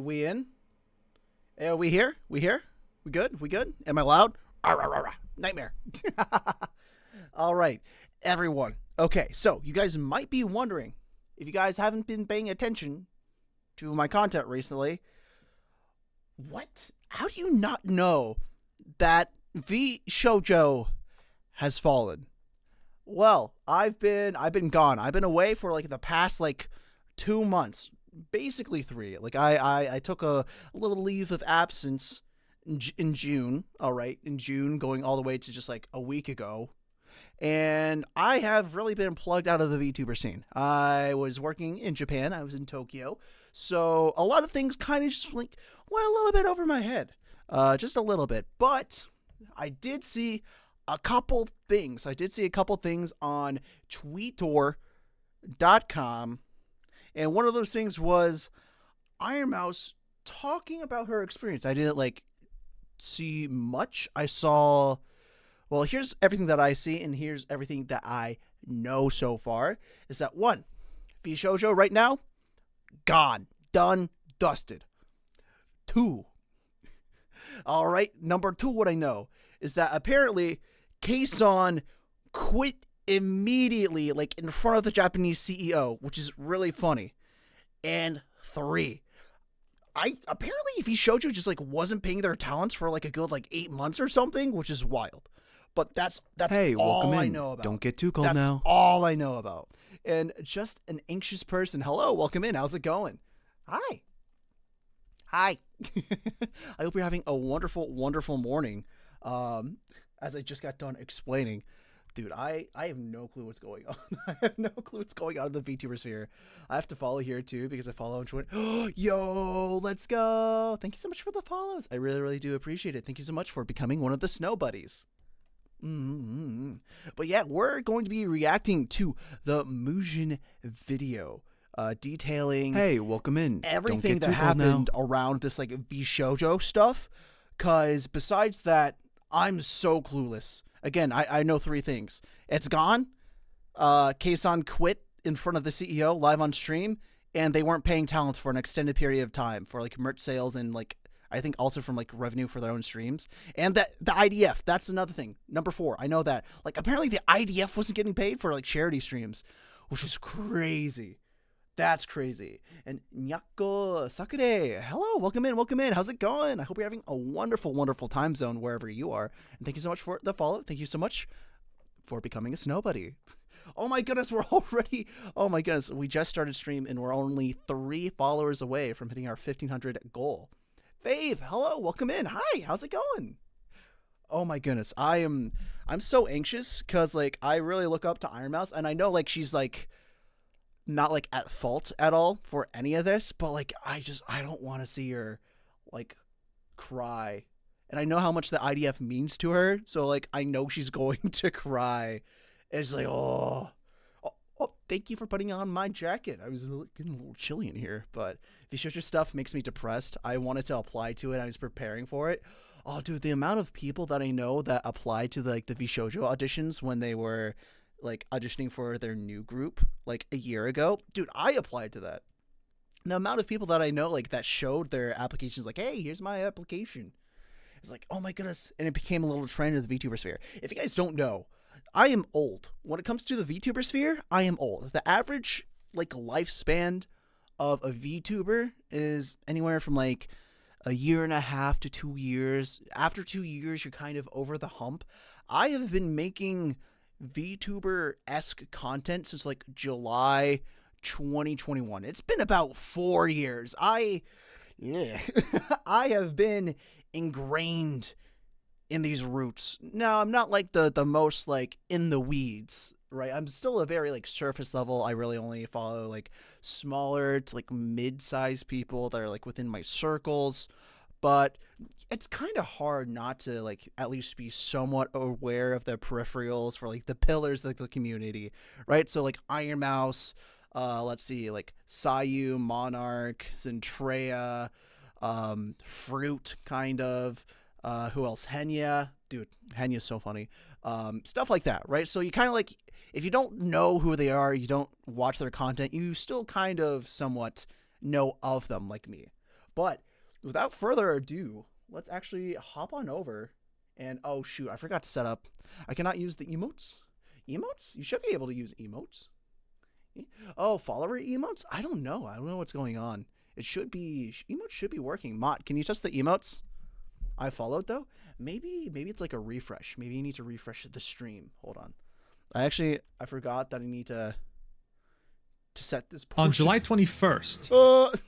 we in? Hey, are we here? We here? We good? We good? Am I loud? Arr, arr, arr, arr. Nightmare. All right, everyone. Okay, so you guys might be wondering, if you guys haven't been paying attention to my content recently, what? How do you not know that Vshojo has fallen? Well, I've been gone. I've been away for like the past 2 months, basically 3. Like I took a little leave of absence in June. All right, in June, going all the way to just like a week ago. And I have really been plugged out of the VTuber scene. I was working in Japan. I was in Tokyo. So a lot of things kind of just went a little bit over my head. Just a little bit. But I did see a couple things. I did see a couple things on tweetor.com. And one of those things was Iron Mouse talking about her experience. I didn't see much. I saw... Well, here's everything that I see, and here's everything that I know so far. Is that 1, Vshojo right now, gone, done, dusted. 2, all right, number 2, what I know is that apparently Keisan quit immediately, in front of the Japanese CEO, which is really funny. And 3, apparently Vshojo just wasn't paying their talents for a good 8 months or something, which is wild. But that's hey, all welcome I in. know about. Don't get too cold that's now. all I know about. And just an anxious person. Hello, welcome in. How's it going? Hi. I hope you're having a wonderful, wonderful morning. As I just got done explaining, dude, I have no clue what's going on. I have no clue what's going on in the VTuber sphere. I have to follow here too because I follow on Twitter. Yo, let's go. Thank you so much for the follows. I really, really do appreciate it. Thank you so much for becoming one of the Snow Buddies. But yeah, we're going to be reacting to the Mugen video, detailing Hey, welcome in. everything that happened around this Vshojo stuff. Cause besides that, I'm so clueless. Again, I know 3 things. It's gone. Keisan quit in front of the CEO live on stream, and they weren't paying talents for an extended period of time for merch sales and I think also from revenue for their own streams. And that the IDF, that's another thing. Number 4, I know that. Apparently the IDF wasn't getting paid for charity streams, which is crazy. That's crazy. And Nyako Sakure, hello, welcome in, welcome in. How's it going? I hope you're having a wonderful, wonderful time zone wherever you are. And thank you so much for the follow. Thank you so much for becoming a Snow Buddy. Oh my goodness, oh my goodness, we just started stream and we're only 3 followers away from hitting our 1,500 goal. Faith, hello, welcome in. Hi, how's it going? Oh my goodness, I'm so anxious because I really look up to Iron Mouse, and I know she's not at fault at all for any of this, but I don't want to see her cry. And I know how much the IDF means to her, so I know she's going to cry. It's oh, thank you for putting on my jacket. I was getting a little chilly in here, but Vshojo stuff makes me depressed. I wanted to apply to it. I was preparing for it. Oh, dude, the amount of people that I know that applied to the Vshojo auditions when they were auditioning for their new group a year ago. Dude, I applied to that. The amount of people that I know that showed their applications hey, here's my application. It's oh my goodness. And it became a little trend in the VTuber sphere. If you guys don't know, I am old. When it comes to the VTuber sphere, I am old. The average lifespan of a VTuber is anywhere from a 1.5 to 2 years. After 2 years, you're kind of over the hump. I have been making VTuber-esque content since July 2021. It's been about 4 years. I have been ingrained in these roots. Now, I'm not the most in the weeds, right? I'm still a very surface level. I really only follow smaller to mid-sized people that are within my circles. But it's kind of hard not to at least be somewhat aware of the peripherals for the pillars of the community, right? So Iron Mouse, let's see, Sayu, Monarch, Zentreya, Fruit, kind of. Who else? Henya. Dude, Henya's so funny. Stuff like that, right? So you kind of if you don't know who they are, you don't watch their content, you still kind of somewhat know of them like me. But without further ado, let's actually hop on over. And oh shoot, I forgot to set up. I cannot use the emotes. Emotes? You should be able to use emotes. Oh, follower emotes? I don't know. I don't know what's going on. It should be, emotes should be working. Mott, can you test the emotes? I followed though. Maybe it's like a refresh. Maybe you need to refresh the stream. Hold on. I forgot that I need to set this portion. On July 21st.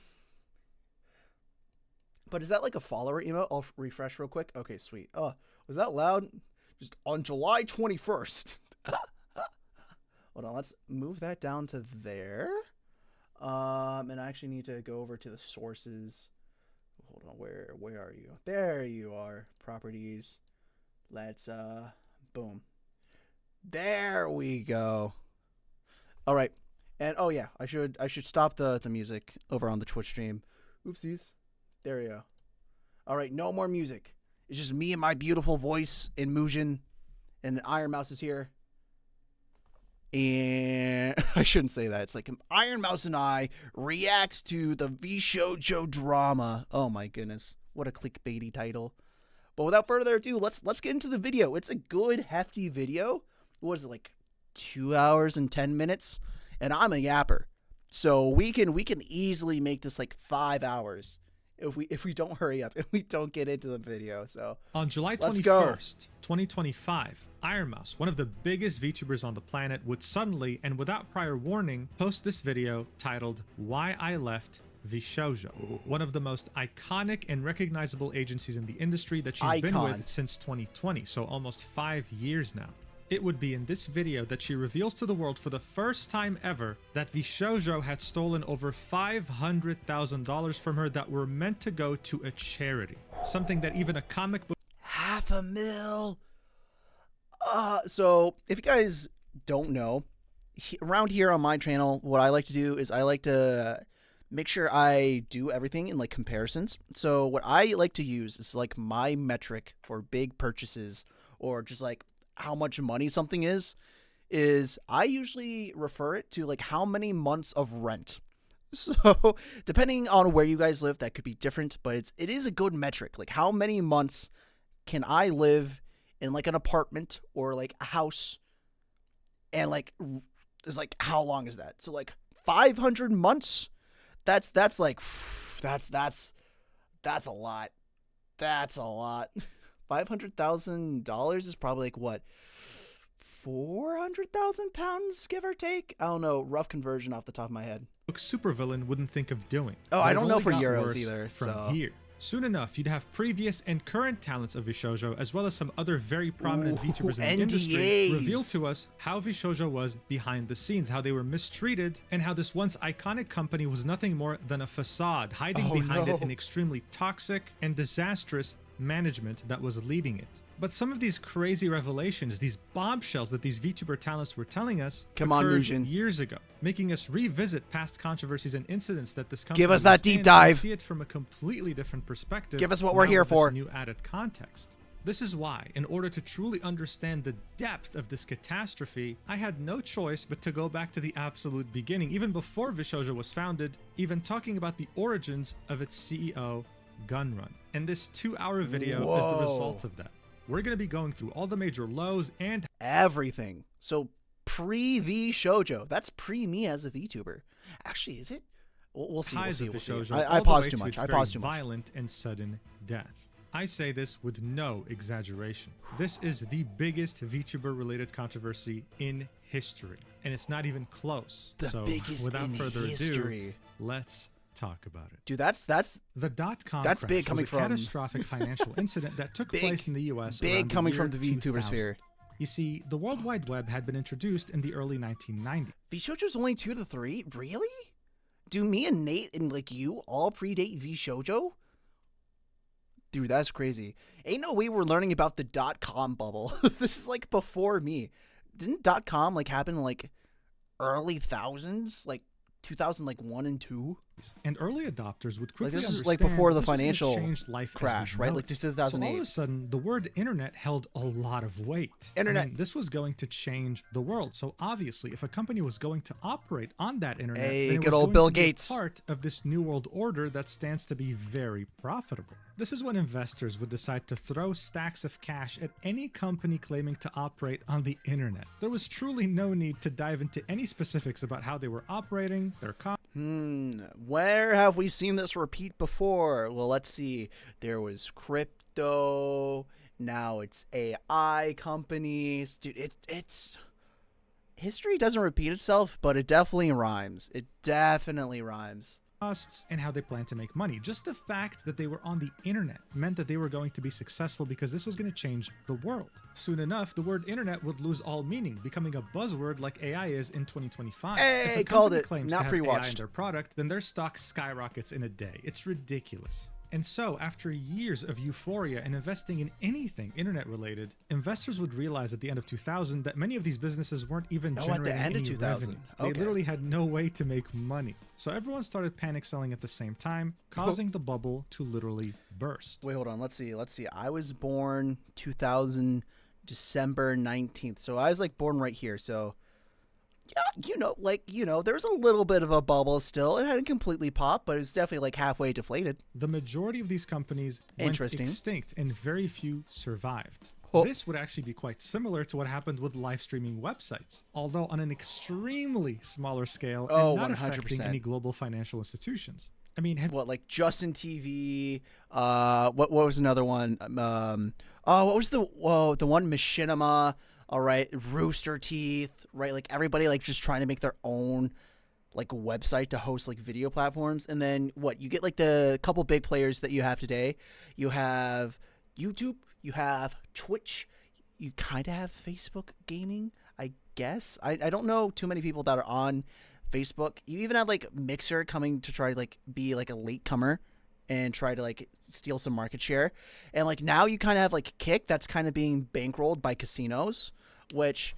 But is that like a follower emote? I'll refresh real quick. Okay, sweet. Oh, was that loud? Just on July 21st. Hold on, let's move that down to there. And I actually need to go over to the sources. Hold on, where are you? There you are. Properties. Let's boom. There we go. All right. And oh yeah, I should stop the music over on the Twitch stream. Oopsies. There we go. All right, no more music. It's just me and my beautiful voice and Mujin, and Iron Mouse is here. And I shouldn't say that. It's like Iron Mouse and I react to the Vshojo drama. Oh my goodness, what a clickbaity title! But without further ado, let's get into the video. It's a good hefty video. What is it, like 2 hours and 10 minutes? And I'm a yapper, so we can easily make this like 5 hours if we don't hurry up and we don't get into the video. So on July 21st, 2025, Iron Mouse, one of the biggest VTubers on the planet, would suddenly and without prior warning post this video titled "Why I Left Vshojo," one of the most iconic and recognizable agencies in the industry that she's been with since 2020, so almost 5 years now. It would be in this video that she reveals to the world for the first time ever that Vshojo had stolen over $500,000 from her that were meant to go to a charity. Something that even a comic book... $500,000. So if you guys don't know, around here on my channel, what I like to do is I like to make sure I do everything in like comparisons. So what I like to use is like my metric for big purchases or just like how much money something is I usually refer it to like how many months of rent. So depending on where you guys live, that could be different, but it is a good metric. Like how many months can I live in like an apartment or like a house, and like is like how long is that? So like 500 months. That's like that's a lot. That's a lot. $500,000 is probably like what, 400,000 pounds, give or take. I don't know, rough conversion off the top of my head. Supervillain wouldn't think of doing. Oh, I don't know for euros either. From here. Soon enough, you'd have previous and current talents of Vshojo, as well as some other very prominent VTubers in the industry, reveal to us how Vshojo was behind the scenes, how they were mistreated, and how this once iconic company was nothing more than a facade, hiding behind it an extremely toxic and disastrous management that was leading it. But some of these crazy revelations, these bombshells that these VTuber talents were telling us occurred years ago, making us revisit past controversies and incidents that this company Give us that deep dive. See it from a completely different perspective. Give us what we're here for. New added context. This is why, in order to truly understand the depth of this catastrophe, I had no choice but to go back to the absolute beginning, even before Vshojo was founded, even talking about the origins of its CEO, Gunrun. And this 2-hour video is the result of that. We're going to be going through all the major lows and everything. So pre-Vshojo, that's pre-me as a VTuber. Actually, is it? We'll see. Ties we'll see. I paused too much. I paused too much. Violent and sudden death. I say this with no exaggeration. This is the biggest VTuber-related controversy in history, and it's not even close. The biggest without in further history. ado, let's talk about it. Dude, that's the .com that's crash big coming was a from catastrophic financial incident that took place in the US. Big coming from the VTuber 2000. sphere. You see, the World Wide Web had been introduced in the early 1990s. Vshojo's only 2 to 3? Really? Do me and Nate and like you all predate Vshojo? Dude, that's crazy. Ain't no way we're learning about the .com bubble. This is like before me. Didn't .com like happen in like early thousands, like 2001 and 2? And early adopters would quickly this is understand like before the this was gonna financial change life as we crash, right? know Like it. So 2008. all of a sudden, the word internet held a lot of weight. Internet. I mean, this was going to change the world. So obviously, if a company was going to operate on that internet, Hey, then it good was old going Bill to be a Gates. part of this new world order that stands to be very profitable. This is when investors would decide to throw stacks of cash at any company claiming to operate on the internet. There was truly no need to dive into any specifics about how they were operating, their costs. Where have we seen this repeat before? Well, let's see. There was crypto. Now it's AI companies. Dude, it's history doesn't repeat itself, but it definitely rhymes. It definitely rhymes. And how they plan to make money. Just the fact that they were on the internet meant that they were going to be successful because this was going to change the world. Soon enough, the word internet would lose all meaning, becoming a buzzword like AI is in 2025. Hey, if a called company it. claims Not to have AI in pre-watched. their product, then their stock skyrockets in a day. It's ridiculous. And so, after years of euphoria and investing in anything internet-related, investors would realize at the end of 2000 that many of these businesses weren't even at the generating end of any 2000. revenue. They Okay. literally had no way to make money. So everyone started panic selling at the same time, causing the bubble to literally burst. Wait, hold on. Let's see. I was born 2000 December 19th. So I was like born right here. So yeah, there's a little bit of a bubble still. It hadn't completely popped, but it was definitely like halfway deflated. The majority of these companies went Interesting. extinct and very few survived. Oh. This would actually be quite similar to what happened with live streaming websites, although on an extremely smaller scale Oh, and not 100%. affecting any global financial institutions. I mean, What, like Justin TV? What was another one? What was the one Machinima? All right, Rooster Teeth, right? Like everybody like just trying to make their own like website to host like video platforms, and then what you get like the couple big players that you have today. You have YouTube, you have Twitch, you kind of have Facebook gaming, I guess. I don't know too many people that are on Facebook. You even have like Mixer coming to try to like be like a latecomer and try to like steal some market share. And like now you kind of have like Kick that's kind of being bankrolled by casinos, which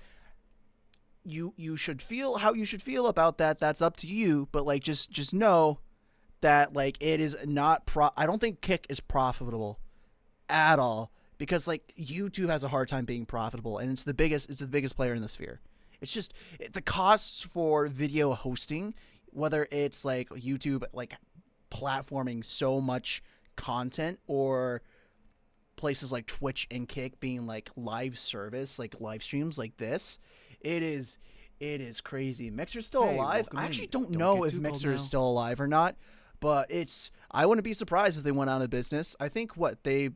you should feel how you should feel about that. That's up to you, but like just know that like it is not I don't think Kick is profitable at all, because like YouTube has a hard time being profitable, and it's the biggest player in the sphere. It's just the costs for video hosting, whether it's like YouTube like platforming so much content, or places like Twitch and Kick being like live service, like live streams like this, it is crazy. Mixer's still alive. I actually don't know if Mixer is still alive or not, but I wouldn't be surprised if they went out of business. I think they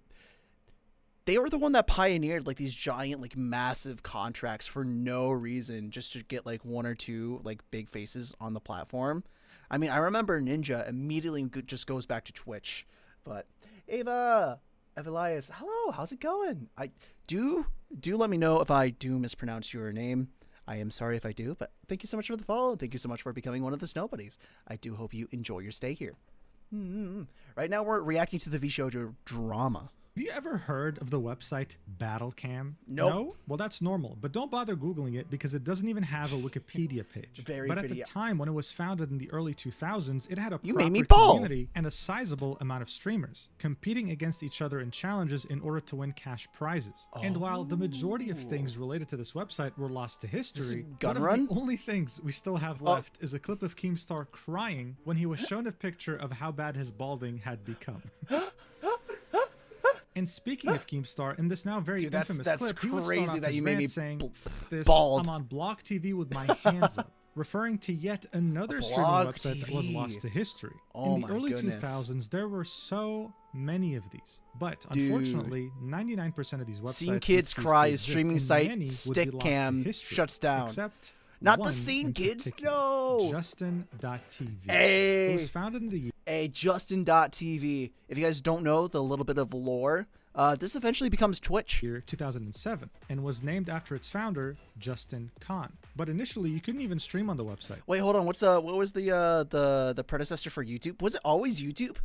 were the one that pioneered like these giant, like massive contracts for no reason, just to get like one or two like big faces on the platform. I mean, I remember Ninja immediately just goes back to Twitch. But Ava Elias, hello, how's it going? I do let me know if I do mispronounce your name. I am sorry if I do, but thank you so much for the follow. Thank you so much for becoming one of the Snow Buddies. I do hope you enjoy your stay here. Right now we're reacting to the Vshojo drama. Have you ever heard of the website BattleCam? Nope. No? Well, that's normal, but don't bother Googling it because it doesn't even have a Wikipedia page. But at the time when it was founded in the early 2000s, it had a proper community and a sizable amount of streamers competing against each other in challenges in order to win cash prizes. And while the majority of things related to this website were lost to history, one of the only things we still have left is a clip of Keemstar crying when he was shown a picture of how bad his balding had become. And speaking of Keemstar, in this now very infamous clip, he would start off his rant saying, "F this, I'm on Block TV with my hands up," referring to yet another streaming website that was lost to history. In the early 2000s, there were so many of these, but unfortunately, 99% of these websites Seen Kids Cry streaming site Stickcam shuts down. Except not the Seen Kids, no! Justin.tv. Hey! It was founded in the year. Justin.tv. If you guys don't know the little bit of lore, this eventually becomes Twitch. Year 2007, and was named after its founder, Justin Khan. But initially, you couldn't even stream on the website. Wait, hold on. What was the predecessor for YouTube? Was it always YouTube?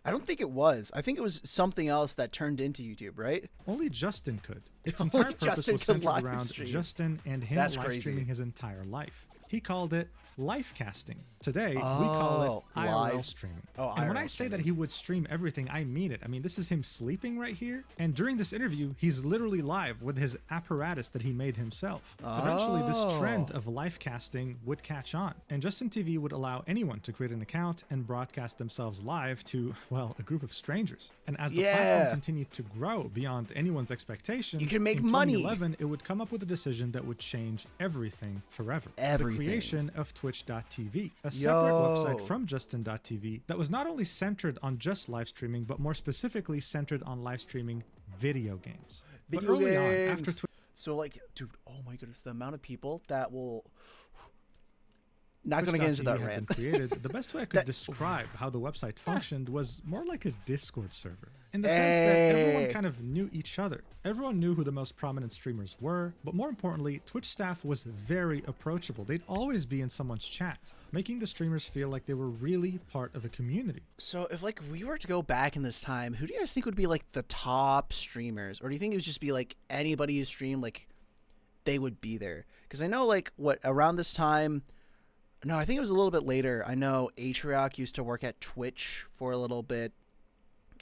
I don't think it was. I think it was something else that turned into YouTube, right? Only Justin could. Its entire purpose was centered around Justin and him live streaming his entire life. He called it live casting. Today, we call it IRL live streaming. Oh, and when IRL I say that he would stream everything, I mean it. I mean, this is him sleeping right here. And during this interview, he's literally live with his apparatus that he made himself. Eventually, this trend of live casting would catch on. And Justin TV would allow anyone to create an account and broadcast themselves live to, well, a group of strangers. And as the platform continued to grow beyond anyone's expectations, you can make in money. 2011, it would come up with a decision that would change everything forever. Everything. The creation of Twitch.tv, a separate website from Justin.tv that was not only centered on just live streaming, but more specifically centered on live streaming video games. But early on, after Twitch. So, like, dude, oh my goodness, the amount of people that will. Not going to get into that rant. Created, the best way I could describe how the website functioned was more like a Discord server. In the sense that everyone kind of knew each other. Everyone knew who the most prominent streamers were, but more importantly, Twitch staff was very approachable. They'd always be in someone's chat, making the streamers feel like they were really part of a community. So if like we were to go back in this time, who do you guys think would be like the top streamers? Or do you think it would just be like anybody who streamed, like they would be there? Because I know like around this time, no, I think it was a little bit later. I know Atriarch used to work at Twitch for a little bit,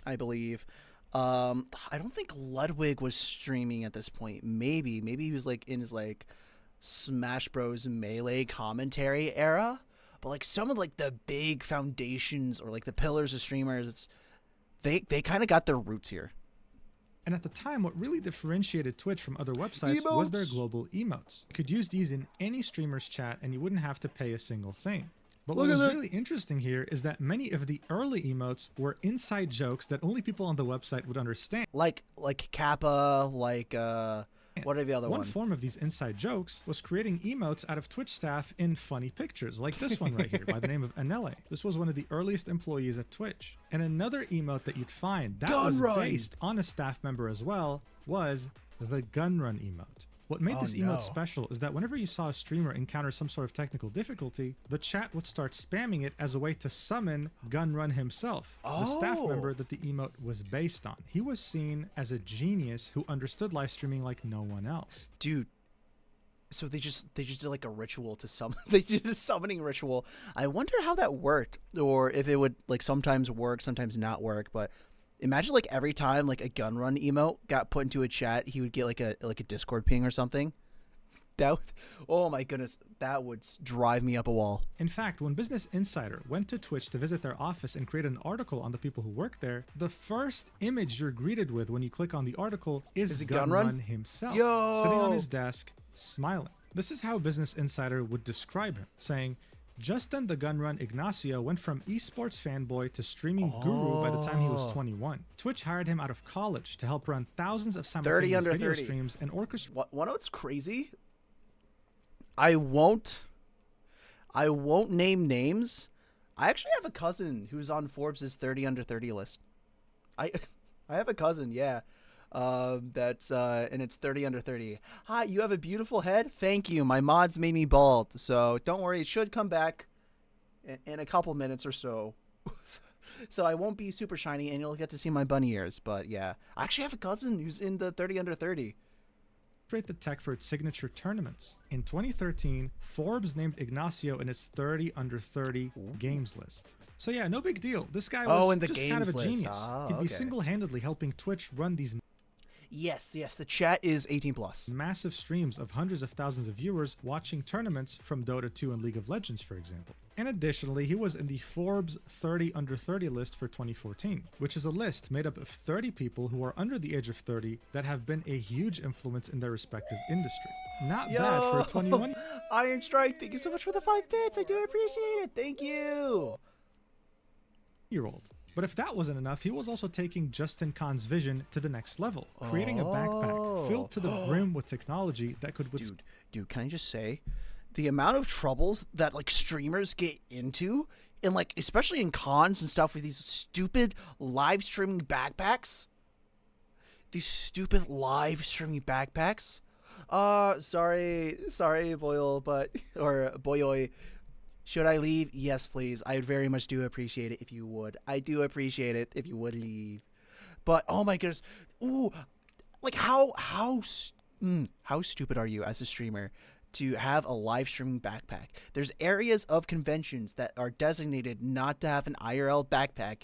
I believe. I don't think Ludwig was streaming at this point. Maybe he was like in his like Smash Bros. Melee commentary era. But like some of like the big foundations or like the pillars of streamers, they kind of got their roots here. And at the time, what really differentiated Twitch from other websites was their global emotes. You could use these in any streamer's chat and you wouldn't have to pay a single thing. But what was really interesting here is that many of the early emotes were inside jokes that only people on the website would understand. Like Kappa, like what are the other ones? One form of these inside jokes was creating emotes out of Twitch staff in funny pictures, like this one right here by the name of Anele. This was one of the earliest employees at Twitch. And another emote that you'd find that was based on a staff member as well was the gun run emote. What made this emote special is that whenever you saw a streamer encounter some sort of technical difficulty, the chat would start spamming it as a way to summon Gunrun himself, the staff member that the emote was based on. He was seen as a genius who understood live streaming like no one else. Dude, so they just did like a ritual to summon. They did a summoning ritual. I wonder how that worked, or if it would like sometimes work, sometimes not work, but imagine like every time like a gun run emote got put into a chat, he would get like a Discord ping or something. That would, oh my goodness, that would drive me up a wall. In fact, when Business Insider went to Twitch to visit their office and create an article on the people who work there, the first image you're greeted with when you click on the article is Gunrun himself, sitting on his desk, smiling. This is how Business Insider would describe him, saying, Justin the Gunrun Ignacio went from esports fanboy to streaming guru by the time he was 21. Twitch hired him out of college to help run thousands of simultaneous video streams and orchestrate. One what's crazy? I won't name names. I actually have a cousin who's on Forbes' 30 under 30 list. I have a cousin, yeah. That's and it's 30 under 30. Hi, you have a beautiful head. Thank you. My mods made me bald, so don't worry. It should come back in a couple minutes or so. So I won't be super shiny, and you'll get to see my bunny ears. But yeah, I actually have a cousin who's in the 30 under 30. The tech for its signature tournaments. In 2013, Forbes named Ignacio in its 30 under 30 games list. So yeah, no big deal. This guy was just kind of a genius. He'd be single-handedly helping Twitch run these Yes, the chat is 18 plus. massive streams of hundreds of thousands of viewers watching tournaments from Dota 2 and League of Legends, for example. And additionally, he was in the Forbes 30 under 30 list for 2014, which is a list made up of 30 people who are under the age of 30 that have been a huge influence in their respective industry. Not bad for a 21 Iron Strike, thank you so much for the 5 bits. I do appreciate it. Thank you. year-old. But if that wasn't enough, he was also taking Justin Khan's vision to the next level, creating a backpack filled to the brim with technology that could withstand. Dude, can I just say, the amount of troubles that like streamers get into, and like especially in cons and stuff with these stupid live streaming backpacks. Sorry, Boyle, or Boyoy. Should I leave? Yes, please. I very much do appreciate it if you would. I do appreciate it if you would leave. But oh my goodness, ooh, like how stupid are you as a streamer to have a live streaming backpack. There's areas of conventions that are designated not to have an IRL backpack,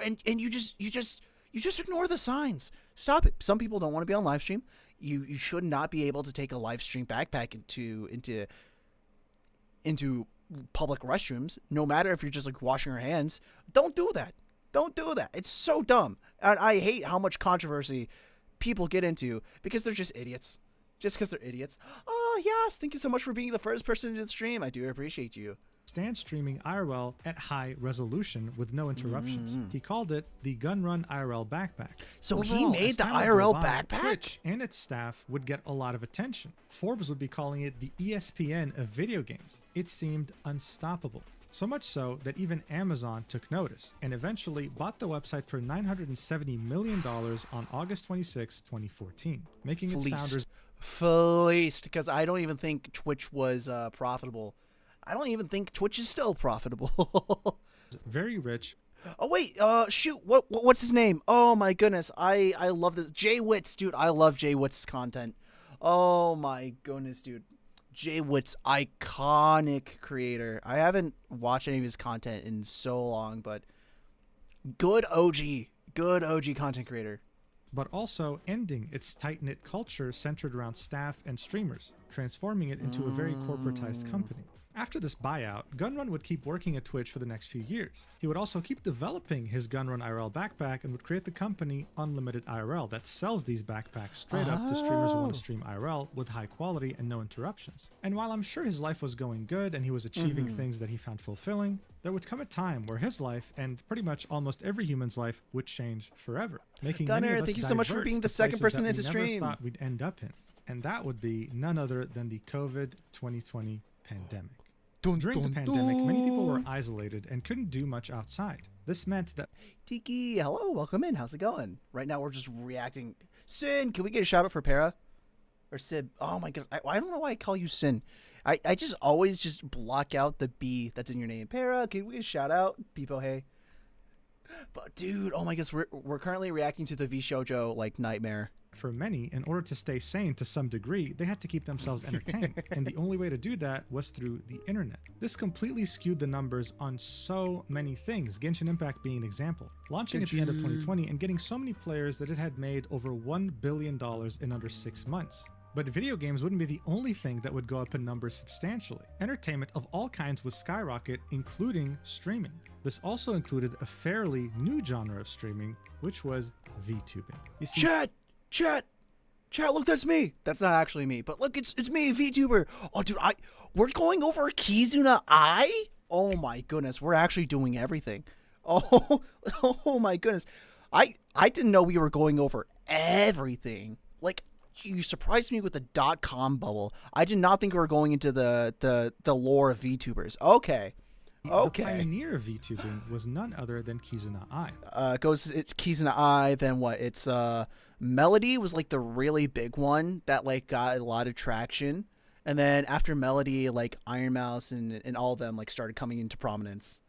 and you just ignore the signs. Stop it. Some people don't want to be on live stream. You should not be able to take a live stream backpack into public restrooms, no matter if you're just like washing your hands. Don't do that. Don't do that. It's so dumb. And I hate how much controversy people get into because they're just idiots. Just because they're idiots. Oh, yes. Thank you so much for being the first person to the stream. I do appreciate you. Stand streaming IRL at high resolution with no interruptions. He called it the Gun Run IRL backpack. So Overall, he made as the time would IRL go by, backpack? Twitch and its staff would get a lot of attention. Forbes would be calling it the ESPN of video games. It seemed unstoppable. So much so that even Amazon took notice and eventually bought the website for $970 million on August 26, 2014, making its founders fleeced, because I don't even think Twitch was profitable. I don't even think Twitch is still profitable. very rich. Oh wait, shoot, what's his name? Oh my goodness, I love this. Jay Witz, dude, I love Jay Witz's content. Oh my goodness, dude. Jay Witz, iconic creator. I haven't watched any of his content in so long, but good OG content creator. But also ending its tight-knit culture centered around staff and streamers, transforming it into a very corporatized company. After this buyout, Gunrun would keep working at Twitch for the next few years. He would also keep developing his Gunrun IRL backpack and would create the company Unlimited IRL that sells these backpacks straight up to streamers who want to stream IRL with high quality and no interruptions. And while I'm sure his life was going good and he was achieving things that he found fulfilling, there would come a time where his life, and pretty much almost every human's life, would change forever, making many Gunner, of us thank you so much for divert being to the second places person that into we never stream. thought we'd end up in. And that would be none other than the COVID 2020 pandemic. During the pandemic, many people were isolated and couldn't do much outside. This meant that Tiki, hello, welcome in. How's it going? Right now, we're just reacting. Sin, can we get a shout out for Para? Or Sid? Oh my goodness, I don't know why I call you Sin. I just always just block out the B that's in your name. Para, can we get a shout out? Peepo, hey. But dude, oh my goodness, we're currently reacting to the Vshojo like nightmare. for many, in order to stay sane to some degree, they had to keep themselves entertained. And the only way to do that was through the internet. This completely skewed the numbers on so many things, Genshin Impact being an example. Launching at the end of 2020 and getting so many players that it had made over $1 billion in under 6 months. But video games wouldn't be the only thing that would go up in numbers substantially. Entertainment of all kinds would skyrocket, including streaming. This also included a fairly new genre of streaming, which was VTubing. You see, Chat, look, that's me. That's not actually me, but look, it's me, VTuber. Oh, dude, we're going over Kizuna Ai? Oh my goodness, we're actually doing everything. Oh my goodness. I didn't know we were going over everything. Like, you surprised me with the .com bubble. I did not think we were going into the lore of VTubers. Okay. The pioneer of VTubing was none other than Kizuna Ai. It's Kizuna Ai, then what? It's Melody was like the really big one that like got a lot of traction. And then after Melody, like Iron Mouse and all of them like started coming into prominence.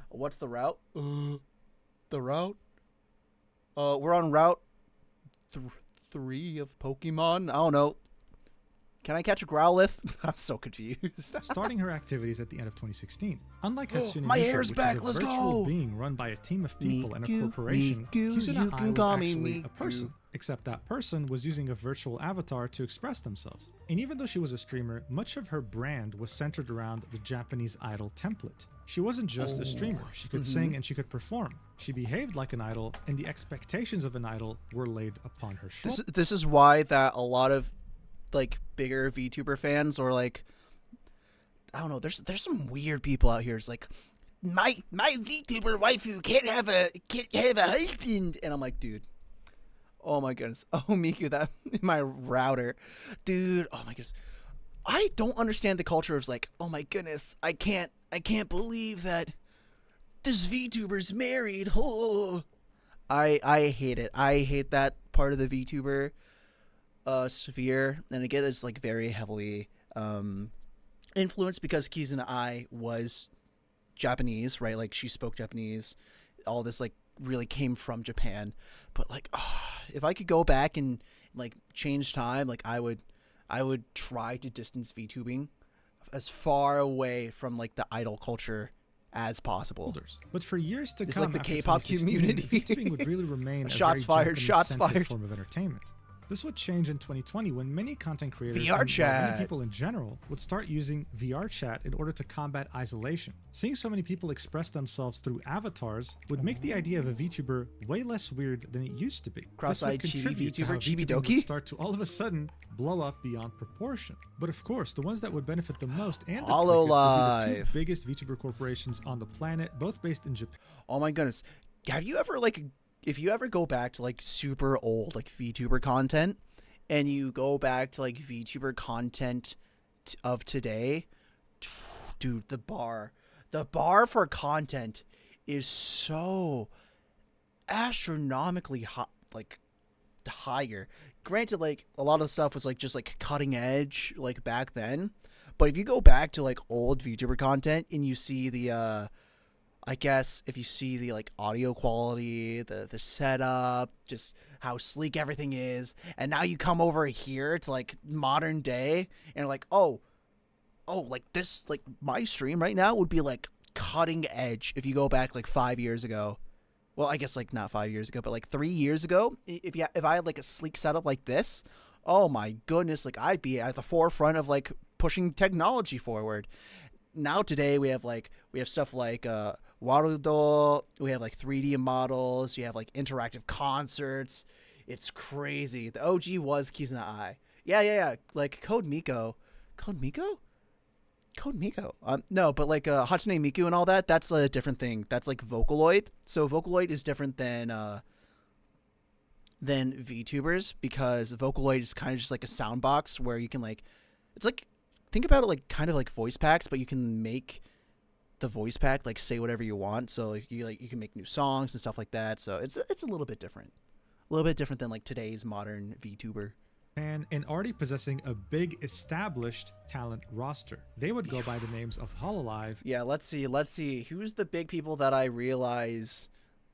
What's the route? The route? We're on route 3 of Pokemon. I don't know. Can I catch a Growlithe? I'm so confused. Starting her activities at the end of 2016. Unlike Hatsune my Miku, hair's which back. is a Let's virtual go. being run by a team of people and a Miku, corporation, Miku, Kizuna you Ai can was call me actually a Miku. person. Except that person was using a virtual avatar to express themselves. And even though she was a streamer, much of her brand was centered around the Japanese idol template. She wasn't just a streamer. She could sing and she could perform. She behaved like an idol, and the expectations of an idol were laid upon her shoulders. This is why that a lot of like bigger VTuber fans, or like, I don't know, there's some weird people out here. It's like, my VTuber waifu can't have a husband, and I'm like, dude, oh my goodness, oh Miku, that my router, dude, oh my goodness, I don't understand the culture of like, oh my goodness, I can't believe that this VTuber's married. Oh, I hate it. I hate that part of the VTuber sphere, and again, it's like very heavily influenced because Kizuna Ai was Japanese, right? Like she spoke Japanese. All this like really came from Japan. But like, if I could go back and like change time, like I would I would try to distance VTubing as far away from like the idol culture as possible. But for years to It's come, like the after K-pop 2016, community. VTubing would really remain a Shots very fired, shots Japanese-centric fired. form of entertainment. This would change in 2020 when many content creators VR and chat. many people in general would start using VR chat in order to combat isolation. Seeing so many people express themselves through avatars would make the idea of a VTuber way less weird than it used to be. Cross-eyed This would chibi contribute to how VTuber, VTubing Chibi-doki? would start to all of a sudden blow up beyond proportion. But of course, the ones that would benefit the most and the quickest would be the two Hololive. biggest VTuber corporations on the planet, both based in Japan. Oh my goodness. Have you ever like if you ever go back to like super old like VTuber content and you go back to like VTuber content of today, dude, the bar for content is so astronomically hot, like higher. Granted, like a lot of the stuff was like just like cutting edge like back then, but if you go back to like old VTuber content and you see the I guess if you see the like audio quality, the setup, just how sleek everything is, and now you come over here to like modern day and you're like, oh, like this, like my stream right now would be like cutting edge if you go back like 5 years ago. Well, I guess like not 5 years ago, but like 3 years ago, if I had like a sleek setup like this, oh my goodness, like I'd be at the forefront of like pushing technology forward. Now today we have stuff like Warudo, we have like 3D models, you have like interactive concerts. It's crazy. The OG was Kizuna Eye. Yeah. Like Code Miko. No, but like Hatsune Miku and all that, that's a different thing. That's like Vocaloid. So Vocaloid is different than VTubers because Vocaloid is kind of just like a sound box where you can like, it's like, think about it like kind of like voice packs, but you can make the voice pack like say whatever you want. So you can make new songs and stuff like that. So it's a little bit different. A little bit different than like today's modern VTuber. And already possessing a big established talent roster. They would go by the names of Hololive. Yeah, let's see. Who's the big people that I realize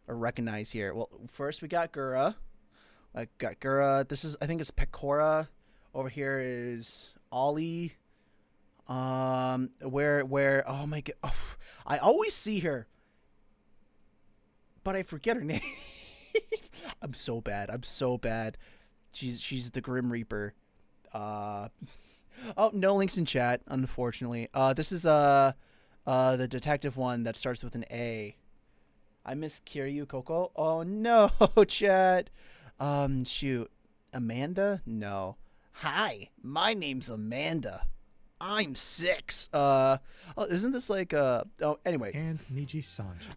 or recognize here? Well, first we got Gura. I think it's Pecora. Over here is Ollie. Where oh my god, I always see her but I forget her name. I'm so bad. She's the Grim Reaper. Oh, no links in chat, unfortunately. This is the detective one that starts with an A. I miss Kiryu Koko. Oh no, chat. Shoot. Amanda? No. Hi, my name's Amanda. I'm 6. Isn't this like anyway. And Niji Sanji.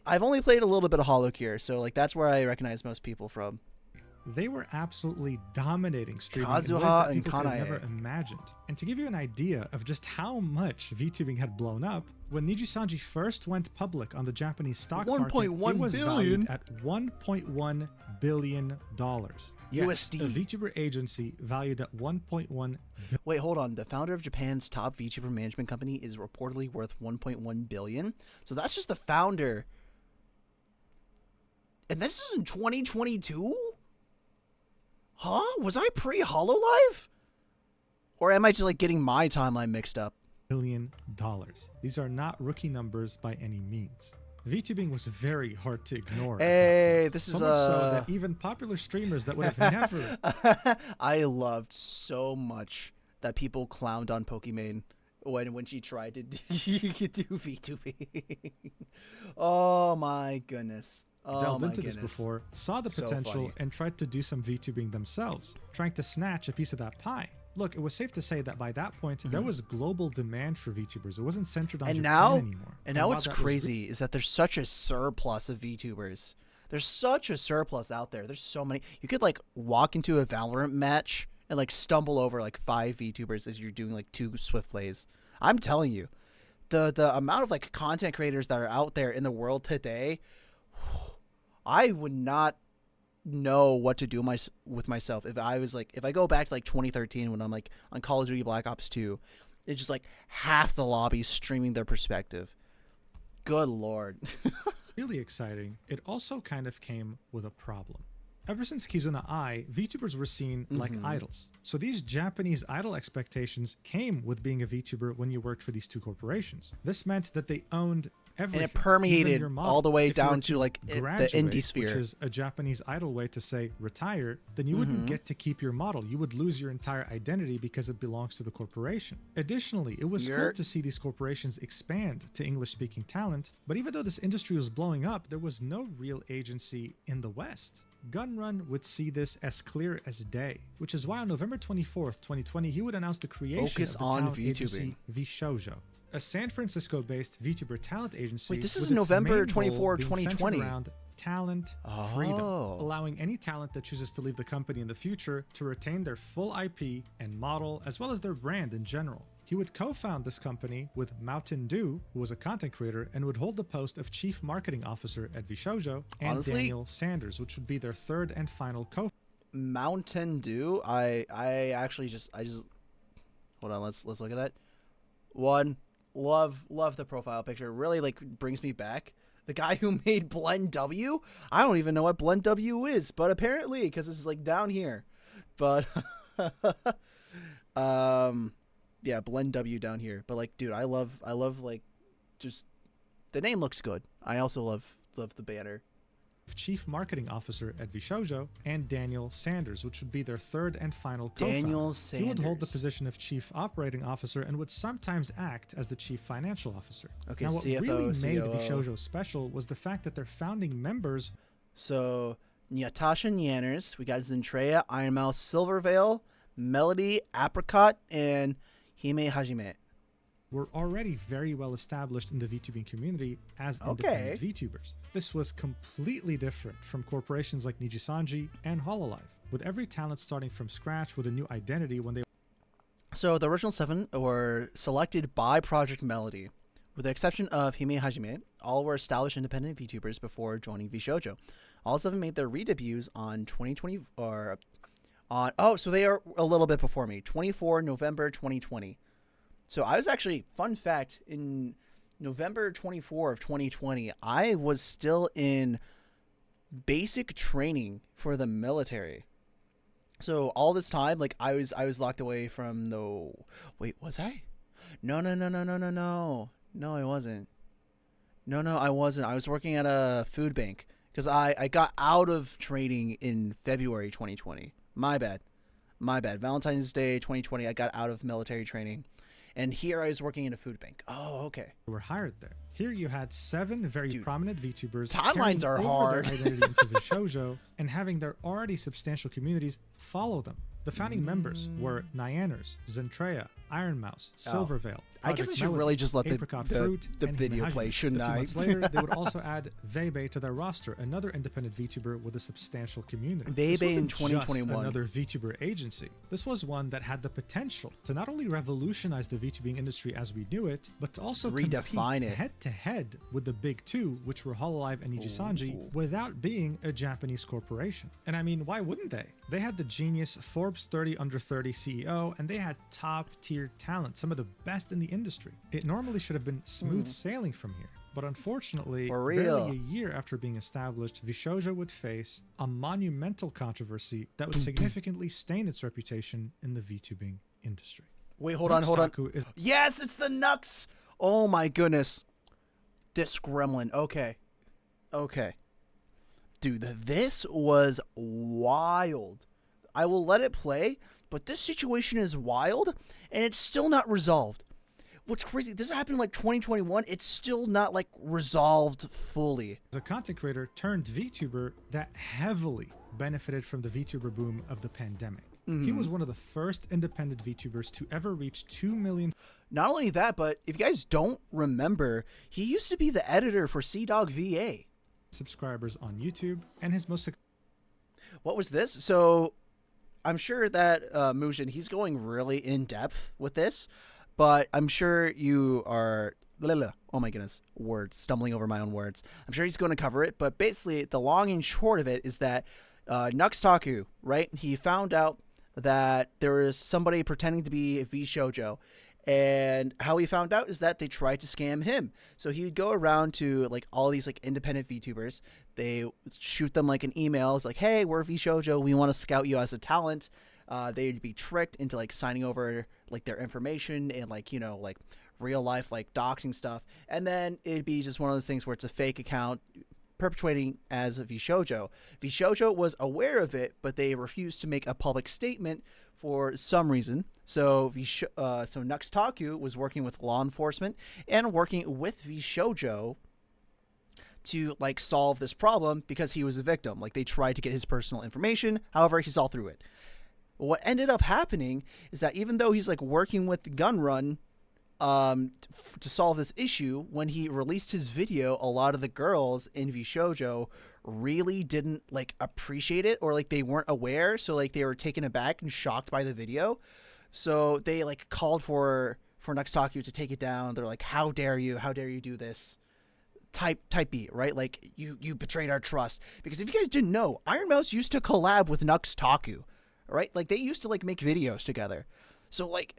I've only played a little bit of Holocure, so like that's where I recognize most people from. They were absolutely dominating streaming Kazuha in ways that and people could Kanae. have never imagined. And to give you an idea of just how much VTubing had blown up, when Niji Sanji first went public on the Japanese stock market, 1.1 it was billion. valued at $1.1 billion. Yes, USD. a VTuber agency valued at $1.1 billion. Wait, hold on. The founder of Japan's top VTuber management company is reportedly worth 1.1 billion. So that's just the founder. And this is in 2022? Huh? Was I pre-Hololive? Or am I just like getting my timeline mixed up? $1 billion. These are not rookie numbers by any means. VTubing was very hard to ignore. Hey, this is so much so that even popular streamers that would have never I loved so much that people clowned on Pokimane when she tried to do VTubing. Oh my goodness. delved into this before, saw the potential, and tried to do some VTubing themselves, trying to snatch a piece of that pie. Look, it was safe to say that by that point, there was global demand for VTubers. It wasn't centered on Japan anymore. And now what's crazy is that there's such a surplus of VTubers. There's such a surplus out there. There's so many. You could like walk into a Valorant match and like stumble over like 5 VTubers as you're doing like 2 Swift plays. I'm telling you, the amount of like content creators that are out there in the world today, I would not know what to do with myself if I go back to like 2013 when I'm like on Call of Duty Black Ops 2, it's just like half the lobby streaming their perspective. Good lord. Really exciting. It also kind of came with a problem. Ever since Kizuna Ai, VTubers were seen like idols. So these Japanese idol expectations came with being a VTuber when you worked for these two corporations. This meant that they owned everything. And it permeated all the way down to like the indie sphere. Which is a Japanese idol way to say retire, then you wouldn't get to keep your model. You would lose your entire identity because it belongs to the corporation. Additionally, it was cool to see these corporations expand to English-speaking talent, but even though this industry was blowing up, there was no real agency in the West. Gunrun would see this as clear as day, which is why on November 24th, 2020, he would announce the creation of the talent agency Vshojo, a San Francisco-based VTuber talent agency. Wait, this is November 24, 2020. Around talent freedom, allowing any talent that chooses to leave the company in the future to retain their full IP and model, as well as their brand in general. He would co-found this company with Mountain Dew, who was a content creator, and would hold the post of Chief Marketing Officer at Vshojo, and Honestly, Daniel Sanders, which would be their third and final Mountain Dew. I just hold on. Let's look at that. One, love the profile picture. Really like brings me back. The guy who made Blend W. I don't even know what Blend W is, but apparently because it's like down here. But yeah, Blend W down here. But like, dude, I love like just the name looks good. I also love the banner. Chief Marketing Officer at Vshojo, and Daniel Sanders, which would be their third and final co-founder. Daniel Sanders. He would hold the position of Chief Operating Officer and would sometimes act as the Chief Financial Officer. Okay, now, what CFO, really made COO. Vshojo special was the fact that their founding members. So Natasha Nyanners, we got Zentreya, Iron Mouse, Silverveil, Melody, Apricot, and Hime Hajime. Were already very well established in the VTubing community as independent VTubers. This was completely different from corporations like Nijisanji and Hololive, with every talent starting from scratch with a new identity when they. So the original 7 were selected by Project Melody. With the exception of Hime Hajime, all were established independent VTubers before joining Vshojo. All 7 made their re-debuts on 2020 or on so they are a little bit before me. 24 November 2020. So I was actually, fun fact, in November 24 of 2020, I was still in basic training for the military. So all this time, like I was locked away from the. Wait, was I? No, I wasn't. No, I wasn't. I was working at a food bank because I got out of training in February 2020. My bad. Valentine's Day 2020, I got out of military training. And here I was working in a food bank. Oh, okay. Were hired there. Here you had 7 very prominent VTubers. Timelines are hard. Their identity into Vshojo and having their already substantial communities follow them. The founding members were Nyanners, Zentreya, Iron Mouse, Silverveil. I guess I should really just let the video play, shouldn't I? A few months later, they would also add Vebe to their roster, another independent VTuber with a substantial community. Vebe in 2021. Just another VTuber agency. This was one that had the potential to not only revolutionize the VTubing industry as we knew it, but to also redefine compete head-to-head with the big 2, which were Hololive and Nijisanji, without being a Japanese corporation. And I mean, why wouldn't they? They had the genius Forbes 30 Under 30 CEO, and they had top-tier talent, some of the best in the industry. It normally should have been smooth sailing from here. But unfortunately, barely a year after being established, Vshojo would face a monumental controversy that would significantly stain its reputation in the VTubing industry. Wait, hold on. Yes, it's the Nux! Oh my goodness. This gremlin. Okay. Dude, this was wild. I will let it play, but this situation is wild, and it's still not resolved. What's crazy, this happened in like 2021, it's still not like resolved fully. As a content creator turned VTuber that heavily benefited from the VTuber boom of the pandemic. He was one of the first independent VTubers to ever reach 2 million. Not only that, but if you guys don't remember, he used to be the editor for CDawg VA. Subscribers on YouTube, and his most. What was this? So I'm sure that Mujin, he's going really in depth with this, but I'm sure you are. Oh my goodness, words, stumbling over my own words. I'm sure he's going to cover it, but basically the long and short of it is that Nuxtaku, right? He found out that there was somebody pretending to be a Vshojo. And how he found out is that they tried to scam him. So he would go around to like all these like independent VTubers. They shoot them like an email. It's like, hey, we're Vshojo. We want to scout you as a talent. They'd be tricked into like signing over like their information and like, you know, like real life like doxing stuff. And then it'd be just one of those things where it's a fake account perpetuating as a Vshojo. Vshojo was aware of it, but they refused to make a public statement for some reason. So so Nuxtaku was working with law enforcement and working with Vshojo to like solve this problem because he was a victim. Like they tried to get his personal information. However, he saw through it. What ended up happening is that even though he's like working with Gunrun to solve this issue, when he released his video, a lot of the girls in Vshojo really didn't like appreciate it, or like they weren't aware, so like they were taken aback and shocked by the video. So they like called for Nuxtaku to take it down. They're like, how dare you do this? Type beat, right? Like you betrayed our trust. Because if you guys didn't know, Iron Mouse used to collab with Nuxtaku, right? Like they used to like make videos together. So like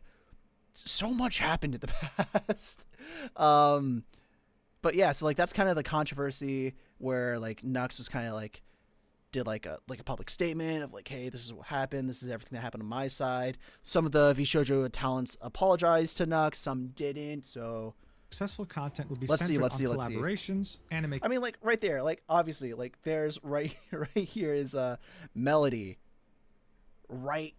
so much happened in the past. But yeah, so like that's kind of the controversy where like Nux was kind of like did like a public statement of like, hey, this is what happened. This is everything that happened on my side. Some of the Vshojo talents apologized to Nux, some didn't. So successful content would be let's centered see. on collaborations, anime. I mean, like right there, like obviously, like there's right here is Melody. Right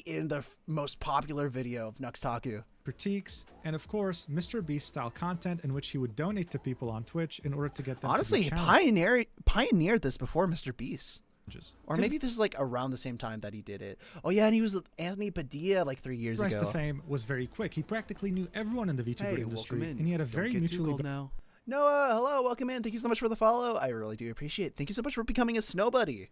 in the most popular video of Nuxtaku. Critiques, and of course, Mr. Beast style content in which he would donate to people on Twitch in order to get them honestly, to he pioneered this before Mr. Beast. Or maybe this is like around the same time that he did it. Oh yeah, and he was with Anthony Padilla like 3 years ago. Rise to ago. fame was very quick. He practically knew everyone in the VTuber industry, welcome in. And he had a Don't very get mutually too cold now. Noah, hello, welcome in. Thank you so much for the follow. I really do appreciate it. Thank you so much for becoming a snow buddy.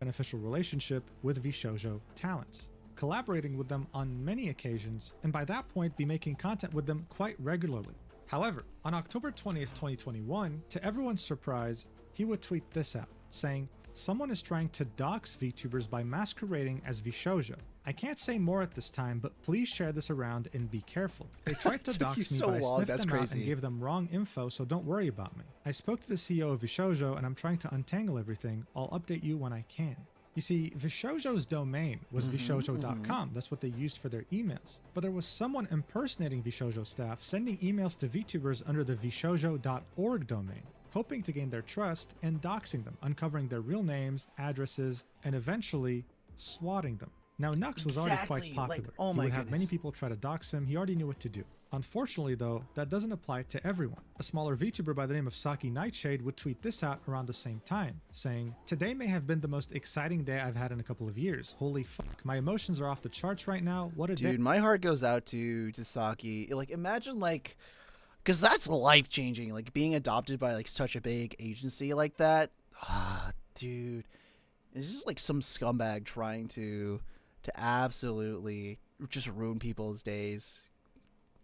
Beneficial relationship with Vshojo talents, collaborating with them on many occasions, and by that point be making content with them quite regularly. However, on October 20th, 2021, to everyone's surprise, he would tweet this out, saying, "Someone is trying to dox VTubers by masquerading as Vshojo. I can't say more at this time, but please share this around and be careful. They tried to dox me, but I sniffed them out and gave them wrong info, so don't worry about me. I spoke to the CEO of Vshojo and I'm trying to untangle everything. I'll update you when I can." You see, Vshojo's domain was Vshojo.com. That's what they used for their emails. But there was someone impersonating Vshojo staff sending emails to VTubers under the Vshojo.org domain, hoping to gain their trust and doxing them, uncovering their real names, addresses, and eventually swatting them. Now, Nux was already quite popular. Like, oh he my would have many goodness. people try to dox him. He already knew what to do. Unfortunately, though, that doesn't apply to everyone. A smaller VTuber by the name of Saki Nightshade would tweet this out around the same time, saying, "Today may have been the most exciting day I've had in a couple of years. Holy fuck, my emotions are off the charts right now. What a day." Dude, my heart goes out to Saki. Like, imagine like, because that's life changing. Like being adopted by like such a big agency like that. Dude, it's just like some scumbag trying to absolutely just ruin people's days.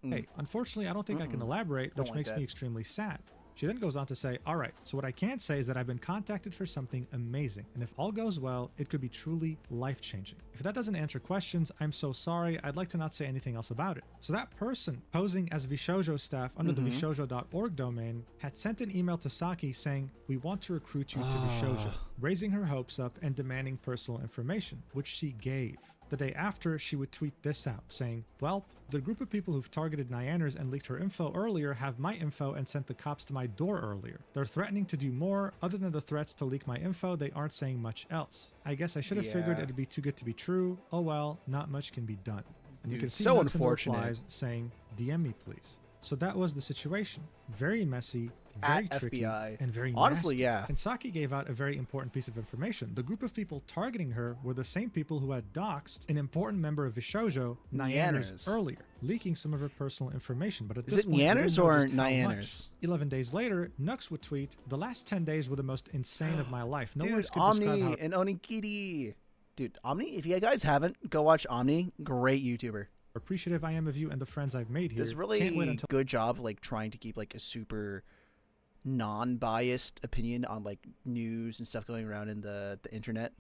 Hey, unfortunately, I don't think I can elaborate, which makes me extremely sad. She then goes on to say, "Alright, so what I can say is that I've been contacted for something amazing, and if all goes well, it could be truly life-changing. If that doesn't answer questions, I'm so sorry, I'd like to not say anything else about it." So that person, posing as Vshojo staff under the Vshojo.org domain, had sent an email to Saki saying, "We want to recruit you to Vshojo," raising her hopes up and demanding personal information, which she gave. The day after, she would tweet this out, saying, "Well, the group of people who've targeted Nyaners and leaked her info earlier have my info and sent the cops to my door earlier. They're threatening to do more. Other than the threats to leak my info, they aren't saying much else. I guess I should have figured it'd be too good to be true. Oh well, not much can be done." And you can see so Nux in the unfortunate. replies saying, "DM me, please." So that was the situation. Very messy, very At tricky, FBI. and very Honestly, nasty. yeah. And Saki gave out a very important piece of information. The group of people targeting her were the same people who had doxed an important member of Vshojo, Nyaners, earlier, leaking some of her personal information. But at this point, we didn't know just how much. 11 days later, Nux would tweet, "The last 10 days were the most insane of my life. No words could describe how..." Omni and Onikiri. Dude, Omni, if you guys haven't, go watch Omni. Great YouTuber. appreciative I am of you and the friends I've made here. Does really good job like trying to keep like a super non-biased opinion on like news and stuff going around in the internet.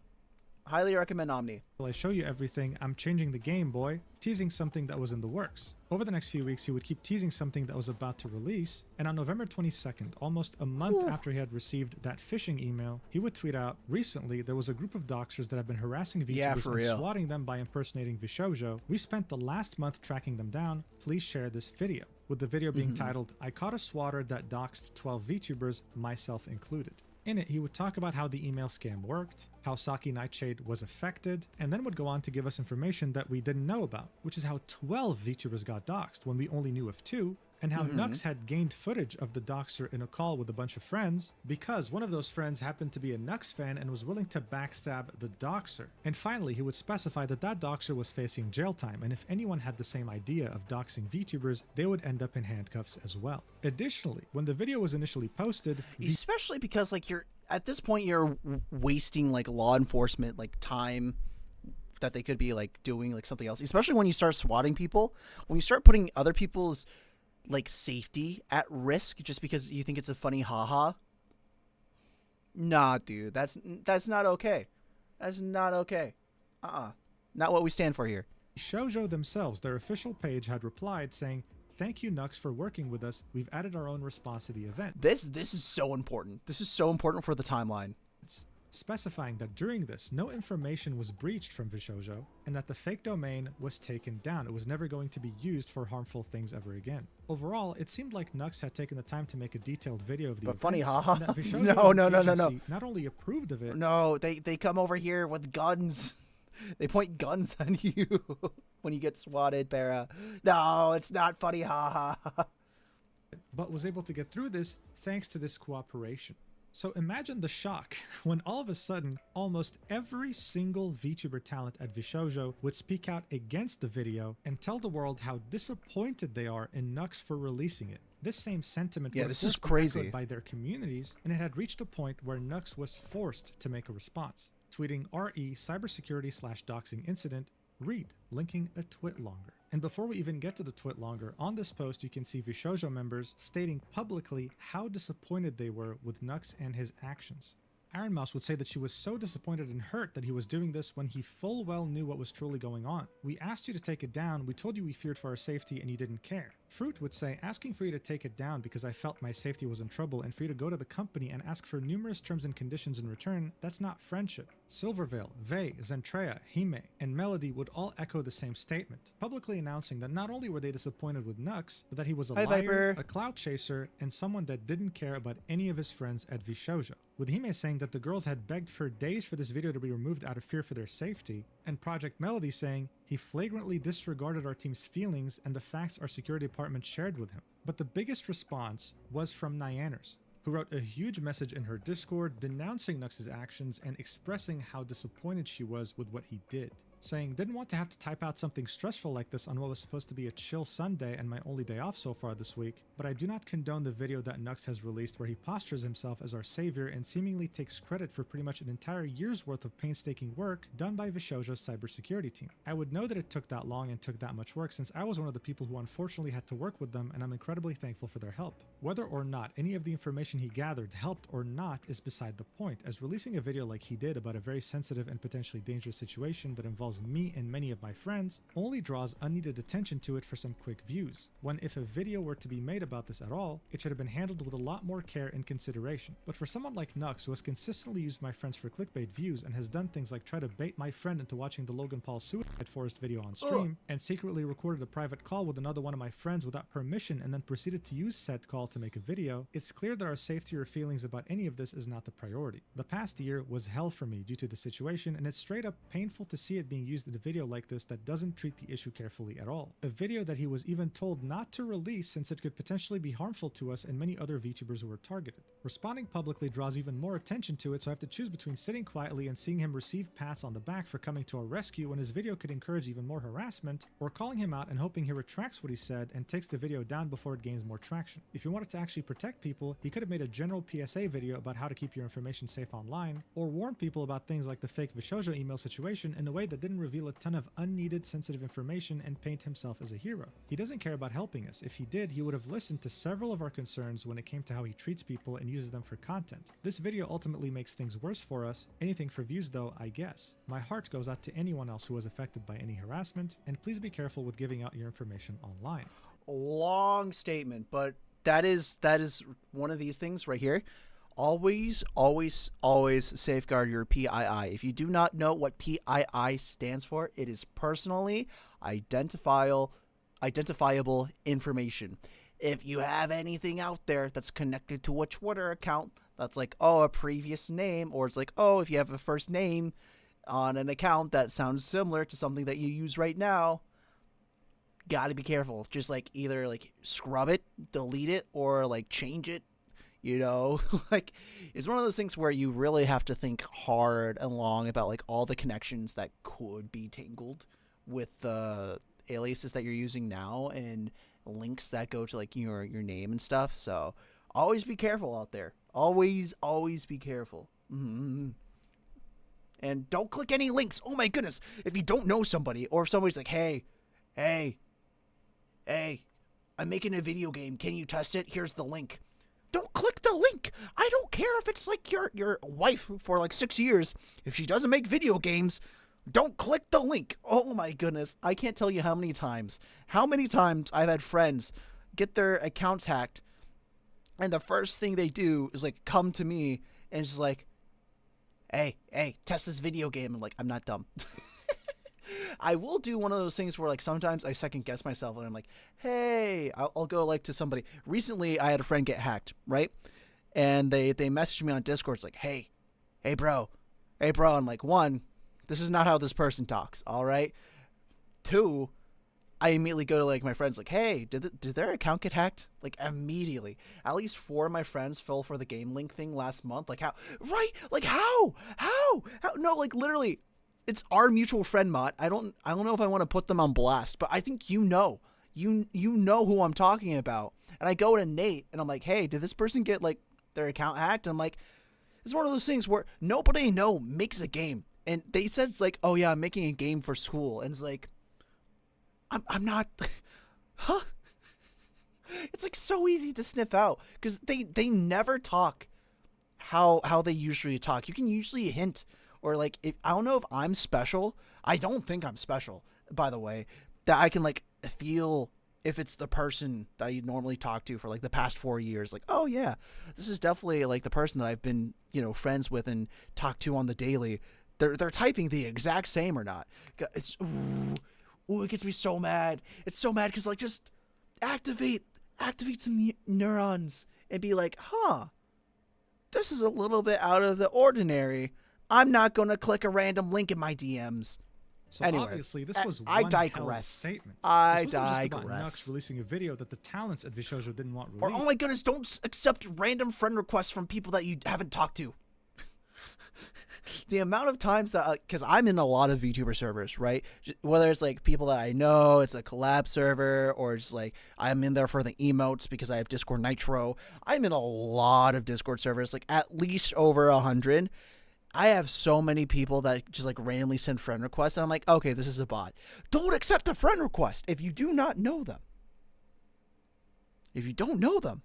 Highly recommend Omni. I show you everything, I'm changing the game, boy, teasing something that was in the works. Over the next few weeks, he would keep teasing something that was about to release, and on November 22nd, almost a month after he had received that phishing email, he would tweet out, "Recently, there was a group of doxers that have been harassing VTubers and swatting them by impersonating Vshojo. We spent the last month tracking them down. Please share this video." With the video being titled, "I caught a swatter that doxed 12 VTubers, myself included." In it, he would talk about how the email scam worked, how Saki Nightshade was affected, and then would go on to give us information that we didn't know about, which is how 12 VTubers got doxed when we only knew of 2, and how Nux had gained footage of the doxer in a call with a bunch of friends because one of those friends happened to be a Nux fan and was willing to backstab the doxer. And finally, he would specify that that doxer was facing jail time, and if anyone had the same idea of doxing VTubers, they would end up in handcuffs as well. Additionally, when the video was initially posted, especially because like you're at this point you're wasting like law enforcement like time that they could be like doing like something else, especially when you start swatting people, when you start putting other people's like safety at risk just because you think it's a funny haha. Nah, dude, that's not okay. That's not okay. Not what we stand for here. Vshojo themselves, their official page, had replied saying, "Thank you, Nux, for working with us. We've added our own response to the event." This is so important. This is so important for the timeline. Specifying that during this, no information was breached from Vshojo, and that the fake domain was taken down. It was never going to be used for harmful things ever again. Overall, it seemed like Nux had taken the time to make a detailed video of the event. Funny, haha. No. Not only approved of it. No, they come over here with guns. They point guns on you when you get swatted, Para. No, it's not funny, haha. But was able to get through this thanks to this cooperation. So imagine the shock when all of a sudden, almost every single VTuber talent at Vshojo would speak out against the video and tell the world how disappointed they are in Nux for releasing it. This same sentiment was echoed by their communities, and it had reached a point where Nux was forced to make a response, tweeting RE cybersecurity/doxing incident, read, linking a twit longer. And before we even get to the twit longer, on this post you can see Vshojo members stating publicly how disappointed they were with Nux and his actions. Iron Mouse would say that she was so disappointed and hurt that he was doing this when he full well knew what was truly going on. "We asked you to take it down, we told you we feared for our safety and you didn't care." Fruit would say, "Asking for you to take it down because I felt my safety was in trouble and for you to go to the company and ask for numerous terms and conditions in return, that's not friendship." Silverveil, Vey, Zentrea, Hime, and Melody would all echo the same statement, publicly announcing that not only were they disappointed with Nux, but that he was a liar, a clout chaser, and someone that didn't care about any of his friends at Vshojo. With Hime saying that the girls had begged for days for this video to be removed out of fear for their safety, and Project Melody saying, "He flagrantly disregarded our team's feelings and the facts our security department shared with him." But the biggest response was from Nyaners, who wrote a huge message in her Discord denouncing Nux's actions and expressing how disappointed she was with what he did, saying, "Didn't want to have to type out something stressful like this on what was supposed to be a chill Sunday and my only day off so far this week, but I do not condone the video that Nux has released where he postures himself as our savior and seemingly takes credit for pretty much an entire year's worth of painstaking work done by Vshojo's cybersecurity team. I would know that it took that long and took that much work since I was one of the people who unfortunately had to work with them, and I'm incredibly thankful for their help. Whether or not any of the information he gathered helped or not is beside the point, as releasing a video like he did about a very sensitive and potentially dangerous situation that involves me and many of my friends only draws unneeded attention to it for some quick views, when if a video were to be made about this at all, it should have been handled with a lot more care and consideration. But for someone like Nux, who has consistently used my friends for clickbait views and has done things like try to bait my friend into watching the Logan Paul Suicide Forest video on stream, and secretly recorded a private call with another one of my friends without permission and then proceeded to use said call to make a video, it's clear that our safety or feelings about any of this is not the priority. The past year was hell for me due to the situation, and it's straight up painful to see it being used in a video like this that doesn't treat the issue carefully at all. A video that he was even told not to release since it could potentially be harmful to us and many other VTubers who were targeted. Responding publicly draws even more attention to it, so I have to choose between sitting quietly and seeing him receive pats on the back for coming to our rescue when his video could encourage even more harassment, or calling him out and hoping he retracts what he said and takes the video down before it gains more traction. If he wanted to actually protect people, he could have made a general PSA video about how to keep your information safe online, or warn people about things like the fake Vshojo email situation in a way that didn't didn't reveal a ton of unneeded sensitive information and paint himself as a hero. He doesn't care about helping us. If he did, he would have listened to several of our concerns when it came to how he treats people and uses them for content. This video ultimately makes things worse for us. Anything for views though, I guess. My heart goes out to anyone else who was affected by any harassment, and please be careful with giving out your information online. Long statement, but that is one of these things right here. Always safeguard your PII. If you do not know what PII stands for, it is personally identifiable information. If you have anything out there that's connected to a Twitter account that's like, oh, a previous name, or it's like, oh, if you have a first name on an account that sounds similar to something that you use right now, gotta be careful. Just like either like scrub it, delete it, or like change it. You know, like it's one of those things where you really have to think hard and long about like all the connections that could be tangled with the aliases that you're using now and links that go to like your name and stuff. So always be careful out there. Always be careful. Mm-hmm. And don't click any links. Oh my goodness. If you don't know somebody, or if somebody's like, hey, I'm making a video game. Can you test it? Here's the link. Don't click the link. I don't care if it's like your wife for like 6 years. If she doesn't make video games, don't click the link. Oh my goodness. I can't tell you how many times I've had friends get their accounts hacked, and the first thing they do is like come to me and just like, hey, test this video game. I'm like, I'm not dumb. I will do one of those things where like sometimes I second guess myself and I'm like, hey, I'll go like to somebody. Recently I had a friend get hacked, right? And they messaged me on Discord. It's like, hey bro. I'm like, one, this is not how this person talks. All right. Two, I immediately go to like my friends like, hey, did their account get hacked? Like immediately. At least 4 of my friends fell for the game link thing last month. Like how? Right? Like how? No, like literally. It's our mutual friend, Mott. I don't know if I want to put them on blast, but I think you know who I'm talking about. And I go to Nate and I'm like, hey, did this person get like their account hacked? And I'm like, it's one of those things where nobody I know makes a game. And they said it's like, oh yeah, I'm making a game for school. And it's like, I'm not, huh? It's like so easy to sniff out because they never talk how they usually talk. You can usually hint. Or like, I don't know if I'm special. I don't think I'm special, by the way, that I can like feel if it's the person that you normally talk to for like the past 4 years. Like, oh yeah, this is definitely like the person that I've been, friends with and talk to on the daily. They're typing the exact same or not. It's it gets me so mad. It's so mad because like just activate some neurons and be like, huh, this is a little bit out of the ordinary. I'm not going to click a random link in my DMs. So anyway, obviously, this was I one digress. hell of a statement. I this wasn't just about digress. Nux releasing a video that the talents at Vshojo didn't want Or released. oh my goodness, don't accept random friend requests from people that you haven't talked to. The amount of times that, because I'm in a lot of VTuber servers, right? Whether it's like people that I know, it's a collab server, or it's like I'm in there for the emotes because I have Discord Nitro. I'm in a lot of Discord servers, like at least over 100. I have so many people that just like randomly send friend requests, and I'm like, okay, this is a bot. Don't accept a friend request if you do not know them. If you don't know them,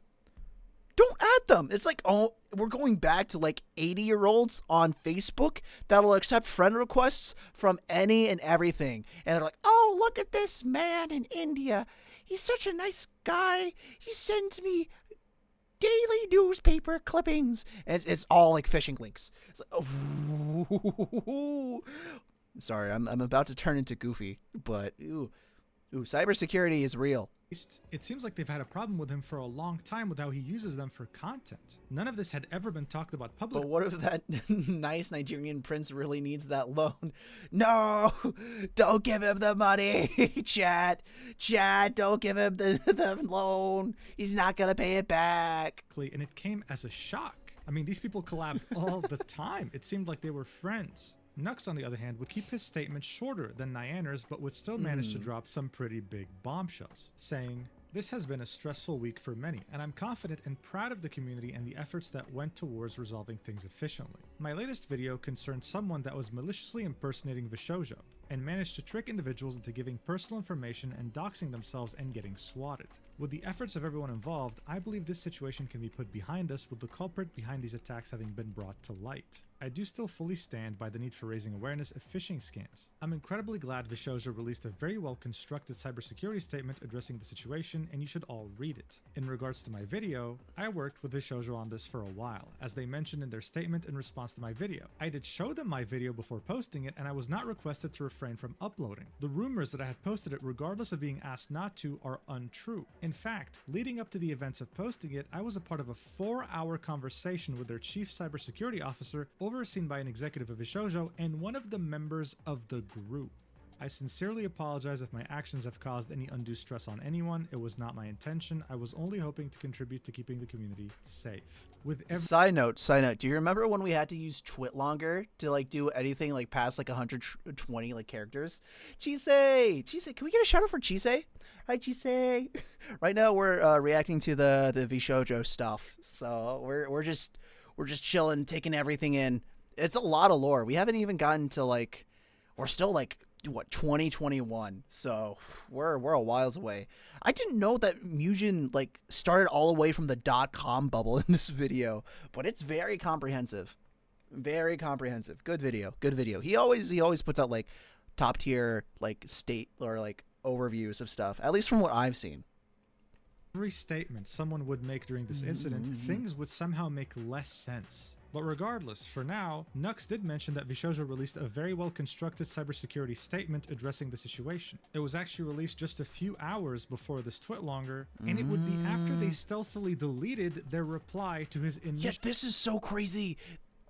don't add them. It's like, oh, we're going back to like 80-year-olds on Facebook that'll accept friend requests from any and everything. And they're like, oh, look at this man in India. He's such a nice guy. He sends me daily newspaper clippings. And it's all like phishing links. It's like, oh. Sorry, I'm about to turn into Goofy, but ooh, cybersecurity is real. It seems like they've had a problem with him for a long time with how he uses them for content. None of this had ever been talked about publicly. But what if that nice Nigerian prince really needs that loan? No, don't give him the money, Chad, don't give him the loan. He's not going to pay it back. And it came as a shock. I mean, these people collabed all the time. It seemed like they were friends. Nux, on the other hand, would keep his statements shorter than Nyanner's, but would still manage to drop some pretty big bombshells, saying, "This has been a stressful week for many, and I'm confident and proud of the community and the efforts that went towards resolving things efficiently. My latest video concerned someone that was maliciously impersonating Vshojo. and managed to trick individuals into giving personal information and doxing themselves and getting swatted. With the efforts of everyone involved, I believe this situation can be put behind us, with the culprit behind these attacks having been brought to light. I do still fully stand by the need for raising awareness of phishing scams. I'm incredibly glad Vshojo released a very well constructed cybersecurity statement addressing the situation, and you should all read it. In regards to my video, I worked with Vshojo on this for a while, as they mentioned in their statement in response to my video. I did show them my video before posting it, and I was not requested to refrain from uploading. The rumors that I had posted it regardless of being asked not to are untrue. In fact, leading up to the events of posting it, I was a part of a 4-hour conversation with their chief cybersecurity officer, overseen by an executive of Vshojo and one of the members of the group. I sincerely apologize if my actions have caused any undue stress on anyone. It was not my intention. I was only hoping to contribute to keeping the community safe. Side note, do you remember when we had to use Twit longer to like do anything like past like 120 like characters? Chise, can we get a shout out for Chise? Hi Chise. Right now we're reacting to the Vshojo stuff, so we're just chilling, taking everything in. It's a lot of lore. We haven't even gotten to like, we're still like, what, 2021, so we're a whiles away. I didn't know that Mugen like started all the way from the .com bubble in this video, but it's very comprehensive. Good video. He always puts out like top tier like state or like overviews of stuff, at least from what I've seen. Every statement someone would make during this incident, things would somehow make less sense. But regardless, for now, Nux did mention that Vshojo released a very well-constructed cybersecurity statement addressing the situation. It was actually released just a few hours before this twitlonger, and it would be after they stealthily deleted their reply to his initial— Yeah, this is so crazy.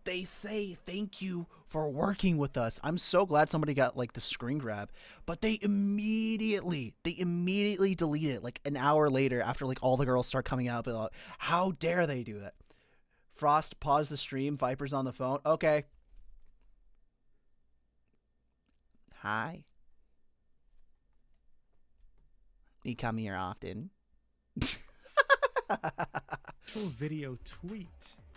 They say thank you for working with us. I'm so glad somebody got like the screen grab, but they immediately delete it like an hour later after like all the girls start coming out. But like, how dare they do that? Frost, pause the stream. Viper's on the phone. Okay. Hi. You come here often. video tweet.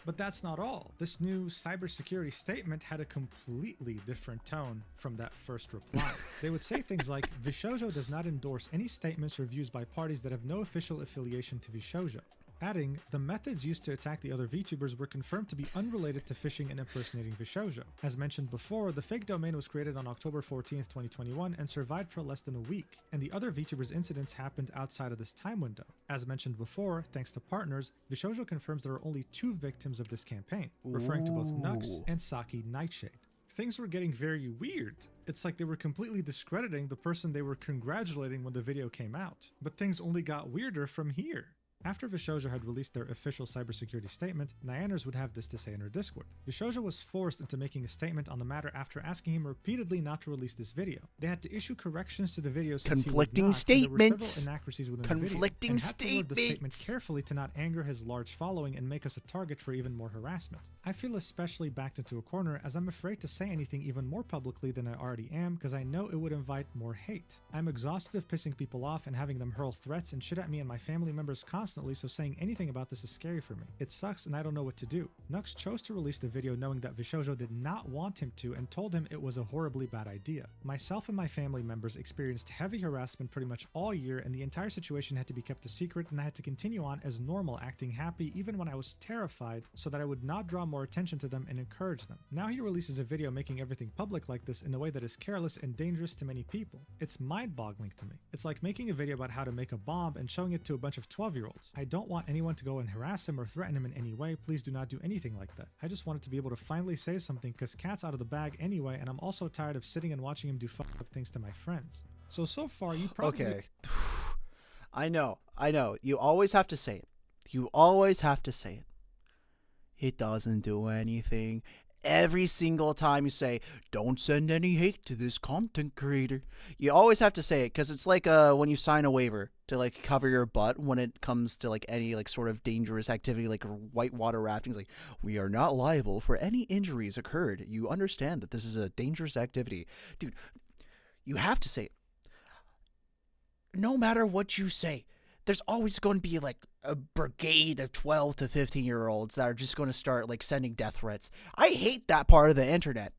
But that's not all. This new cybersecurity statement had a completely different tone from that first reply. They would say things like, Vshojo does not endorse any statements or views by parties that have no official affiliation to Vshojo. Adding, the methods used to attack the other VTubers were confirmed to be unrelated to phishing and impersonating Vshojo. As mentioned before, the fake domain was created on October 14th, 2021 and survived for less than a week, and the other VTubers incidents happened outside of this time window. As mentioned before, thanks to partners, Vshojo confirms there are only 2 victims of this campaign, referring to both Nux and Saki Nightshade. Things were getting very weird. It's like they were completely discrediting the person they were congratulating when the video came out. But things only got weirder from here. After Vshojo had released their official cybersecurity statement, Nyaners would have this to say in her Discord. Vshojo was forced into making a statement on the matter after asking him repeatedly not to release this video. They had to issue corrections to the video since conflicting statements. There were several inaccuracies within conflicting the video, and had to word the statement statements. carefully to not anger his large following and make us a target for even more harassment. I feel especially backed into a corner as I'm afraid to say anything even more publicly than I already am because I know it would invite more hate. I'm exhausted of pissing people off and having them hurl threats and shit at me and my family members constantly, so saying anything about this is scary for me. It sucks and I don't know what to do. Nux chose to release the video knowing that Vshojo did not want him to and told him it was a horribly bad idea. Myself and my family members experienced heavy harassment pretty much all year, and the entire situation had to be kept a secret, and I had to continue on as normal, acting happy even when I was terrified so that I would not draw more attention to them and encourage them. Now he releases a video making everything public like this in a way that is careless and dangerous to many people. It's mind-boggling to me. It's like making a video about how to make a bomb and showing it to a bunch of 12-year-olds. I don't want anyone to go and harass him or threaten him in any way. Please do not do anything like that. I just wanted to be able to finally say something because Cat's out of the bag anyway, and I'm also tired of sitting and watching him do fucked up things to my friends. So far you probably— Okay. I know. You always have to say it. You always have to say it. It doesn't do anything. Every single time you say, don't send any hate to this content creator, you always have to say it, because it's like when you sign a waiver to like cover your butt when it comes to like any like sort of dangerous activity like whitewater rafting. It's like, we are not liable for any injuries occurred. You understand that this is a dangerous activity. Dude, you have to say it. No matter what you say, there's always going to be like a brigade of 12 to 15-year-olds that are just going to start like sending death threats. I hate that part of the internet.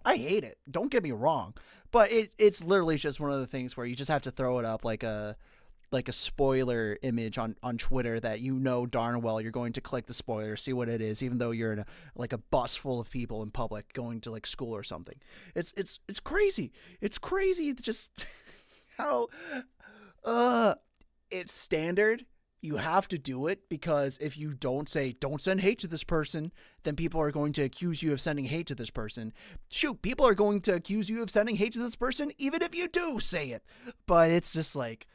I hate it. Don't get me wrong, but it's literally just one of the things where you just have to throw it up like a spoiler image on Twitter that you know darn well you're going to click the spoiler, see what it is, even though you're in a bus full of people in public going to like school or something. It's crazy. It's crazy just how it's standard. You have to do it because if you don't send hate to this person, then people are going to accuse you of sending hate to this person. Shoot, people are going to accuse you of sending hate to this person even if you do say it. But it's just like,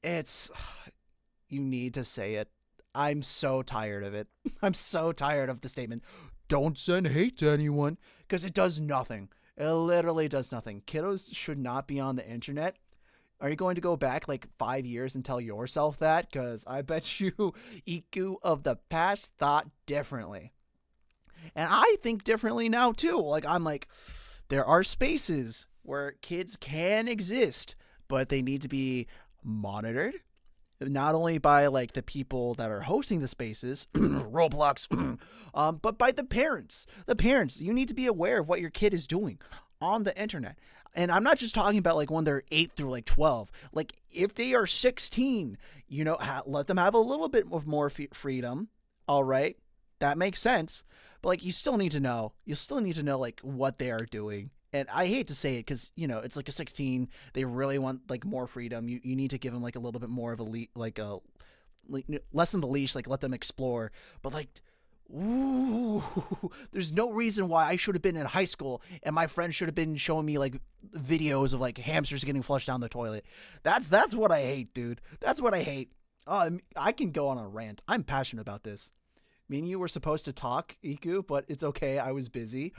you need to say it. I'm so tired of it. I'm so tired of the statement, don't send hate to anyone, because it does nothing. It literally does nothing. Kiddos should not be on the internet. Are you going to go back like 5 years and tell yourself that? Because I bet you Iku of the past thought differently. And I think differently now too. Like, I'm like, there are spaces where kids can exist, but they need to be monitored. Not only by like the people that are hosting the spaces, Roblox, but by the parents. The parents, you need to be aware of what your kid is doing on the internet. And I'm not just talking about like when they're 8 through like 12. Like if they are 16, you know, let them have a little bit of more freedom. All right, that makes sense. But like you still need to know. You still need to know like what they are doing. And I hate to say it because, you know, it's like a 16. They really want like more freedom. You need to give them like a little bit more of a lessen the leash, like let them explore. But like, ooh, there's no reason why I should have been in high school and my friend should have been showing me like videos of like hamsters getting flushed down the toilet. That's what I hate, dude. That's what I hate. I can go on a rant. I'm passionate about this. Me and you were supposed to talk, Iku, but it's okay. I was busy.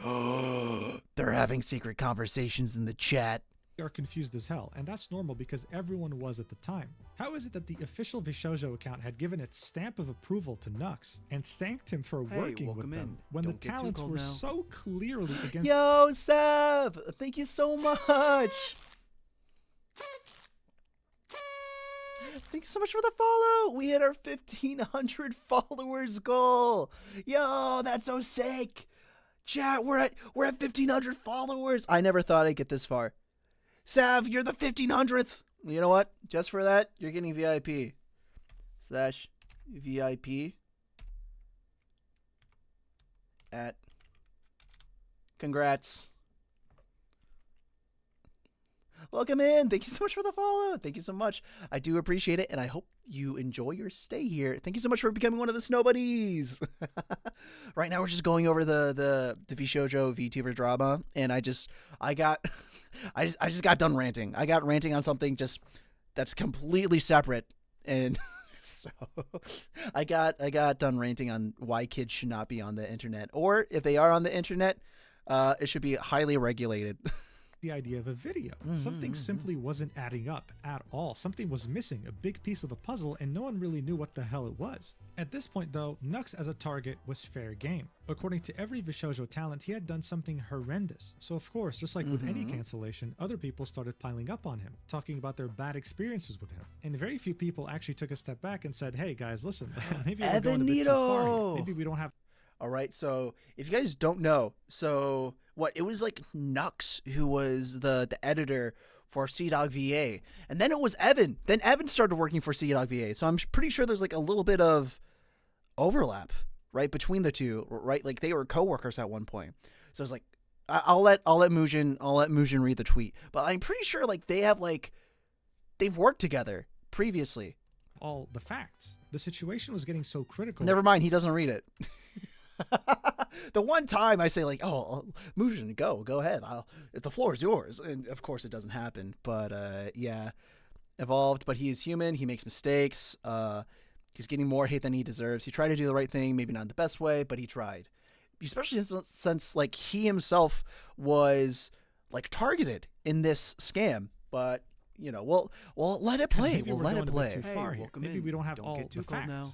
They're having secret conversations in the chat. Are confused as hell, and that's normal because everyone was at the time. How is it that the official Vshojo account had given its stamp of approval to Nux and thanked him for working with them when the talents were so clearly against— Yo, Sav! Thank you so much! Thank you so much for the follow. We hit our 1,500 followers goal. Yo, that's so sick. Chat, we're at 1,500 followers. I never thought I'd get this far. Sav, you're the 1,500th. You know what? Just for that, you're getting VIP. /VIP at. Congrats. Welcome in. Thank you so much for the follow. Thank you so much. I do appreciate it, and I hope you enjoy your stay here. Thank you so much for becoming one of the snow buddies. Right now, we're just going over the Vshojo VTuber drama, and I just got done ranting. I got ranting on something just that's completely separate, and so I got done ranting on why kids should not be on the internet, or if they are on the internet, it should be highly regulated. The idea of a video. Something simply wasn't adding up at all. Something was missing, a big piece of the puzzle, and no one really knew what the hell it was. At this point though, Nux as a target was fair game. According to every Vshojo talent, he had done something horrendous. So of course, just like with any cancellation, other people started piling up on him, talking about their bad experiences with him. And very few people actually took a step back and said, hey guys, listen, maybe we're going a bit too far here. Maybe we don't have— All right, so if you guys don't know, it was like Nux who was the editor for CDawg VA, and then it was Evan. Then Evan started working for CDawg VA, so I'm pretty sure there's like a little bit of overlap, right, between the two, right? Like they were coworkers at one point. So it's like I'll let Mujin read the tweet, but I'm pretty sure like they've worked together previously. All the facts. The situation was getting so critical. Never mind, he doesn't read it. The one time I say like, oh, Mujin, go ahead. The floor is yours. And of course it doesn't happen. But yeah, evolved. But he is human. He makes mistakes. He's getting more hate than he deserves. He tried to do the right thing, maybe not in the best way, but he tried. Especially since like he himself was like targeted in this scam. But you know, we'll let it play. Maybe we'll let it play. Too far here. Maybe we don't have all the facts. Now.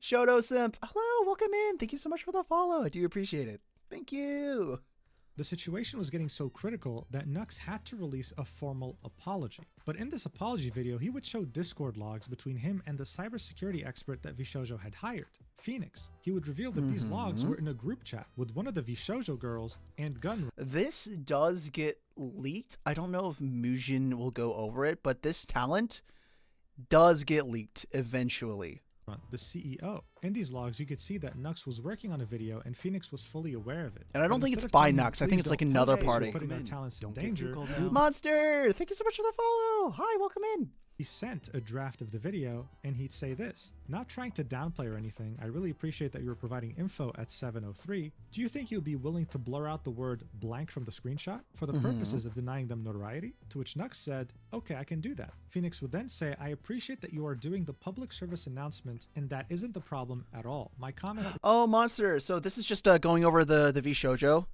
Shoto Simp, hello, welcome in. Thank you so much for the follow. I do appreciate it. Thank you. The situation was getting so critical that Nux had to release a formal apology. But in this apology video, he would show Discord logs between him and the cybersecurity expert that Vshojo had hired, Phoenix. He would reveal that these logs were in a group chat with one of the Vshojo girls and Gunrun. This does get leaked. I don't know if Mujin will go over it, but this talent does get leaked eventually. The CEO. In these logs, you could see that Nux was working on a video and Phoenix was fully aware of it. And I don't think it's by Nux. I think it's like another party. Putting our talents in danger. Monster, thank you so much for the follow. Hi, welcome in. He sent a draft of the video and he'd say this: "Not trying to downplay or anything, I really appreciate that you were providing info at 7:03. Do you think you'd be willing to blur out the word blank from the screenshot for the purposes of denying them notoriety?" To which Nux said, "Okay, I can do that." Phoenix would then say, "I appreciate that you are doing the public service announcement and that isn't the problem at all. My comment..." Oh, Monster. So this is just going over the Vshojo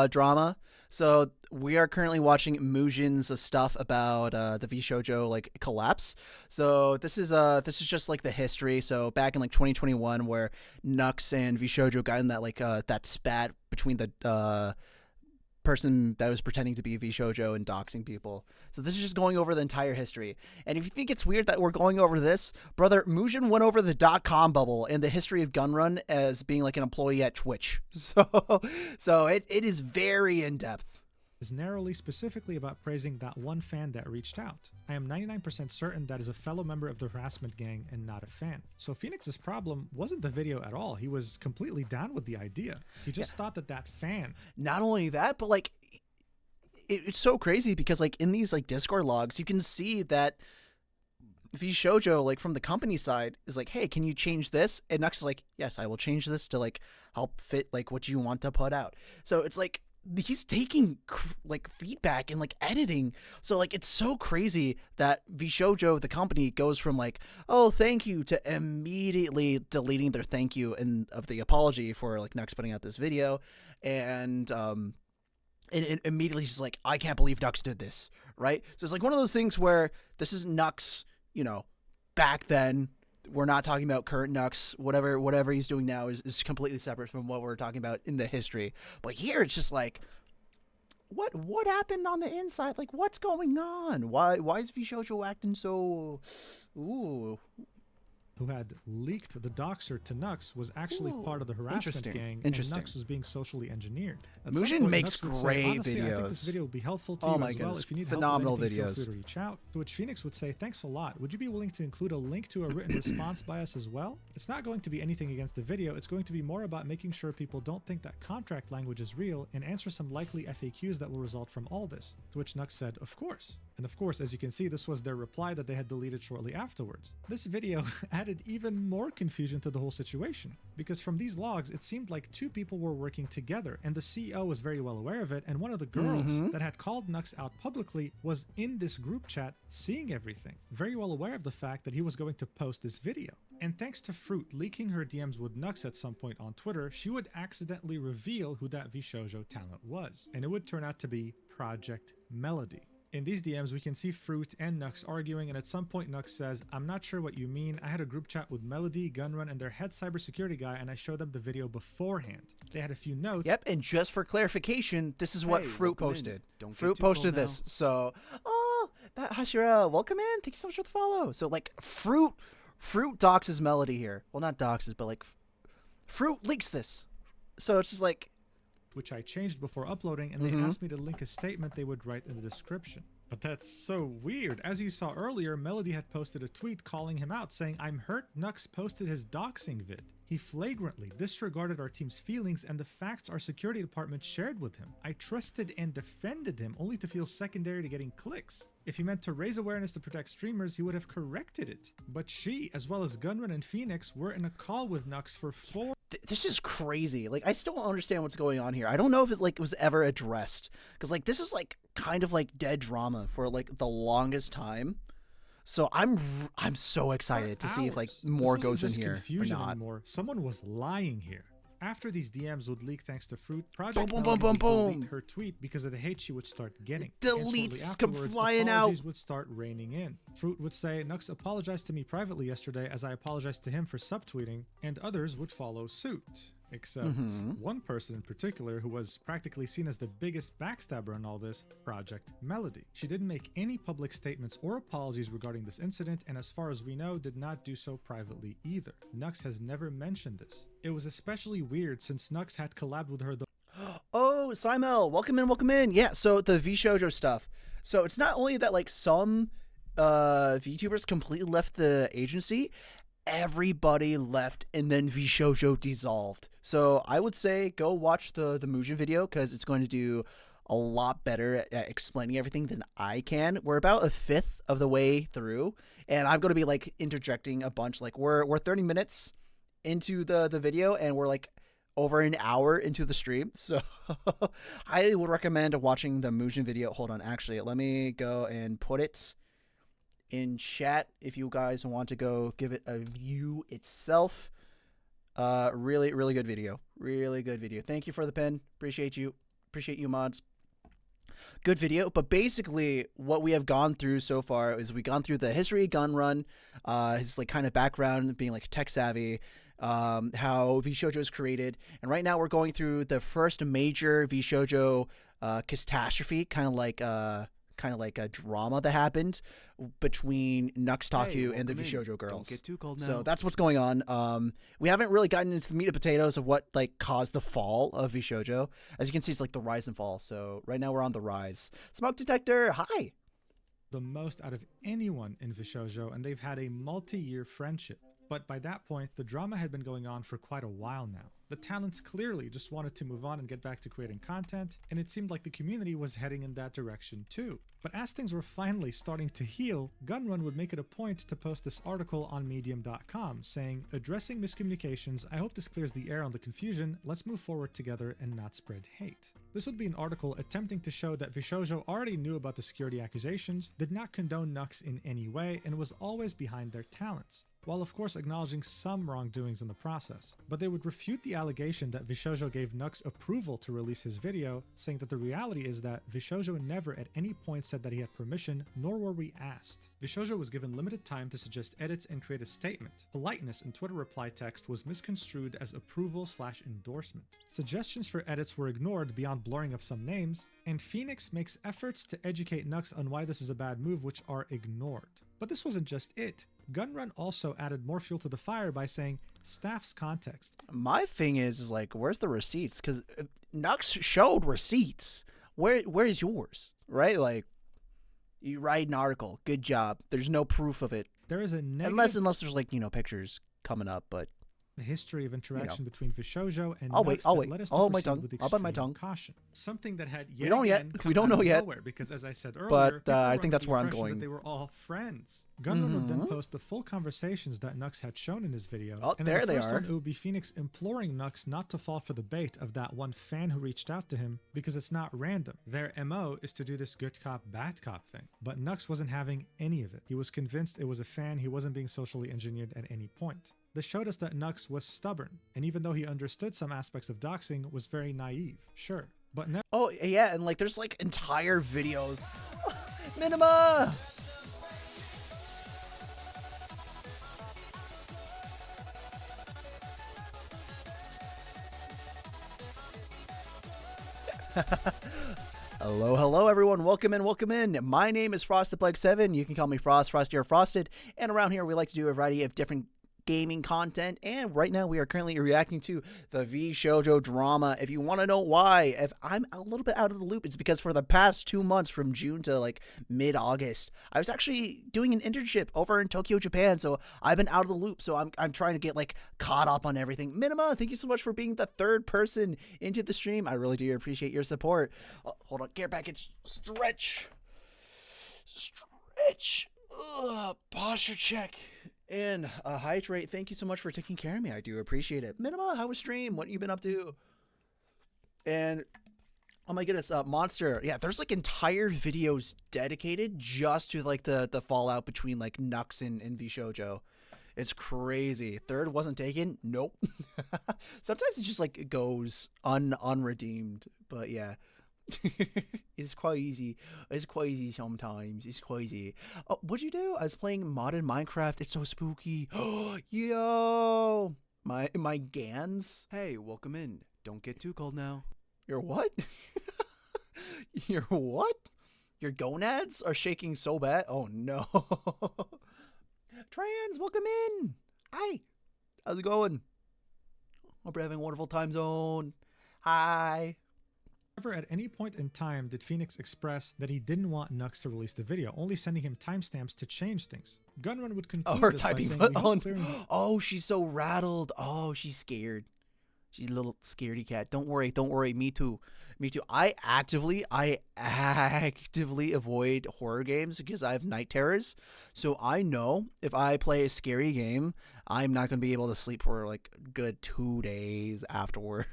drama. So we are currently watching Mujin's stuff about the Vshojo like collapse. So this is just like the history. So back in like 2021, where Nux and Vshojo got in that like that spat between the person that was pretending to be Vshojo and doxing people. So this is just going over the entire history. And if you think it's weird that we're going over this, brother, Mujin went over the .com bubble and the history of Gunrun as being like an employee at Twitch. So it is very in depth. Is narrowly specifically about praising that one fan that reached out. I am 99% certain that is a fellow member of the harassment gang and not a fan. So Phoenix's problem wasn't the video at all. He was completely down with the idea. He just thought that fan. Not only that, but like it's so crazy because like in these like Discord logs, you can see that Vshojo, like from the company side, is like, "Hey, can you change this?" And Nux is like, "Yes, I will change this to like help fit like what you want to put out." So it's like he's taking like feedback and like editing. So like it's so crazy that Vshojo, the company, goes from like, "Oh, thank you," to immediately deleting their thank you and of the apology for like Nux putting out this video. And immediately she's like, "I can't believe Nux did this," right? So it's like one of those things where this is Nux, you know, back then. We're not talking about current Nux. Whatever he's doing now is completely separate from what we're talking about in the history. But here it's just like, what happened on the inside? Like, what's going on? Why is Vshojo acting so? Ooh. Who had leaked the doxer to Nux was actually part of the harassment gang, and Nux was being socially engineered. Mujin makes great videos. I think this video would be helpful to you as well. If you need phenomenal help with anything, videos. Feel free to reach out. To which Phoenix would say, "Thanks a lot. Would you be willing to include a link to a written response by us as well?" It's not going to be anything against the video. It's going to be more about making sure people don't think that contract language is real and answer some likely FAQs that will result from all this. To which Nux said, "Of course." And of course, as you can see, this was their reply that they had deleted shortly afterwards. This video added even more confusion to the whole situation, because from these logs, it seemed like two people were working together, and the CEO was very well aware of it, and one of the girls that had called Nux out publicly was in this group chat seeing everything, very well aware of the fact that he was going to post this video. And thanks to Fruit leaking her DMs with Nux at some point on Twitter, she would accidentally reveal who that Vshojo talent was, and it would turn out to be Project Melody. In these DMs, we can see Fruit and Nux arguing, and at some point Nux says, "I'm not sure what you mean. I had a group chat with Melody, Gunrun, and their head cybersecurity guy, and I showed them the video beforehand. They had a few notes." Yep, and just for clarification, this is what Fruit posted. Fruit posted this. So, Hashira, welcome in. Thank you so much for the follow. So, like, Fruit doxes Melody here. Well, not doxes, but like, Fruit leaks this. So it's just like, which I changed before uploading, and they asked me to link a statement they would write in the description. But that's so weird. As you saw earlier, Melody had posted a tweet calling him out, saying, "I'm hurt Nux posted his doxing vid. He flagrantly disregarded our team's feelings and the facts our security department shared with him. I trusted and defended him only to feel secondary to getting clicks. If he meant to raise awareness to protect streamers, he would have corrected it." But she, as well as Gunrun and Phoenix, were in a call with Nux for 4. This is crazy. Like, I still don't understand what's going on here. I don't know if it was ever addressed, because like this is like kind of like dead drama for like the longest time. So I'm so excited to see if like more goes in here or not. Anymore. Someone was lying here. After these DMs would leak thanks to Fruit, Project boom, Melody would boom. delete her tweet because of the hate she would start getting. Deletes come flying out. Apologies would start raining in. Fruit would say, "Nux apologized to me privately yesterday as I apologized to him for subtweeting," and others would follow suit. Except one person in particular who was practically seen as the biggest backstabber in all this, Project Melody. She didn't make any public statements or apologies regarding this incident, and as far as we know, did not do so privately either. Nux has never mentioned this. It was especially weird since Nux had collabed with her Oh, Simel, welcome in, welcome in. Yeah, so the Vshojo stuff. So it's not only that like some VTubers completely left the agency, everybody left, and then Vshojo dissolved. So I would say go watch the Mujin video because it's going to do a lot better at explaining everything than I can. We're about a fifth of the way through, and I'm going to be like interjecting a bunch. Like we're 30 minutes into the video, and we're like over an hour into the stream. So I would recommend watching the Mujin video. Hold on, actually, let me go and put it in chat if you guys want to go give it a view itself. Really good video. Really good video. Thank you for the pen. Appreciate you mods. Good video. But basically what we have gone through so far is we've gone through the history of Gun Run, his like kind of background being like tech savvy, how Vshojo is created, and right now we're going through the first major Vshojo catastrophe, kind of like a drama that happened between Nuxtaku and the Vshojo girls. Don't get too cold now. So that's what's going on. We haven't really gotten into the meat and potatoes of what like caused the fall of Vshojo. As you can see, it's like the rise and fall. So right now we're on the rise. Smoke detector, hi. the most out of anyone in Vshojo, and they've had a multi-year friendship. But by that point, the drama had been going on for quite a while now. The talents clearly just wanted to move on and get back to creating content, and it seemed like the community was heading in that direction too. But as things were finally starting to heal, Gunrun would make it a point to post this article on medium.com saying, "Addressing miscommunications, I hope this clears the air on the confusion, let's move forward together and not spread hate." This would be an article attempting to show that Vshojo already knew about the security accusations, did not condone Nux in any way, and was always behind their talents, while of course acknowledging some wrongdoings in the process. But they would refute the allegation that Vshojo gave Nux approval to release his video, saying that the reality is that Vshojo never at any point said that he had permission, nor were we asked. Vshojo was given limited time to suggest edits and create a statement. Politeness in Twitter reply text was misconstrued as approval/endorsement. Suggestions for edits were ignored beyond blurring of some names, and Phoenix makes efforts to educate Nux on why this is a bad move, which are ignored. But this wasn't just it. Gunrun also added more fuel to the fire by saying, "Staff's context." My thing is like, where's the receipts? Because Nux showed receipts. Where's yours? Right? Like, you write an article. Good job. There's no proof of it. There is a negative... Unless there's like, pictures coming up, but... The history of interaction between Vshojo and I'll Nux wait. that led us to I'll bite my proceed tongue. with I'll bite my extreme tongue. caution. Something that had We don't yet. We don't know yet. Nowhere, because as I said earlier, But I think that's where I'm going. going. They were all friends. Gunrun would then post the full conversations that Nux had shown in his video. Oh, and there in the they first are. one, it would be Phoenix imploring Nux not to fall for the bait of that one fan who reached out to him, because it's not random. Their MO is to do this good cop, bad cop thing. But Nux wasn't having any of it. He was convinced it was a fan. He wasn't being socially engineered at any point. This showed us that Nux was stubborn, and even though he understood some aspects of doxing, was very naive, sure. But never... Oh, yeah, and like there's like entire videos. Minima! Hello everyone, welcome in. My name is FrostedPlague7. You can call me Frost, Frosty, or Frosted, and around here we like to do a variety of different gaming content, and right now we are currently reacting to the Vshojo drama. If you want to know why, if I'm a little bit out of the loop, it's because for the past 2 months, from June to like mid-August, I was actually doing an internship over in Tokyo, Japan, so I've been out of the loop, so I'm trying to get like caught up on everything. Minima, thank you so much for being the third person into the stream. I really do appreciate your support. Oh, hold on, care package, stretch, posture check. And Hydrate, thank you so much for taking care of me. I do appreciate it. Minima, how was stream? What you been up to? And oh my goodness, Monster. Yeah, there's like entire videos dedicated just to like the fallout between like Nux and Vshojo. It's crazy. Third wasn't taken? Nope. Sometimes it just like goes unredeemed. But yeah. It's crazy. It's crazy sometimes. It's crazy. Oh, what'd you do? I was playing modded Minecraft. It's so spooky. Yo! My gans. Hey, welcome in. Don't get too cold now. Your what? Your what? Your gonads are shaking so bad. Oh no. Trans, welcome in. Hi. How's it going? Hope you're having a wonderful time zone. Hi. Never at any point in time did Phoenix express that he didn't want Nux to release the video, only sending him timestamps to change things. Gunrun would conclude her this typing by saying, on. Oh, she's so rattled. Oh, she's scared. She's a little scaredy cat. Don't worry. Me too. I actively avoid horror games because I have night terrors. So I know if I play a scary game, I'm not going to be able to sleep for like a good 2 days afterwards.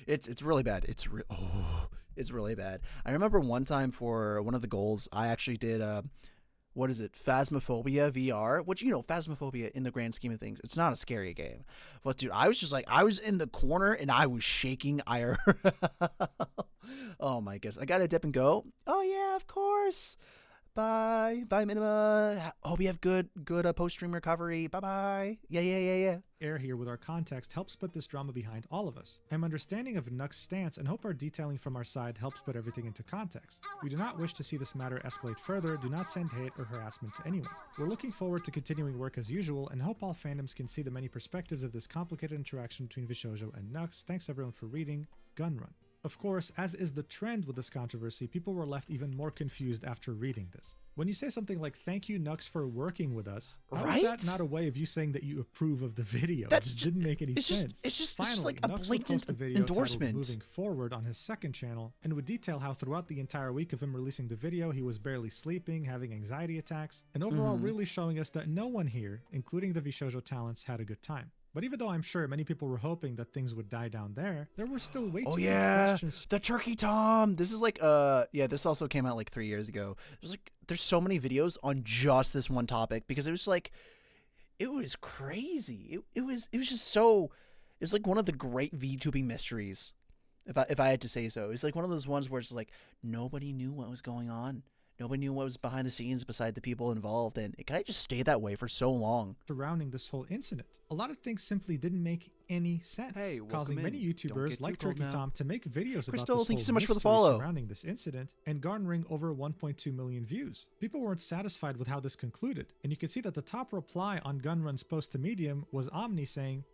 It's really bad. It's really bad. I remember one time for one of the goals, I actually did what is it? Phasmophobia VR, which, Phasmophobia in the grand scheme of things, it's not a scary game. But dude, I was in the corner and I was shaking IRL. Oh my goodness. I got to dip and go. Oh yeah, of course. Bye, Minima. Hope you have good post-stream recovery. Bye. Yeah. Air here with our context helps put this drama behind all of us. I'm understanding of Nux's stance and hope our detailing from our side helps put everything into context. We do not wish to see this matter escalate further. Do not send hate or harassment to anyone. We're looking forward to continuing work as usual and hope all fandoms can see the many perspectives of this complicated interaction between Vshojo and Nux. Thanks everyone for reading. Gunrun. Of course, as is the trend with this controversy, people were left even more confused after reading this. When you say something like, "Thank you, Nux, for working with us," how is that not a way of you saying that you approve of the video? It didn't make any sense. It's just Finally, like a Nux blatant would post a video endorsement. titled "Moving Forward" on his second channel and would detail how throughout the entire week of him releasing the video, he was barely sleeping, having anxiety attacks, and overall really showing us that no one here, including the Vshojo talents, had a good time. But even though I'm sure many people were hoping that things would die down there were still way too many questions. The Turkey Tom. This is like this also came out like 3 years ago. There's so many videos on just this one topic because it was crazy. It was just so, it's like one of the great VTubing mysteries. If I had to say so. It's like one of those ones where it's like nobody knew what was going on. Nobody knew what was behind the scenes beside the people involved, and it kind of just stayed that way for so long. Surrounding this whole incident, a lot of things simply didn't make any sense, causing many YouTubers like Turkey Tom to make videos about this whole thank you so much for the mystery follow. surrounding this incident and garnering over 1.2 million views. People weren't satisfied with how this concluded, and you can see that the top reply on Gunrun's post to Medium was Omni saying,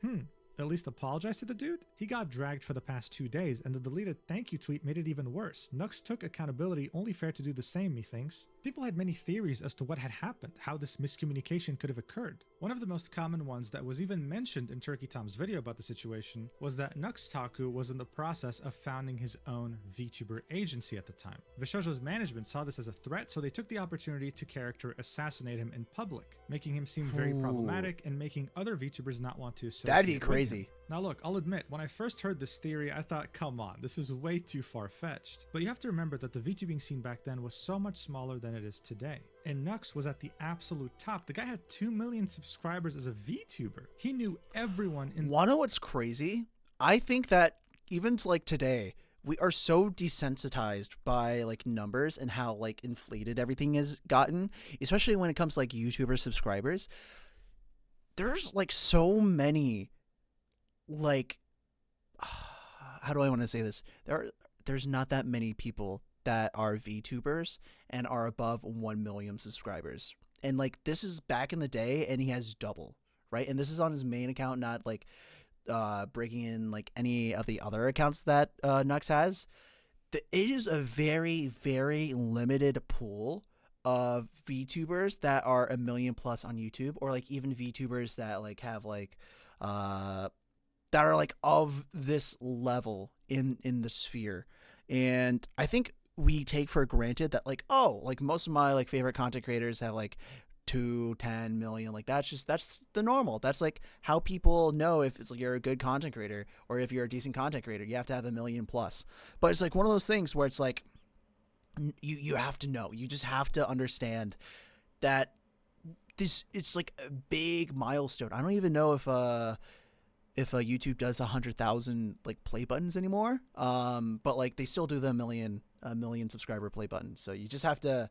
at least apologize to the dude? He got dragged for the past 2 days, and the deleted thank you tweet made it even worse. Nux took accountability, only fair to do the same, methinks. People had many theories as to what had happened, how this miscommunication could have occurred. One of the most common ones that was even mentioned in Turkey Tom's video about the situation was that Nux Taku was in the process of founding his own VTuber agency at the time. Vshojo's management saw this as a threat, so they took the opportunity to character assassinate him in public, making him seem very problematic and making other VTubers not want to associate. That'd be crazy. Now look, I'll admit, when I first heard this theory, I thought, come on, this is way too far-fetched. But you have to remember that the VTubing scene back then was so much smaller than it is today. And Nux was at the absolute top. The guy had 2 million subscribers as a VTuber. He knew everyone in— Wanna know what's crazy? I think that even to like today, we are so desensitized by like numbers and how like inflated everything has gotten, especially when it comes to like YouTuber subscribers. There's like so many, like, how do I want to say this? There's not that many people that are VTubers and are above 1 million subscribers. And like, this is back in the day and he has double, right? And this is on his main account, not like breaking in like any of the other accounts that Nux has. It is a very, very limited pool of VTubers that are 1 million plus on YouTube, or like even VTubers that like have like that are like of this level in the sphere. And I think we take for granted that like, oh, like most of my like favorite content creators have like 2-10 million. Like that's the normal. That's like how people know if it's like you're a good content creator or if you're a decent content creator. You have to have 1 million plus. But it's like one of those things where it's like you have to know. You just have to understand that it's like a big milestone. I don't even know if YouTube does 100,000 like play buttons anymore. But like they still do the 1 million subscriber play button. So you just have to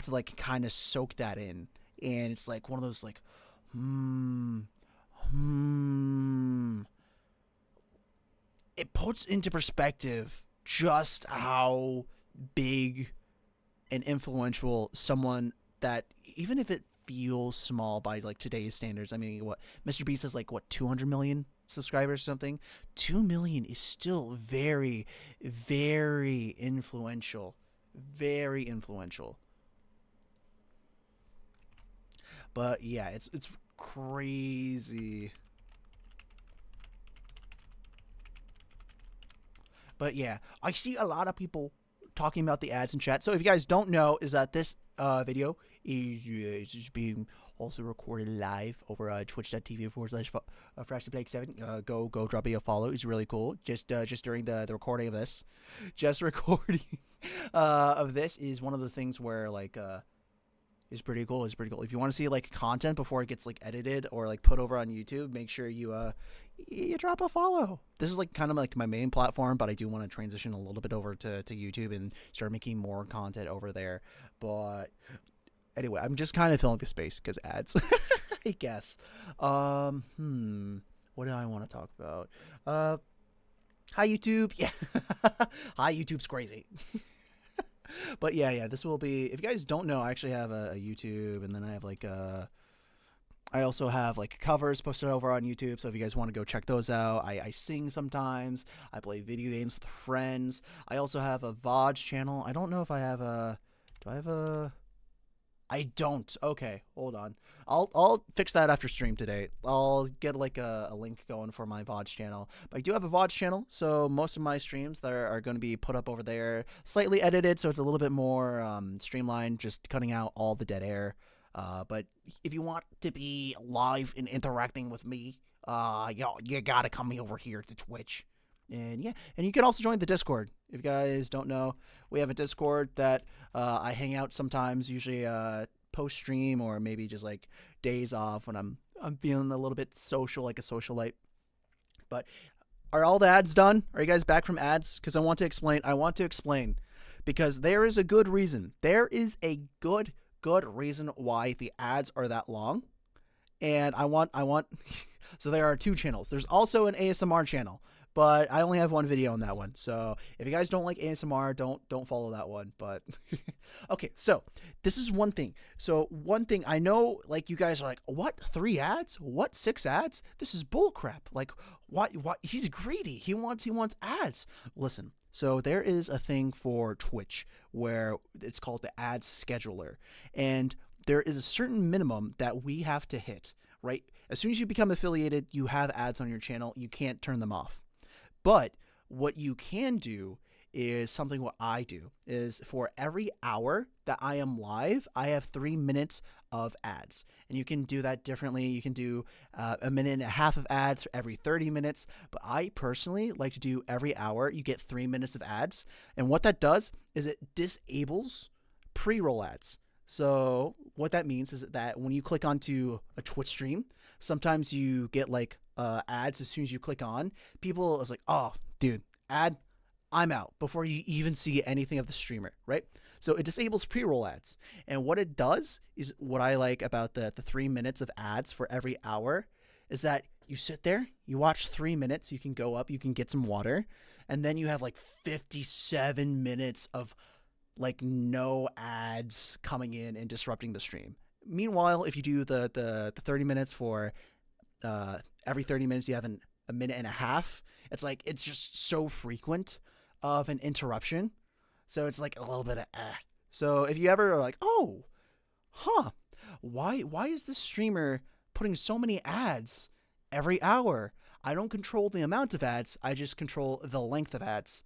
like kind of soak that in. And it's like one of those like, It puts into perspective just how big and influential someone that, even if it feels small by like today's standards, I mean, what Mr. Beast has like, what, 200 million subscribers or something? 2 million is still very, very influential. Very influential. But yeah, it's crazy. But yeah, I see a lot of people talking about the ads in chat. So if you guys don't know, is that this video is just being also recorded live over twitch.tv/FreshToPlay7. Go drop me a follow. It's really cool. Just during the recording of this, of this is one of the things where like is pretty cool. It's pretty cool. If you want to see like content before it gets like edited or like put over on YouTube, make sure you drop a follow. This is like kind of like my main platform, but I do want to transition a little bit over to YouTube and start making more content over there. But anyway, I'm just kind of filling the space because ads, I guess. What do I want to talk about? Hi YouTube. Yeah. Hi YouTube's crazy. But yeah, this will be, if you guys don't know, I actually have a YouTube, and then I have like I also have like covers posted over on YouTube, so if you guys want to go check those out. I sing sometimes, I play video games with friends. I also have a VOD channel. I don't know if I have a, do I have a, I don't. Okay, hold on. I'll fix that after stream today. I'll get like a link going for my VOD channel. But I do have a VOD channel, so most of my streams that are going to be put up over there, slightly edited, so it's a little bit more streamlined, just cutting out all the dead air. But if you want to be live and interacting with me, you gotta come over here to Twitch. And yeah, and you can also join the Discord. If you guys don't know, we have a Discord that I hang out sometimes, usually post stream or maybe just like days off when I'm feeling a little bit social, like a socialite. But are all the ads done? Are you guys back from ads? Because I want to explain because there is a good reason. There is a good reason why the ads are that long. And I want so there are two channels. There's also an ASMR channel, but I only have one video on that one. So if you guys don't like ASMR, don't follow that one. But okay, so this is one thing. So one thing I know, like you guys are like, what, 3 ads? What, 6 ads? This is bullcrap. Like, what? He's greedy. He wants ads. Listen. So there is a thing for Twitch where it's called the ads scheduler, and there is a certain minimum that we have to hit. Right? As soon as you become affiliated, you have ads on your channel. You can't turn them off. But what you can do is something what I do is for every hour that I am live, I have 3 minutes of ads. And you can do that differently. You can do a minute and a half of ads for every 30 minutes. But I personally like to do every hour, you get 3 minutes of ads. And what that does is it disables pre-roll ads. So what that means is that when you click onto a Twitch stream, sometimes you get like ads as soon as you click on. People is like, oh, dude, ad, I'm out before you even see anything of the streamer, right? So it disables pre-roll ads. And what it does is what I like about the 3 minutes of ads for every hour is that you sit there, you watch 3 minutes, you can go up, you can get some water, and then you have like 57 minutes of like no ads coming in and disrupting the stream. Meanwhile, if you do the 30 minutes for every 30 minutes, you have a minute and a half. It's like, it's just so frequent of an interruption. So it's like a little bit of So if you ever are like, oh, why is this streamer putting so many ads every hour? I don't control the amount of ads. I just control the length of ads.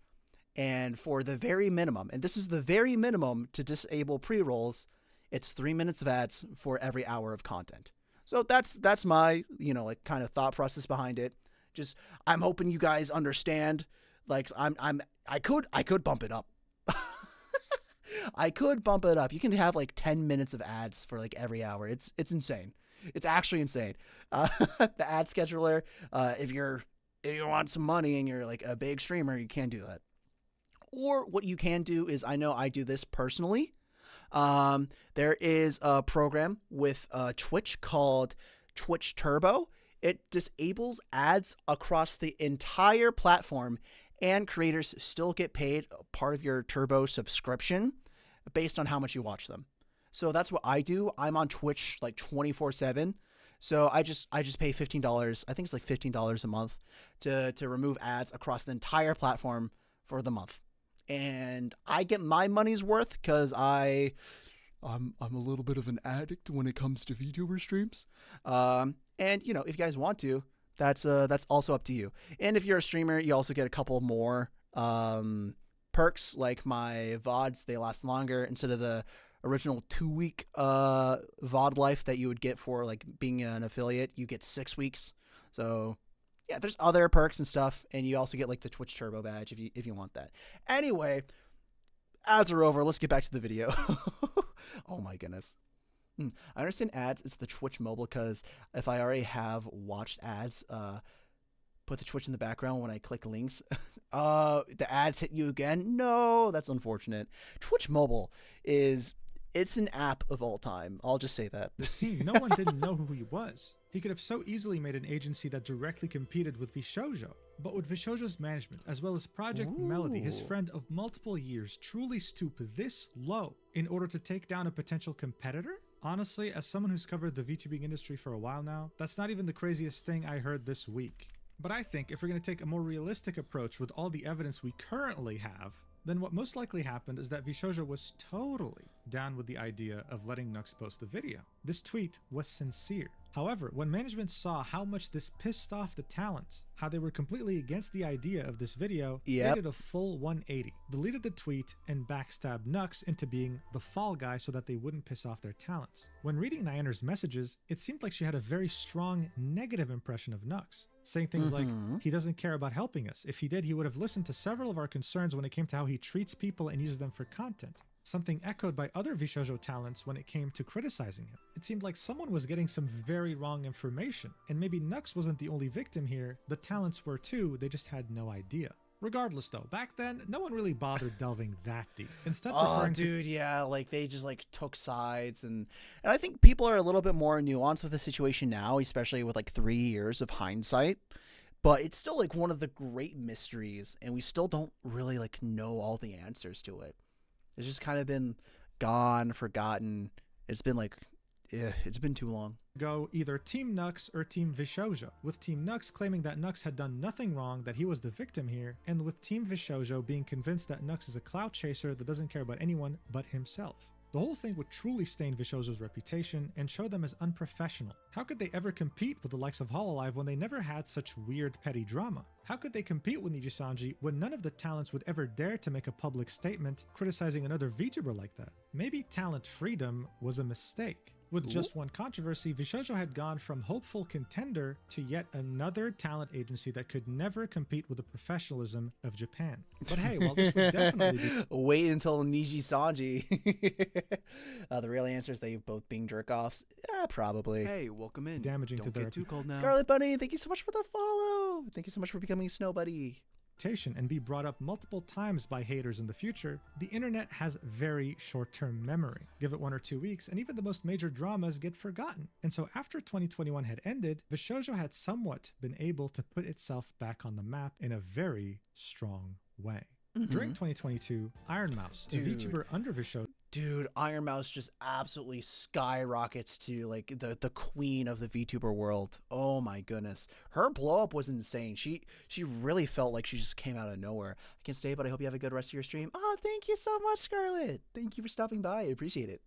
And for the very minimum, and this is the very minimum to disable pre-rolls, it's 3 minutes of ads for every hour of content. So that's my, like kind of thought process behind it. Just, I'm hoping you guys understand. Like I could bump it up. I could bump it up. You can have like 10 minutes of ads for like every hour. It's insane. It's actually insane. The ad scheduler, if you want some money and you're like a big streamer, you can do that. Or what you can do is, I know I do this personally. There is a program with Twitch called Twitch Turbo. It disables ads across the entire platform, and creators still get paid part of your Turbo subscription based on how much you watch them. So that's what I do. I'm on Twitch like 24/7. So I just pay $15. I think it's like $15 a month to remove ads across the entire platform for the month. And I get my money's worth because I'm a little bit of an addict when it comes to VTuber streams. And if you guys want to, that's also up to you. And if you're a streamer, you also get a couple more perks, like my VODs. They last longer instead of the original 2-week VOD life that you would get for like being an affiliate. You get 6 weeks. So yeah, there's other perks and stuff, and you also get like the Twitch Turbo badge if you want that. Anyway, ads are over. Let's get back to the video. Oh my goodness. I understand ads is the Twitch mobile because if I already have watched ads, put the Twitch in the background when I click links, the ads hit you again. No, that's unfortunate. Twitch mobile it's an app of all time. I'll just say that. This team, no one didn't know who he was. He could have so easily made an agency that directly competed with Vshojo. But with Vshojo's management, as well as Project Melody, his friend of multiple years, truly stoop this low in order to take down a potential competitor? Honestly, as someone who's covered the VTubing industry for a while now, that's not even the craziest thing I heard this week. But I think if we're going to take a more realistic approach with all the evidence we currently have, then what most likely happened is that Vshojo was totally down with the idea of letting Nux post the video. This tweet was sincere. However, when management saw how much this pissed off the talent, how they were completely against the idea of this video, they did a full 180, deleted the tweet, and backstabbed Nux into being the fall guy so that they wouldn't piss off their talents. When reading Nianer's messages, it seemed like she had a very strong negative impression of Nux, saying things like, he doesn't care about helping us. If he did, he would have listened to several of our concerns when it came to how he treats people and uses them for content. Something echoed by other Vshojo talents when it came to criticizing him. It seemed like someone was getting some very wrong information, and maybe Nux wasn't the only victim here, the talents were too, they just had no idea. Regardless though, back then, no one really bothered delving that deep. Instead, like they just like took sides, and I think people are a little bit more nuanced with the situation now, especially with like 3 years of hindsight. But it's still like one of the great mysteries, and we still don't really like know all the answers to it. It's just kind of been gone, forgotten. It's been like, it's been too long. Go either Team Nux or Team Vshojo, with Team Nux claiming that Nux had done nothing wrong, that he was the victim here, and with Team Vshojo being convinced that Nux is a clout chaser that doesn't care about anyone but himself. The whole thing would truly stain Vshojo's reputation and show them as unprofessional. How could they ever compete with the likes of Hololive when they never had such weird petty drama? How could they compete with Nijisanji when none of the talents would ever dare to make a public statement criticizing another VTuber like that? Maybe talent freedom was a mistake. With just one controversy, Vshojo had gone from hopeful contender to yet another talent agency that could never compete with the professionalism of Japan. But hey, while this would definitely be... Wait until Nijisanji. The real answer is they both being jerk-offs. Yeah, probably. Hey, welcome in. Damaging Don't to their get too cold now. Scarlet Bunny, thank you so much for the follow. Thank you so much for becoming a snow buddy. And be brought up multiple times by haters in the future, the internet has very short-term memory. Give it 1 or 2 weeks, and even the most major dramas get forgotten. And so after 2021 had ended, Vshojo had somewhat been able to put itself back on the map in a very strong way. During 2022, Iron Mouse, a VTuber under Vshojo, Dude, Iron Mouse just absolutely skyrockets to like the queen of the VTuber world. Oh my goodness. Her blow up was insane. She really felt like she just came out of nowhere. I can't stay, but I hope you have a good rest of your stream. Oh, thank you so much, Scarlett. Thank you for stopping by. I appreciate it.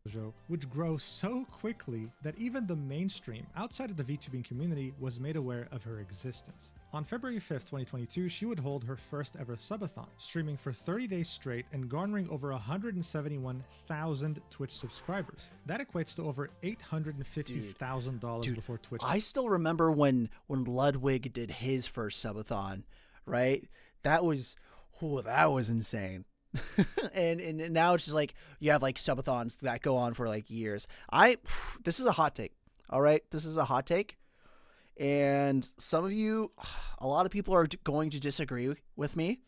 Would grow so quickly that even the mainstream outside of the VTubing community was made aware of her existence. On February 5th, 2022, she would hold her first ever subathon, streaming for 30 days straight and garnering over 171,000 Twitch subscribers. That equates to over $850,000 before Twitch. I still remember when Ludwig did his first subathon, right? That was insane. and now it's just like you have like subathons that go on for like years. This is a hot take. All right, this is a hot take. And some of you, a lot of people are going to disagree with me.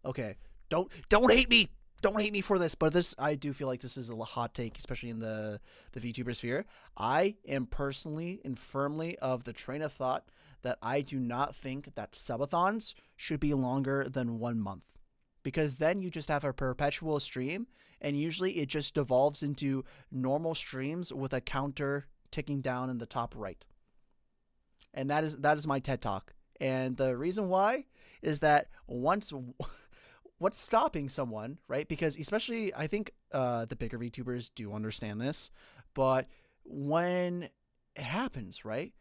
Okay, don't hate me. don't hate me for this, but I do feel like this is a hot take, especially in the VTuber sphere. I am personally and firmly of the train of thought that I do not think that subathons should be longer than 1 month, because then you just have a perpetual stream, and usually it just devolves into normal streams with a counter ticking down in the top right. And that is my TED Talk. And the reason why is that what's stopping someone, right? Because especially I think the bigger VTubers do understand this, but when it happens, right?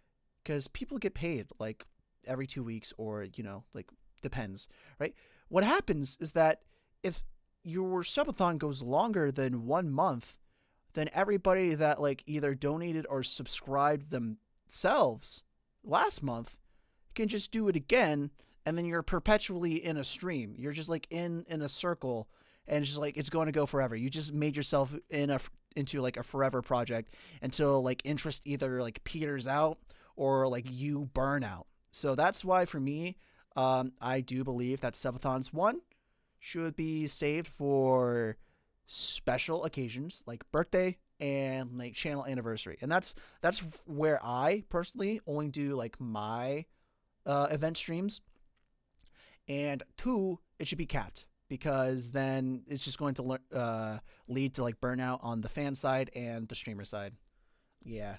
Because people get paid like every 2 weeks, or like depends, right? What happens is that if your subathon goes longer than 1 month, then everybody that like either donated or subscribed themselves last month can just do it again, and then you're perpetually in a stream. You're just like in a circle, and it's just like it's going to go forever. You just made yourself into like a forever project until like interest either like peters out or like you burn out. So that's why for me, I do believe that subathons, one, should be saved for special occasions like birthday and like channel anniversary. And that's where I personally only do like my event streams. And two, it should be capped, because then it's just going to lead to like burnout on the fan side and the streamer side. Yeah.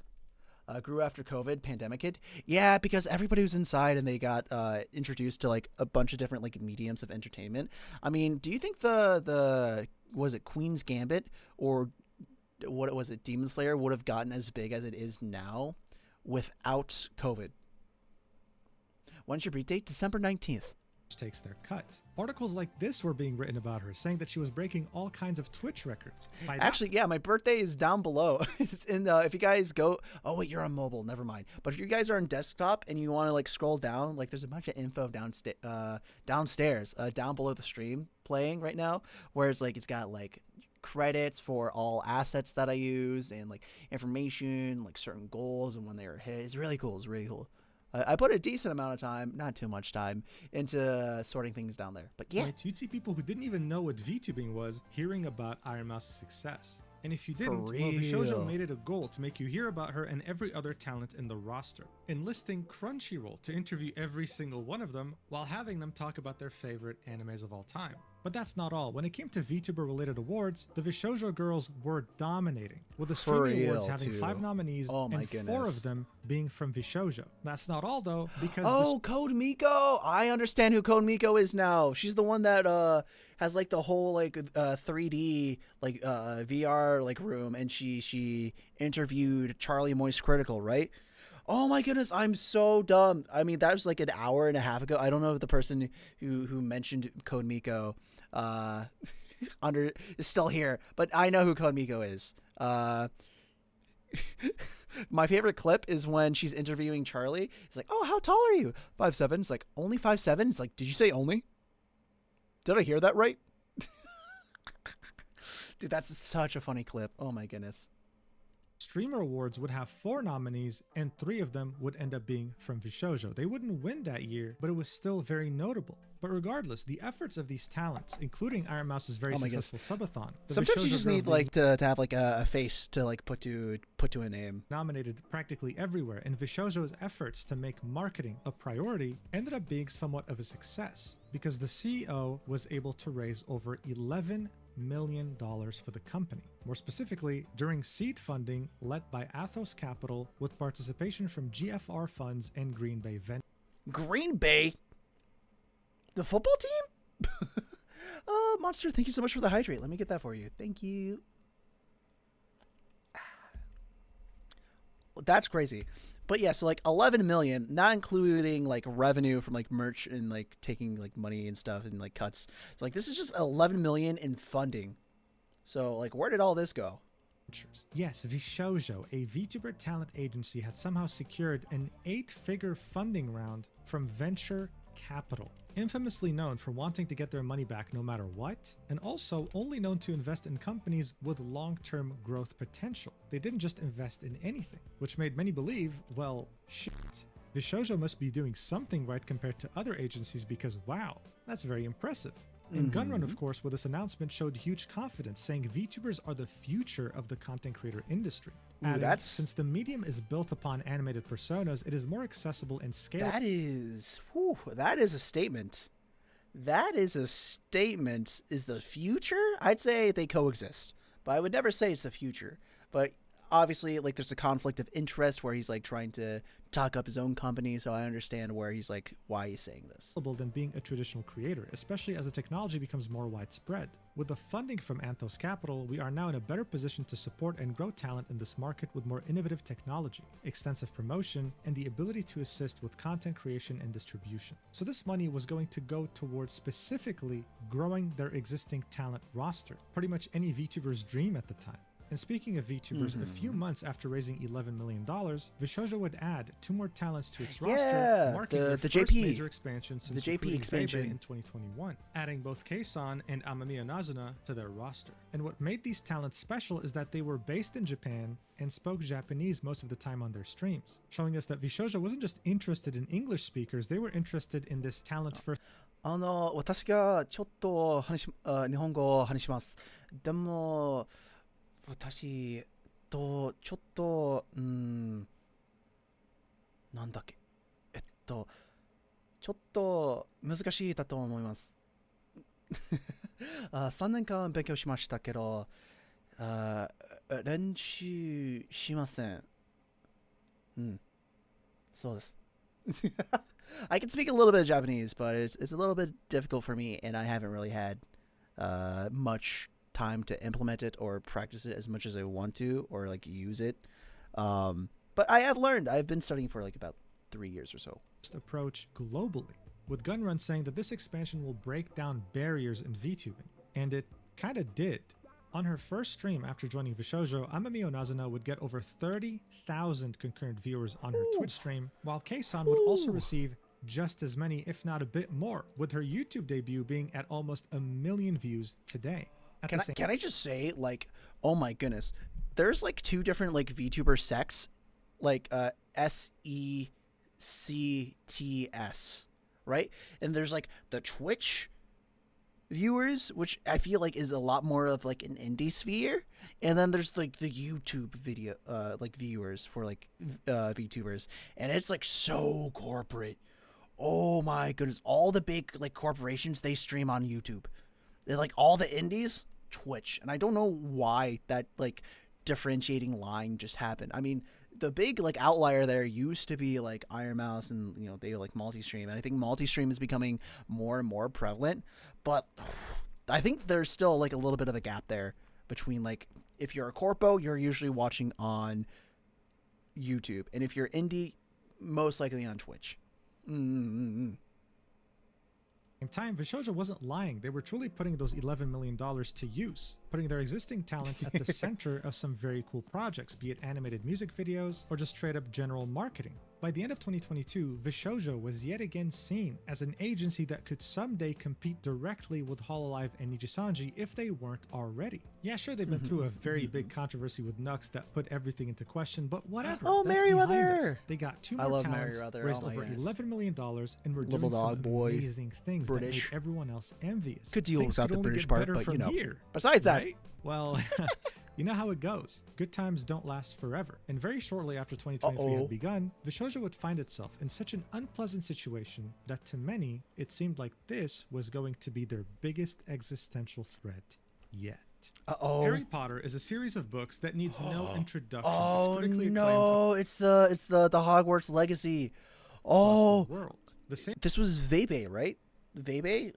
Grew after COVID, pandemic hit. Yeah, because everybody was inside and they got introduced to like a bunch of different like mediums of entertainment. I mean, do you think the was it Queen's Gambit or what was it, Demon Slayer would have gotten as big as it is now without COVID? When's your birth date? December 19th. Takes their cut. Articles like this were being written about her, saying that she was breaking all kinds of Twitch records. Actually, yeah, my birthday is down below. It's in if you guys go, oh wait, you're on mobile, never mind. But if you guys are on desktop and you want to like scroll down, like there's a bunch of info downstairs, down below the stream playing right now, where it's like it's got like credits for all assets that I use and like information, like certain goals and when they were hit. It's really cool. It's really cool. I put a decent amount of time, not too much time, into sorting things down there. But yeah. Right, you'd see people who didn't even know what VTubing was hearing about Iron Mouse's success. And if you didn't, well, Vshojo made it a goal to make you hear about her and every other talent in the roster, enlisting Crunchyroll to interview every single one of them while having them talk about their favorite animes of all time. But that's not all. When it came to VTuber-related awards, the Vshojo girls were dominating, with the Streaming Awards having 5 nominees and 4 of them being from Vshojo. That's not all, though, because Code Miko! I understand who Code Miko is now. She's the one that has like the whole like 3D like VR like room, and she interviewed Charlie Moist Critical, right? Oh my goodness, I'm so dumb. I mean, that was like an hour and a half ago. I don't know if the person who mentioned Code Miko is still here, but I know who Code Miko is. My favorite clip is when she's interviewing Charlie. He's like, "Oh, how tall are you?" 5'7". It's like, "Only 5'7". It's like, "Did you say only? Did I hear that right?" Dude, that's such a funny clip. Oh my goodness. Streamer Awards would have 4 nominees, and 3 of them would end up being from Vshojo. They wouldn't win that year, but it was still very notable. But regardless, the efforts of these talents, including Iron Mouse's very successful subathon. Sometimes you just need like to have like a face to like put to a name. Nominated practically everywhere, and Vshojo's efforts to make marketing a priority ended up being somewhat of a success, because the CEO was able to raise over $11 million for the company. More specifically, during seed funding led by Athos Capital, with participation from GFR Funds and Green Bay Ventures. Green Bay? The football team? Monster, thank you so much for the hydrate. Let me get that for you. Thank you. That's crazy. But yeah, so like 11 million, not including like revenue from like merch and like taking like money and stuff and like cuts. So like this is just 11 million in funding. So like where did all this go? Yes, Vshojo, a VTuber talent agency, had somehow secured an 8-figure funding round from venture capital, infamously known for wanting to get their money back no matter what, and also only known to invest in companies with long-term growth potential. They didn't just invest in anything, which made many believe, well, shit, Vshojo must be doing something right compared to other agencies, because wow, that's very impressive. And Gunrun, of course, with this announcement showed huge confidence, saying VTubers are the future of the content creator industry. Adding, since the medium is built upon animated personas, it is more accessible and scalable. That is a statement. That is a statement. Is the future? I'd say they coexist, but I would never say it's the future. But obviously, like, there's a conflict of interest where he's like trying to talk up his own company, so I understand where he's like why he's saying this. Than being a traditional creator, especially as the technology becomes more widespread. With the funding from Anthos Capital, we are now in a better position to support and grow talent in this market with more innovative technology, extensive promotion, and the ability to assist with content creation and distribution. So this money was going to go towards specifically growing their existing talent roster, pretty much any VTuber's dream at the time. And speaking of VTubers, a few months after raising $11 million, Vshojo would add 2 more talents to its roster, marking their first major expansion since recruiting Bebe in 2021, adding both Kei-san and Amamiya Nazuna to their roster. And what made these talents special is that they were based in Japan and spoke Japanese most of the time on their streams, showing us that Vshojo wasn't just interested in English speakers, they were interested in this talent first. 私がちょっと日本語を話します。でも私とちょっとなんだっけちょっと難しいだと思います。3年間勉強しましたけど練習しません。そうです。I can speak a little bit of Japanese, but it's a little bit difficult for me, and I haven't really had much time to implement it or practice it as much as I want to, or like use it. But I have learned. I've been studying for like about 3 years or so. Approach globally, with Gunrun saying that this expansion will break down barriers in VTubing, and it kind of did. On her first stream after joining Vshojo, Amamiya Nazuna would get over 30,000 concurrent viewers on her Twitch stream, while Kei-san would also receive just as many, if not a bit more, with her YouTube debut being at almost 1 million views today. Can I just say, like, oh my goodness, there's like 2 different like VTuber sects, like SECTS, right? And there's like the Twitch viewers, which I feel like is a lot more of like an indie sphere, and then there's like the YouTube video like viewers for like VTubers, and it's like so corporate. Oh my goodness, all the big like corporations, they stream on YouTube. They're like all the indies Twitch, and I don't know why that like differentiating line just happened. I mean, the big like outlier there used to be like Iron Mouse, and you know, they like multi-stream, and I think multi-stream is becoming more and more prevalent, but I think there's still like a little bit of a gap there between like, if you're a corpo, you're usually watching on YouTube, and if you're indie, most likely on Twitch. In time, Vshojo wasn't lying. They were truly putting those $11 million to use, putting their existing talent at the center of some very cool projects, be it animated music videos or just straight up general marketing. By the end of 2022, Vshojo was yet again seen as an agency that could someday compete directly with Hololive and Nijisanji if they weren't already. Yeah, sure, they've been through a very big controversy with Nux that put everything into question, but whatever. Oh, Merryweather! They got 2 more talents, raised over $11 million, and were doing some amazing things that made everyone else envious. Could deal without the British part, but you know. Here, besides that, right? Well, you know how it goes. Good times don't last forever. And very shortly after 2023 had begun, Vshojo would find itself in such an unpleasant situation that to many, it seemed like this was going to be their biggest existential threat yet. Harry Potter is a series of books that needs no introduction. Oh no, it's the Hogwarts Legacy. Oh, the world. This was Vebe, right? Vebe?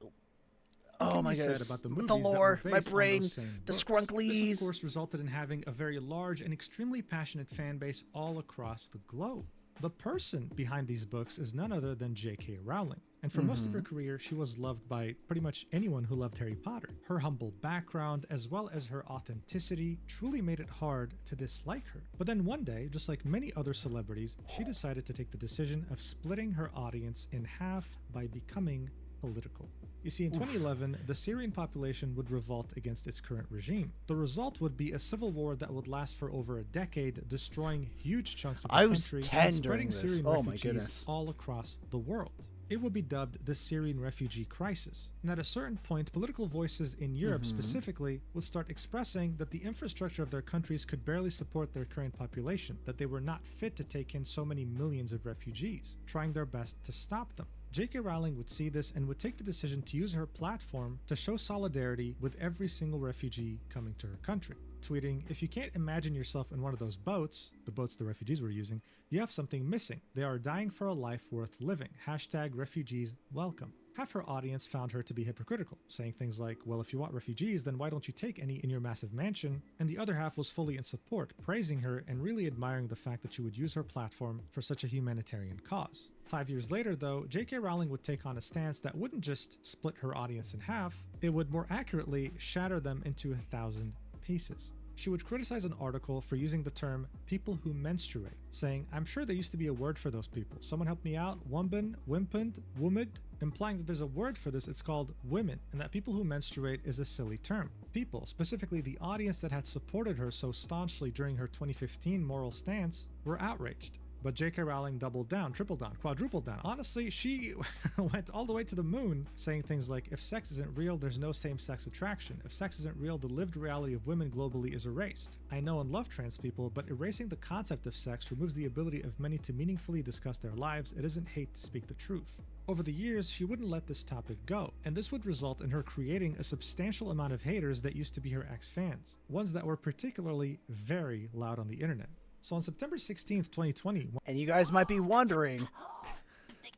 Oh my goodness, about the with the lore, my brain, the scrunklies. This of course resulted in having a very large and extremely passionate fan base all across the globe. The person behind these books is none other than J.K. Rowling, and for most of her career she was loved by pretty much anyone who loved Harry Potter. Her humble background as well as her authenticity truly made it hard to dislike her. But then one day, just like many other celebrities, she decided to take the decision of splitting her audience in half by becoming political. You see, in 2011, the Syrian population would revolt against its current regime. The result would be a civil war that would last for over a decade, destroying huge chunks of the country and spreading Syrian refugees all across the world. It would be dubbed the Syrian refugee crisis, and at a certain point, political voices in Europe specifically would start expressing that the infrastructure of their countries could barely support their current population, that they were not fit to take in so many millions of refugees, trying their best to stop them. J.K. Rowling would see this and would take the decision to use her platform to show solidarity with every single refugee coming to her country, tweeting, "If you can't imagine yourself in one of those boats," the boats the refugees were using, "you have something missing. They are dying for a life worth living. #refugees welcome." Half her audience found her to be hypocritical, saying things like, "Well, if you want refugees, then why don't you take any in your massive mansion?" And the other half was fully in support, praising her and really admiring the fact that she would use her platform for such a humanitarian cause. 5 years later, though, J.K. Rowling would take on a stance that wouldn't just split her audience in half, it would more accurately shatter them into 1,000 pieces. She would criticize an article for using the term "people who menstruate," saying, "I'm sure there used to be a word for those people. Someone help me out. Wumben, wimpend, wumid," implying that there's a word for this. It's called women, and that people who menstruate is a silly term. People, specifically the audience that had supported her so staunchly during her 2015 moral stance, were outraged. But J.K. Rowling doubled down, tripled down, quadrupled down. Honestly, she went all the way to the moon, saying things like, "If sex isn't real, there's no same-sex attraction. If sex isn't real, the lived reality of women globally is erased. I know and love trans people, but erasing the concept of sex removes the ability of many to meaningfully discuss their lives. It isn't hate to speak the truth." Over the years, she wouldn't let this topic go, and this would result in her creating a substantial amount of haters that used to be her ex-fans, ones that were particularly very loud on the internet. So on September 16th, 2020... And you guys might be wondering,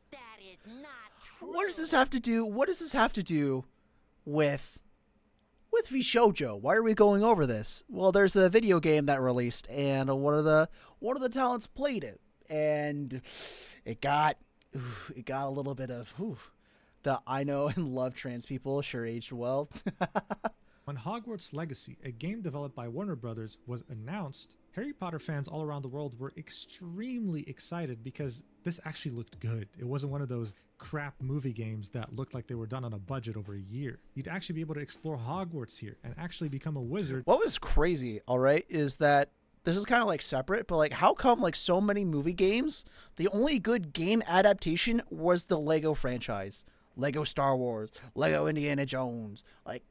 That is not true. what does this have to do with Vshojo? Why are we going over this? Well, there's a video game that released, and one of the talents played it, and it got a little bit of the "I know and love trans people" sure aged well. When Hogwarts Legacy, a game developed by Warner Brothers, was announced, Harry Potter fans all around the world were extremely excited because this actually looked good. It wasn't one of those crap movie games that looked like they were done on a budget over a year. You'd actually be able to explore Hogwarts here and actually become a wizard. What was crazy, all right, is that this is kind of like separate, but like how come like so many movie games, the only good game adaptation was the Lego franchise, Lego Star Wars, Lego Indiana Jones, like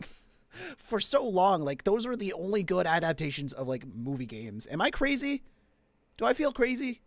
for so long, like those were the only good adaptations of like movie games. Am I crazy? Do I feel crazy?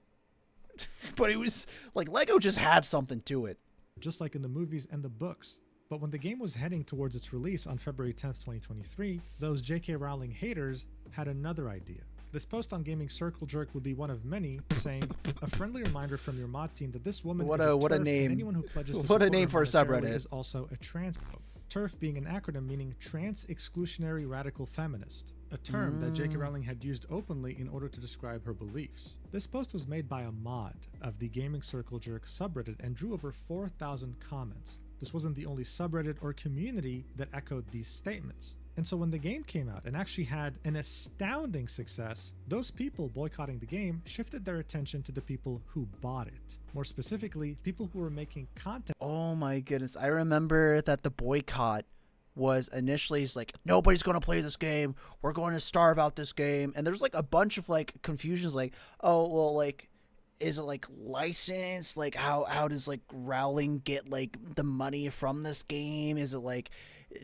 But it was like Lego just had something to it. Just like in the movies and the books. But when the game was heading towards its release on February 10th, 2023, those J.K. Rowling haters had another idea. This post on Gaming Circle Jerk would be one of many, saying, "A friendly reminder from your mod team that this woman is a what a TERF, name. and anyone who pledges to What a support name her for a monetarily subreddit. is also a trans." TERF being an acronym meaning Trans Exclusionary Radical Feminist, a term that J.K. Rowling had used openly in order to describe her beliefs. This post was made by a mod of the Gaming Circle Jerk subreddit and drew over 4,000 comments. This wasn't the only subreddit or community that echoed these statements. And so when the game came out and actually had an astounding success, those people boycotting the game shifted their attention to the people who bought it. More specifically, people who were making content. Oh my goodness. I remember that the boycott was initially like, nobody's going to play this game. We're going to starve out this game. And there's like a bunch of like confusions like, oh, well, like, is it like licensed? Like how does like Rowling get like the money from this game? Is it like,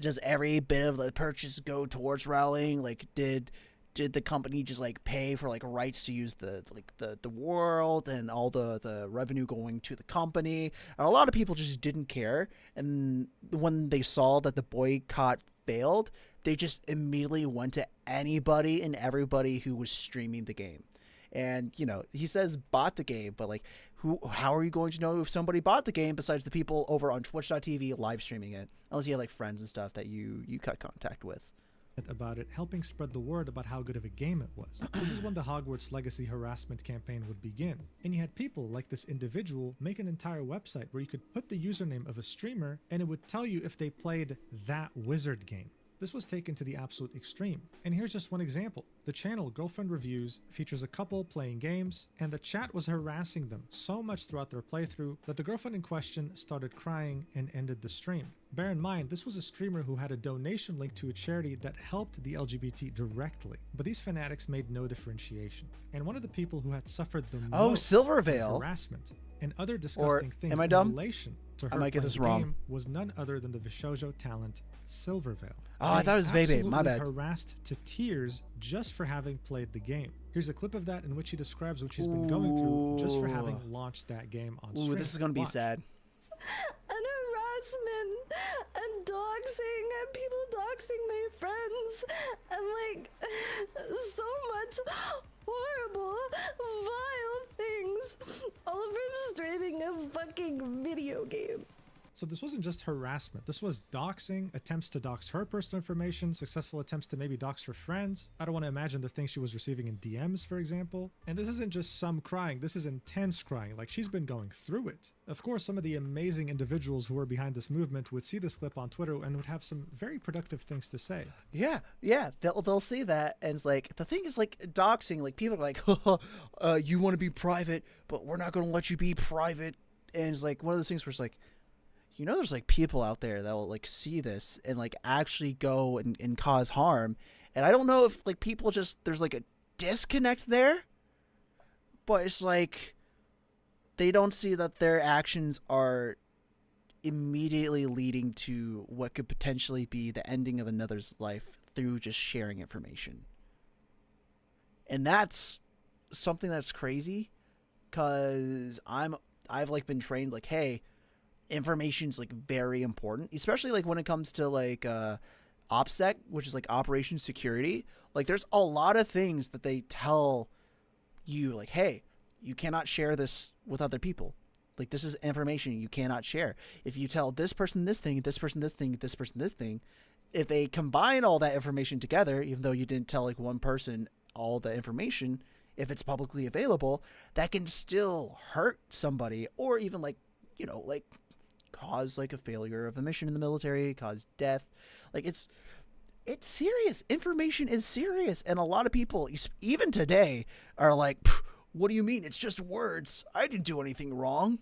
does every bit of the purchase go towards Rowling? Like did the company just like pay for like rights to use the world and all the revenue going to the company? And a lot of people just didn't care. And when they saw that the boycott failed, they just immediately went to anybody and everybody who was streaming the game. And, you know, he says bought the game, but like, how are you going to know if somebody bought the game besides the people over on twitch.tv live streaming it? Unless you have like friends and stuff that you cut contact with. About it, helping spread the word about how good of a game it was. This is when the Hogwarts Legacy harassment campaign would begin. And you had people like this individual make an entire website where you could put the username of a streamer and it would tell you if they played that wizard game. This was taken to the absolute extreme. And here's just one example. The channel Girlfriend Reviews features a couple playing games, and the chat was harassing them so much throughout their playthrough that the girlfriend in question started crying and ended the stream. Bear in mind, this was a streamer who had a donation link to a charity that helped the LGBT directly, but these fanatics made no differentiation. And one of the people who had suffered the most Silvervale harassment and other disgusting things am I in dumb? relation to her I might get playing this the wrong. game was none other than the Vshojo talent Silvervale. Oh, I thought it was Vebe. My Absolutely bad. harassed to tears just for having played the game. Here's a clip of that in which he describes what she's been going through just for having launched that game on stream. Ooh, this is gonna be Watch. sad. And harassment and doxing and people doxing my friends and like so much horrible, vile things, all from streaming a fucking video game. So this wasn't just harassment. This was doxing, attempts to dox her personal information, successful attempts to maybe dox her friends. I don't want to imagine the things she was receiving in DMs, for example. And this isn't just some crying. This is intense crying. Like, she's been going through it. Of course, some of the amazing individuals who are behind this movement would see this clip on Twitter and would have some very productive things to say. Yeah, they'll see that, and it's like, the thing is, like, doxing, like, people are like, you want to be private, but we're not going to let you be private, and it's like one of those things where it's like, you know, there's like people out there that will like see this and like actually go and cause harm, and I don't know if like people just, there's like a disconnect there, but it's like they don't see that their actions are immediately leading to what could potentially be the ending of another's life through just sharing information. And that's something that's crazy, because I've like been trained like, hey, information's like very important, especially like when it comes to like OPSEC, which is like Operation Security. Like, there's a lot of things that they tell you, like, hey, you cannot share this with other people. Like, this is information you cannot share. If you tell this person this thing, this person this thing, this person this thing, if they combine all that information together, even though you didn't tell like one person all the information, if it's publicly available, that can still hurt somebody, or even like, you know, like cause like a failure of a mission in the military, cause death. Like, it's serious. Information is serious, and a lot of people even today are like, what do you mean? It's just words. I didn't do anything wrong.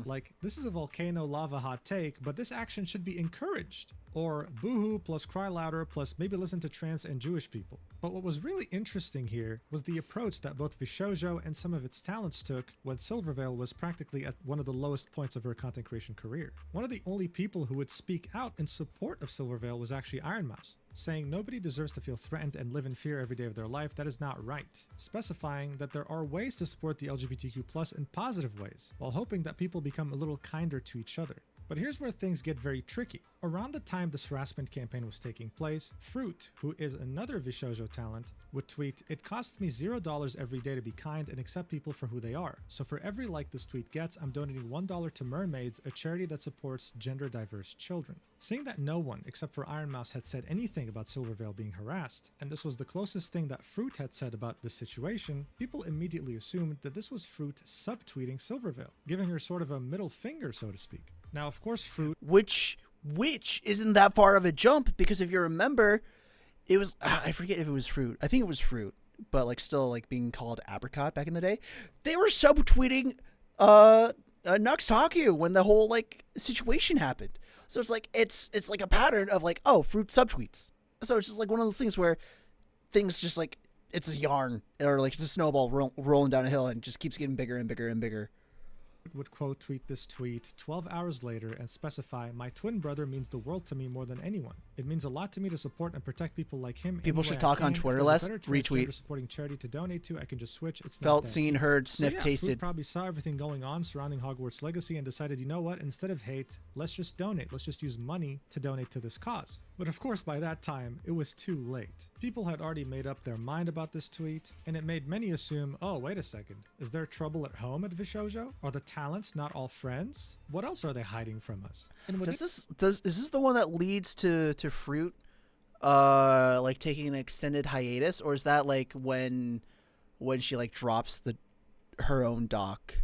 Like, this is a volcano lava hot take, but this action should be encouraged. Or boohoo plus cry louder plus maybe listen to trans and Jewish people. But what was really interesting here was the approach that both Vshojo and some of its talents took when Silvervale was practically at one of the lowest points of her content creation career. One of the only people who would speak out in support of Silvervale was actually Iron Mouse, saying nobody deserves to feel threatened and live in fear every day of their life. That is not right. Specifying that there are ways to support the LGBTQ+ in positive ways, while hoping that people become a little kinder to each other. But here's where things get very tricky. Around the time this harassment campaign was taking place, Fruit, who is another Vshojo talent, would tweet, "It costs me $0 every day to be kind and accept people for who they are. So for every like this tweet gets, I'm donating $1 to Mermaids, a charity that supports gender diverse children." Seeing that no one except for Iron Mouse had said anything about Silvervale being harassed, and this was the closest thing that Fruit had said about this situation, people immediately assumed that this was Fruit subtweeting Silvervale, giving her sort of a middle finger, so to speak. Now, of course, Fruit... Which isn't that far of a jump, because if you remember, it was, I forget if it was Fruit. I think it was Fruit, but like still like being called Apricot back in the day. They were subtweeting Nux Taku when the whole like situation happened. So it's like, it's like a pattern of like, oh, Fruit subtweets. So it's just like one of those things where things just like, it's a yarn, or like it's a snowball rolling down a hill and just keeps getting bigger and bigger and bigger. Would quote tweet this tweet 12 hours later and specify, "My twin brother means the world to me more than anyone. It means a lot to me to support and protect people like him." People should talk on Twitter less. Retweet. Supporting charity to donate to, I can just switch. It's Felt, not that seen, deep. heard, So sniffed, yeah, tasted. Fruit probably saw everything going on surrounding Hogwarts Legacy and decided, you know what, instead of hate, let's just donate. Let's just use money to donate to this cause. But of course, by that time, it was too late. People had already made up their mind about this tweet, and it made many assume, oh, wait a second, is there trouble at home at Vshojo? Are the talents not all friends? What else are they hiding from us? And Is this the one that leads to Fruit like taking an extended hiatus, or is that like when she like drops her own doc?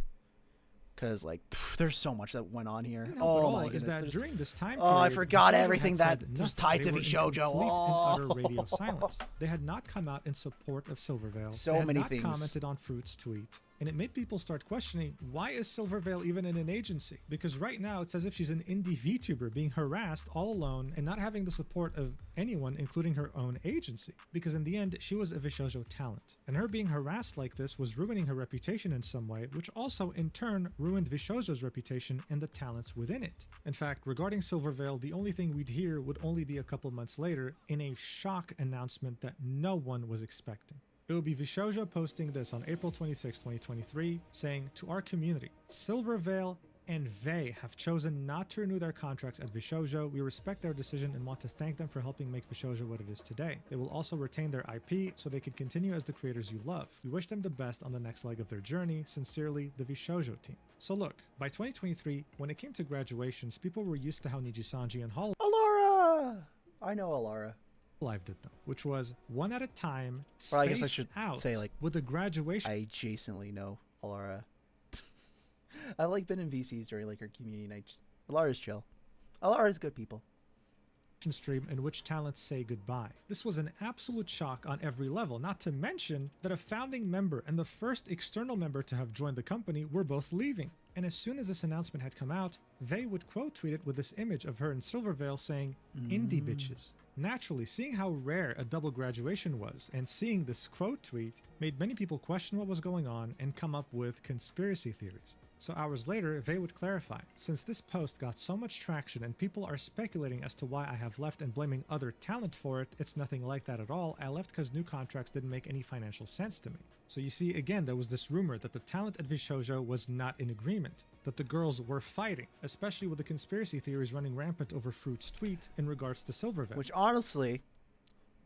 Because like there's so much that went on here. Oh my goodness! Is that during this time oh, I period, forgot Vshojo everything had that said was nothing. tied They to were in Vshojo. complete Oh. and utter radio silence. They had not come out in support of Silvervale. So they had many not things. commented on Fruit's tweet. And it made people start questioning, why is Silvervale even in an agency? Because right now it's as if she's an indie VTuber being harassed all alone and not having the support of anyone, including her own agency. Because in the end, she was a Vshojo talent. And her being harassed like this was ruining her reputation in some way, which also in turn ruined Vshojo's reputation and the talents within it. In fact, regarding Silvervale, the only thing we'd hear would only be a couple months later in a shock announcement that no one was expecting. It would be Vshojo posting this on April 26, 2023, saying, "To our community, Silvervale and Vey have chosen not to renew their contracts at Vshojo. We respect their decision and want to thank them for helping make Vshojo what it is today. They will also retain their IP so they can continue as the creators you love. We wish them the best on the next leg of their journey. Sincerely, the Vshojo team." So look, by 2023, when it came to graduations, people were used to how Nijisanji and Alara! I know Alara. Live did them, which was one at a time, Well, I guess I spaced should out say, like, with a graduation I adjacently know Alara. I've like been in VCs during like her community nights. Alara's chill. Alara's good people. stream in which talents say goodbye. This was an absolute shock on every level, not to mention that a founding member and the first external member to have joined the company were both leaving. And as soon as this announcement had come out, they would quote tweet it with this image of her in Silvervale saying, "Indie bitches." Naturally, seeing how rare a double graduation was and seeing this quote tweet made many people question what was going on and come up with conspiracy theories. So hours later, Vey would clarify, "Since this post got so much traction and people are speculating as to why I have left and blaming other talent for it, it's nothing like that at all. I left because new contracts didn't make any financial sense to me." So you see, again, there was this rumor that the talent at Vshojo was not in agreement, that the girls were fighting, especially with the conspiracy theories running rampant over Fruit's tweet in regards to Silvervale. Which honestly,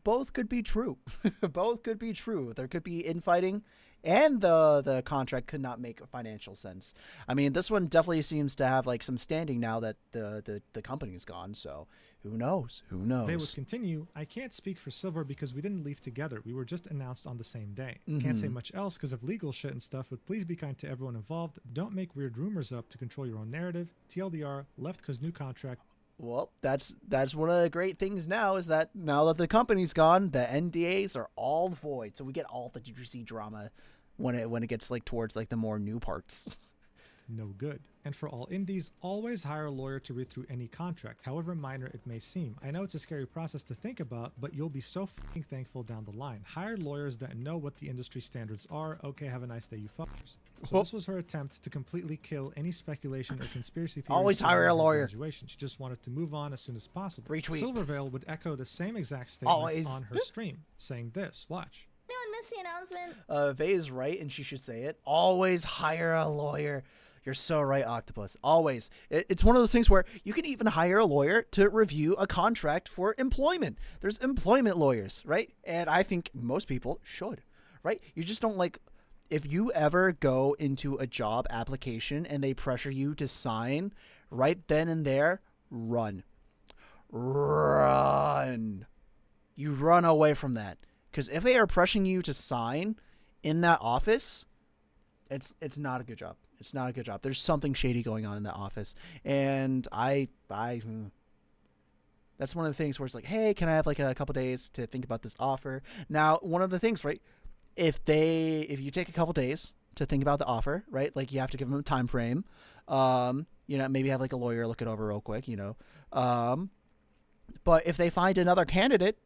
both could be true. Both could be true. There could be infighting, and the contract could not make financial sense. I mean, this one definitely seems to have like some standing now that the company's gone. So who knows? Who knows? They would continue, "I can't speak for Silver because we didn't leave together. We were just announced on the same day. Can't say much else because of legal shit and stuff, but please be kind to everyone involved. Don't make weird rumors up to control your own narrative. TLDR, left because new contract." Well, that's one of the great things now is that now that the company's gone, the NDAs are all void. So we get all the juicy drama when it gets like towards like the more new parts. No good. And for all indies, always hire a lawyer to read through any contract, however minor it may seem. I know it's a scary process to think about, but you'll be so fucking thankful down the line. Hire lawyers that know what the industry standards are. Okay, have a nice day, you fuckers. So this was her attempt to completely kill any speculation or conspiracy theories. Always hire a lawyer. Graduation. She just wanted to move on as soon as possible. Retweet. Silvervale would echo the same exact statement Always. on her stream, saying this, watch. Anyone missed the announcement? Vey is right, and she should say it. Always hire a lawyer. You're so right, Octopus. Always. It's one of those things where you can even hire a lawyer to review a contract for employment. There's employment lawyers, right? And I think most people should, right? You just don't like, if you ever go into a job application and they pressure you to sign right then and there, run. Run. You run away from that. Because if they are pressuring you to sign in that office, it's not a good job. It's not a good job. There's something shady going on in that office. And that's one of the things where it's like, hey, can I have like a couple days to think about this offer? Now, one of the things, right, if you take a couple days to think about the offer, right, like you have to give them a time frame, maybe have like a lawyer look it over real quick, but if they find another candidate,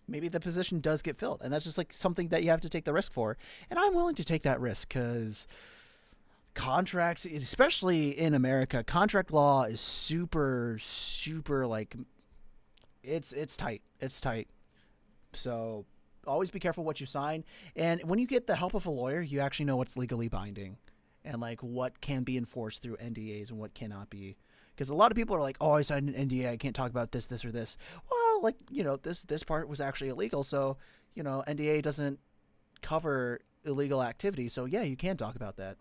maybe the position does get filled. And that's just like something that you have to take the risk for. And I'm willing to take that risk because contracts, especially in America, contract law is super, super like it's tight. It's tight. So always be careful what you sign. And when you get the help of a lawyer, you actually know what's legally binding and like what can be enforced through NDAs and what cannot be. Because a lot of people are like, oh, I signed an NDA, I can't talk about this or this. Well, like, this part was actually illegal, so, NDA doesn't cover illegal activity, so yeah, you can talk about that.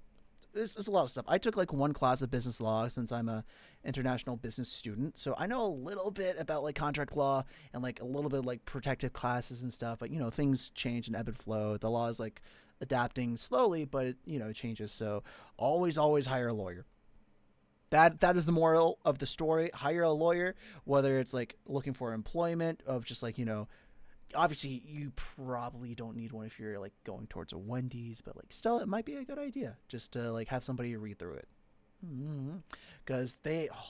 This is a lot of stuff. I took like one class of business law since I'm a international business student, so I know a little bit about like contract law and like a little bit like protective classes and stuff, but things change and ebb and flow. The law is like adapting slowly, but it changes, so always hire a lawyer. That is the moral of the story. Hire a lawyer, whether it's like looking for employment of just like, obviously you probably don't need one if you're like going towards a Wendy's, but like still it might be a good idea just to like have somebody read through it, because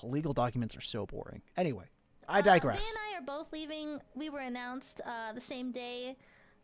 legal documents are so boring. Anyway, I digress. They and I are both leaving. We were announced the same day,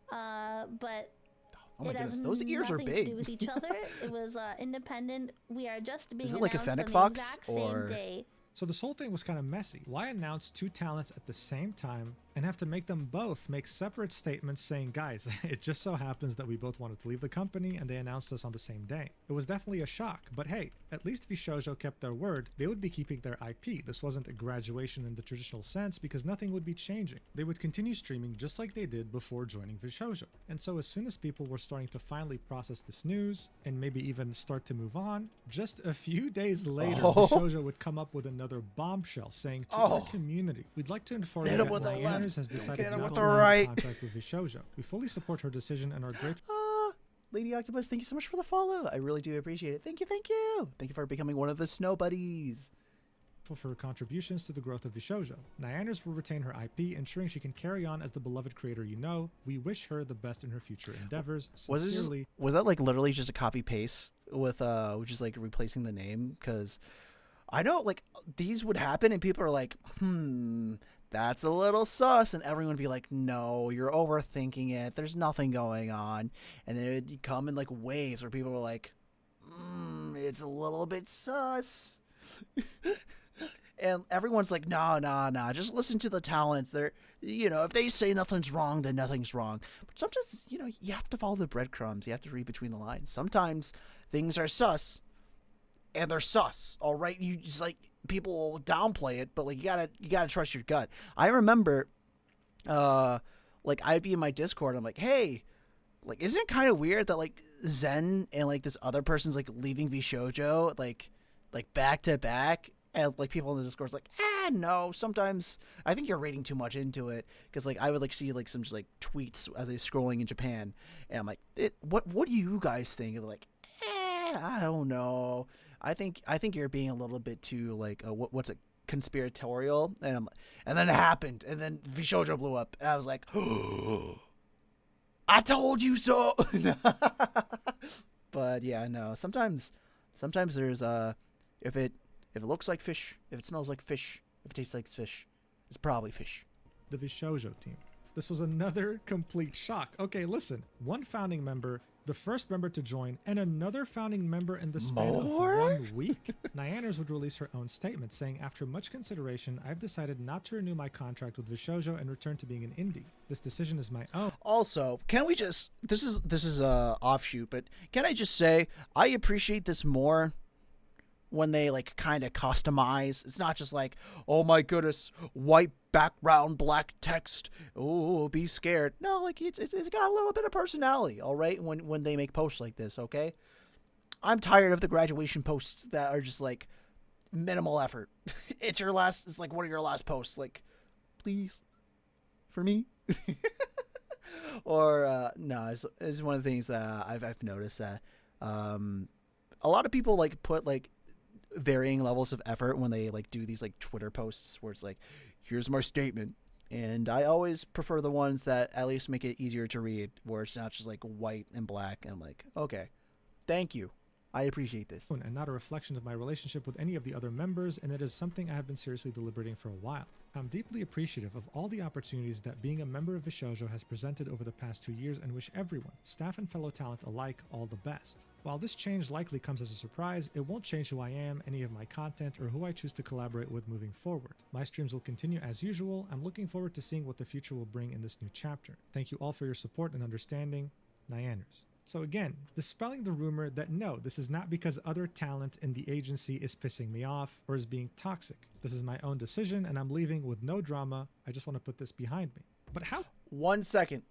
but oh my it goodness, has those ears are nothing to big. do with each other. It was independent. We are just being Is it like a announced Fennec on Fox, the exact or- same day. So this whole thing was kind of messy. Why announce two talents at the same time and have to make them both make separate statements saying, guys, it just so happens that we both wanted to leave the company and they announced us on the same day. It was definitely a shock, but hey, at least Vshojo kept their word. They would be keeping their IP. This wasn't a graduation in the traditional sense because nothing would be changing. They would continue streaming just like they did before joining Vshojo. And so as soon as people were starting to finally process this news and maybe even start to move on, just a few days later, Vshojo would come up with another bombshell saying to our community, we'd like to inform you that Diana has decided not to sign a contract with Vshojo. We fully support her decision and are grateful. Lady Octopus, thank you so much for the follow. I really do appreciate it. Thank you, thank you. Thank you for becoming one of the snow buddies. For her contributions to the growth of Vshojo. Nyanners will retain her IP, ensuring she can carry on as the beloved creator you know. We wish her the best in her future endeavors. Sincerely. Was that like literally just a copy paste with which is like replacing the name? Because I know like these would happen and people are like, that's a little sus, and everyone would be like, no, you're overthinking it. There's nothing going on. And then it would come in like waves where people were like, it's a little bit sus. And everyone's like, no, just listen to the talents. They're, if they say nothing's wrong, then nothing's wrong. But sometimes, you have to follow the breadcrumbs. You have to read between the lines. Sometimes things are sus, and they're sus. All right, you just like people will downplay it, but like you gotta trust your gut. I remember, like I'd be in my Discord. I'm like, hey, like isn't it kind of weird that like Zen and like this other person's like leaving Vshojo like back to back? And like people in the Discord's like, no, sometimes I think you're reading too much into it, because like I would like see like some just like tweets as I was scrolling in Japan, and I'm like, what do you guys think? And they're like, I don't know. I think you're being a little bit too like what's it, conspiratorial, and then it happened, and then Vshojo blew up, and I was like, I told you so. But yeah, no. Sometimes there's if it looks like fish, if it smells like fish, if it tastes like fish, it's probably fish. The Vshojo team. This was another complete shock. Okay, listen. One founding member, the first member to join, and another founding member in the span of 1 week. Nyanners would release her own statement saying, after much consideration, I've decided not to renew my contract with Vshojo and return to being an indie. This decision is my own. Also, can we just, this is a offshoot, but can I just say, I appreciate this more when they like kind of customize. It's not just like, oh my goodness, white background, black text, oh, be scared. No, like it's got a little bit of personality, all right, when they make posts like this, okay? I'm tired of the graduation posts that are just like minimal effort. It's like one of your last posts, like, please, for me. Or no, it's one of the things that I've noticed that a lot of people like put like varying levels of effort when they like do these like Twitter posts where it's like, here's my statement, and I always prefer the ones that at least make it easier to read, where it's not just like white and black, and I'm like, okay, thank you, I appreciate this. And not a reflection of my relationship with any of the other members, and it is something I have been seriously deliberating for a while. I'm deeply appreciative of all the opportunities that being a member of Vshojo has presented over the past 2 years, and wish everyone, staff and fellow talent alike, all the best. While this change likely comes as a surprise, it won't change who I am, any of my content, or who I choose to collaborate with moving forward. My streams will continue as usual. I'm looking forward to seeing what the future will bring in this new chapter. Thank you all for your support and understanding. Nyanners. So again, dispelling the rumor that no, this is not because other talent in the agency is pissing me off or is being toxic. This is my own decision and I'm leaving with no drama. I just want to put this behind me. But how? 1 second.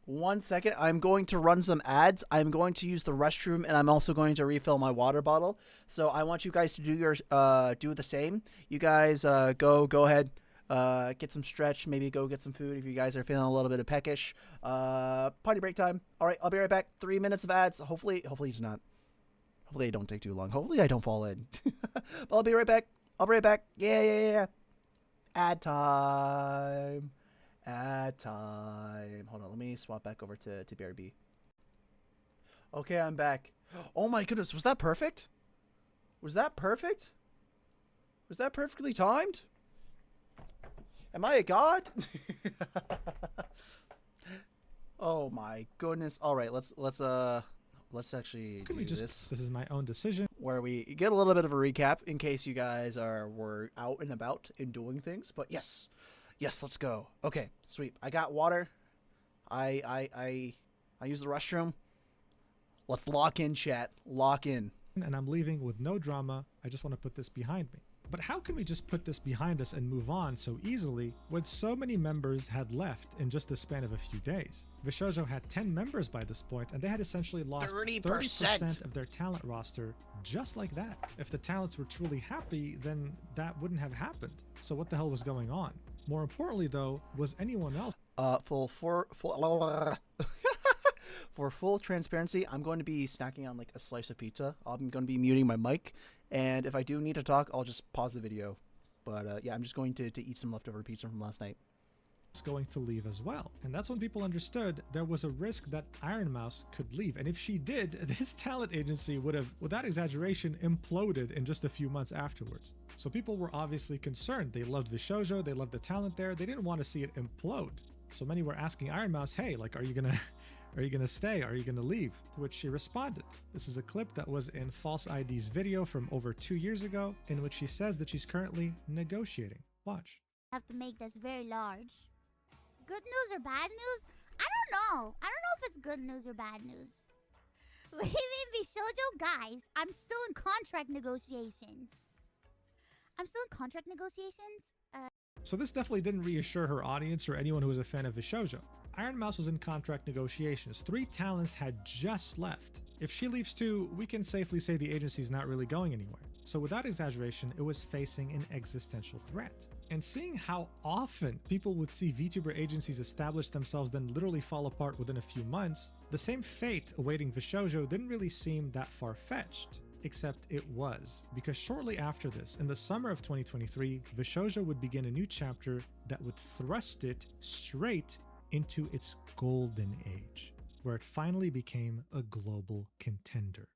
I'm going to run some ads. I'm going to use the restroom, and I'm also going to refill my water bottle. So I want you guys to do the same. You guys go ahead, get some stretch, maybe go get some food if you guys are feeling a little bit of peckish. Party break time. All right, I'll be right back. 3 minutes of ads. Hopefully it's not. Hopefully they don't take too long. Hopefully I don't fall in. But I'll be right back. Yeah. Ad time. WDYM. Hold on, let me swap back over to BRB. Okay, I'm back. Oh my goodness, was that perfect? Was that perfect? Was that perfectly timed? Am I a god? Oh my goodness. All right, let's actually do this. This is my own decision. Where we get a little bit of a recap in case you guys were out and about and doing things. But yes, let's go. Okay, sweet. I got water. I use the restroom. Let's lock in, chat. Lock in. And I'm leaving with no drama. I just want to put this behind me. But how can we just put this behind us and move on so easily when so many members had left in just the span of a few days? Vshojo had 10 members by this point, and they had essentially lost 30% of their talent roster just like that. If the talents were truly happy, then that wouldn't have happened. So what the hell was going on? More importantly though, was anyone else For full transparency, I'm going to be snacking on like a slice of pizza. I'm going to be muting my mic, and if I do need to talk, I'll just pause the video. But yeah, I'm just going to eat some leftover pizza from last night. Going to leave as well? And that's when people understood there was a risk that Iron Mouse could leave. And if she did, this talent agency would have, without exaggeration, imploded in just a few months afterwards. So people were obviously concerned. They loved Vshojo, they loved the talent there. They didn't want to see it implode. So many were asking Iron Mouse, hey, like, are you gonna stay? Are you gonna leave? To which she responded. This is a clip that was in False ID's video from over 2 years ago, in which she says that she's currently negotiating. Watch. Have to make this very large. Good news or bad news? I don't know. I don't know if it's good news or bad news. Leaving Vshojo, guys, I'm still in contract negotiations. So this definitely didn't reassure her audience or anyone who was a fan of Vshojo. Iron Mouse was in contract negotiations. 3 talents had just left. If she leaves too, we can safely say the agency's not really going anywhere. So without exaggeration, it was facing an existential threat. And seeing how often people would see VTuber agencies establish themselves then literally fall apart within a few months, the same fate awaiting Vshojo didn't really seem that far-fetched. Except it was, because shortly after this, in the summer of 2023, Vshojo would begin a new chapter that would thrust it straight into its golden age, where it finally became a global contender.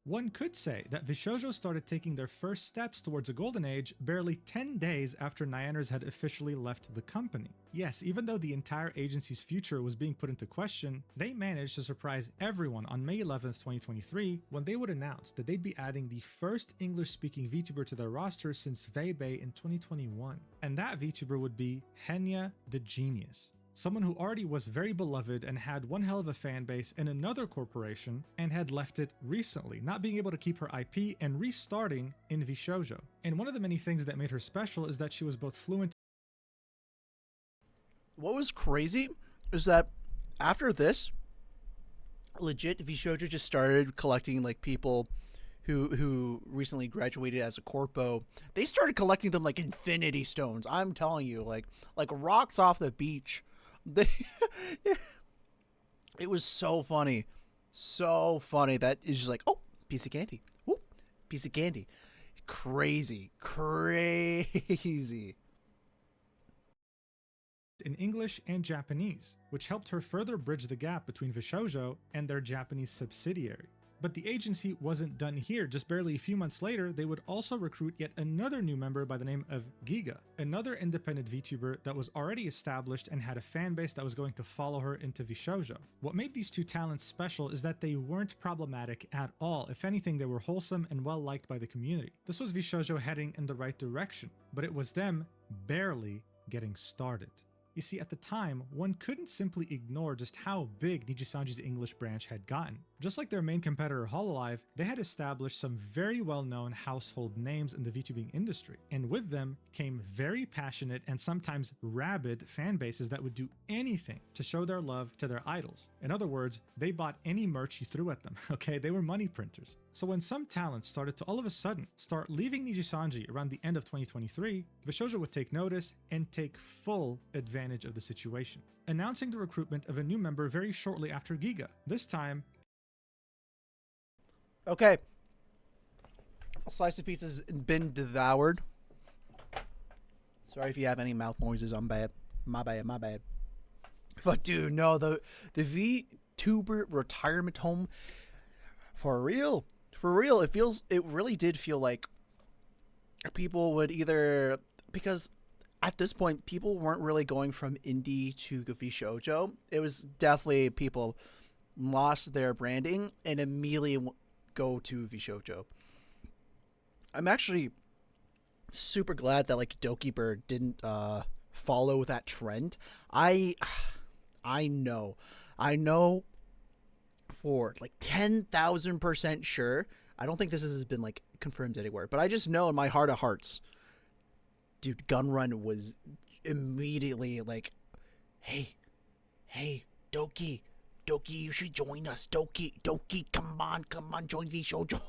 One could say that Vshojo started taking their first steps towards a golden age barely 10 days after Nyaners had officially left the company. Yes, even though the entire agency's future was being put into question, they managed to surprise everyone on May 11th, 2023, when they would announce that they'd be adding the first English-speaking VTuber to their roster since Vei in 2021. And that VTuber would be Henya the Genius. Someone who already was very beloved and had one hell of a fan base in another corporation and had left it recently, not being able to keep her IP and restarting in Vshojo. And one of the many things that made her special is that she was both fluent. What was crazy is that after this, legit Vshojo just started collecting like people who recently graduated as a corpo. They started collecting them like infinity stones. I'm telling you, like rocks off the beach. It was so funny that it's just like, oh, piece of candy, oh, piece of candy, crazy. In English and Japanese, which helped her further bridge the gap between Vshojo and their Japanese subsidiary. But the agency wasn't done here. Just barely a few months later, they would also recruit yet another new member by the name of Giga, another independent VTuber that was already established and had a fan base that was going to follow her into Vshojo. What made these two talents special is that they weren't problematic at all. If anything, they were wholesome and well liked by the community. This was Vshojo heading in the right direction, but it was them barely getting started. You see, at the time, one couldn't simply ignore just how big Nijisanji's English branch had gotten. Just like their main competitor Hololive, they had established some very well-known household names in the VTubing industry, and with them came very passionate and sometimes rabid fan bases that would do anything to show their love to their idols. In other words, they bought any merch you threw at them, okay? They were money printers. So when some talents started to all of a sudden start leaving Nijisanji around the end of 2023, Vshojo would take notice and take full advantage of the situation, announcing the recruitment of a new member very shortly after Giga. This time, okay, a slice of pizza's been devoured. Sorry if you have any mouth noises. I'm bad. My bad. But dude, no, the VTuber retirement home, for real, it really did feel like people would either, because at this point people weren't really going from indie to Vshojo. It was definitely people lost their branding and immediately go to Vshojo. I'm actually super glad that like Dokibird didn't follow that trend. I know for like 10,000% sure. I don't think this has been like confirmed anywhere, but I just know in my heart of hearts, dude, Gunrun was immediately like, hey, Doki, you should join us. Doki, come on, join Vshojo.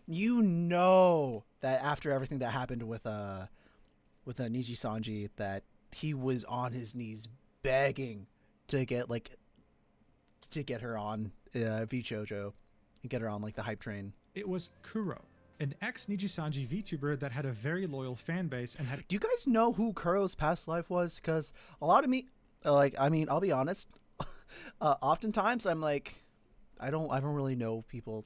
You know that after everything that happened with Niji Sanji, that he was on his knees begging to get her on Vshojo and get her on like the hype train. It was Kuro, an ex-Nijisanji VTuber that had a very loyal fan base and had... Do you guys know who Kuro's past life was? Because a lot of me, I'll be honest, oftentimes I'm like, I don't really know people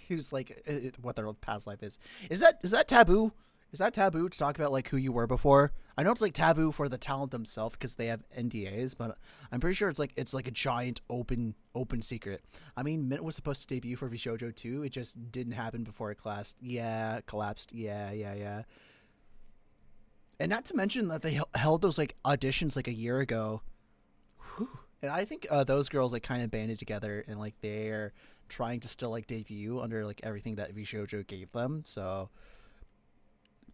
who's like what their past life is. Is that taboo? Is that taboo to talk about like who you were before? I know it's like taboo for the talent themselves because they have NDAs, but I'm pretty sure it's like a giant open secret. I mean, Mint was supposed to debut for Vshojo 2. It just didn't happen before it collapsed. Yeah. And not to mention that they held those like auditions like a year ago. Whew. And I think those girls like kind of banded together and like they're trying to still like debut under like everything that Vshojo gave them. So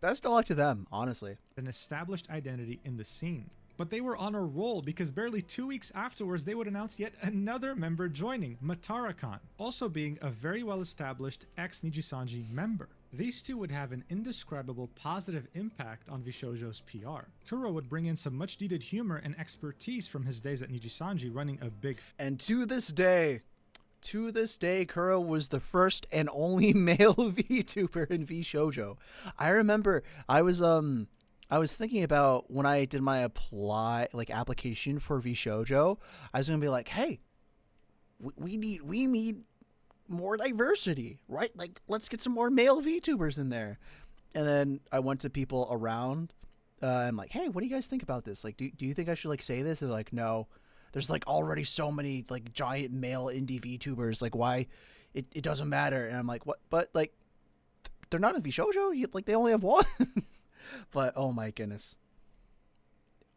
best of luck to them, honestly. An established identity in the scene. But they were on a roll because barely 2 weeks afterwards they would announce yet another member joining, Matara-kan, also being a very well-established ex-Nijisanji member. These two would have an indescribable positive impact on Vshojo's PR. Kuro would bring in some much-needed humor and expertise from his days at Nijisanji running a big... And to this day, Kuro was the first and only male VTuber in Vshojo. I remember I was thinking about when I did my application for Vshojo, I was gonna be like, hey, we need more diversity, right? Like, let's get some more male VTubers in there. And then I went to people around. I'm like, hey, what do you guys think about this? Like, do you think I should like say this? They're like, no. There's like already so many like giant male indie VTubers. Like, why? It doesn't matter. And I'm like, what? But like, they're not in Vshojo. Like, they only have one. But oh my goodness,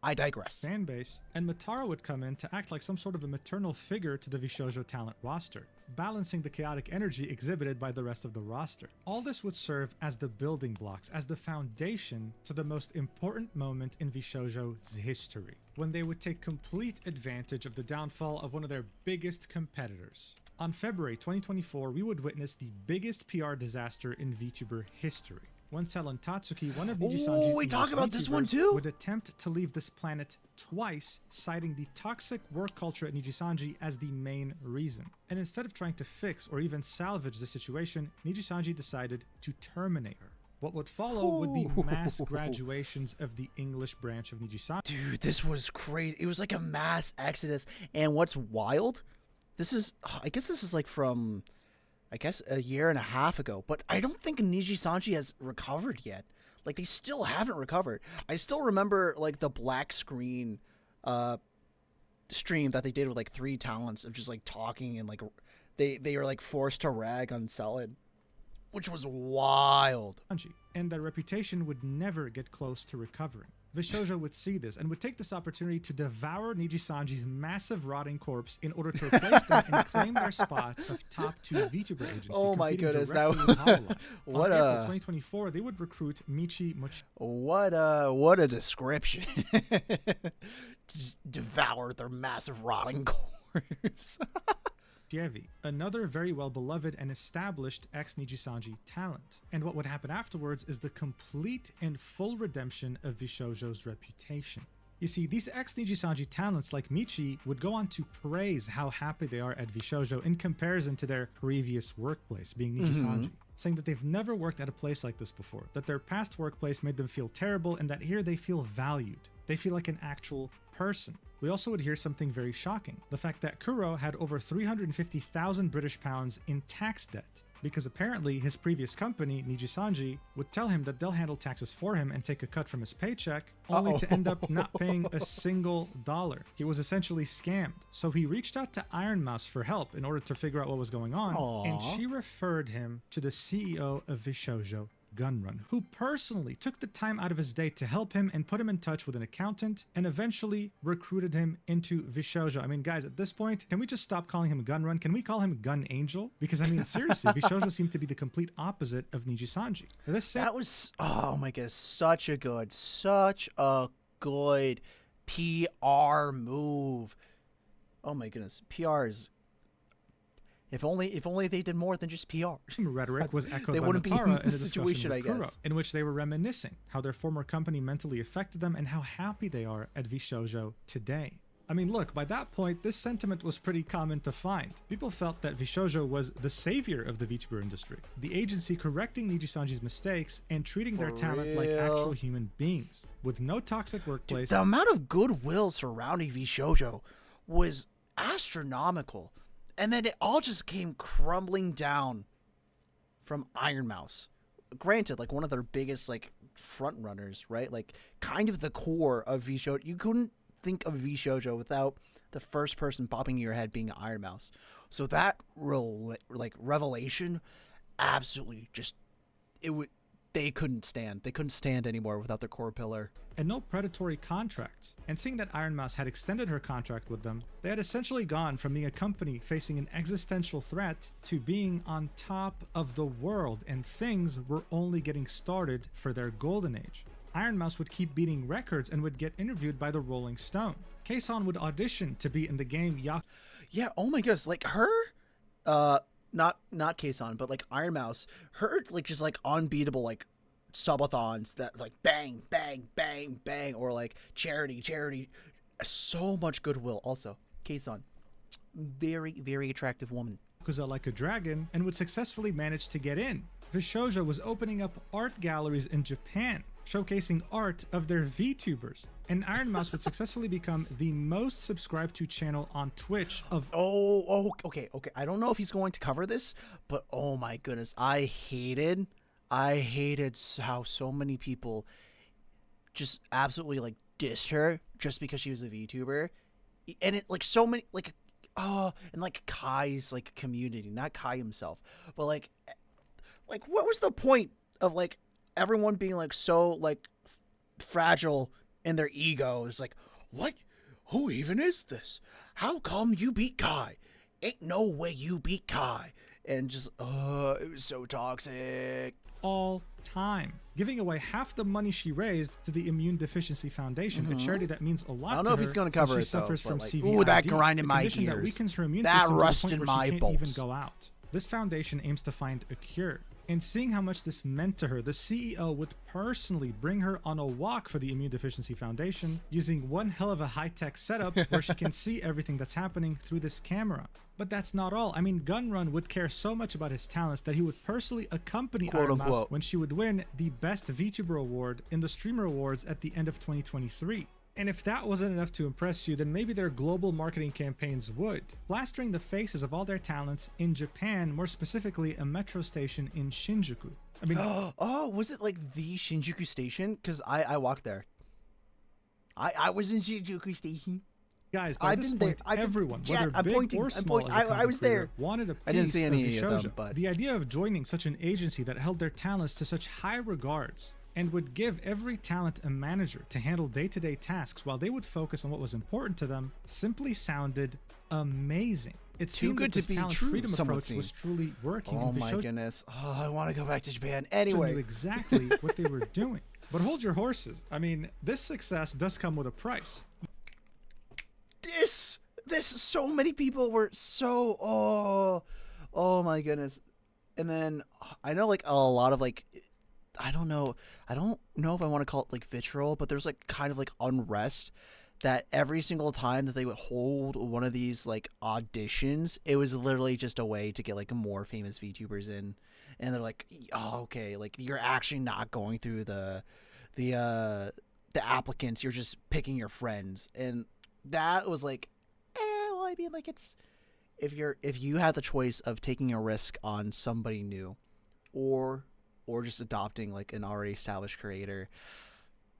I digress. Fan base, and Matara would come in to act like some sort of a maternal figure to the Vshojo talent roster, balancing the chaotic energy exhibited by the rest of the roster. All this would serve as the building blocks, as the foundation to the most important moment in Vshojo's history, when they would take complete advantage of the downfall of one of their biggest competitors. On February 2024, we would witness the biggest PR disaster in VTuber history, when Cellon Tatsuki, one of Nijisanji's we talked about this one VTubers, too. would attempt to leave this planet twice, citing the toxic work culture at Nijisanji as the main reason. And instead of trying to fix or even salvage the situation, Nijisanji decided to terminate her. What would follow would be mass graduations of the English branch of Nijisanji. Dude, this was crazy. It was like a mass exodus. And what's wild, I guess this is like from a year and a half ago, but I don't think Nijisanji has recovered yet. Like, they still haven't recovered. I still remember like the black screen stream that they did with like 3 talents of just like talking, and like they were like forced to rag on Cellon, which was wild. And their reputation would never get close to recovering. Vshojo would see this and would take this opportunity to devour Nijisanji's massive rotting corpse in order to replace them and claim their spot of top 2 VTuber agency. Oh my goodness, that what on April 2024, they would recruit Michi Mochi. What a description. Just devour their massive rotting corpse. Another very well beloved and established ex-Nijisanji talent. And what would happen afterwards is the complete and full redemption of Vshojo's reputation. You see, these ex-Nijisanji talents like Michi would go on to praise how happy they are at Vshojo in comparison to their previous workplace, being Nijisanji, saying that they've never worked at a place like this before, that their past workplace made them feel terrible, and that here they feel valued. They feel like an actual person. We also would hear something very shocking. The fact that Kuro had over 350,000 British pounds in tax debt. Because apparently his previous company, Nijisanji, would tell him that they'll handle taxes for him and take a cut from his paycheck, only to end up not paying a single dollar. He was essentially scammed. So he reached out to Iron Mouse for help in order to figure out what was going on, and she referred him to the CEO of Vshojo, Gunrun, who personally took the time out of his day to help him and put him in touch with an accountant and eventually recruited him into Vshojo. I mean, guys, at this point, can we just stop calling him Gunrun? Can we call him Gun Angel? Because, I mean, seriously, Vshojo seemed to be the complete opposite of Nijisanji. That was, oh my goodness, such a good PR move. Oh my goodness, PR is... If only they did more than just PR. Rhetoric was echoed they by wouldn't be Natara in in a this discussion situation, with I Kuro, guess. in which they were reminiscing how their former company mentally affected them and how happy they are at Vshojo today. I mean, look, by that point, this sentiment was pretty common to find. People felt that Vshojo was the savior of the VTuber industry, the agency correcting Nijisanji's mistakes and treating their talent like actual human beings, with no toxic workplace. Dude, the amount of goodwill surrounding Vshojo was astronomical. And then it all just came crumbling down from Iron Mouse. Granted, like one of their biggest like front runners, right? Like kind of the core of Vshojo. You couldn't think of Vshojo without the first person popping in your head being Iron Mouse. So that revelation, absolutely just they couldn't stand. They couldn't stand anymore without their core pillar. And no predatory contracts. And seeing that Iron Mouse had extended her contract with them, they had essentially gone from being a company facing an existential threat to being on top of the world, and things were only getting started for their golden age. Iron Mouse would keep beating records and would get interviewed by the Rolling Stone. Keisan would audition to be in the game Yeah, oh my goodness, like her, not Keisan, but like Iron Mouse, her like just like unbeatable like subathons that like bang, bang, bang, bang, or like charity, so much goodwill. Also, Keisan, very attractive woman. Yakuza like a dragon and would successfully manage to get in. Vshojo was opening up art galleries in Japan, showcasing art of their VTubers, and Iron Mouse would successfully become the most subscribed to channel on Twitch of... Okay. I don't know if he's going to cover this, but oh my goodness, I hated how so many people just absolutely like dissed her just because she was a VTuber, and it like so many like and like Kai's like community, not Kai himself, but like what was the point of like everyone being like so like fragile in their egos? Like, what? Who even is this? How come you beat Kai? Ain't no way you beat Kai. And just, it was so toxic. All time, giving away half the money she raised to the Immune Deficiency Foundation, a charity that means a lot to her. I don't know if he's going to cover it, she suffers from like, CVID, ooh, that grinded my condition that gears. weakens her immune That system rusted to the point my where she can't bolts. even go out. This foundation aims to find a cure. And seeing how much this meant to her, the CEO would personally bring her on a walk for the Immune Deficiency Foundation, using one hell of a high-tech setup where she can see everything that's happening through this camera. But that's not all. I mean, Gunrun would care so much about his talents that he would personally accompany Iron Mouse when she would win the Best VTuber Award in the Streamer Awards at the end of 2023. And if that wasn't enough to impress you, then maybe their global marketing campaigns would, plastering the faces of all their talents in Japan, more specifically a metro station in Shinjuku. I mean, oh, was it like the Shinjuku station? Because I walked there. I was in Shinjuku station. Guys, by this point, everyone, whether big or small, I was there. Wanted a piece I didn't see any of of Vshojo. them, but The idea of joining such an agency that held their talents to such high regards and would give every talent a manager to handle day-to-day tasks while they would focus on what was important to them simply sounded amazing. It seemed good that this to be talent true, freedom some would approach seem. was truly working. Oh and my Vshojo goodness. Oh, I want to go back to Japan. knew Anyway. exactly what they were doing. But hold your horses. I mean, this success does come with a price. This so many people were so oh my goodness. And then I know like a lot of like I don't know if I want to call it like vitriol, but there's like kind of like unrest that every single time that they would hold one of these like auditions, it was literally just a way to get like more famous VTubers in. And they're like, oh, okay, like you're actually not going through the the applicants. You're just picking your friends, and that was like, well, I mean, like it's if you had the choice of taking a risk on somebody new, or just adopting like an already established creator,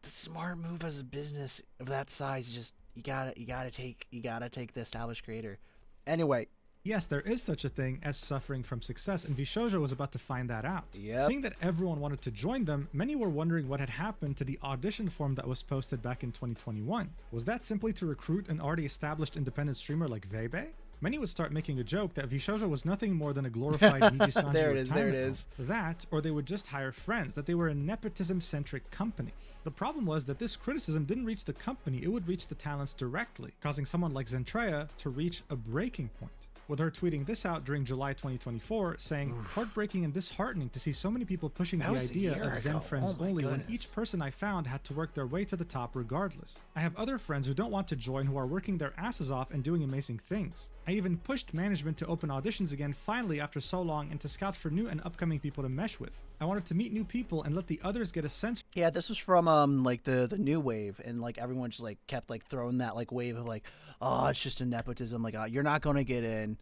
the smart move as a business of that size is just you gotta take the established creator. Anyway. Yes, there is such a thing as suffering from success, and Vshojo was about to find that out. Yep. Seeing that everyone wanted to join them, many were wondering what had happened to the audition form that was posted back in 2021. Was that simply to recruit an already established independent streamer like Vebe? Many would start making a joke that Vshojo was nothing more than a glorified Nijisanji There it retirement is. home. That, or they would just hire friends, that they were a nepotism-centric company. The problem was that this criticism didn't reach the company, it would reach the talents directly, causing someone like Zentreya to reach a breaking point. With her tweeting this out during July 2024, saying, heartbreaking and disheartening to see so many people pushing the idea of Zen friends only when each person I found had to work their way to the top regardless. I have other friends who don't want to join who are working their asses off and doing amazing things. I even pushed management to open auditions again finally after so long and to scout for new and upcoming people to mesh with. I wanted to meet new people and let the others get a sense. Yeah, this was from like the new wave, and like everyone just like kept like throwing that like wave of like, oh, it's just a nepotism, like you're not gonna get in.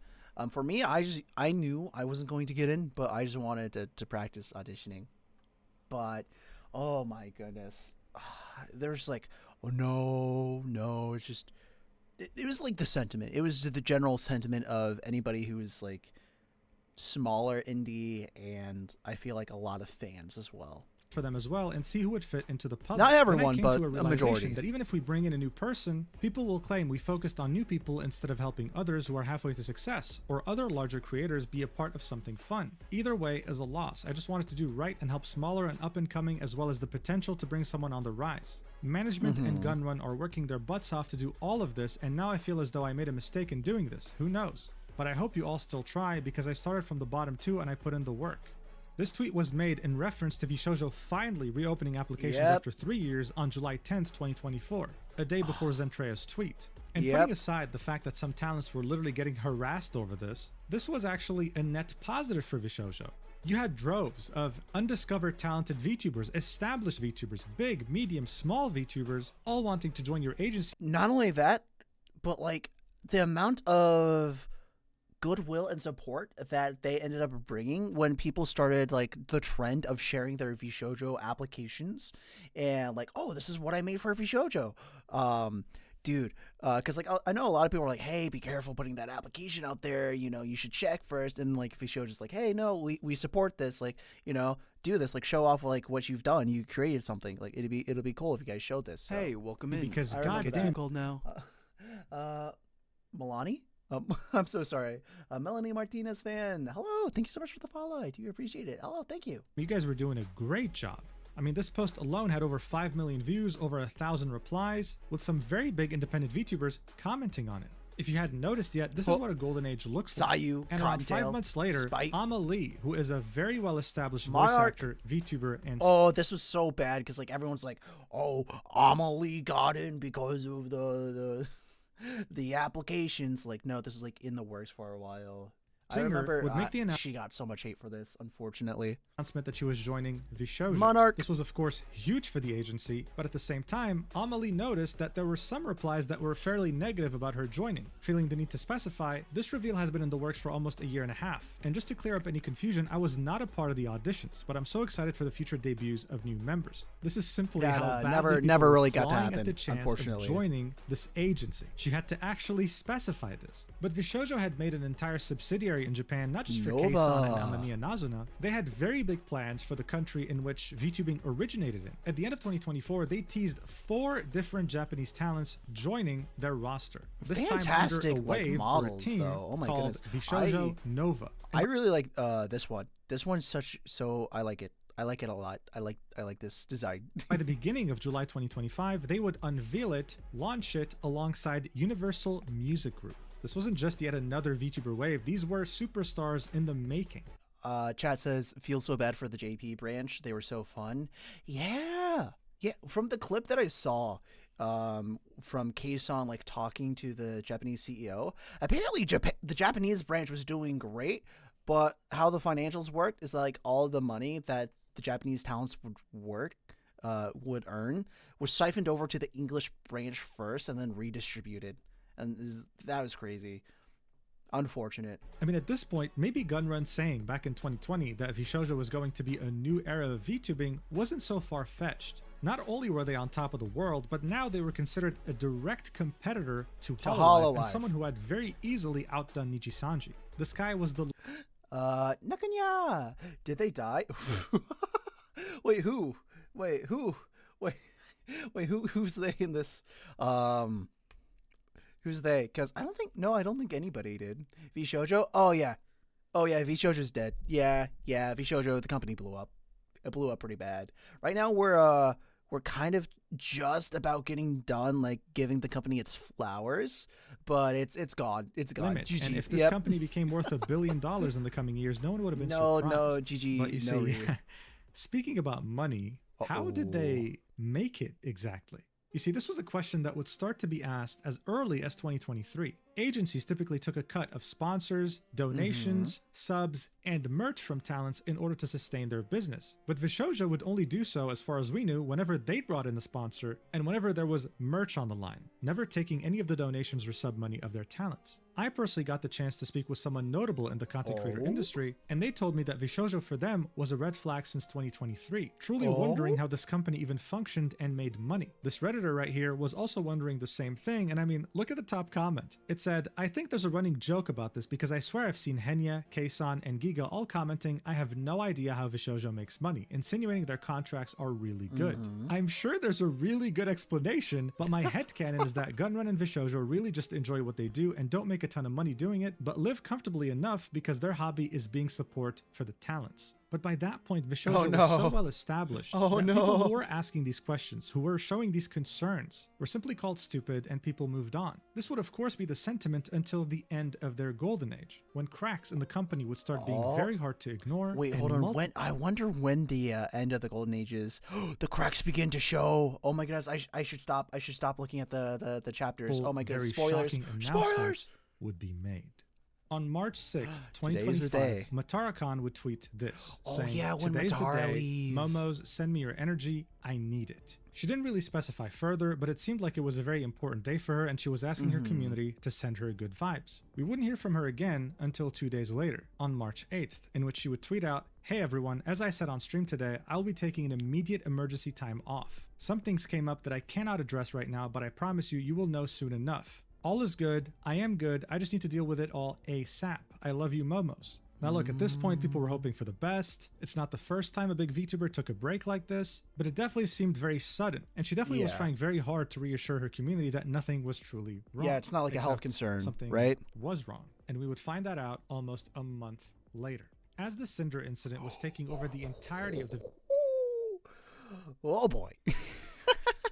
For me, I knew I wasn't going to get in, but I just wanted to practice auditioning. But oh my goodness, there's like, oh no, it's just it was like the sentiment. It was the general sentiment of anybody who was like smaller indie, and I feel like a lot of fans as well. For them as well and see who would fit into the puzzle. Not everyone, but a majority. That even if we bring in a new person, people will claim we focused on new people instead of helping others who are halfway to success, or other larger creators be a part of something fun. Either way is a loss. I just wanted to do right and help smaller and up and coming, as well as the potential to bring someone on the rise. Management and Gunrun are working their butts off to do all of this, and now I feel as though I made a mistake in doing this. Who knows? But I hope you all still try, because I started from the bottom too and I put in the work. This tweet was made in reference to Vshojo finally reopening applications after 3 years on July 10th, 2024, a day before Zentreya's tweet. And putting aside the fact that some talents were literally getting harassed over this was actually a net positive for Vshojo. You had droves of undiscovered talented VTubers, established VTubers, big, medium, small VTubers, all wanting to join your agency. Not only that, but like the amount of goodwill and support that they ended up bringing when people started like the trend of sharing their Vshojo applications and like, oh, this is what I made for Vshojo. Dude, because like I know a lot of people are like, hey, be careful putting that application out there, you know, you should check first. And like Vshojo's like, hey, no, we support this, like, you know, do this, like show off like what you've done, you created something, like it'll be cool if you guys showed this. So. Hey, welcome in. Because God, God, it's cold now. Milani? I'm so sorry. Melanie Martinez fan. Hello. Thank you so much for the follow. I do appreciate it. Hello. Thank you. You guys were doing a great job. I mean, this post alone had over 5 million views, over 1,000 replies, with some very big independent VTubers commenting on it. If you hadn't noticed yet, this is what a golden age looks like. Sayu, and around 5 months later, Amelie, who is a very well-established voice actor, VTuber, and this was so bad because like everyone's like, oh, Amelie got in because of the applications. Like, no, this was like in the works for a while. I remember would make the she got so much hate for this, unfortunately. Announcement that she was joining Vshojo. Monarch. This was, of course, huge for the agency, but at the same time, Amelie noticed that there were some replies that were fairly negative about her joining. Feeling the need to specify, this reveal has been in the works for almost a year and a half. And just to clear up any confusion, I was not a part of the auditions, but I'm so excited for the future debuts of new members. This is simply how badly never really people got to were happen, at the chance unfortunately. of joining this agency. She had to actually specify this. But Vshojo had made an entire subsidiary in Japan, not just for Kei-san and Amamiya Nazuna. They had very big plans for the country in which VTubing originated in. At the end of 2024, they teased 4 different Japanese talents joining their roster. This Fantastic, time under a wave like, models, or a team though. Oh my called goodness. Vshojo Nova. I really like this one. This one's I like it. I like it a lot. I like this design. By the beginning of July 2025, they would unveil it, launch it alongside Universal Music Group. This wasn't just yet another VTuber wave. These were superstars in the making. Chat says, feels so bad for the JP branch. They were so fun. Yeah. From the clip that I saw from Kei-san like talking to the Japanese CEO, apparently the Japanese branch was doing great, but how the financials worked is like all the money that the Japanese talents would work would earn was siphoned over to the English branch first and then redistributed, and that was crazy. Unfortunate. I mean, at this point, maybe Gunrun saying back in 2020 that Vshojo was going to be a new era of VTubing wasn't so far-fetched. Not only were they on top of the world, but now they were considered a direct competitor to Hololive, and someone who had very easily outdone Nijisanji. The sky was the... Nakanya! Did they die? Wait, who? Wait, who? Wait, who's they in this? Who's they? Because I don't think anybody did. Vshojo? Oh yeah, Vshojo's dead. Yeah, Vshojo, the company blew up. It blew up pretty bad. Right now we're kind of just about getting done, like giving the company its flowers, but it's gone. It's gone. GG. And if this company became worth $1 billion in the coming years, no one would have been surprised. No, GG. But you see, speaking about money, how did they make it exactly? You see, this was a question that would start to be asked as early as 2023. Agencies typically took a cut of sponsors, donations, subs, and merch from talents in order to sustain their business. But Vshojo would only do so, as far as we knew, whenever they brought in a sponsor and whenever there was merch on the line, never taking any of the donations or sub money of their talents. I personally got the chance to speak with someone notable in the content creator industry, and they told me that Vshojo for them was a red flag since 2023, truly wondering how this company even functioned and made money. This Redditor right here was also wondering the same thing, and I mean, look at the top comment. It said, I think there's a running joke about this because I swear I've seen Henya, Keisan, and Giga all commenting, I have no idea how Vshojo makes money, insinuating their contracts are really good. I'm sure there's a really good explanation, but my headcanon is that Gunrun and Vshojo really just enjoy what they do and don't make a ton of money doing it, but live comfortably enough because their hobby is being support for the talents. But by that point, Vshojo was so well established that people who were asking these questions, who were showing these concerns, were simply called stupid and people moved on. This would of course be the sentiment until the end of their golden age, when cracks in the company would start being very hard to ignore. Wait, hold on. I wonder when the end of the golden age is. The cracks begin to show. Oh my goodness, I should stop. I should stop looking at the chapters. Oh my goodness, spoilers. Spoilers Would be made. On March 6th, 2025, Matara-kan would tweet this, saying, when Today's Matara the day, leaves. Momos, send me your energy, I need it. She didn't really specify further, but it seemed like it was a very important day for her and she was asking her community to send her good vibes. We wouldn't hear from her again until 2 days later, on March 8th, in which she would tweet out, Hey everyone, as I said on stream today, I'll be taking an immediate emergency time off. Some things came up that I cannot address right now, but I promise you will know soon enough. All is good. I am good. I just need to deal with it all ASAP. I love you, Momos. Now look, at this point, people were hoping for the best. It's not the first time a big VTuber took a break like this, but it definitely seemed very sudden. And she definitely was trying very hard to reassure her community that nothing was truly wrong. Yeah, it's not like a health concern, something right? Was wrong. And we would find that out almost a month later. As the Cinder incident was taking over the entirety of the oh boy.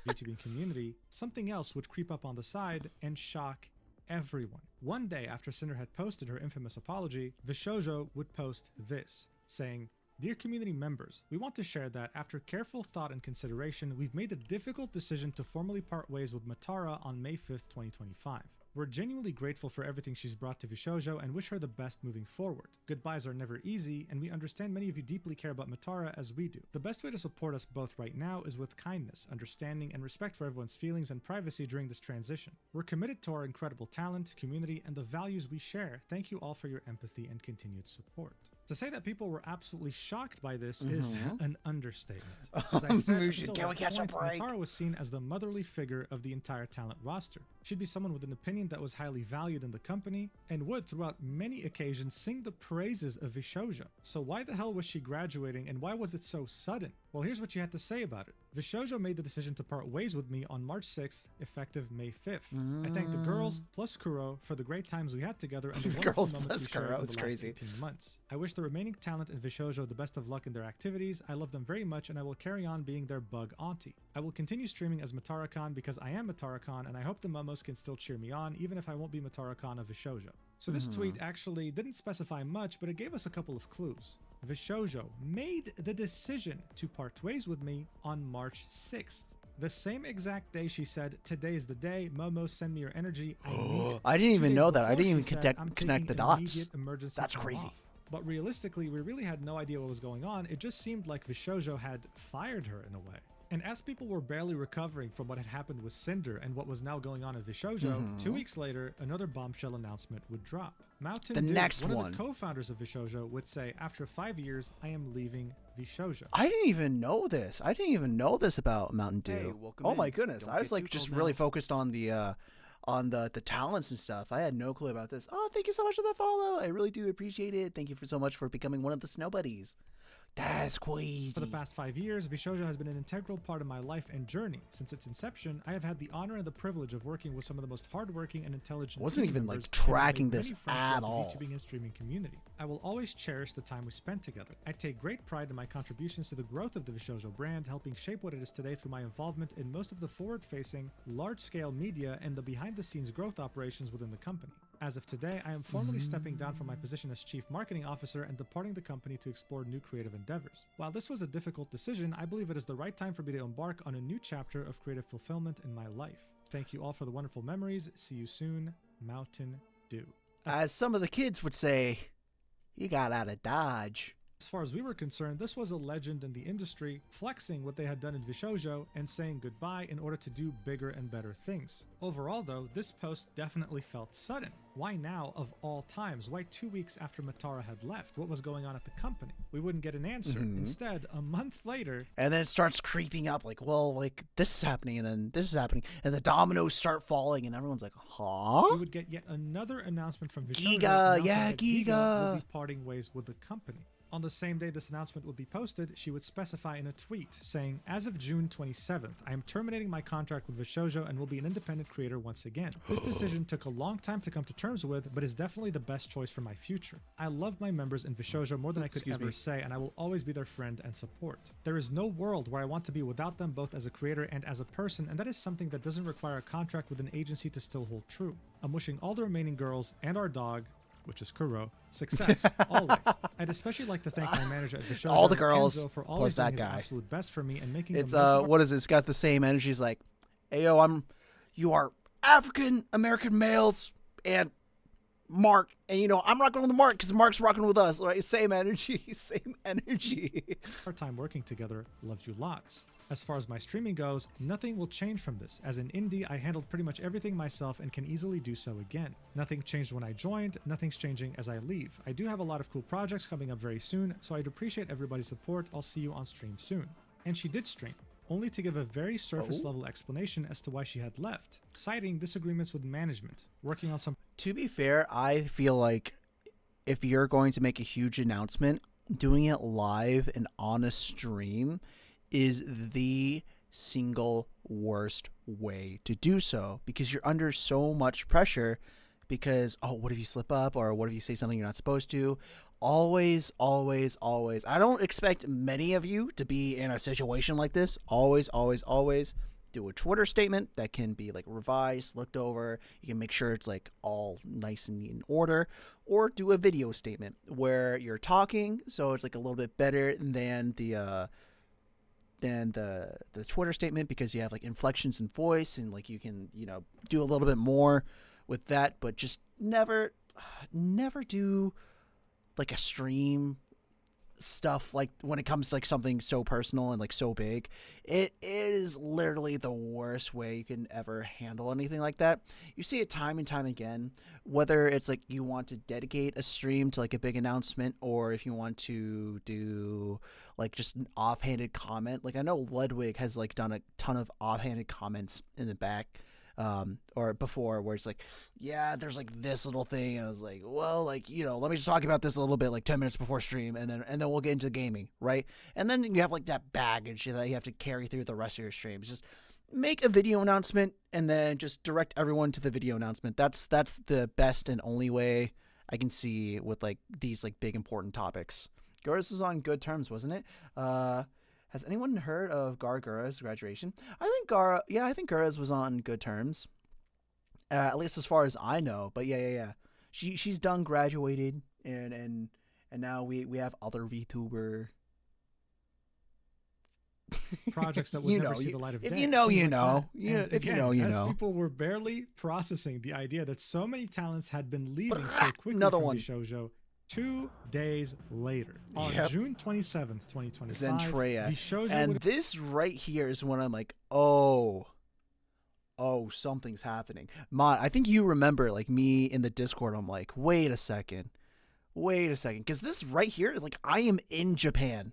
VTubing community, something else would creep up on the side and shock everyone. One day after Cinder had posted her infamous apology, Vshojo would post this, saying, Dear community members, we want to share that after careful thought and consideration, we've made the difficult decision to formally part ways with Matara on May 5th, 2025. We're genuinely grateful for everything she's brought to Vshojo and wish her the best moving forward. Goodbyes are never easy, and we understand many of you deeply care about Matara as we do. The best way to support us both right now is with kindness, understanding, and respect for everyone's feelings and privacy during this transition. We're committed to our incredible talent, community, and the values we share. Thank you all for your empathy and continued support. To say that people were absolutely shocked by this is an understatement. As I said, until that point, Matara was seen as the motherly figure of the entire talent roster. She'd be someone with an opinion that was highly valued in the company and would, throughout many occasions, sing the praises of Vshojo. So why the hell was she graduating and why was it so sudden? Well, here's what she had to say about it. Vshojo made the decision to part ways with me on March 6th, effective May 5th. I thank the girls plus Kuro for the great times we had together and the girls moments plus we shared Kuro, in it's the last crazy. 18 months. I wish the remaining talent in Vshojo the best of luck in their activities. I love them very much and I will carry on being their bug auntie. I will continue streaming as Matara-kan because I am Matara-kan and I hope the Momos can still cheer me on even if I won't be Matara-kan of Vshojo. So this tweet actually didn't specify much, but it gave us a couple of clues. Vshojo made the decision to part ways with me on March 6th. The same exact day she said, Today is the day, Momo, send me your energy, I need it. I didn't even know that. I Before didn't she even said, connect the dots. That's Time crazy. off. But realistically, we really had no idea what was going on. It just seemed like Vshojo had fired her in a way. And as people were barely recovering from what had happened with Cinder and what was now going on at Vshojo, 2 weeks later, another bombshell announcement would drop. Mountain The Dew, next one one. of the co-founders of Vshojo, would say, after 5 years, I am leaving Vshojo. I didn't even know this. I didn't even know this about Mountain Dew. Hey, welcome oh my in. goodness. Don't I was get like too just cold really now. focused on the talents and stuff. I had no clue about this. Oh, thank you so much for the follow. I really do appreciate it. Thank you so much for becoming one of the snow buddies. That's crazy. For the past 5 years, Vshojo has been an integral part of my life and journey. Since its inception, I have had the honor and the privilege of working with some of the most hardworking and intelligent. I wasn't team even, like, members and have made tracking many this friends at throughout all. the VTubing and streaming community. I will always cherish the time we spent together. I take great pride in my contributions to the growth of the Vshojo brand, helping shape what it is today through my involvement in most of the forward-facing, large-scale media and the behind-the-scenes growth operations within the company. As of today, I am formally stepping down from my position as Chief Marketing Officer and departing the company to explore new creative endeavors. While this was a difficult decision, I believe it is the right time for me to embark on a new chapter of creative fulfillment in my life. Thank you all for the wonderful memories. See you soon, Mountain Dew. As some of the kids would say, you got out of Dodge. As far as we were concerned, this was a legend in the industry, flexing what they had done in Vshojo and saying goodbye in order to do bigger and better things. Overall though, this post definitely felt sudden. Why now of all times? Why 2 weeks after Matara had left? What was going on at the company? We wouldn't get an answer. Instead, a month later, And then it starts creeping up like, well, like this is happening and then this is happening. And the dominoes start falling and everyone's like, we huh? would get yet another announcement from Vshojo Giga, announcing yeah, that Giga Giga. will be parting ways with the company. On the same day this announcement would be posted, she would specify in a tweet saying, as of June 27th, I am terminating my contract with Vshojo and will be an independent creator once again. This decision took a long time to come to terms with, but is definitely the best choice for my future. I love my members in Vshojo more than I could ever say, and I will always be their friend and support. There is no world where I want to be without them both as a creator and as a person, and that is something that doesn't require a contract with an agency to still hold true. I'm wishing all the remaining girls and our dog, which is Kuro, success, always. I'd especially like to thank my manager at Vshojo, All the girls, Enzo, for plus always that doing his guy. absolute best for me and making It's the most of our what is it? It's got the same energy. It's like, hey yo, you are African American males and Mark, and you know I'm rocking with Mark because Mark's rocking with us, right? Same energy, same energy. our time working together. Loved you lots. As far as my streaming goes, nothing will change from this. As an indie, I handled pretty much everything myself and can easily do so again. Nothing changed when I joined, nothing's changing as I leave. I do have a lot of cool projects coming up very soon, so I'd appreciate everybody's support. I'll see you on stream soon. And she did stream, only to give a very surface level explanation as to why she had left, citing disagreements with management, working on some To be fair, I feel like if you're going to make a huge announcement, doing it live and on a stream is the single worst way to do so, because you're under so much pressure because, oh, what if you slip up, or what if you say something you're not supposed to? Always, always, always. I don't expect many of you to be in a situation like this. Always, always, always do a Twitter statement that can be like revised, looked over. You can make sure it's like all nice and neat in order, or do a video statement where you're talking, so it's like a little bit better than the Twitter statement, because you have like inflections in voice and like you can, you know, do a little bit more with that. But just never do like a stream stuff like when it comes to like something so personal and like so big. It is literally the worst way you can ever handle anything like that. You see it time and time again, whether it's like you want to dedicate a stream to like a big announcement, or if you want to do like just an offhanded comment. Like I know Ludwig has like done a ton of offhanded comments in the back or before, where it's like, yeah, there's like this little thing, and I was like, well, like, you know, let me just talk about this a little bit like 10 minutes before stream, and then we'll get into gaming, right? And then you have like that baggage that you have to carry through the rest of your streams. Just make a video announcement and then just direct everyone to the video announcement. That's the best and only way I can see with like these like big important topics. Gura's was on good terms, wasn't it? Has anyone heard of Gura's graduation? I think Gura's was on good terms, at least as far as I know. But yeah. She's done, graduated, and now we have other VTuber projects that would never see the light of day. If you know, you Things like know. that. Yeah, And if you again, know, you as know. people were barely processing the idea that so many talents had been leaving so quickly Another from one. Vshojo, 2 days later, on June 27th, 2025, Zentreya. Vshojo And this right here is when I'm like, oh, something's happening. I think you remember, like, me in the Discord, I'm like, wait a second. Because this right here, like, I am in Japan.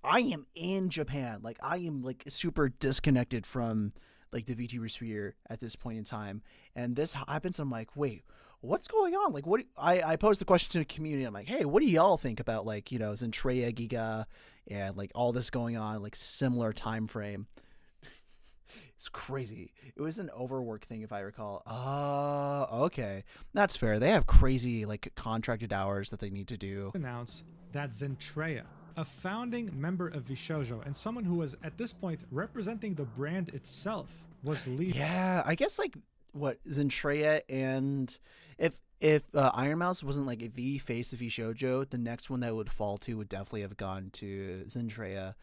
Like, I am, like, super disconnected from, like, the VTuber sphere at this point in time. And this happens, I'm like, wait, what's going on? Like, I posed the question to the community. I'm like, hey, what do y'all think about, like, you know, Zentreya, Giga, and, like, all this going on, like, similar time frame? It's crazy. It was an overwork thing, if I recall. Okay. That's fair. They have crazy, like, contracted hours that they need to do. Announce that Zentreya, a founding member of Vshojo and someone who was at this point representing the brand itself, was leaving. Yeah, I guess, like, what, Zentreya, and if Iron Mouse wasn't, like, the face of Vshojo, the next one that would fall to would definitely have gone to Zentreya.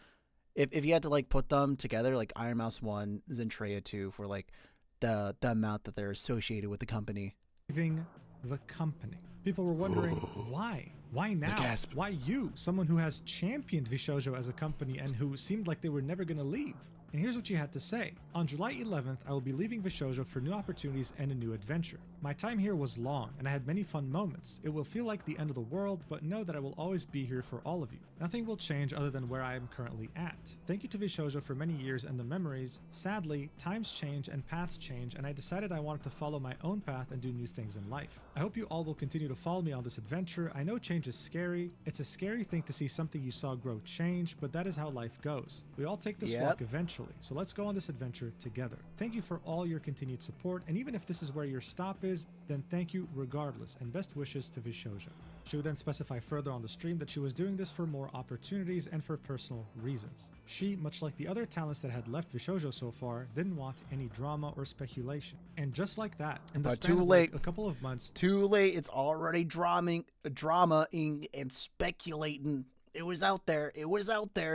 If you had to, like, put them together, like, Iron Mouse 1, Zentreya 2, for, like, the amount that they're associated with the company. Leaving the company. People were wondering, why? Why now? gasp. Why you, someone who has championed Vshojo as a company and who seemed like they were never going to leave? And here's what she had to say. On July 11th, I will be leaving Vshojo for new opportunities and a new adventure. My time here was long, and I had many fun moments. It will feel like the end of the world, but know that I will always be here for all of you. Nothing will change other than where I am currently at. Thank you to Vshojo for many years and the memories. Sadly, times change and paths change, and I decided I wanted to follow my own path and do new things in life. I hope you all will continue to follow me on this adventure. I know change is scary. It's a scary thing to see something you saw grow change, but that is how life goes. We all take this walk eventually, so let's go on this adventure together. Thank you for all your continued support, and even if this is where your stop is, then thank you regardless, and best wishes to Vshojo. She would then specify further on the stream that she was doing this for more opportunities and for personal reasons. She, much like the other talents that had left Vshojo so far, didn't want any drama or speculation. And just like that, in the span of like a couple of months... Too late, it's already dramaing and speculating. It was out there.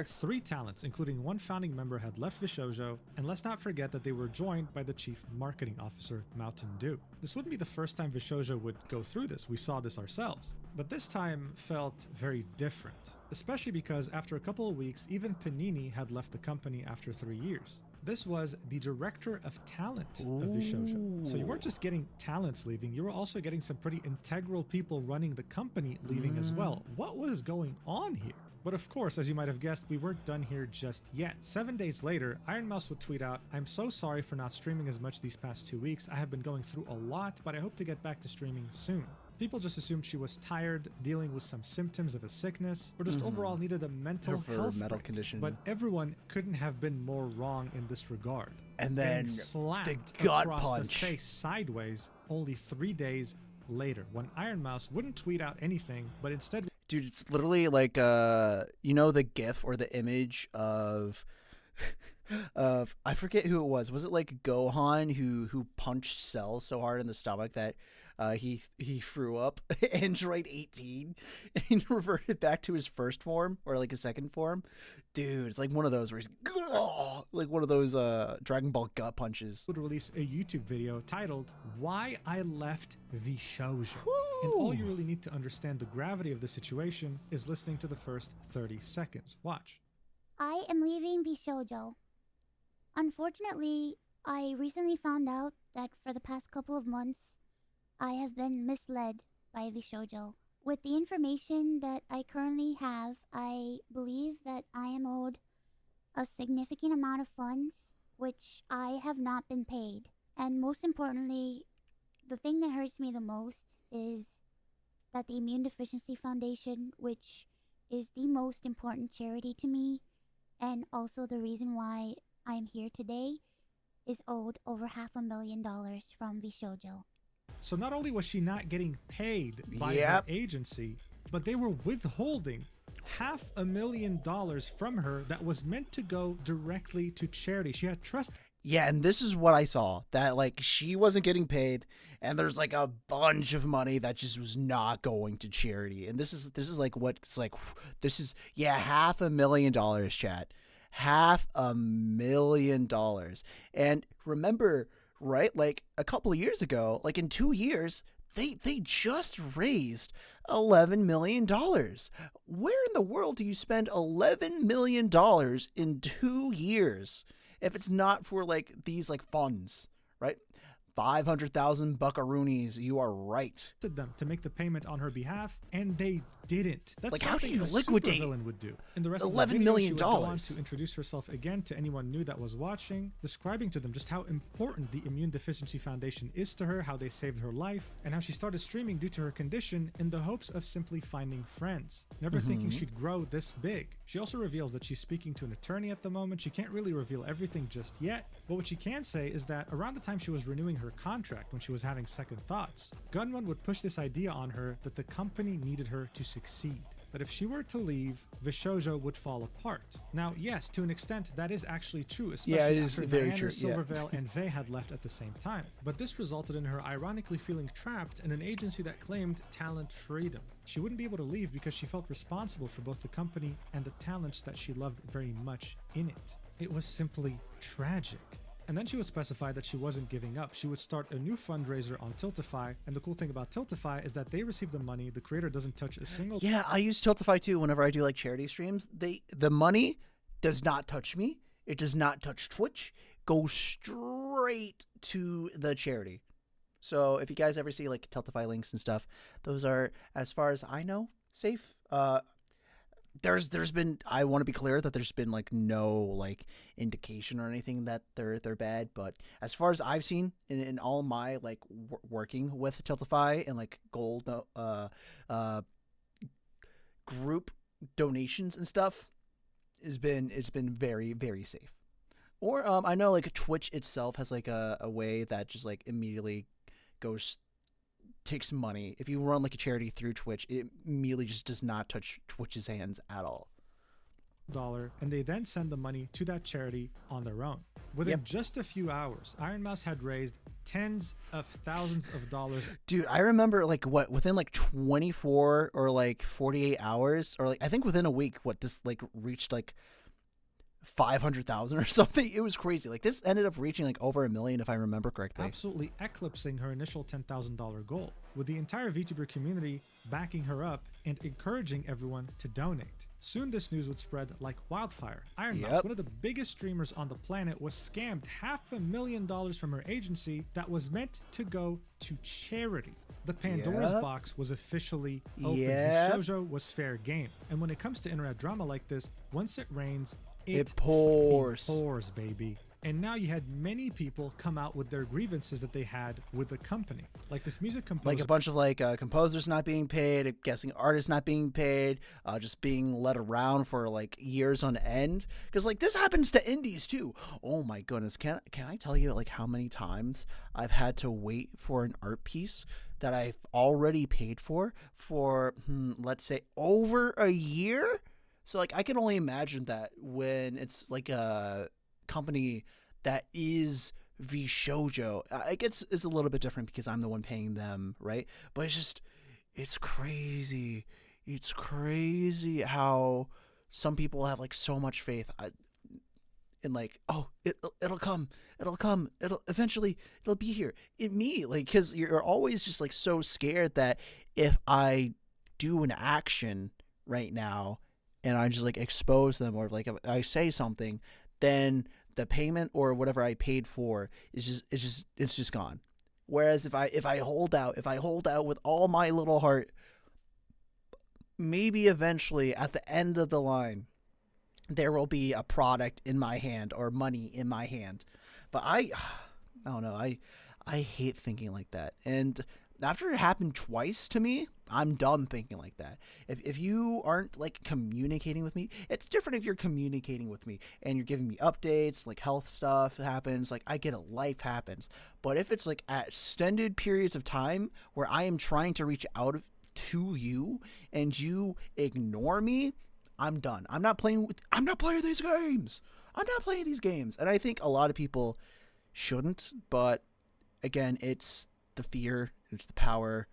3 talents, including 1 founding member, had left Vshojo, and let's not forget that they were joined by the chief marketing officer, Mountain Dew. This wouldn't be the first time Vshojo would go through this. We saw this ourselves. But this time felt very different, especially because after a couple of weeks, even Panini had left the company after 3 years. This was the director of talent of Vshojo. So you weren't just getting talents leaving, you were also getting some pretty integral people running the company leaving as well. What was going on here? But of course, as you might have guessed, we weren't done here just yet. 7 days later, Iron Mouse would tweet out, "I'm so sorry for not streaming as much these past 2 weeks. I have been going through a lot, but I hope to get back to streaming soon." People just assumed she was tired, dealing with some symptoms of a sickness, or just overall needed a mental health break. Condition. But everyone couldn't have been more wrong in this regard. And then slapped the gut across punch. the face sideways only 3 days later, when Iron Mouse wouldn't tweet out anything, but instead... Dude, it's literally like, you know, the GIF or the image of... I forget who it was. Was it like Gohan who punched Cell so hard in the stomach that he threw up Android 18 and reverted back to his first form, or like his second form? Dude, it's like one of those where he's like one of those Dragon Ball gut punches. Would release a YouTube video titled "Why I Left Vshojo." And all you really need to understand the gravity of the situation is listening to the first 30 seconds. Watch. I am leaving Vshojo. Unfortunately, I recently found out that for the past couple of months, I have been misled by Vshojo. With the information that I currently have, I believe that I am owed a significant amount of funds, which I have not been paid. And most importantly, the thing that hurts me the most is that the Immune Deficiency Foundation, which is the most important charity to me, and also the reason why I'm here today, is owed over $500,000 from Vshojo. So not only was she not getting paid by her agency, but they were withholding $500,000 from her that was meant to go directly to charity. She had trust. Yeah, and this is what I saw, that like she wasn't getting paid, and there's like a bunch of money that just was not going to charity. And this is like what it's like. This is $500,000, chat. $500,000. And remember, right, like a couple of years ago, like in 2 years, they just raised $11 million. Where in the world do you spend $11 million in 2 years if it's not for like these like funds, right? 500,000 buckaroonies. You are right. Them to make the payment on her behalf, and they didn't. That's like, how do you a liquidate supervillain would do. In the rest of $11 the video, million? She would go on to introduce herself again to anyone new that was watching, describing to them just how important the Immune Deficiency Foundation is to her, how they saved her life, and how she started streaming due to her condition in the hopes of simply finding friends, never thinking she'd grow this big. She also reveals that she's speaking to an attorney at the moment. She can't really reveal everything just yet, but what she can say is that around the time she was renewing her contract, when she was having second thoughts, Gunman would push this idea on her that the company needed her to succeed. That if she were to leave, Vshojo would fall apart. Now, yes, to an extent, that is actually true, especially after very Diana, true. Silverveil, and Vey had left at the same time. But this resulted in her ironically feeling trapped in an agency that claimed talent freedom. She wouldn't be able to leave because she felt responsible for both the company and the talents that she loved very much in it. It was simply tragic. And then she would specify that she wasn't giving up. She would start a new fundraiser on Tiltify, and the cool thing about Tiltify is that they receive the money. The creator doesn't touch a single. Yeah, I use Tiltify too whenever I do like charity streams. The money does not touch me. It does not touch Twitch. Goes straight to the charity. So if you guys ever see like Tiltify links and stuff, those are, as far as I know, safe. There's been, I want to be clear that there's been like no like indication or anything that they're bad, but as far as I've seen in all my like working with Tiltify and like gold group donations and stuff, it's been very, very safe. Or I know like Twitch itself has like a way that just like immediately takes money. If you run like a charity through Twitch, it immediately just does not touch Twitch's hands at all. And they then send the money to that charity on their own. Within just a few hours, Iron Mouse had raised tens of thousands of dollars. Dude, I remember like within like 24 or like 48 hours, or like I think within a week, this like reached like 500,000 or something. It was crazy. Like this ended up reaching like over $1 million if I remember correctly. Absolutely eclipsing her initial $10,000 goal, with the entire VTuber community backing her up and encouraging everyone to donate. Soon this news would spread like wildfire. Iron Mouse, one of the biggest streamers on the planet, was scammed $500,000 from her agency that was meant to go to charity. The Pandora's box was officially opened. Vshojo was fair game. And when it comes to internet drama like this, once it rains, it pours, baby. And now you had many people come out with their grievances that they had with the company. Like this music composer. Like a bunch of like composers not being paid, I'm guessing artists not being paid, just being led around for like years on end. Because like this happens to indies too. Oh my goodness. Can I tell you like how many times I've had to wait for an art piece that I've already paid for let's say over a year? So like I can only imagine that when it's like a company that is Vshojo, like it's a little bit different because I'm the one paying them, right? But it's crazy. It's crazy how some people have like so much faith in like, oh, it'll come, it'll eventually it'll be here. In me, like, because you're always just like so scared that if I do an action right now and I just like expose them, or like if I say something, then the payment or whatever I paid for is just gone. Whereas if I hold out with all my little heart, maybe eventually at the end of the line there will be a product in my hand or money in my hand. But I don't know. I hate thinking like that. And after it happened twice to me, I'm done thinking like that. If you aren't like communicating with me, it's different if you're communicating with me and you're giving me updates, like health stuff happens, like I get it, life happens. But if it's like at extended periods of time where I am trying to reach out to you and you ignore me, I'm done. I'm not playing these games. And I think a lot of people shouldn't, but again, it's the fear, it's the power.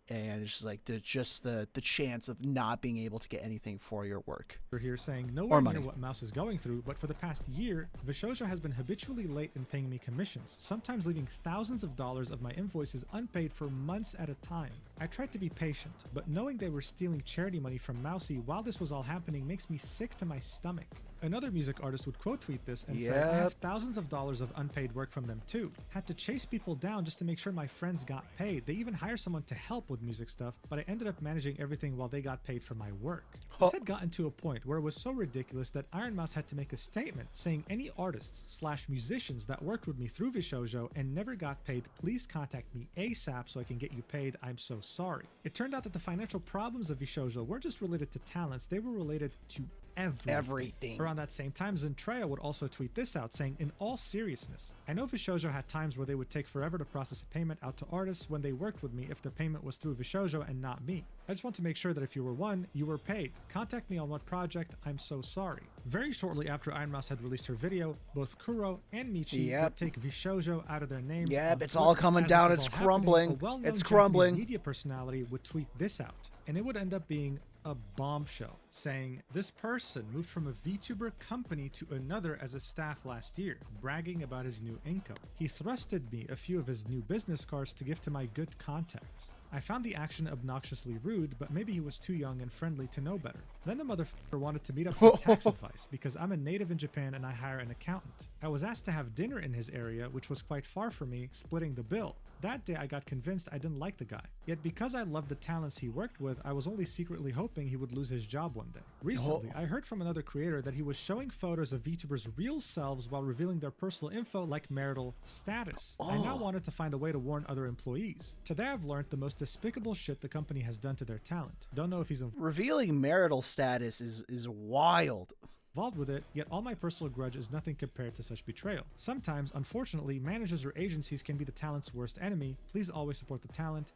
and it's just like the chance of not being able to get anything for your work. We're here saying nowhere money. near what Mouse is going through, but for the past year, Vshojo has been habitually late in paying me commissions, sometimes leaving thousands of dollars of my invoices unpaid for months at a time. I tried to be patient, but knowing they were stealing charity money from Mousy while this was all happening makes me sick to my stomach. Another music artist would quote tweet this and say, I have thousands of dollars of unpaid work from them too. Had to chase people down just to make sure my friends got paid. They even hire someone to help with music stuff, but I ended up managing everything while they got paid for my work. This had gotten to a point where it was so ridiculous that Iron Mouse had to make a statement saying any artists / musicians that worked with me through Vshojo and never got paid, please contact me ASAP so I can get you paid. I'm so sorry. It turned out that the financial problems of Vshojo weren't just related to talents, they were related to everything. Around that same time, Zentreya would also tweet this out saying, in all seriousness, I know Vshojo had times where they would take forever to process a payment out to artists when they worked with me if the payment was through Vshojo and not me. I just want to make sure that if you were one, you were paid. Contact me on what project, I'm so sorry. Very shortly after Iron Mouse had released her video, both Kuro and Michi would take Vshojo out of their names. It's all coming down, it's crumbling. It's crumbling. Media personality would tweet this out, and it would end up being a bombshell, saying this person moved from a VTuber company to another as a staff last year, bragging about his new income. He thrusted me a few of his new business cards to give to my good contacts. I found the action obnoxiously rude, but maybe he was too young and friendly to know better. Then the motherfucker wanted to meet up for tax advice because I'm a native in Japan and I hire an accountant. I was asked to have dinner in his area, which was quite far from me, splitting the bill. That day I got convinced I didn't like the guy. Yet because I loved the talents he worked with, I was only secretly hoping he would lose his job one day. Recently, I heard from another creator that he was showing photos of VTubers' real selves while revealing their personal info like marital status. I now wanted to find a way to warn other employees. Today I've learned the most despicable shit the company has done to their talent. Don't know if he's revealing marital status is wild. Involved with it, yet all my personal grudge is nothing compared to such betrayal. Sometimes, unfortunately, managers or agencies can be the talent's worst enemy. Please always support the talent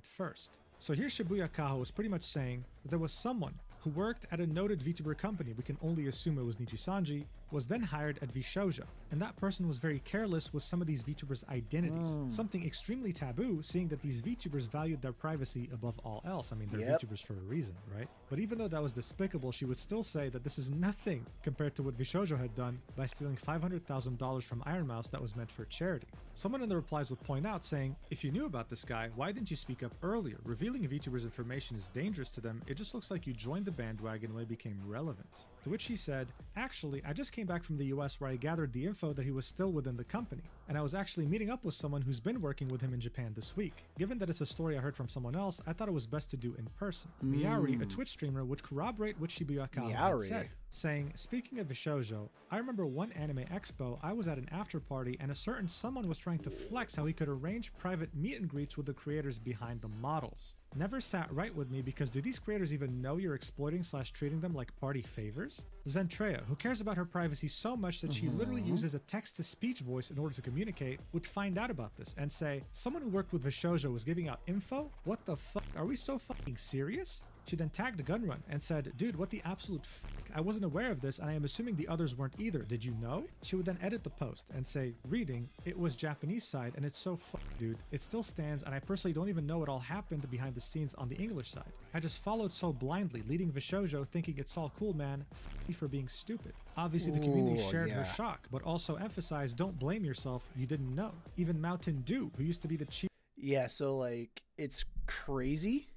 first. So here Shibuya Kaho was pretty much saying that there was someone who worked at a noted VTuber company, we can only assume it was Nijisanji, was then hired at Vshojo, and that person was very careless with some of these VTubers' identities. Something extremely taboo, seeing that these VTubers valued their privacy above all else. I mean, they're VTubers for a reason, right? But even though that was despicable, she would still say that this is nothing compared to what Vshojo had done by stealing $500,000 from Iron Mouse that was meant for charity. Someone in the replies would point out saying, if you knew about this guy, why didn't you speak up earlier? Revealing VTubers' information is dangerous to them. It just looks like you joined the bandwagon when it became relevant. To which he said, actually, I just came back from the US where I gathered the info that he was still within the company, and I was actually meeting up with someone who's been working with him in Japan this week. Given that it's a story I heard from someone else, I thought it was best to do in person. Miauri, a Twitch streamer, would corroborate what Shibuya Kaho had said, saying, speaking of Vshojo, I remember one anime expo, I was at an after party and a certain someone was trying to flex how he could arrange private meet and greets with the creators behind the models. Never sat right with me because do these creators even know you're exploiting / treating them like party favors? Zentreya, who cares about her privacy so much that she literally uses a text-to-speech voice in order to communicate, would find out about this and say, someone who worked with Vshojo was giving out info? What the fuck? Are we so fucking serious? She then tagged Gunrun and said, dude, what the absolute fuck? I wasn't aware of this and I am assuming the others weren't either. Did you know? She would then edit the post and say, reading, it was Japanese side and it's so fucked, dude. It still stands and I personally don't even know what all happened behind the scenes on the English side. I just followed so blindly, leading Vshojo thinking it's all cool, man. Fuck me for being stupid. Obviously the community shared her shock, but also emphasized, don't blame yourself, you didn't know. Even Mountain Dew, who used to be the chief. Yeah, so like, it's crazy.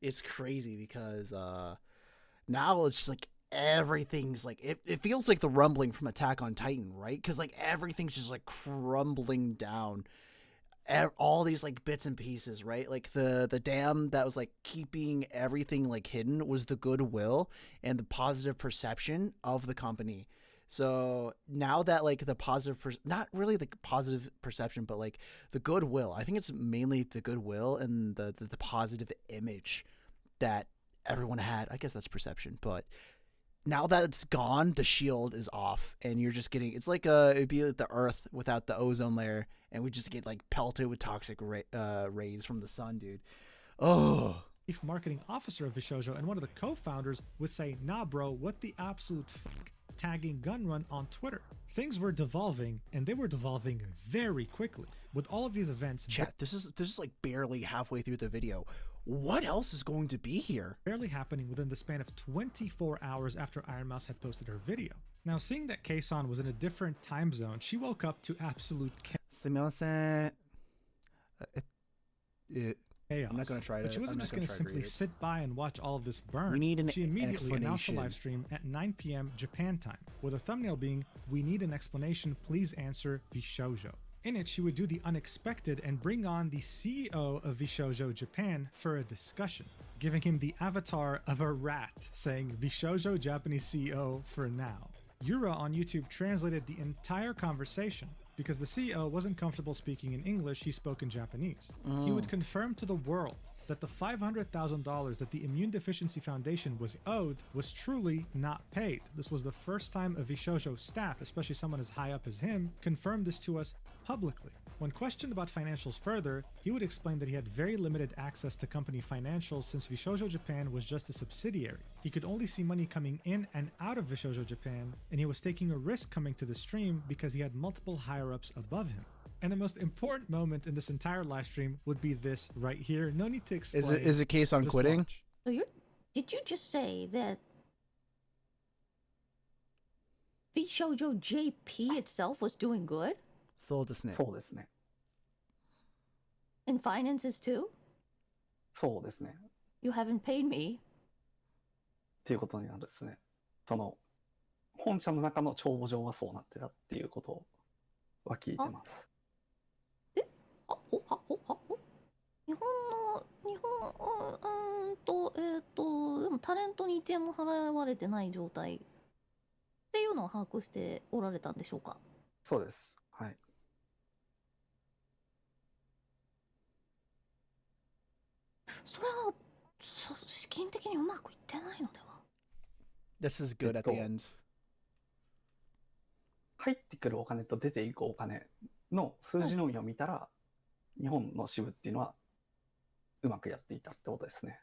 It's crazy because now it's just like everything's like it feels like the rumbling from Attack on Titan, right? Because like everything's just like crumbling down, all these like bits and pieces, right? Like the dam that was like keeping everything like hidden was the goodwill and the positive perception of the company. So now that like the positive, not really the positive perception, but like the goodwill, I think it's mainly the goodwill and the positive image that everyone had. I guess that's perception, but now that it's gone, the shield is off and you're just getting, it's like it'd be like the Earth without the ozone layer and we just get like pelted with toxic rays from the sun, dude. Oh. Chief marketing officer of Vshojo and one of the co-founders would say, nah bro, what the absolute fuck? tagging Gunrun on Twitter. Things were devolving, and they were devolving very quickly. With all of these events Chat, this is like barely halfway through the video. What else is going to be here? barely happening within the span of 24 hours after Iron Mouse had posted her video. Now, seeing that Keisan was in a different time zone, she woke up to absolute chaos. すみません。I'm not gonna try to- But she I'm wasn't not just gonna going to try to simply read it. sit by and watch all of this burn. We need an She immediately announced the explanation. live stream at 9 p.m. Japan time, with a thumbnail being, "We need an explanation, please answer Vshojo." In it, she would do the unexpected and bring on the CEO of Vshojo Japan for a discussion, giving him the avatar of a rat, saying Vshojo Japanese CEO for now. Yura on YouTube translated the entire conversation. Because the CEO wasn't comfortable speaking in English, he spoke in Japanese. He would confirm to the world that the $500,000 that the Immune Deficiency Foundation was owed was truly not paid. This was the first time a Vshojo staff, especially someone as high up as him, confirmed this to us publicly. When questioned about financials further, he would explain that he had very limited access to company financials since Vshojo Japan was just a subsidiary. He could only see money coming in and out of Vshojo Japan, and he was taking a risk coming to the stream because he had multiple higher-ups above him. And the most important moment in this entire live stream would be this right here. No need to explain. Is it case on Just quitting? watch. So did you just say that Vshojo JP itself was doing good? そうですね。そうですね。 In finances too? そうですね。 You haven't paid me. っていうことになるですね。その、本社の中の帳簿上はそうなってたっていうことは聞いてます。はほはほはほ日本でもタレントに1円も払われてない状態っていうのを把握しておられたんでしょうか？そうです。はい。それは資金的にうまくいってないのでは？ This is good at the end. 入ってくるお金と出ていくお金の数字のみを見たら、日本の支部っていうのはうまくやっていたってことですね。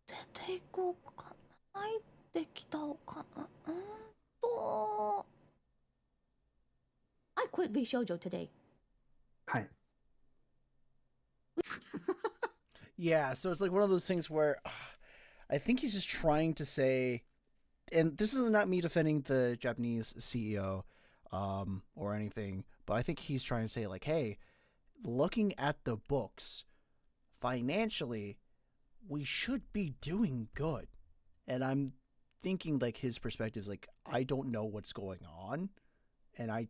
出ていこうかな。入ってきたお金。I quit Vshojo today. はい。 Yeah, so it's like one of those things where I think he's just trying to say, and this is not me defending the Japanese CEO or anything, but I think he's trying to say like, hey, looking at the books, financially, we should be doing good. And I'm thinking like his perspective is like, I don't know what's going on, and I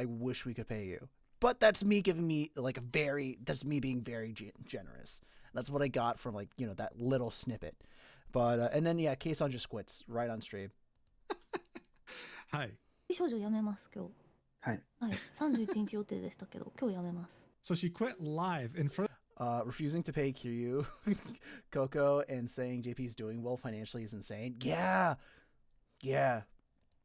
wish we could pay you. But that's me giving me like that's me being very generous. That's what I got from like, you know, that little snippet. But and then yeah, Keisan just quits right on stream. はい。美少女辞めます今日。はい。はい。31日予定でしたけど今日辞めます。 So she quit live in front Refusing to pay Kiryu, Coco, and saying JP's doing well financially is insane. Yeah.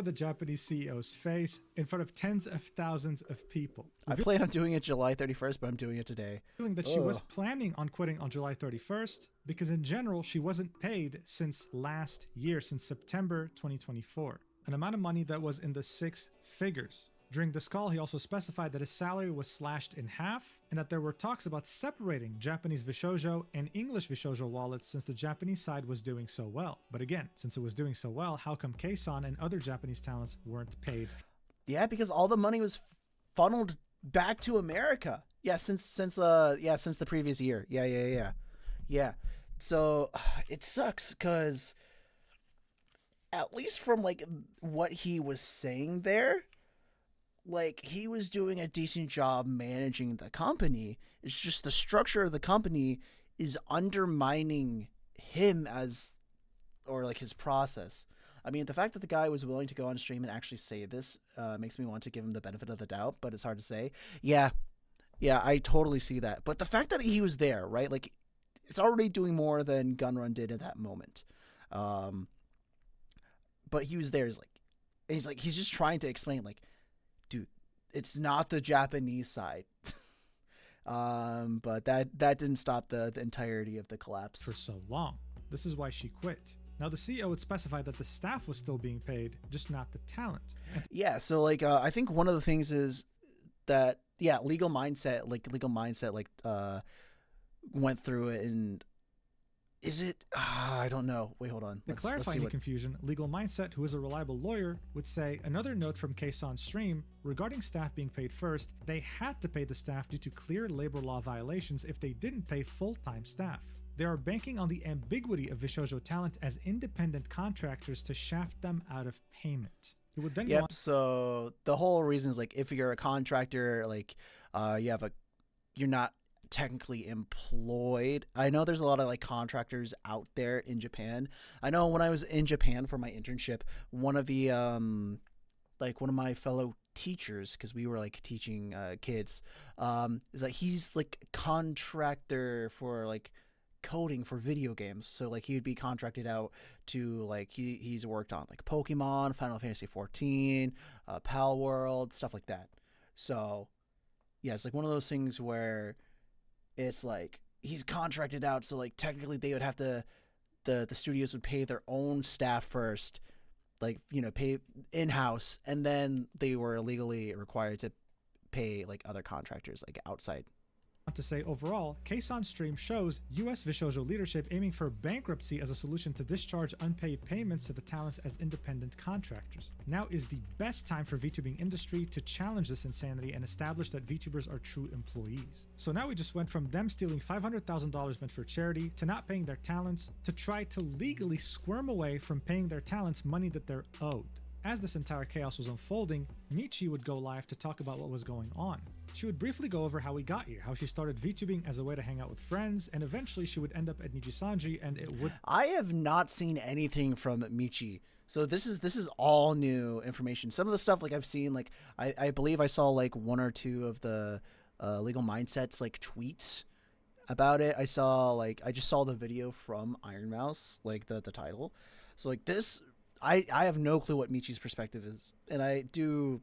of the Japanese CEO's face, in front of tens of thousands of people. I plan on doing it July 31st, but I'm doing it today. Revealing that she was planning on quitting on July 31st because in general she wasn't paid since last year, since September 2024, an amount of money that was in the 6 figures. During this call, he also specified that his salary was slashed in half and that there were talks about separating Japanese Vshojo and English Vshojo wallets since the Japanese side was doing so well. But again, since it was doing so well, how come Keisan and other Japanese talents weren't paid? Yeah, because all the money was funneled back to America. Yeah, since the previous year. Yeah. So it sucks because at least from like what he was saying there, like he was doing a decent job managing the company. It's just the structure of the company is undermining him as, or like his process. I mean, the fact that the guy was willing to go on stream and actually say this makes me want to give him the benefit of the doubt, but it's hard to say. Yeah, I totally see that. But the fact that he was there, right? Like, it's already doing more than Gunrun did at that moment. But he was there. He's just trying to explain, like, dude, it's not the Japanese side. But that didn't stop the entirety of the collapse. For so long. This is why she quit. Now, the CEO would specify that the staff was still being paid, just not the talent. Yeah, so like I think one of the things is that legal mindset went through it, and is it I don't know. Wait, hold on. To clarify any confusion, Legal Mindset, who is a reliable lawyer, would say another note from Case on Stream regarding staff being paid first, they had to pay the staff due to clear labor law violations if they didn't pay full-time staff. They are banking on the ambiguity of Vshojo talent as independent contractors to shaft them out of payment. It would then go on. So the whole reason is like if you're a contractor, like you're not technically employed. I know there's a lot of like contractors out there in Japan. I know when I was in Japan for my internship, one of my fellow teachers, because we were like teaching kids, is like he's like contractor for like coding for video games. So like he would be contracted out to like he's worked on like Pokemon, Final Fantasy 14, Pal World, stuff like that. So yeah, it's like one of those things where it's like he's contracted out, so like technically they would have to the studios would pay their own staff first, like, you know, pay in-house, and then they were legally required to pay like other contractors like outside. To say overall, Case on Stream shows US Vshojo leadership aiming for bankruptcy as a solution to discharge unpaid payments to the talents as independent contractors. Now is the best time for VTubing industry to challenge this insanity and establish that VTubers are true employees. So now we just went from them stealing $500,000 meant for charity to not paying their talents to try to legally squirm away from paying their talents money that they're owed. As this entire chaos was unfolding, Michi would go live to talk about what was going on. She would briefly go over how we got here, how she started VTubing as a way to hang out with friends, and eventually she would end up at Nijisanji, and it would... I have not seen anything from Michi, so this is all new information. Some of the stuff like I've seen, like I believe I saw like one or two of the Legal Mindsets like tweets about it. I just saw the video from Iron Mouse, like the title. So like this, I have no clue what Michi's perspective is, and I do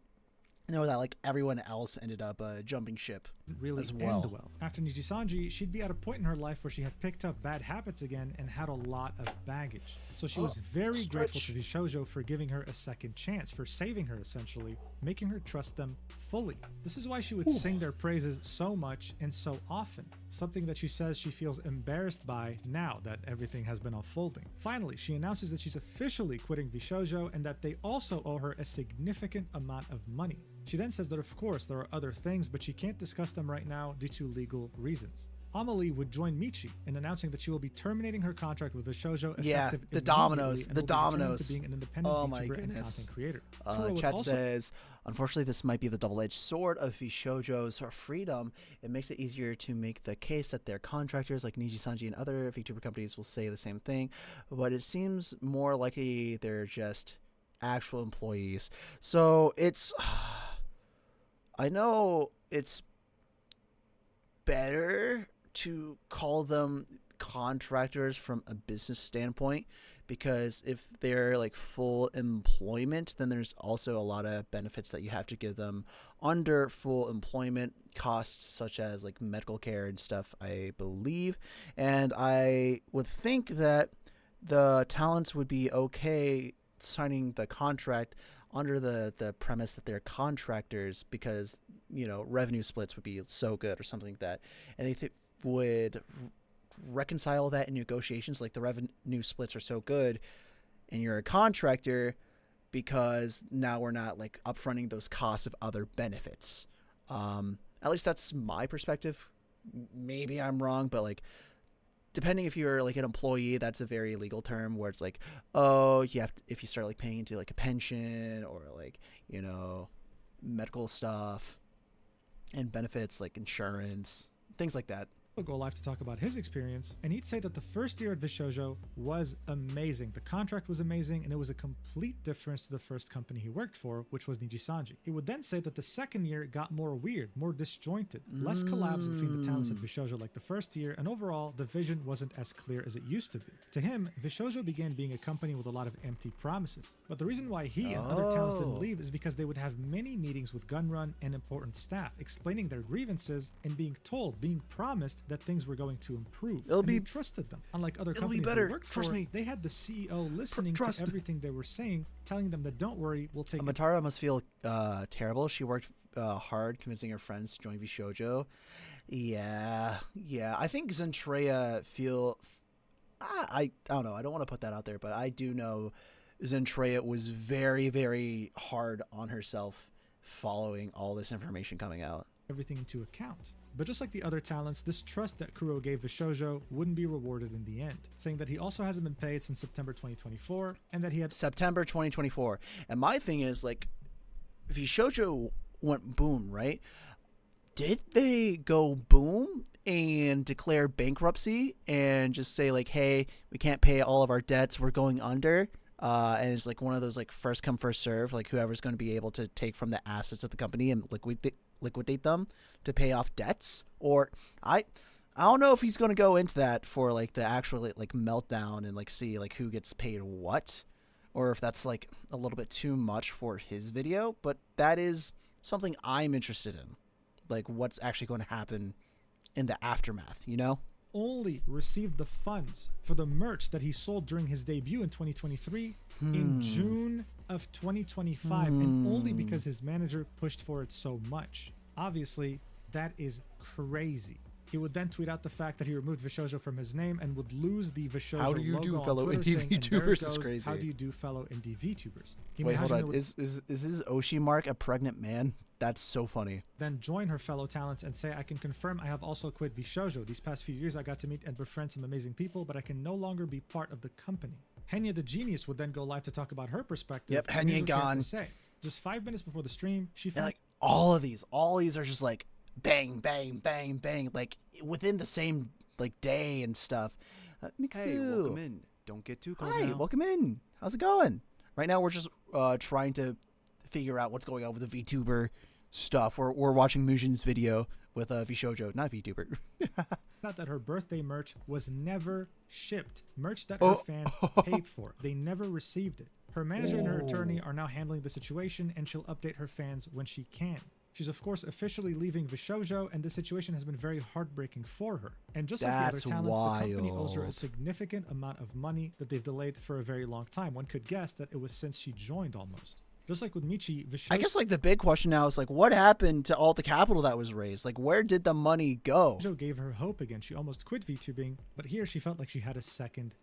know that like everyone else ended up jumping ship really as well. End well. After Nijisanji, she'd be at a point in her life where she had picked up bad habits again and had a lot of baggage. So she was very grateful to Vshojo for giving her a second chance, for saving her essentially, making her trust them fully. This is why she would sing their praises so much and so often, something that she says she feels embarrassed by now that everything has been unfolding. Finally, she announces that she's officially quitting Vshojo and that they also owe her a significant amount of money. She then says that of course there are other things, but she can't discuss them right now due to legal reasons. Amelie would join Michi in announcing that she will be terminating her contract with Vshojo effective immediately the dominoes, and the will be returning dominoes. to being an independent Oh my VTuber and goodness. content creator. Chat says, unfortunately, this might be the double-edged sword of Vshojo's freedom. It makes it easier to make the case that their contractors like Nijisanji and other VTuber companies will say the same thing, but it seems more likely they're just actual employees. So it's... I know it's better to call them contractors from a business standpoint, because if they're like full employment, then there's also a lot of benefits that you have to give them under full employment, costs such as like medical care and stuff, I believe. And I would think that the talents would be okay signing the contract under the premise that they're contractors, because, you know, revenue splits would be so good or something like that, and they would reconcile that in negotiations, like the revenue splits are so good and you're a contractor because now we're not like upfronting those costs of other benefits. At least that's my perspective. Maybe I'm wrong, but like, depending if you're like an employee, that's a very legal term where it's like, oh, you have to, if you start like paying into like a pension or like, you know, medical stuff and benefits like insurance, things like that. go live to talk about his experience, and he'd say that the first year at Vshojo was amazing. The contract was amazing, and it was a complete difference to the first company he worked for, which was Nijisanji. He would then say that the second year got more weird, more disjointed, less collabs between the talents at Vshojo like the first year, and overall, the vision wasn't as clear as it used to be. To him, Vshojo began being a company with a lot of empty promises. But the reason why he and other talents didn't leave is because they would have many meetings with Gunrun and important staff, explaining their grievances and being told, being promised that things were going to improve. He trusted them. Unlike other companies they worked for, they had the CEO listening to everything they were saying, telling them that don't worry, we'll take Matara must feel terrible. She worked hard convincing her friends to join Vshojo. Yeah. I think Zentreya I don't know. I don't want to put that out there, but I do know Zentreya was very, very hard on herself following all this information coming out. Everything into account. But just like the other talents, this trust that Kuro gave Vshojo wouldn't be rewarded in the end, saying that he also hasn't been paid since September 2024, and that he had September 2024. And my thing is, like, Vshojo went boom, right? Did they go boom and declare bankruptcy and just say, like, hey, we can't pay all of our debts, we're going under? And it's like one of those, like, first come first serve, like whoever's going to be able to take from the assets of the company and liquidate them to pay off debts. Or I don't know if he's going to go into that for, like, the actual, like, meltdown and, like, see, like, who gets paid what, or if that's, like, a little bit too much for his video. But that is something I'm interested in, like, what's actually going to happen in the aftermath, you know? Only received the funds for the merch that he sold during his debut in 2023 in June of 2025, and only because his manager pushed for it so much. Obviously, that is crazy. He would then tweet out the fact that he removed Vshojo from his name and would lose the Vshojo How do you logo do, on fellow Twitter, indie saying, "And there VTubers?" it Is goes, crazy. how do you do, fellow indie VTubers? Wait, hold on. Is his Oshi mark a pregnant man? That's so funny. Then join her fellow talents and say, I can confirm I have also quit Vshojo. These past few years I got to meet and befriend some amazing people, but I can no longer be part of the company. Henya the Genius would then go live to talk about her perspective. Yep, and here's Henya what she had gone. to say. Just 5 minutes before the stream, she And, found like, all of these are just like bang, bang, bang, bang, like within the same, like, day and stuff. Mixu. Hey, welcome in. Don't get too cold Hi, now. welcome in. How's it going? Right now we're just trying to figure out what's going on with the VTuber stuff. We're watching Mujin's video with Vshojo, not VTuber. out that her birthday merch was never shipped. Merch that her fans paid for. They never received it. Her manager and her attorney are now handling the situation, and she'll update her fans when she can. She's of course officially leaving Vshojo, and the situation has been very heartbreaking for her. And just like the other talents, the company owes her a significant amount of money that they've delayed for a very long time. One could guess that it was since she joined almost. Just like with Michi, Vshojo... I guess, like, the big question now is, like, what happened to all the capital that was raised? Like, where did the money go? Vshojo gave her hope again. She almost quit VTubing, but here she felt like she had a second...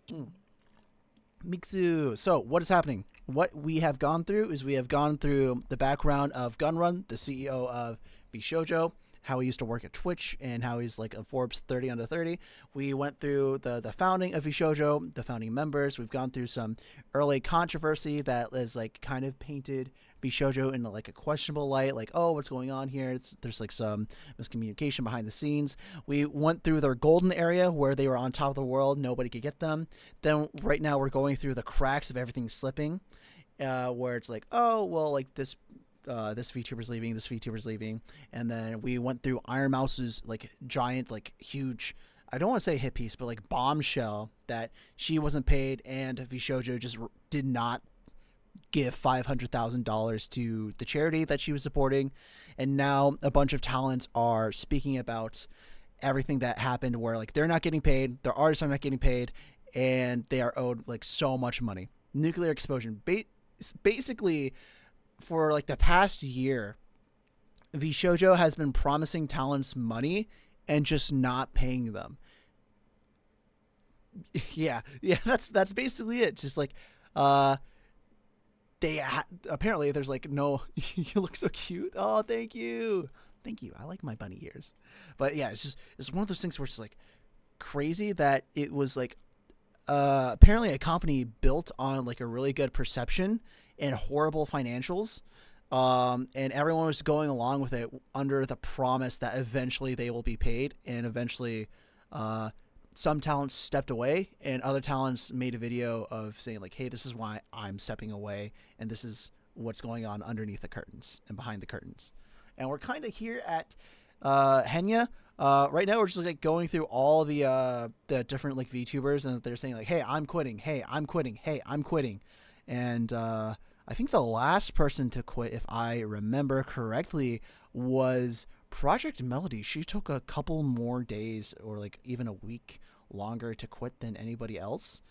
Mixu. So, what is happening? What we have gone through is we have gone through the background of Gunrun, the CEO of Vshojo, how he used to work at Twitch, and how he's, like, a Forbes 30 under 30. We went through the founding of Vshojo, the founding members. We've gone through some early controversy that is, like, kind of painted Vshojo in, like, a questionable light, like, oh, what's going on here? There's like some miscommunication behind the scenes. We went through their golden area where they were on top of the world, nobody could get them. Then right now we're going through the cracks of everything slipping, where it's like, oh, well, like, this VTuber's leaving, this VTuber's leaving. And then we went through Iron Mouse's, like, giant, like, huge, I don't want to say hit piece, but, like, bombshell that she wasn't paid, and Vshojo just did not give $500,000 to the charity that she was supporting. And now a bunch of talents are speaking about everything that happened, where, like, they're not getting paid, their artists are not getting paid, and they are owed, like, so much money. Nuclear explosion. Basically, for, like, the past year, Vshojo has been promising talents money and just not paying them. Yeah, that's basically it. It's just like, apparently there's, like, no, you look so cute. Oh, thank you. I like my bunny ears. But yeah, it's one of those things where it's like crazy that it was, like, apparently a company built on, like, a really good perception and horrible financials. And everyone was going along with it under the promise that eventually they will be paid, and eventually Some talents stepped away, and other talents made a video of saying like, hey, this is why I'm stepping away, and this is what's going on underneath the curtains and behind the curtains. And we're kind of here at Henya. Right now we're just like going through all the different like VTubers, and they're saying like, hey, I'm quitting, hey, I'm quitting, hey, I'm quitting. And I think the last person to quit, if I remember correctly, was Project Melody. She took a couple more days or like even a week longer to quit than anybody else.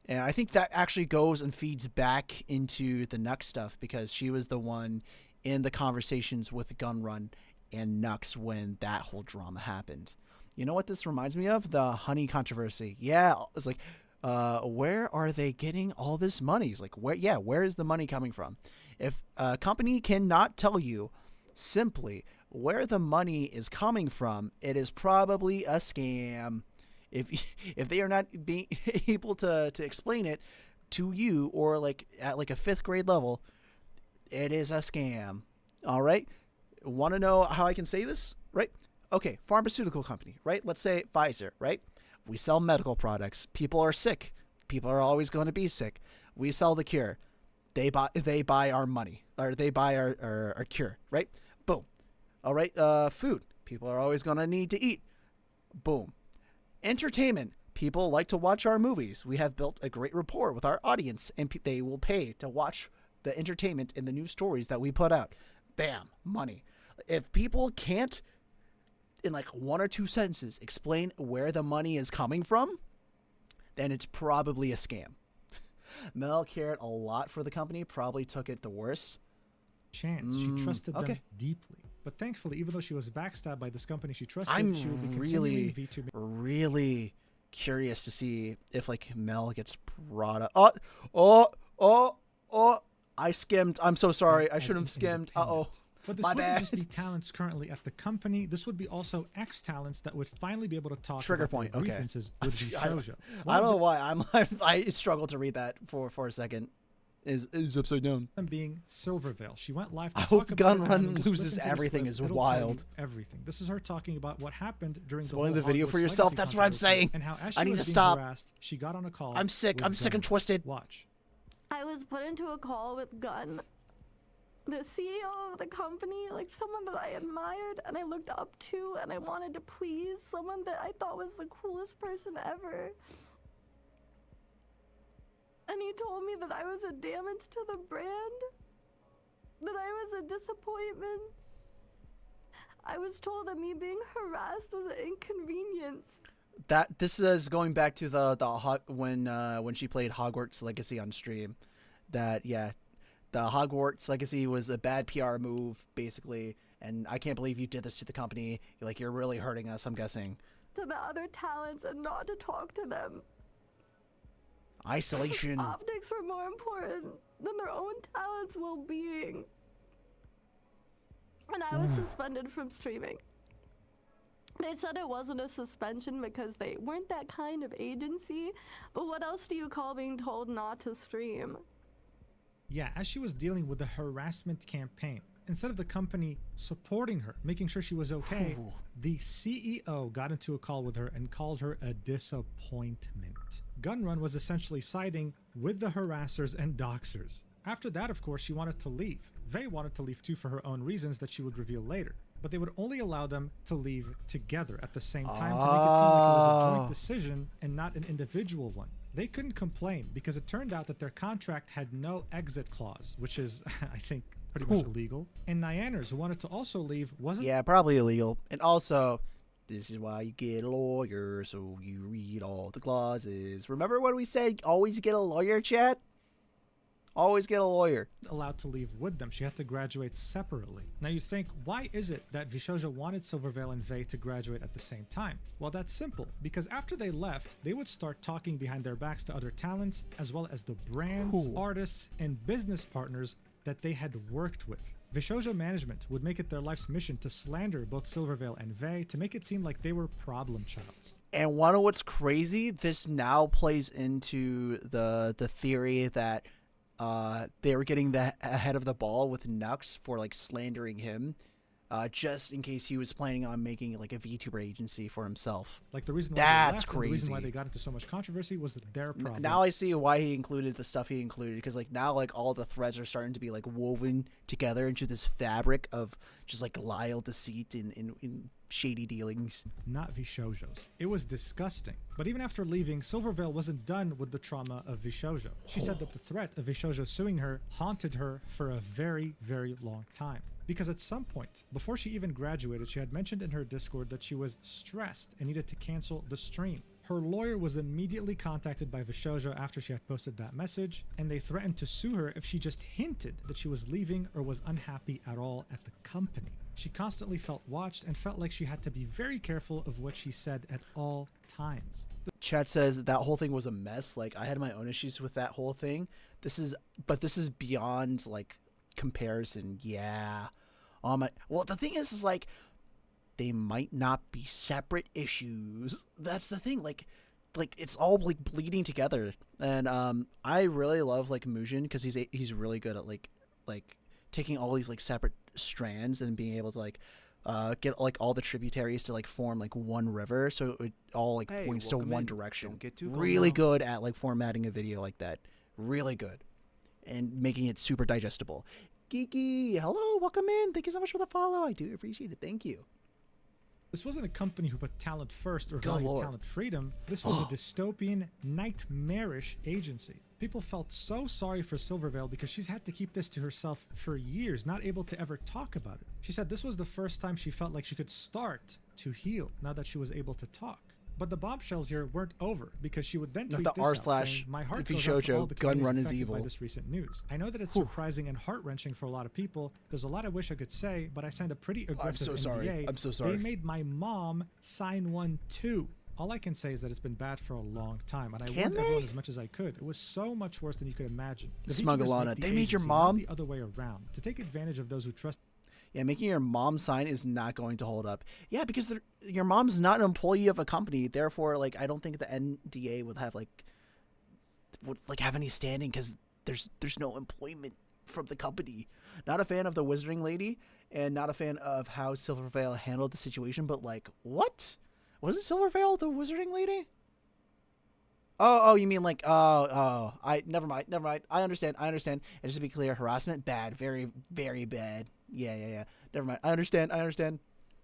And I think that actually goes and feeds back into the Nux stuff, because she was the one in the conversations with Gunrun and Nux when that whole drama happened. You know what this reminds me of? The honey controversy. Yeah, it's like, where are they getting all this money? It's like, where is the money coming from? If a company cannot tell you simply where the money is coming from, it is probably a scam. If they are not being able to explain it to you, or like at like a 5th grade level, it is a scam. All right. Want to know how I can say this? Right. Okay. Pharmaceutical company, right? Let's say Pfizer, right? We sell medical products. People are sick. People are always going to be sick. We sell the cure. They buy our money, or they buy our cure, right? Boom. All right. Food. People are always going to need to eat. Boom. Entertainment. People like to watch our movies. We have built a great rapport with our audience, and they will pay to watch the entertainment and the new stories that we put out. Bam. Money. If people can't, in like 1 or 2 sentences, explain where the money is coming from, then it's probably a scam. Mel cared a lot for the company, probably took it the worst. She trusted them deeply. But thankfully, even though she was backstabbed by this company she trusted, I'm she would be continuing VTubing. really curious to see if like Mel gets brought up. I skimmed. I'm so sorry. I should have skimmed. But this wouldn't just be talents currently at the company. This would be also ex-talents that would finally be able to talk about their grievances with Vshojo. I don't know why I struggled to read that for a second. Is upside down. Being Silvervale. She went live to I talk hope about Gunrun loses everything is wild. Everything. This is her talking about what happened during spoiling the video Hogwarts for yourself. Legacy That's what I'm saying. And how as she I need was to being stop. harassed, she got on a call. I'm sick. I'm sick and twisted. Watch. I was put into a call with Gun, the CEO of the company, like someone that I admired and I looked up to and I wanted to please, someone that I thought was the coolest person ever. And he told me that I was a damage to the brand, that I was a disappointment. I was told that me being harassed was an inconvenience. That this is going back to when she played Hogwarts Legacy on stream. That the Hogwarts Legacy was a bad PR move basically, and I can't believe you did this to the company. You're really hurting us. I'm guessing. To the other talents and not to talk to them. Isolation. Optics were more important than their own talents' well-being. And I was suspended from streaming. They said it wasn't a suspension because they weren't that kind of agency, but what else do you call being told not to stream? Yeah, as she was dealing with the harassment campaign, instead of the company supporting her, making sure she was okay, the CEO got into a call with her and called her a disappointment. Gunrun was essentially siding with the harassers and doxers. After that, of course, she wanted to leave. Vey wanted to leave too for her own reasons that she would reveal later. But they would only allow them to leave together at the same time to make it seem like it was a joint decision and not an individual one. They couldn't complain because it turned out that their contract had no exit clause, which is, I think, pretty much illegal. And Nyaners, who wanted to also leave, wasn't... Yeah, probably illegal. And also, this is why you get a lawyer, so you read all the clauses. Remember when we said always get a lawyer, chat? Always get a lawyer. Allowed to leave with them. She had to graduate separately. Now you think, why is it that Vshojo wanted Silvervale and Vey to graduate at the same time? Well, that's simple. Because after they left, they would start talking behind their backs to other talents, as well as the brands, artists, and business partners that they had worked with. Vshojo management would make it their life's mission to slander both Silvervale and Vey to make it seem like they were problem childs. And want to know what's crazy? This now plays into the theory that they were getting ahead of the ball with Nux for like slandering him just in case he was planning on making like a VTuber agency for himself. Like the reason why That's they left, crazy. And the reason why they got into so much controversy was their problem. Now I see why he included the stuff he included, because like now like all the threads are starting to be like woven together into this fabric of just like guile, deceit, and shady dealings. Not Vshojo's. It was disgusting. But even after leaving, Silverveil wasn't done with the trauma of Vshojo. She said that the threat of Vshojo suing her haunted her for a very, very long time. Because at some point, before she even graduated, she had mentioned in her Discord that she was stressed and needed to cancel the stream. Her lawyer was immediately contacted by Vshojo after she had posted that message, and they threatened to sue her if she just hinted that she was leaving or was unhappy at all at the company. She constantly felt watched and felt like she had to be very careful of what she said at all times. Chat says that whole thing was a mess. Like I had my own issues with that whole thing. This is beyond like comparison. Yeah. Well, the thing is like they might not be separate issues. That's the thing. Like it's all like bleeding together. And I really love like Mujin because he's really good at like taking all these like separate strands and being able to like get like all the tributaries to like form like one river, so it all like points to one direction. Don't get too really good at like formatting a video like that. Really good. And making it super digestible. Geeky, hello, welcome in. Thank you so much for the follow. I do appreciate it. Thank you. This wasn't a company who put talent first or Good valued Lord. talent freedom. This was a dystopian, nightmarish agency. People felt so sorry for Silverveil because she's had to keep this to herself for years, not able to ever talk about it. She said this was the first time she felt like she could start to heal now that she was able to talk. But the bombshells here weren't over, because she would then tweet the this r out slash saying, "My heart goes out to all the Vshojo, gun communities run is affected evil." by this recent news. I know that it's surprising and heart-wrenching for a lot of people. There's a lot I wish I could say, but I signed a pretty aggressive so sorry. NDA. I'm so sorry. They made my mom sign one too. All I can say is that it's been bad for a long time, and I warned everyone as much as I could. It was so much worse than you could imagine. The VTubers Smugglana, make the they made your agency, mom? not the other way around, to take advantage of those who trust. Yeah, making your mom sign is not going to hold up. Yeah, because your mom's not an employee of a company. Therefore, like, I don't think the NDA would have have any standing, because there's no employment from the company. Not a fan of the Wizarding Lady, and not a fan of how Silverveil handled the situation. But like, what? Wasn't Silverveil the Wizarding Lady? Oh, you mean like, never mind. I understand. And just to be clear, harassment, bad, very, very bad. Yeah. Never mind. I understand.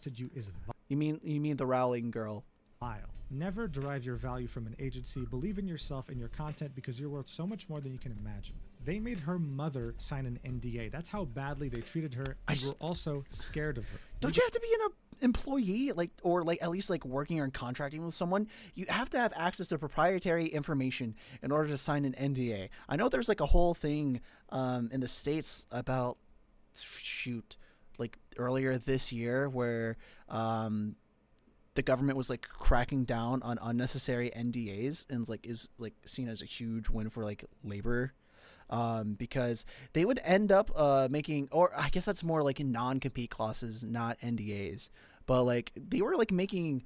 You mean the Rowling girl? Vile. Never derive your value from an agency. Believe in yourself and your content, because you're worth so much more than you can imagine. They made her mother sign an NDA. That's how badly they treated her, and were also scared of her. Don't you have to be an employee, or at least working or contracting with someone? You have to have access to proprietary information in order to sign an NDA. I know there's a whole thing in the States about earlier this year where the government was cracking down on unnecessary NDAs, and is seen as a huge win for labor. Because they would end up making, or I guess that's more in non-compete clauses, not NDAs, but they were making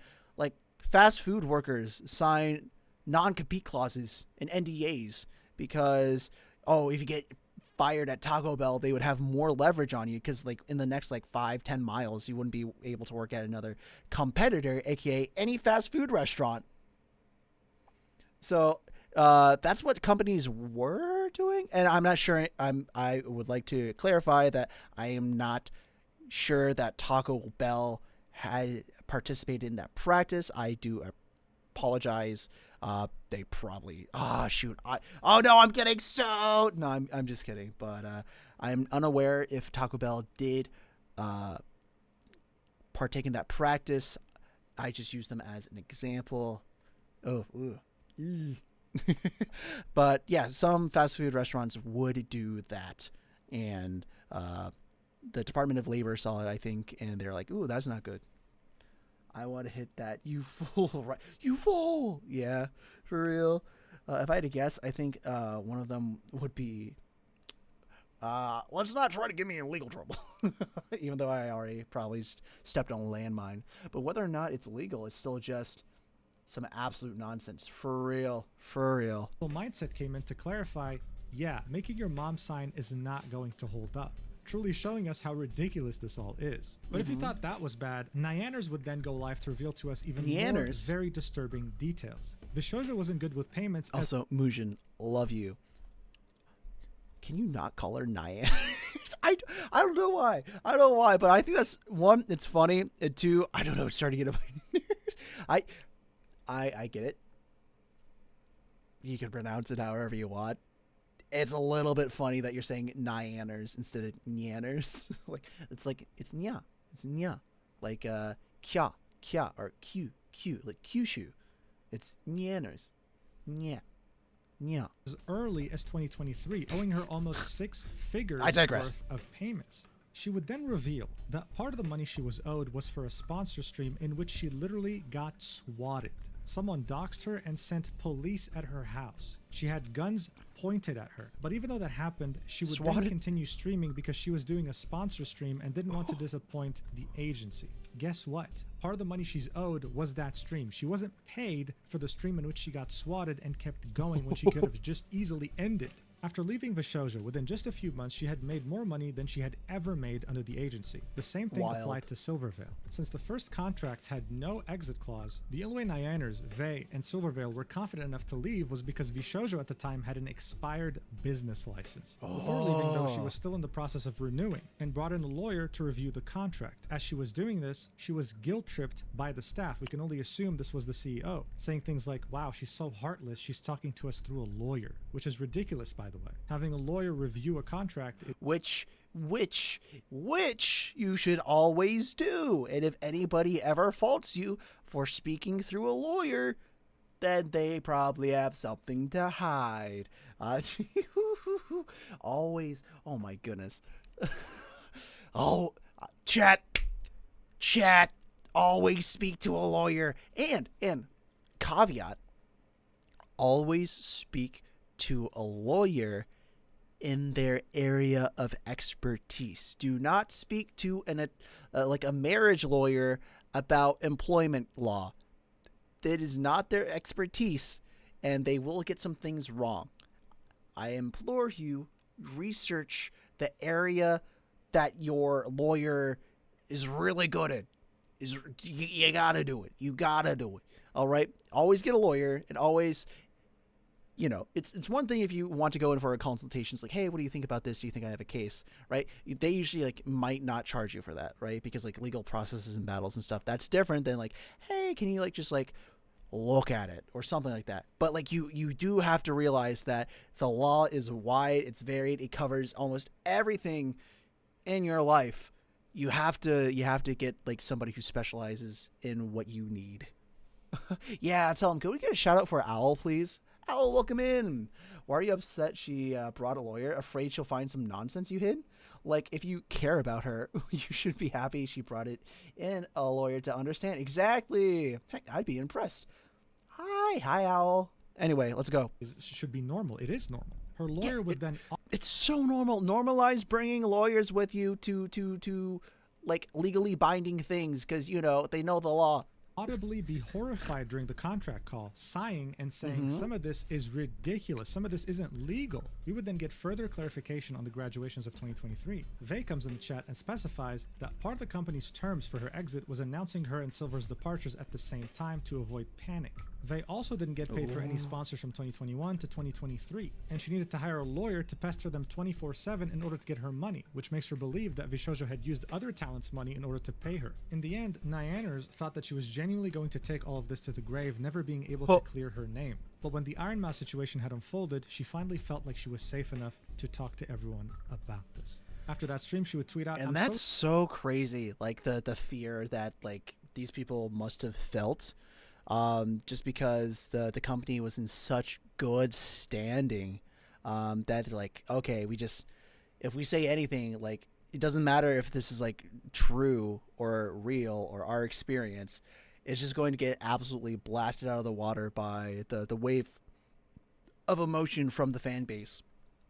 fast food workers sign non-compete clauses and NDAs, because if you get fired at Taco Bell, they would have more leverage on you, because in the next 5-10 miles you wouldn't be able to work at another competitor, aka any fast food restaurant. So that's what companies were doing, and I'm not sure. I would like to clarify that I am not sure that Taco Bell had participated in that practice. I do apologize. They probably. I'm getting so. No, I'm just kidding. But I'm unaware if Taco Bell did partake in that practice. I just use them as an example. But yeah, some fast food restaurants would do that, and the Department of Labor saw it, I think, and they're like, "Ooh, that's not good. I want to hit that, you fool, right? You fool!" Yeah, for real. If I had to guess, I think one of them would be, let's not try to get me in legal trouble. Even though I already probably stepped on a landmine. But whether or not it's legal, it's still just some absolute nonsense. For real. The mindset came in to clarify, making your mom sign is not going to hold up. truly showing us how ridiculous this all is. But if you thought that was bad, Nyanners would then go live to reveal to us even more very disturbing details. Vshojo wasn't good with payments. Also, Mujin, love you. Can you not call her Nyan? I don't know why. I don't know why, but I think that's one, it's funny, and two, I don't know, it's starting to get on my nerves. I get it. You can pronounce it however you want. It's a little bit funny that you're saying Nyanners instead of Nyanners. it's nya. It's nya. Like kya, or q, like Kyushu. It's Nyanners. Nya. Yeah. As early as 2023, owing her almost 6 figures worth of payments. She would then reveal that part of the money she was owed was for a sponsor stream in which she literally got swatted. Someone doxed her and sent police at her house. She had guns pointed at her. But even though that happened, she would then continue streaming because she was doing a sponsor stream and didn't want to disappoint the agency. Guess what? Part of the money she's owed was that stream. She wasn't paid for the stream in which she got swatted and kept going when she could have just easily ended. After leaving Vshojo, within just a few months, she had made more money than she had ever made under the agency. The same thing applied to Silvervale. Since the first contracts had no exit clause, the only way Nyanners, Vey, and Silvervale were confident enough to leave was because Vshojo at the time had an expired business license. Before leaving, though, she was still in the process of renewing and brought in a lawyer to review the contract. As she was doing this, she was guilt-tripped by the staff. We can only assume this was the CEO, saying things like, wow, she's so heartless, she's talking to us through a lawyer, which is ridiculous, by the way. Having a lawyer review a contract, which you should always do. And if anybody ever faults you for speaking through a lawyer, then they probably have something to hide. Always. Oh my goodness. Chat. Always speak to a lawyer. And caveat. Always speak to a lawyer in their area of expertise. Do not speak to like a marriage lawyer about employment law. That is not their expertise, and they will get some things wrong. I implore you, research the area that your lawyer is really good at. You gotta do it. You gotta do it. All right? Always get a lawyer, and always... You know, it's one thing if you want to go in for a consultation. It's like, hey, what do you think about this? Do you think I have a case? Right? They usually might not charge you for that, right? Because legal processes and battles and stuff, that's different than hey, can you just look at it or something like that. But you do have to realize that the law is wide, it's varied, it covers almost everything in your life. You have to get somebody who specializes in what you need. Yeah, tell them, can we get a shout out for Owl, please? Owl, welcome in. Why are you upset she brought a lawyer? Afraid she'll find some nonsense you hid? If you care about her, you should be happy she brought it in a lawyer to understand. Exactly. Heck, I'd be impressed. Hi, Owl. Anyway, let's go. It should be normal. It is normal. Her lawyer would then... It's so normal. Normalize bringing lawyers with you to legally binding things because, they know the law. Audibly be horrified during the contract call, sighing and saying some of this is ridiculous, some of this isn't legal. We would then get further clarification on the graduations of 2023. Vey comes in the chat and specifies that part of the company's terms for her exit was announcing her and Silver's departures at the same time to avoid panic. Vey also didn't get paid for any sponsors from 2021 to 2023, and she needed to hire a lawyer to pester them 24/7 in order to get her money, which makes her believe that Vshojo had used other talents' money in order to pay her. In the end, Nyanners thought that she was genuinely going to take all of this to the grave, never being able to clear her name. But when the Iron Mouse situation had unfolded, she finally felt like she was safe enough to talk to everyone about this. After that stream, she would tweet out, and that's so crazy, the fear that these people must have felt. Just because the company was in such good standing, that okay, if we say anything, it doesn't matter if this is true or real or our experience, it's just going to get absolutely blasted out of the water by the wave of emotion from the fan base.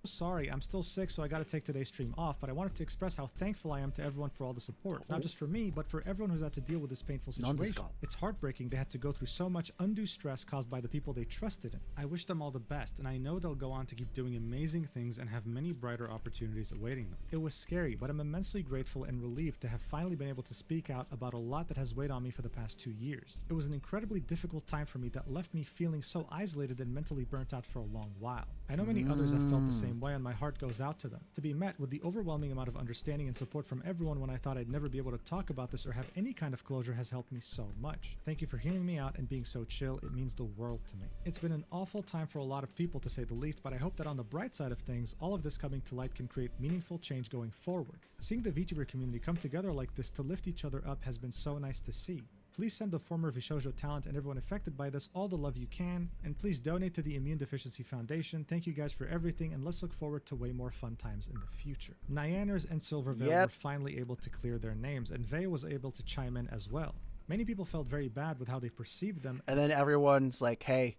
Sorry, I'm still sick, so I gotta take today's stream off, but I wanted to express how thankful I am to everyone for all the support. Not just for me, but for everyone who's had to deal with this painful situation. It's heartbreaking they had to go through so much undue stress caused by the people they trusted in. I wish them all the best, and I know they'll go on to keep doing amazing things and have many brighter opportunities awaiting them. It was scary, but I'm immensely grateful and relieved to have finally been able to speak out about a lot that has weighed on me for the past 2 years. It was an incredibly difficult time for me that left me feeling so isolated and mentally burnt out for a long while. I know many others have felt the same way, and my heart goes out to them. To be met with the overwhelming amount of understanding and support from everyone when I thought I'd never be able to talk about this or have any kind of closure has helped me so much. Thank you for hearing me out and being so chill. It means the world to me. It's been an awful time for a lot of people, to say the least, but I hope that on the bright side of things, all of this coming to light can create meaningful change going forward. Seeing the VTuber community come together like this to lift each other up has been so nice to see. Please send the former Vshojo talent and everyone affected by this all the love you can, and please donate to the Immune Deficiency Foundation. Thank you guys for everything, and let's look forward to way more fun times in the future. Nyaners and Silverveil were finally able to clear their names, and Vey was able to chime in as well. Many people felt very bad with how they perceived them. And then everyone's like, hey,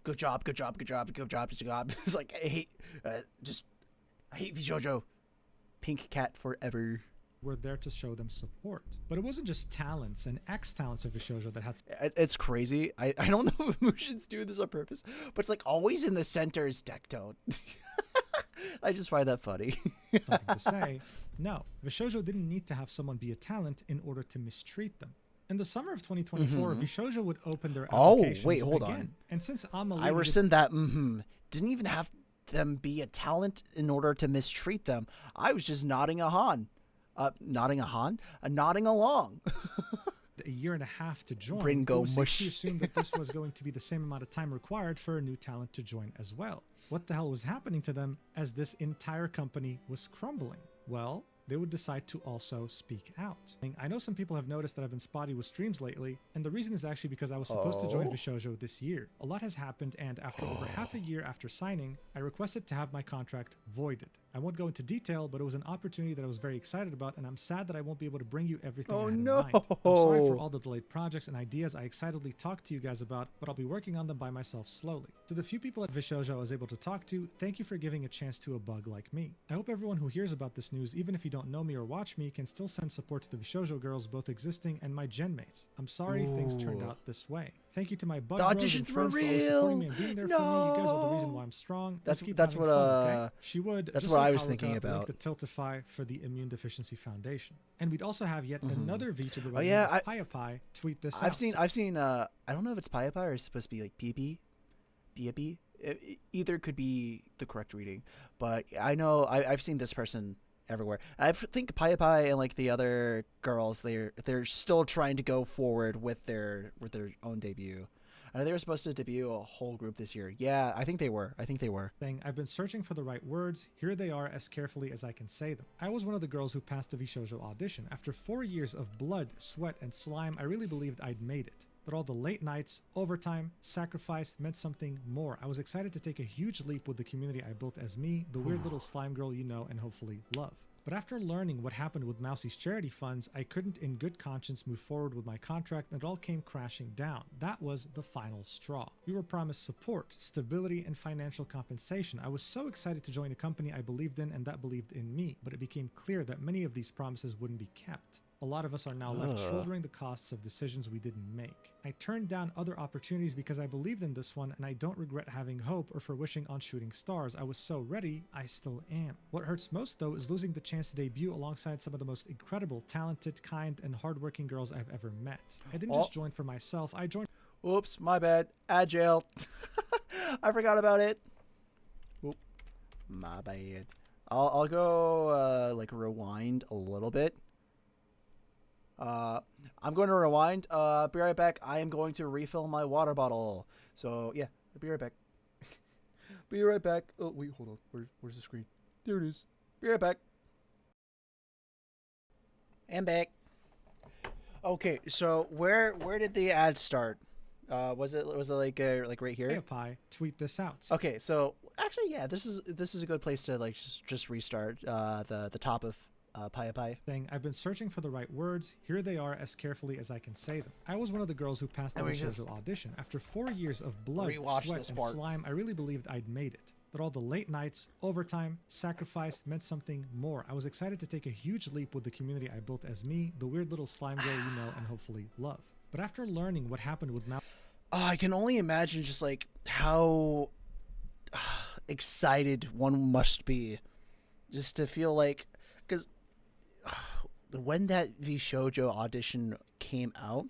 good job, good job, good job, good job, good job. It's like, I hate Vshojo. Pink cat forever. Were there to show them support. But it wasn't just talents and ex-talents of Vshojo that had... It's crazy. I don't know if Mushin's doing this on purpose, but it's like always in the center is Dectone. I just find that funny. something to say. No, Vshojo didn't need to have someone be a talent in order to mistreat them. In the summer of 2024, Vshojo would open their applications hold again. on. And since I rescind that. Didn't even have them be a talent in order to mistreat them. I was just nodding along. A year and a half to join, Ringo it was safe mush. to assume that this was going to be the same amount of time required for a new talent to join as well. What the hell was happening to them as this entire company was crumbling? Well, they would decide to also speak out. I know some people have noticed that I've been spotty with streams lately, and the reason is actually because I was supposed to join Vshojo this year. A lot has happened, and after over half a year after signing, I requested to have my contract voided. I won't go into detail, but it was an opportunity that I was very excited about, and I'm sad that I won't be able to bring you everything I had in mind. I'm sorry for all the delayed projects and ideas I excitedly talked to you guys about, but I'll be working on them by myself slowly. To the few people at Vshojo I was able to talk to, thank you for giving a chance to a bug like me. I hope everyone who hears about this news, even if you don't know me or watch me, can still send support to the Vshojo girls, both existing and my gen mates. I'm sorry things turned out this way. Thank you to my bug bros and friends for always supporting me and being there for me. You guys are the reason why I'm strong. Let's keep having fun, okay? She would. That's what I was thinking about. Like the Tiltify for the Immune Deficiency Foundation. And we'd also have yet another VTuber by the name of Pie tweet this out. I've seen I don't know if it's Pie or it's supposed to be like Pee. Either could be the correct reading, but I know I've seen this person everywhere. I think Pie and like the other girls, they're still trying to go forward with their own debut. I know they were supposed to debut a whole group this year. Yeah, I think they were. I've been searching for the right words. Here they are as carefully as I can say them. I was one of the girls who passed the Vshojo audition. After 4 years of blood, sweat, and slime, I really believed I'd made it. But all the late nights, overtime, sacrifice meant something more. I was excited to take a huge leap with the community I built as me, the weird little slime girl you know and hopefully love. But after learning what happened with Mousie's charity funds, I couldn't in good conscience move forward with my contract, and it all came crashing down. That was the final straw. We were promised support, stability, and financial compensation. I was so excited to join a company I believed in and that believed in me, but it became clear that many of these promises wouldn't be kept. A lot of us are now left shouldering the costs of decisions we didn't make. I turned down other opportunities because I believed in this one, and I don't regret having hope or for wishing on shooting stars. I was so ready, I still am. What hurts most though is losing the chance to debut alongside some of the most incredible, talented, kind, and hardworking girls I've ever met. I didn't just join for myself, I joined... Oops, my bad. Agile. I forgot about it. Oop, my bad. I'll go like rewind a little bit. I'm going to rewind. Be right back. I am going to refill my water bottle. So yeah, I'll be right back. Be right back. Oh wait, hold on. Where's the screen? There it is. Be right back. And back. Okay, so where did the ad start? Was it like right here? Pie, tweet this out. Okay, so actually, yeah, this is a good place to like just restart the top of Pie. I've been searching for the right words. Here they are as carefully as I can say them. I was one of the girls who passed the Vshojo audition. After 4 years of blood, sweat, and slime, I really believed I'd made it. that all the late nights, overtime, sacrifice meant something more. I was excited to take a huge leap with the community I built as me, the weird little slime girl you know and hopefully love. But after learning what happened with I can only imagine just like how excited one must be just to feel like, because when that Vshojo audition came out,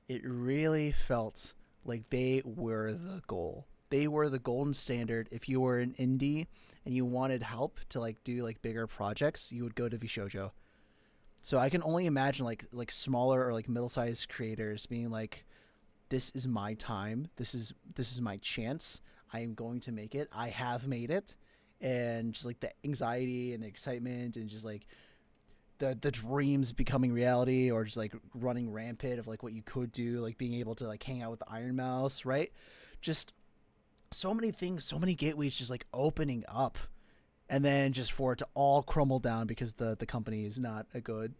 it really felt like they were the goal. They were the golden standard. If you were an indie and you wanted help to like do like bigger projects, you would go to Vshojo. So I can only imagine like smaller or like middle-sized creators being like, this is my time. This is my chance. I am going to make it. I have made it. And just like the anxiety and the excitement and just like the dreams becoming reality, or just like running rampant of like what you could do, like being able to like hang out with the Iron Mouse, right? Just so many things, so many gateways just like opening up, and then just for it to all crumble down because the company is not a good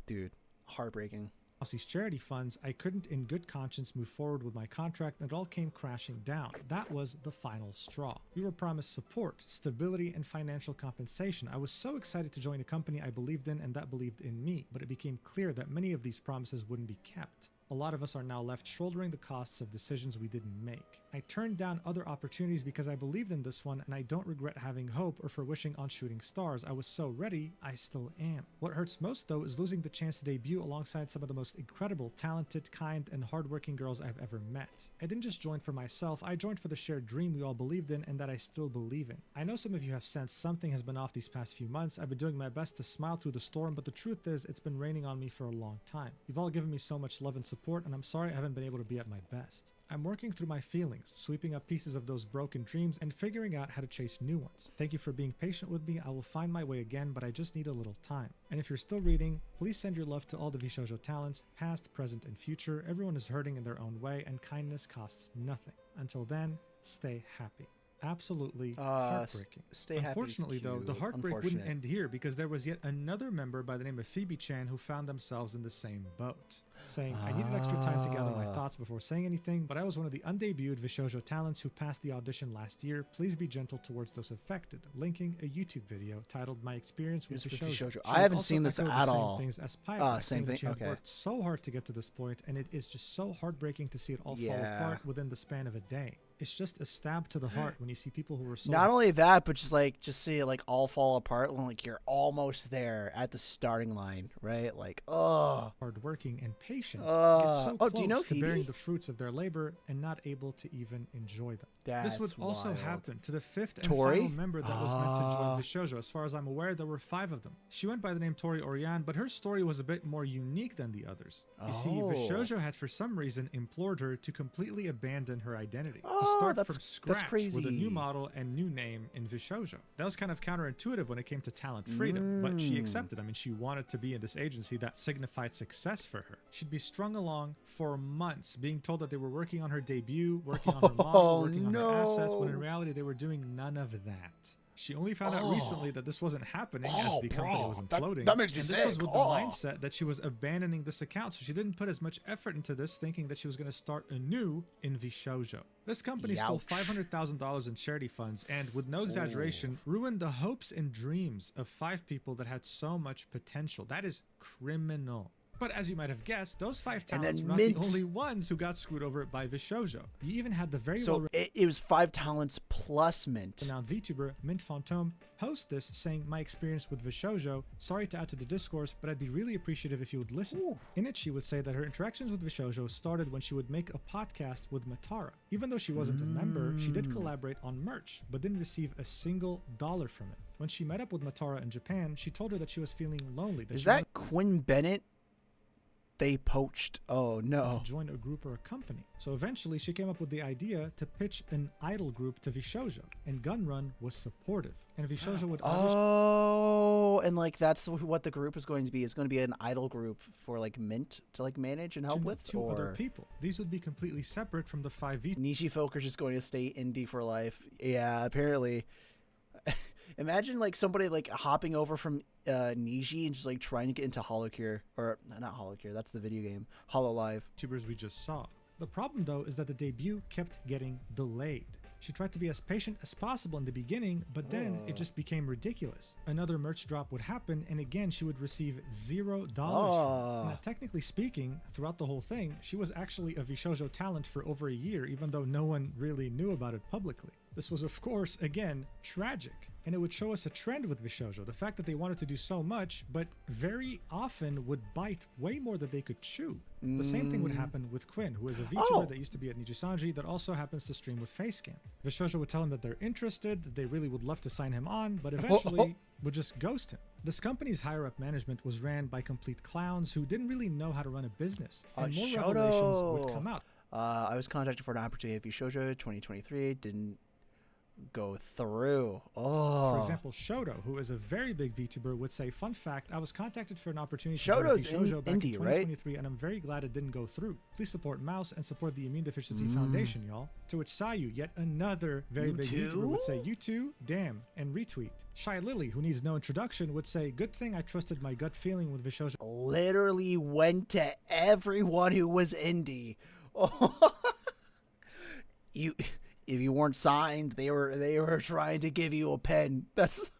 dude, heartbreaking. These charity funds, I couldn't in good conscience move forward with my contract, and it all came crashing down. That was the final straw. We were promised support, stability, and financial compensation. I was so excited to join a company I believed in and that believed in me, but it became clear that many of these promises wouldn't be kept. A lot of us are now left shouldering the costs of decisions we didn't make. I turned down other opportunities because I believed in this one, and I don't regret having hope or for wishing on shooting stars. I was so ready, I still am. What hurts most though is losing the chance to debut alongside some of the most incredible, talented, kind, and hardworking girls I've ever met. I didn't just join for myself, I joined for the shared dream we all believed in and that I still believe in. I know some of you have sensed something has been off these past few months. I've been doing my best to smile through the storm, but the truth is it's been raining on me for a long time. You've all given me so much love and support, and I'm sorry I haven't been able to be at my best. I'm working through my feelings, sweeping up pieces of those broken dreams and figuring out how to chase new ones. Thank you for being patient with me. I will find my way again, but I just need a little time. And if you're still reading, please send your love to all the Vshojo talents, past, present, and future. Everyone is hurting in their own way, and kindness costs nothing. Until then, stay happy. Absolutely heartbreaking. Stay happy. Unfortunately, though, the heartbreak wouldn't end here, because there was yet another member by the name of Phoebe-chan who found themselves in the same boat, saying, I needed extra time to gather my thoughts before saying anything, but I was one of the undebuted Vshojo talents who passed the audition last year. Please be gentle towards those affected. Linking a YouTube video titled My Experience with Vshojo. I haven't seen this at all. Same things as Pyro, same thing. She had Okay. worked so hard to get to this point, and it is just so heartbreaking to see it all fall apart within the span of a day. It's just a stab to the heart when you see people who were so... Not only that, but just see it like all fall apart when like you're almost there at the starting line, right? Like, hardworking and patient get so close do you know to Phoebe? bearing the fruits of their labor and not able to even enjoy them. This would also happen to the fifth and Tori? final member that was meant to join Vshojo. As far as I'm aware, there were 5 of them. She went by the name Tori Orion, but her story was a bit more unique than the others. You see, Vshojo had for some reason implored her to completely abandon her identity, to start from scratch with a new model and new name in Vshojo. That was kind of counterintuitive when it came to talent freedom, but she accepted. I mean, she wanted to be in this agency that signified success for her. She'd be strung along for months, being told that they were working on her debut, working on her model, working on her assets, when in reality they were doing none of that. She only found out recently that this wasn't happening as the company was imploding. That makes me sick. This was with the mindset that she was abandoning this account, so she didn't put as much effort into this, thinking that she was going to start anew in Vshojo. This company stole $500,000 in charity funds and, with no exaggeration, ruined the hopes and dreams of 5 people that had so much potential. That is criminal. But as you might have guessed, those 5 talents were not the only ones who got screwed over by Vshojo. You even had the very it was 5 talents plus Mint. renowned VTuber Mint Fantôme post this, saying, my experience with Vshojo, sorry to add to the discourse, but I'd be really appreciative if you would listen. In it, she would say that her interactions with Vshojo started when she would make a podcast with Matara. Even though she wasn't a member, she did collaborate on merch, but didn't receive a single dollar from it. When she met up with Matara in Japan, she told her that she was feeling lonely. Is that Quinn Bennett? They poached. Oh no. To join a group or a company. So eventually she came up with the idea to pitch an idol group to Vshojo, and Gunrun was supportive. And Vshojo would and like that's what the group is going to be. It's going to be an idol group for like Mint to like manage and help with, 2 other people. These would be completely separate from the 5 VTubers. Nishi folk are just going to stay indie for life. Yeah, apparently. Imagine like somebody like hopping over from Nishi and just like trying to get into Holocure, or not Holocure, that's the video game, HoloLive. YouTubers we just saw. The problem though is that the debut kept getting delayed. She tried to be as patient as possible in the beginning, but then it just became ridiculous. Another merch drop would happen, and again she would receive $0 from it. Now, technically speaking, throughout the whole thing, she was actually a Vshojo talent for over a year, even though no one really knew about it publicly. This was, of course, again, tragic. And it would show us a trend with Vshojo, the fact that they wanted to do so much, but very often would bite way more than they could chew. The same thing would happen with Quinn, who is a VTuber that used to be at Nijisanji that also happens to stream with Facecam. Vshojo would tell him that they're interested, that they really would love to sign him on, but eventually would just ghost him. This company's higher-up management was ran by complete clowns who didn't really know how to run a business, and more revelations would come out. I was contacted for an opportunity at Vshojo 2023, didn't go through. For example, Shoto, who is a very big VTuber, would say, fun fact, I was contacted for an opportunity to join Vshojo back in 2023, and I'm very glad it didn't go through. Please support Mouse and support the Immune Deficiency Foundation, y'all. To which Sayu, yet another very big VTuber, would say, you too? Damn, and retweet. Shy Lily, who needs no introduction, would say, good thing I trusted my gut feeling with Vshojo. Literally went to everyone who was indie. If you weren't signed, they were trying to give you a pen. That's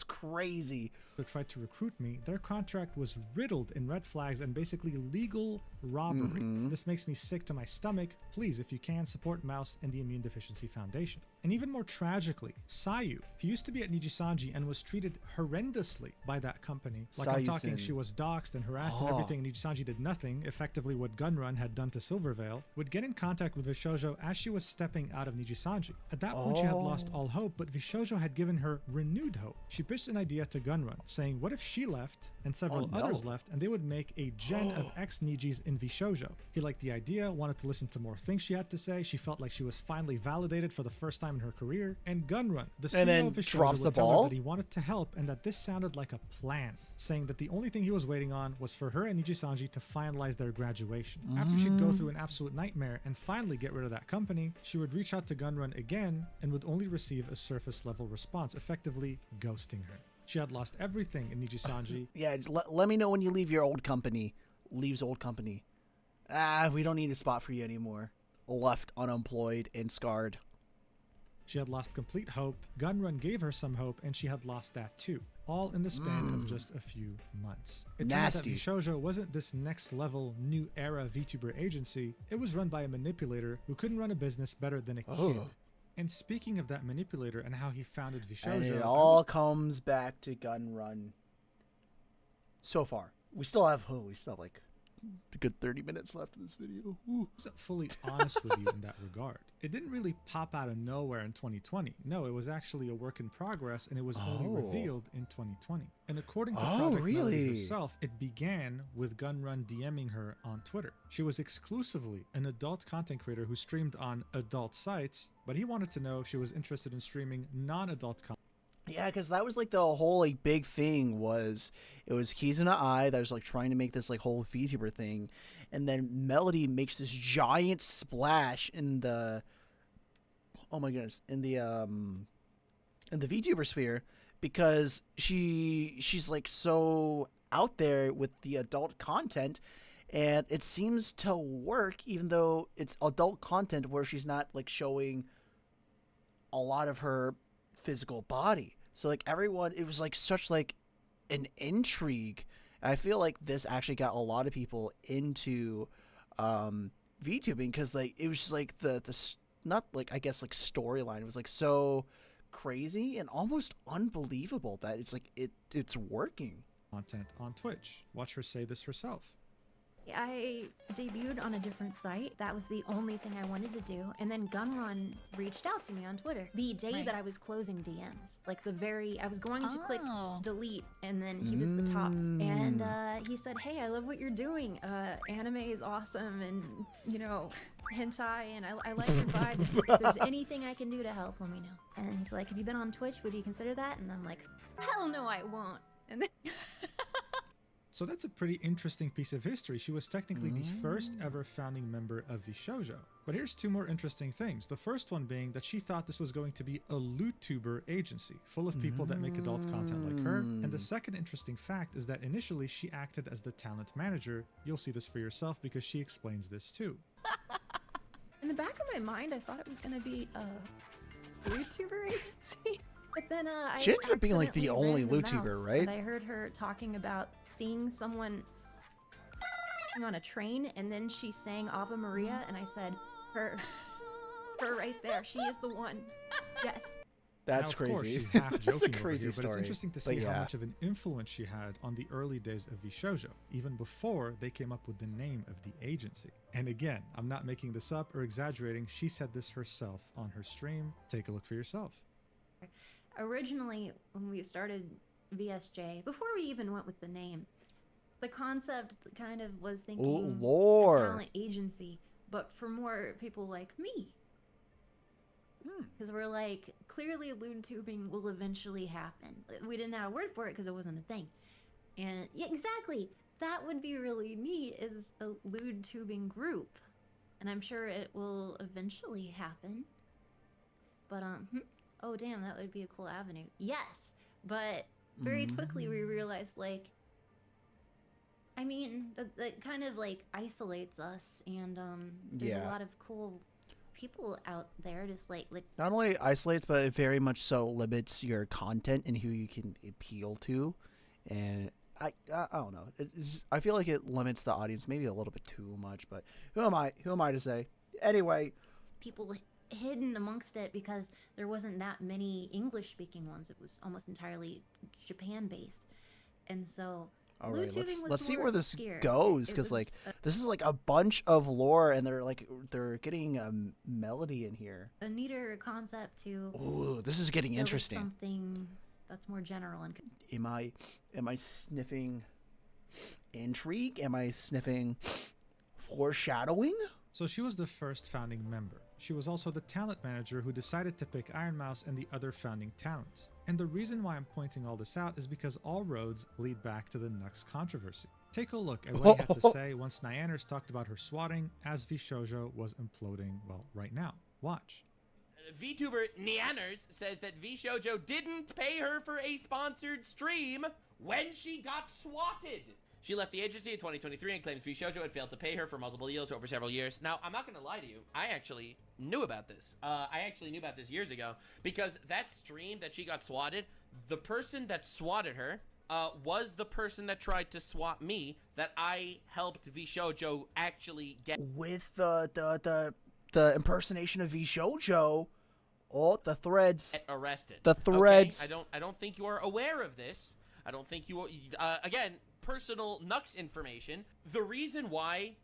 crazy. They tried to recruit me. Their contract was riddled in red flags and basically legal robbery. This makes me sick to my stomach. Please, if you can, support Mouse and the Immune Deficiency Foundation. And even more tragically, Sayu, he used to be at Nijisanji and was treated horrendously by that company. Like, I'm talking, she was doxxed and harassed and everything, and Nijisanji did nothing, effectively what Gunrun had done to Silvervale, would get in contact with Vshojo as she was stepping out of Nijisanji. At that point, she had lost all hope, but Vshojo had given her renewed hope. She pitched an idea to Gunrun, saying, what if she left and several others left, and they would make a gen of ex-Nijis in Vshojo? He liked the idea, wanted to listen to more things she had to say. She felt like she was finally validated for the first time in her career. And Gunrun, the CEO of Vshojo, would tell her that he wanted to help and that this sounded like a plan, saying that the only thing he was waiting on was for her and Nijisanji to finalize their graduation. After she'd go through an absolute nightmare and finally get rid of that company, she would reach out to Gunrun again and would only receive a surface level response, effectively ghosting her. She had lost everything in Nijisanji. Yeah, let me know when you leave your old company. Leaves old company. We don't need a spot for you anymore. Left unemployed and scarred. She had lost complete hope. Gunrun gave her some hope, and she had lost that too. All in the span of just a few months. It turned out that Vshojo wasn't this next level, new era VTuber agency. It was run by a manipulator who couldn't run a business better than a kid. And speaking of that manipulator and how he founded Vshojo, and it all comes back to Gunrun. So far, we still have like a good 30 minutes left in this video. I wasn't fully honest with you in that regard. It didn't really pop out of nowhere in 2020. No, it was actually a work in progress, and it was only revealed in 2020. And according to Project Melody herself, it began with Gunrun DMing her on Twitter. She was exclusively an adult content creator who streamed on adult sites, but he wanted to know if she was interested in streaming non-adult content. Yeah, because that was like the whole like big thing was it was Kizuna Ai that was like trying to make this like whole VTuber thing, and then Melody makes this giant splash in the in the VTuber sphere because she's like so out there with the adult content, and it seems to work even though it's adult content where she's not like showing a lot of her physical body. So like everyone, it was like such like an intrigue. I feel like this actually got a lot of people into VTubing because like it was just like the not like I guess like storyline was like so crazy and almost unbelievable that it's like it's working. Content on Twitch. Watch her say this herself. I debuted on a different site. That was the only thing I wanted to do. And then Gunrun reached out to me on Twitter the day that I was closing DMs. Like I was going to click delete, and then he was the top. And he said, hey, I love what you're doing. Anime is awesome, and, you know, hentai, and I like your vibe. If there's anything I can do to help, let me know. And he's like, have you been on Twitch? Would you consider that? And I'm like, hell no, I won't. And then... So that's a pretty interesting piece of history. She was technically the first ever founding member of Vshojo. But here's two more interesting things. The first one being that she thought this was going to be a LootTuber agency, full of people that make adult content like her. And the second interesting fact is that initially she acted as the talent manager. You'll see this for yourself because she explains this too. In the back of my mind, I thought it was gonna be a VTuber agency. But then She ended up being like the accidentally only read the VTuber, mouse, right? And I heard her talking about seeing someone on a train, and then she sang Ave Maria, and I said, her right there. She is the one. Yes. That's now, of course, crazy. she's half That's joking a over crazy here, story. but it's interesting to But see how yeah. much of an influence she had on the early days of Vshojo, even before they came up with the name of the agency. And again, I'm not making this up or exaggerating. She said this herself on her stream. Take a look for yourself. Originally, when we started VSJ, before we even went with the name, the concept kind of was thinking a lore. talent agency, but for more people like me. Because we're like, clearly lewd tubing will eventually happen. We didn't have a word for it because it wasn't a thing. And yeah, exactly, that would be really neat, is a lewd tubing group. And I'm sure it will eventually happen. But oh damn, that would be a cool avenue. Yes, but very quickly we realized, like, I mean, that kind of like isolates us, and there's a lot of cool people out there, just like Not only isolates, but it very much so limits your content and who you can appeal to. And I don't know. I feel like it limits the audience maybe a little bit too much, but who am I? Who am I to say? Anyway, people hidden amongst it because there wasn't that many English-speaking ones. It was almost entirely Japan-based, and so. all right, Lewd-tubing was let's see more where this obscure. goes, It because was like this is like a bunch of lore, and they're getting a melody in here. a neater concept to. Ooh, this is getting go with interesting. Something that's more general and. Am I sniffing intrigue? Am I sniffing foreshadowing? So she was the first founding member. She was also the talent manager who decided to pick Iron Mouse and the other founding talents. And the reason why I'm pointing all this out is because all roads lead back to the Nux controversy. Take a look at what he had to say once Nyanners talked about her swatting as Vshojo was imploding, well, right now. Watch. VTuber Nyanners says that Vshojo didn't pay her for a sponsored stream when she got swatted. She left the agency in 2023 and claims Vshojo had failed to pay her for multiple deals over several years. Now, I'm not going to lie to you. I actually knew about this. I actually knew about this years ago because that stream that she got swatted, the person that swatted her was the person that tried to swat me that I helped Vshojo actually get. With the impersonation of Vshojo, the threads. Get arrested. The threads. Okay? I don't think you are aware of this. I don't think you are, again, personal Nux information. The reason why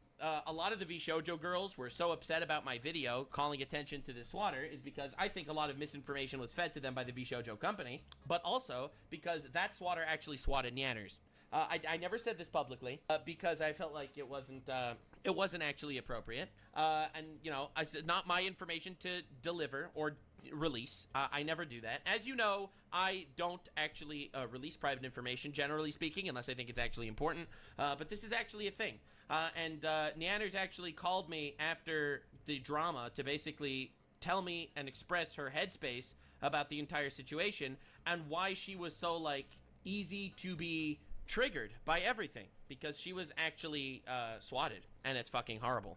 a lot of the Vshojo girls were so upset about my video calling attention to this swatter is because I think a lot of misinformation was fed to them by the Vshojo company, but also because that swatter actually swatted Nyanners. I never said this publicly because I felt like it wasn't actually appropriate. And, you know, I said not my information to deliver or release. I never do that. As you know, I don't actually release private information, generally speaking, unless I think it's actually important. But this is actually a thing. And Nyanners actually called me after the drama to basically tell me and express her headspace about the entire situation and why she was so, like, easy to be triggered by everything. Because she was actually swatted, and it's fucking horrible.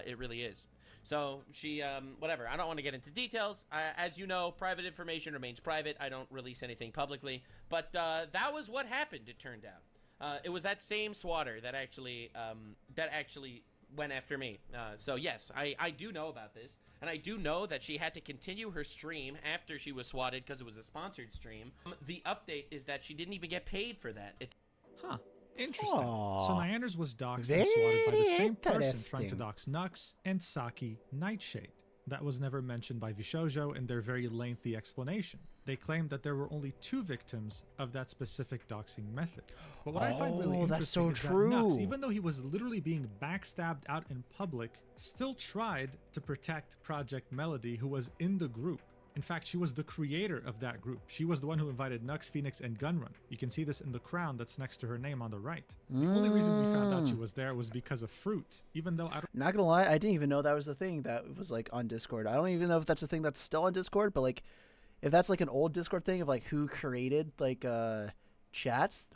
It really is. So she, whatever. I don't want to get into details. As you know, private information remains private. I don't release anything publicly. But that was what happened, it turned out. It was that same swatter that actually went after me. So yes, I do know about this. And I do know that she had to continue her stream after she was swatted because it was a sponsored stream. The update is that she didn't even get paid for that. Huh. Interesting. Aww. So Nyanners was doxxed Very and swatted by the same person interesting. trying to dox Nux and Saki Nightshade. That was never mentioned by Vshojo in their very lengthy explanation. They claimed that there were only 2 victims of that specific doxing method. But what I find really interesting that's so is true. that Nux, even though he was literally being backstabbed out in public, still tried to protect Project Melody, who was in the group. In fact, she was the creator of that group. She was the one who invited Nux, Phoenix, and Gunrun. You can see this in the crown that's next to her name on the right. The only reason we found out she was there was because of Fruit, even though I don't... Not gonna lie, I didn't even know that was a thing that was like on Discord. I don't even know if that's a thing that's still on Discord, but like if that's like an old Discord thing of like who created like chats,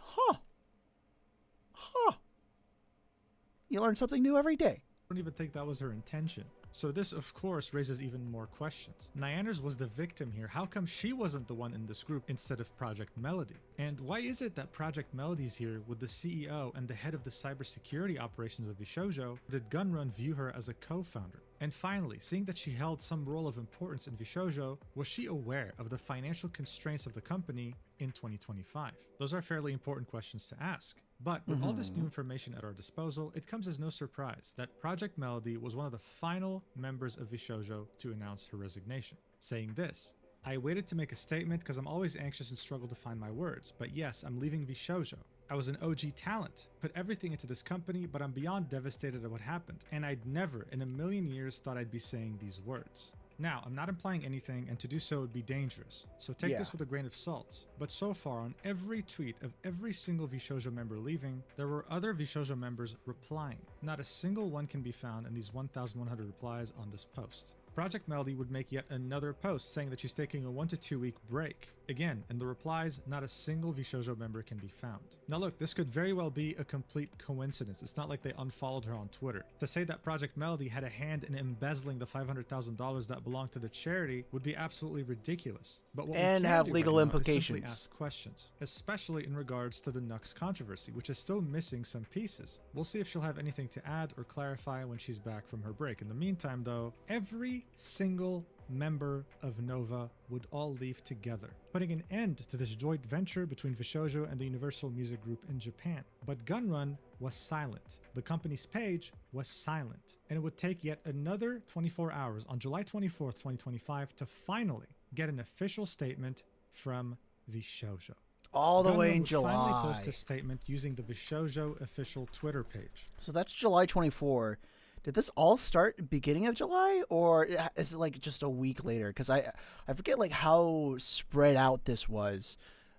you learn something new every day. I don't even think that was her intention. So this, of course, raises even more questions. Nyanners was the victim here. How come she wasn't the one in this group instead of Project Melody? And why is it that Project Melody's here with the CEO and the head of the cybersecurity operations of Vshojo? Did Gunrun view her as a co-founder? And finally, seeing that she held some role of importance in Vshojo, was she aware of the financial constraints of the company in 2025? Those are fairly important questions to ask. But with all this new information at our disposal, it comes as no surprise that Project Melody was one of the final members of Vshojo to announce her resignation, saying this: "I waited to make a statement because I'm always anxious and struggle to find my words, but yes, I'm leaving Vshojo. I was an OG talent, put everything into this company, but I'm beyond devastated at what happened, and I'd never in a million years thought I'd be saying these words." Now, I'm not implying anything, and to do so would be dangerous, so take this with a grain of salt. But so far, on every tweet of every single Vshojo member leaving, there were other Vshojo members replying. Not a single one can be found in these 1,100 replies on this post. Project Melody would make yet another post saying that she's taking a 1 to 2 week break. Again, in the replies, not a single Vshojo member can be found. Now look, this could very well be a complete coincidence. It's not like they unfollowed her on Twitter. To say that Project Melody had a hand in embezzling the $500,000 that belonged to the charity would be absolutely ridiculous. But what and we can have do legal right now is implications. simply ask questions, especially in regards to the Nux controversy, which is still missing some pieces. We'll see if she'll have anything to add or clarify when she's back from her break. In the meantime, though, every single member of Nova would all leave together, putting an end to this joint venture between Vshojo and the Universal Music Group in Japan. But Gunrun was silent. The company's page was silent. And it would take yet another 24 hours on July 24th, 2025 to finally get an official statement from Vshojo. All the way in would July. Finally post a statement using the Vshojo official Twitter page. So that's July 24. Did this all start beginning of July, or is it like just a week later? Because I forget like how spread out this was.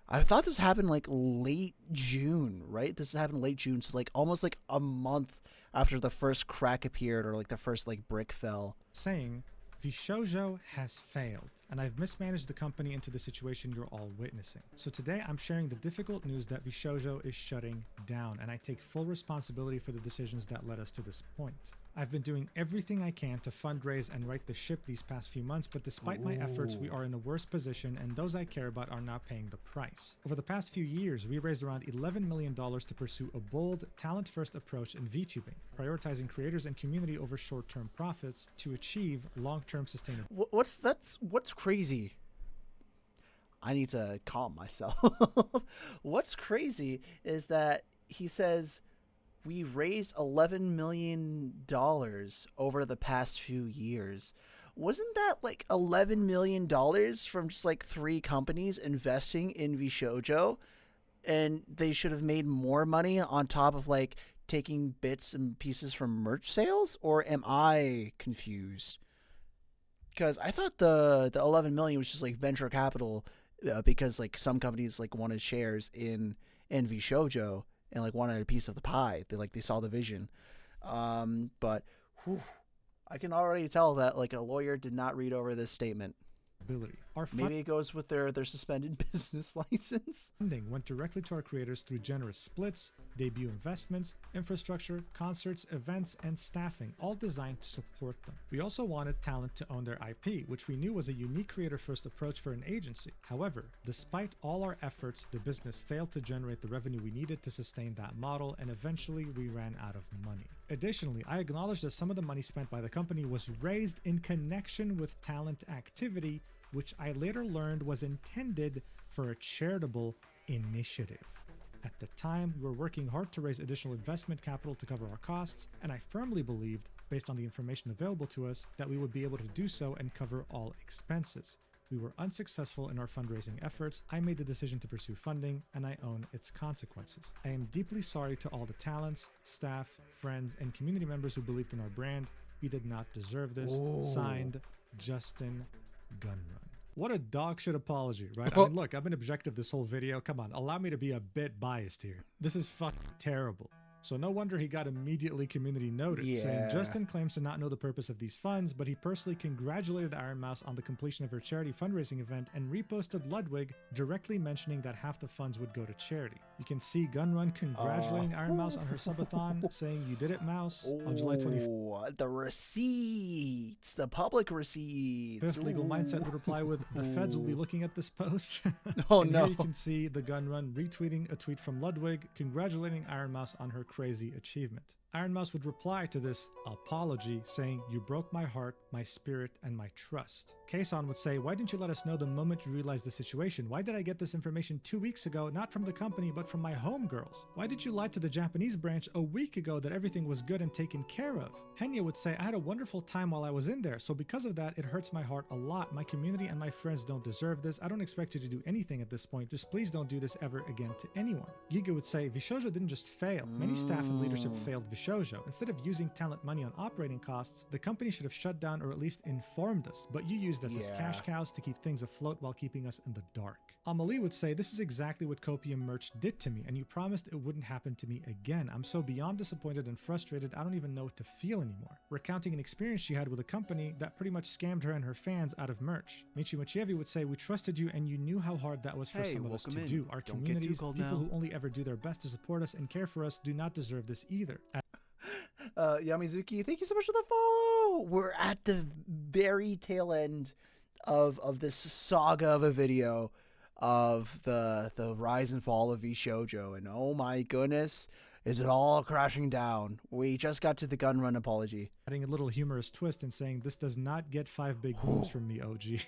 I thought this happened like late June, right? This happened late June, so like almost like a month after the first crack appeared, or like the first like brick fell. Saying, Vshojo has failed, and I've mismanaged the company into the situation you're all witnessing. So today I'm sharing the difficult news that Vshojo is shutting down, and I take full responsibility for the decisions that led us to this point. I've been doing everything I can to fundraise and right the ship these past few months, but despite my efforts, we are in a worse position, and those I care about are not paying the price. Over the past few years, we raised around $11 million to pursue a bold, talent-first approach in VTubing, prioritizing creators and community over short-term profits to achieve long-term sustainability. What's crazy? I need to calm myself. What's crazy is that he says, we raised $11 million over the past few years. Wasn't that like $11 million from just like 3 companies investing in Vshojo? And they should have made more money on top of like taking bits and pieces from merch sales? Or am I confused? Because I thought the 11 million was just like venture capital because like some companies like wanted shares in Vshojo and like wanted a piece of the pie. They saw the vision. But whew, I can already tell that like a lawyer did not read over this statement. Maybe it goes with their suspended business license. Funding went directly to our creators through generous splits, debut investments, infrastructure, concerts, events, and staffing, all designed to support them. We also wanted talent to own their IP, which we knew was a unique creator-first approach for an agency. However, despite all our efforts, the business failed to generate the revenue we needed to sustain that model, and eventually we ran out of money. Additionally, I acknowledge that some of the money spent by the company was raised in connection with talent activity, which I later learned was intended for a charitable initiative. At the time, we were working hard to raise additional investment capital to cover our costs, and I firmly believed, based on the information available to us, that we would be able to do so and cover all expenses. We were unsuccessful in our fundraising efforts. I made the decision to pursue funding, and I own its consequences. I am deeply sorry to all the talents, staff, friends, and community members who believed in our brand. We did not deserve this. Ooh. Signed, Justin Gunrun. What a dog shit apology, right? I mean, look, I've been objective this whole video. Come on, allow me to be a bit biased here. This is fucking terrible. So no wonder he got immediately community noted, saying Yeah. Justin claims to not know the purpose of these funds, but he personally congratulated Iron Mouse on the completion of her charity fundraising event and reposted Ludwig, directly mentioning that half the funds would go to charity. You can see Gunrun congratulating Iron Mouse on her subathon, saying "You did it, Mouse," on July 24th. The receipts, the public receipts. Fifth Legal Mindset would reply with, "The feds will be looking at this post." Oh And no. Here you can see the Gunrun retweeting a tweet from Ludwig, congratulating Iron Mouse on her crazy achievement. Iron Mouse would reply to this apology saying, "You broke my heart, my spirit, and my trust." Kaysan would say, "Why didn't you let us know the moment you realized the situation? Why did I get this information 2 weeks ago, not from the company, but from my homegirls? Why did you lie to the Japanese branch a week ago that everything was good and taken care of?" Henya would say, "I had a wonderful time while I was in there, so because of that, it hurts my heart a lot. My community and my friends don't deserve this. I don't expect you to do anything at this point. Just please don't do this ever again to anyone." Giga would say, "Vshojo didn't just fail. Many staff and leadership failed Vshojo. Instead of using talent money on operating costs, the company should have shut down or at least informed us, but you used us as cash cows to keep things afloat while keeping us in the dark." Amelie would say, "This is exactly what Copium Merch did to me, and you promised it wouldn't happen to me again. I'm so beyond disappointed and frustrated, I don't even know what to feel anymore." Recounting an experience she had with a company that pretty much scammed her and her fans out of merch. Michi Mochievi would say, "We trusted you and you knew how hard that was for Hey, some of us welcome to in. do. Our Don't get too communities, cold people now." who only ever do their best to support us and care for us, do not deserve this either." Yamizuki, thank you so much for the follow. We're at the very tail end of this saga of a video of the rise and fall of Vshojo, and oh my goodness, is it all crashing down. We just got to the Gunrun apology. Adding a little humorous twist and saying, "This does not get 5 big boobs from me, OG."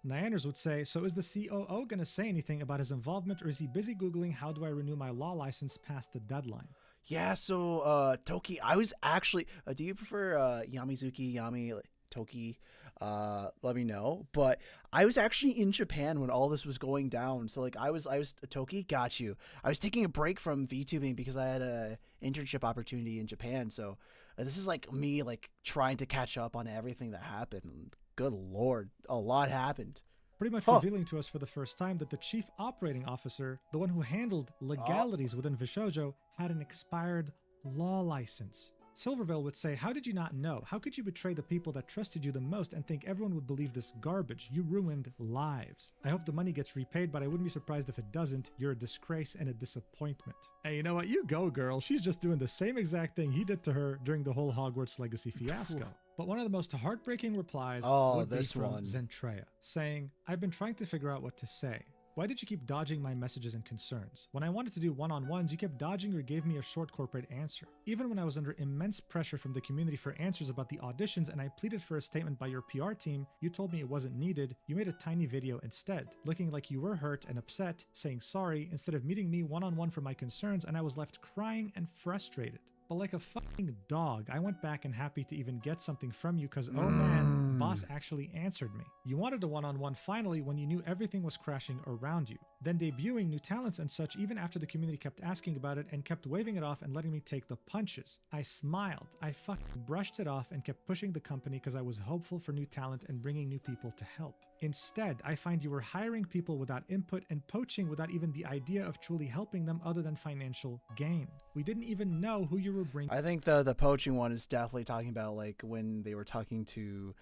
Nyanders would say, "So is the COO going to say anything about his involvement, or is he busy Googling how do I renew my law license past the deadline?" Yeah, so Toki, I was actually do you prefer Yamizuki, Yami, Toki? Let me know. But I was actually in Japan when all this was going down. So like I was Toki, got you. I was taking a break from VTubing because I had a internship opportunity in Japan. So this is like me like trying to catch up on everything that happened. Good lord, a lot happened. Pretty much revealing to us for the first time that the chief operating officer, the one who handled legalities within Vshojo, had an expired law license. Silverville would say, "How did you not know? How could you betray the people that trusted you the most and think everyone would believe this garbage? You ruined lives. I hope the money gets repaid, but I wouldn't be surprised if it doesn't. You're a disgrace and a disappointment." Hey, you know what? You go, girl. She's just doing the same exact thing he did to her during the whole Hogwarts Legacy fiasco. But one of the most heartbreaking replies would be from Zentreya, saying, "I've been trying to figure out what to say. Why did you keep dodging my messages and concerns? When I wanted to do one-on-ones, you kept dodging or gave me a short corporate answer. Even when I was under immense pressure from the community for answers about the auditions and I pleaded for a statement by your PR team, you told me it wasn't needed. You made a tiny video instead, looking like you were hurt and upset, saying sorry, instead of meeting me one-on-one for my concerns, and I was left crying and frustrated. But like a fucking dog, I went back and happy to even get something from you because, oh man, boss actually answered me. You wanted a one-on-one finally when you knew everything was crashing around you. Then debuting new talents and such even after the community kept asking about it and kept waving it off and letting me take the punches. I smiled. I fucking brushed it off and kept pushing the company because I was hopeful for new talent and bringing new people to help. Instead, I find you were hiring people without input and poaching without even the idea of truly helping them other than financial gain. We didn't even know who you were bringing." I think the poaching one is definitely talking about like when they were talking to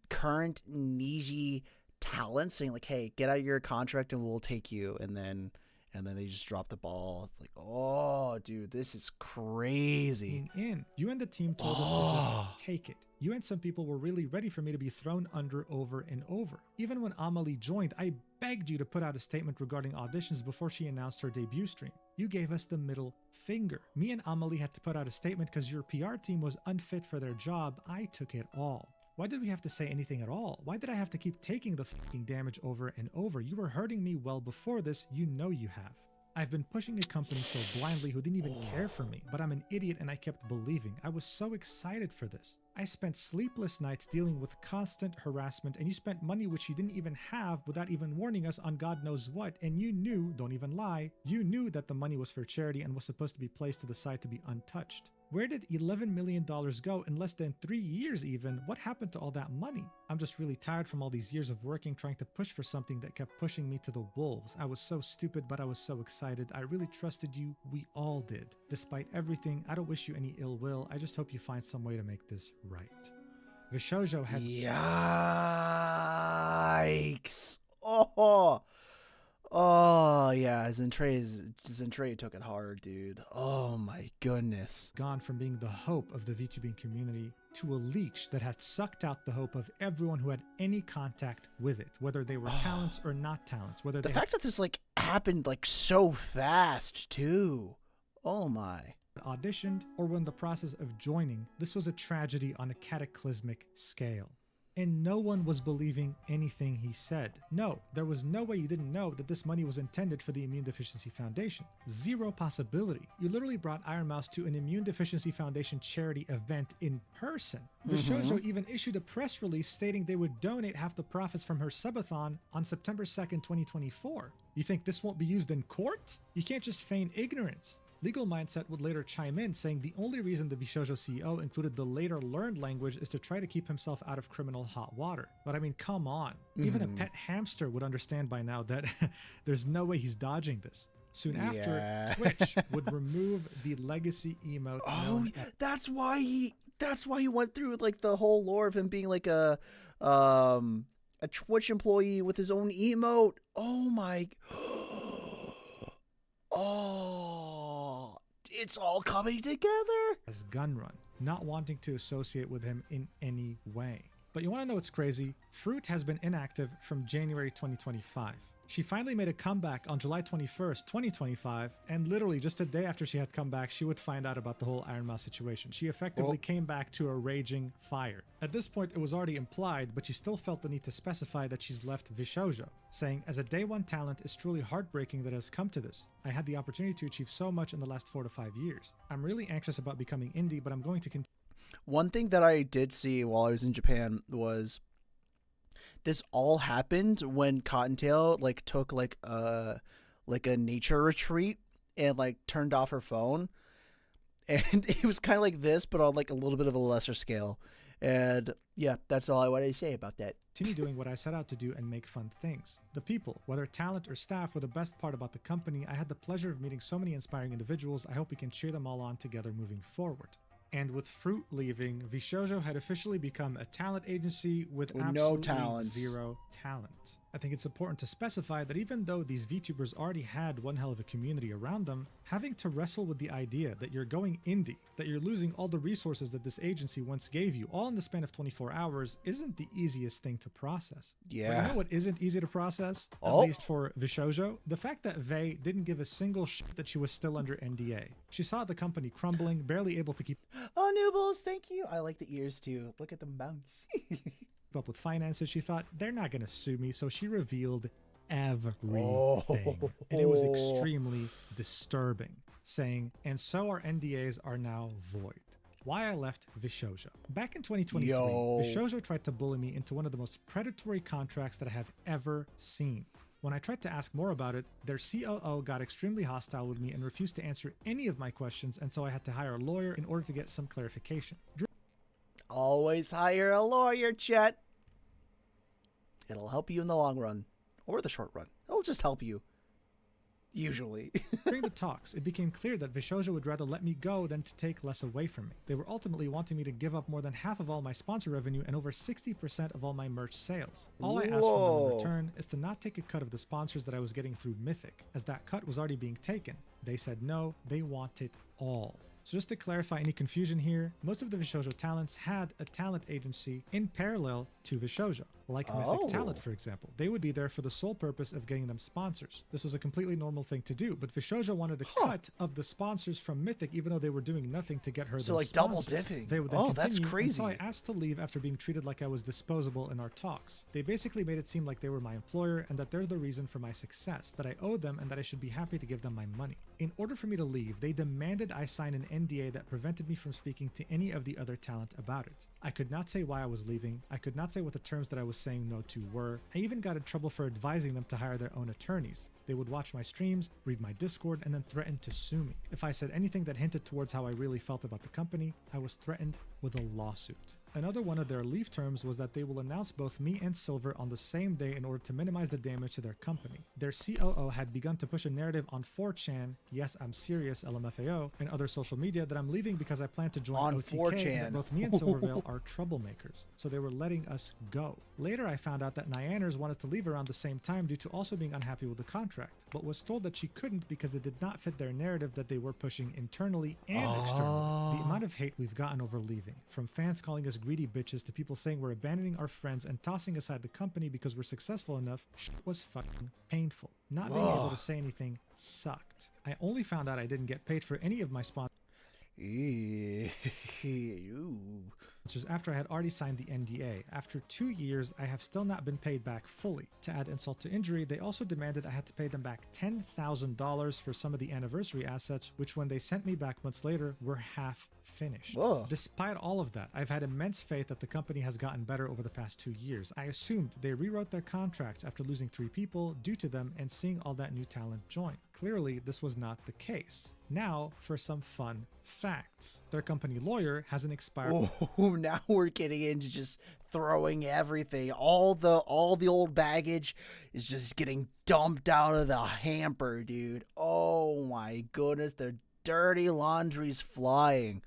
current Niji talent, saying like, "Hey, get out of your contract and we'll take you," and then they just drop the ball. It's like, oh, dude, this is crazy. You and the team told us to just take it. You and some people were really ready for me to be thrown under over and over. Even when Amelie joined, I begged you to put out a statement regarding auditions before she announced her debut stream. You gave us the middle finger. Me and Amelie had to put out a statement because your PR team was unfit for their job. I took it all. Why did we have to say anything at all? Why did I have to keep taking the fucking damage over and over? You were hurting me well before this. You know you have. I've been pushing a company so blindly who didn't even care for me, but I'm an idiot and I kept believing. I was so excited for this. I spent sleepless nights dealing with constant harassment, and you spent money which you didn't even have without even warning us on God knows what, and you knew, don't even lie, you knew that the money was for charity and was supposed to be placed to the side to be untouched. Where did $11 million go in less than 3 years even? What happened to all that money? I'm just really tired from all these years of working, trying to push for something that kept pushing me to the wolves. I was so stupid, but I was so excited. I really trusted you. We all did. Despite everything, I don't wish you any ill will. I just hope you find some way to make this right. Vshojo had... Yikes. Oh, yeah, Zentrey took it hard, dude. Oh my goodness. Gone from being the hope of the VTubing community to a leech that had sucked out the hope of everyone who had any contact with it, whether they were talents or not talents. Whether the they fact that this like happened like so fast too. Oh my. Auditioned or were in the process of joining, this was a tragedy on a cataclysmic scale. And no one was believing anything he said. No, there was no way you didn't know that this money was intended for the Immune Deficiency Foundation. Zero possibility. You literally brought Iron Mouse to an Immune Deficiency Foundation charity event in person. Vshojo even issued a press release stating they would donate half the profits from her subathon on September 2nd, 2024. You think this won't be used in court? You can't just feign ignorance. Legal Mindset would later chime in, saying the only reason the Vshojo CEO included the later learned language is to try to keep himself out of criminal hot water. But I mean, come on. Even a pet hamster would understand by now that there's no way he's dodging this. Soon after, Twitch would remove the legacy emote. Oh, that's why he went through like the whole lore of him being like a Twitch employee with his own emote. Oh my. Oh, it's all coming together. As Gunrun, not wanting to associate with him in any way. But you want to know what's crazy? Fruit has been inactive from January 2025. She finally made a comeback on July 21st, 2025, and literally just a day after she had come back, she would find out about the whole Iron Mouse situation. She effectively came back to a raging fire. At this point, it was already implied, but she still felt the need to specify that she's left Vshojo, saying, as a day one talent, it's truly heartbreaking that it has come to this. I had the opportunity to achieve so much in the last 4 to 5 years. I'm really anxious about becoming indie, but I'm going to continue. One thing that I did see while I was in Japan was this all happened when Cottontail like took like a nature retreat and like turned off her phone, and it was kind of like this but on like a little bit of a lesser scale. And yeah, that's all I wanted to say about that. Continue doing what I set out to do and make fun things. The people, whether talent or staff, were the best part about the company. I had the pleasure of meeting so many inspiring individuals. I hope we can cheer them all on together moving forward. And with Fruit leaving, Vshojo had officially become a talent agency with absolutely zero talent. I think it's important to specify that even though these VTubers already had one hell of a community around them, having to wrestle with the idea that you're going indie, that you're losing all the resources that this agency once gave you, all in the span of 24 hours, isn't the easiest thing to process. Yeah. But you know what isn't easy to process? At least for Vshojo? The fact that Vey didn't give a single shit that she was still under NDA. She saw the company crumbling, barely able to keep... Oh, Noobles, thank you. I like the ears too. Look at them bounce. Up with finances. She thought, they're not going to sue me, so she revealed everything. And it was extremely disturbing, saying, and so our NDAs are now void. Why I left Vshojo. Back in 2023, Vshojo tried to bully me into one of the most predatory contracts that I have ever seen. When I tried to ask more about it, their COO got extremely hostile with me and refused to answer any of my questions, and so I had to hire a lawyer in order to get some clarification. Always hire a lawyer, Chet. It'll help you in the long run. Or the short run. It'll just help you. Usually. During the talks, it became clear that Vshojo would rather let me go than to take less away from me. They were ultimately wanting me to give up more than half of all my sponsor revenue and over 60% of all my merch sales. All I asked from them in return is to not take a cut of the sponsors that I was getting through Mythic, as that cut was already being taken. They said no, they want it all. So just to clarify any confusion here, most of the Vshojo talents had a talent agency in parallel to Vshojo, like Mythic Talent, for example. They would be there for the sole purpose of getting them sponsors. This was a completely normal thing to do, but Vshojo wanted a cut of the sponsors from Mythic, even though they were doing nothing to get her those like sponsors. double dipping. They would then continue, that's crazy. and so I asked to leave after being treated like I was disposable in our talks. They basically made it seem like they were my employer and that they're the reason for my success, that I owed them and that I should be happy to give them my money. In order for me to leave, they demanded I sign an NDA that prevented me from speaking to any of the other talent about it. I could not say why I was leaving. I could not say what the terms that I was was saying no to were. I even got in trouble for advising them to hire their own attorneys. They would watch my streams, read my Discord, and then threaten to sue me. If I said anything that hinted towards how I really felt about the company, I was threatened with a lawsuit. Another one of their leave terms was that they will announce both me and Silver on the same day in order to minimize the damage to their company. Their COO had begun to push a narrative on 4chan, yes I'm serious LMFAO, and other social media that I'm leaving because I plan to join On OTK 4chan. and that both me and Silvervale are troublemakers. So they were letting us go. Later I found out that Nyaners wanted to leave around the same time due to also being unhappy with the contract, but was told that she couldn't because it did not fit their narrative that they were pushing internally and externally. The amount of hate we've gotten over leaving, from fans calling us greedy bitches to people saying we're abandoning our friends and tossing aside the company because we're successful enough, was fucking painful. Not being able to say anything sucked. I only found out I didn't get paid for any of my sponsors after I had already signed the NDA. After 2 years, I have still not been paid back fully. To add insult to injury, they also demanded I had to pay them back $10,000 for some of the anniversary assets, which when they sent me back months later were half finished. Whoa. Despite all of that, I've had immense faith that the company has gotten better over the past 2 years. I assumed they rewrote their contracts after losing 3 people due to them and seeing all that new talent join. Clearly, this was not the case. Now, for some fun facts. Their company lawyer has an expired... Oh, now we're getting into just throwing everything. All the old baggage is just getting dumped out of the hamper, dude. Oh my goodness, the dirty laundry's flying.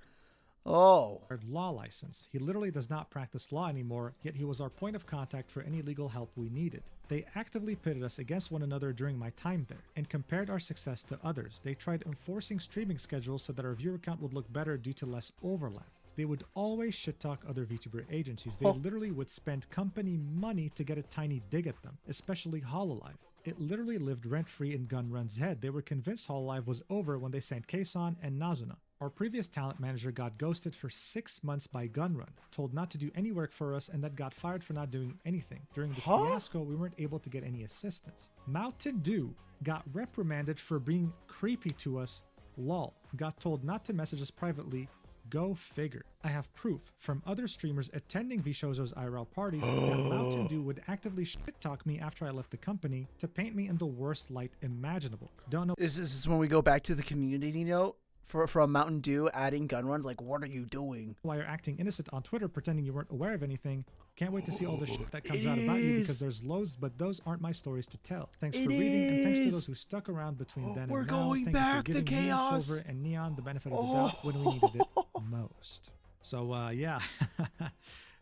Oh. Law license. He literally does not practice law anymore, yet he was our point of contact for any legal help we needed. They actively pitted us against one another during my time there, and compared our success to others. They tried enforcing streaming schedules so that our viewer count would look better due to less overlap. They would always shit-talk other VTuber agencies. They literally would spend company money to get a tiny dig at them, especially Hololive. It literally lived rent-free in Gunrun's head. They were convinced Hololive was over when they sent Kason and Nazuna. Our previous talent manager got ghosted for 6 months by Gunrun, told not to do any work for us, and then got fired for not doing anything. During this fiasco, we weren't able to get any assistance. Mountain Dew got reprimanded for being creepy to us, lol. Got told not to message us privately, go figure. I have proof from other streamers attending Vshojo's IRL parties that Mountain Dew would actively shit-talk me after I left the company to paint me in the worst light imaginable. Don't know. Is this when we go back to the community note? From Mountain Dew adding gun runs, like, what are you doing? Why you're acting innocent on Twitter, pretending you weren't aware of anything. Can't wait to see all the shit that comes out about you, because there's loads, but those aren't my stories to tell. Thanks for reading, and thanks to those who stuck around between then and now. We're going back, the chaos. Silver and Neon the benefit of the doubt when we needed it most. So yeah,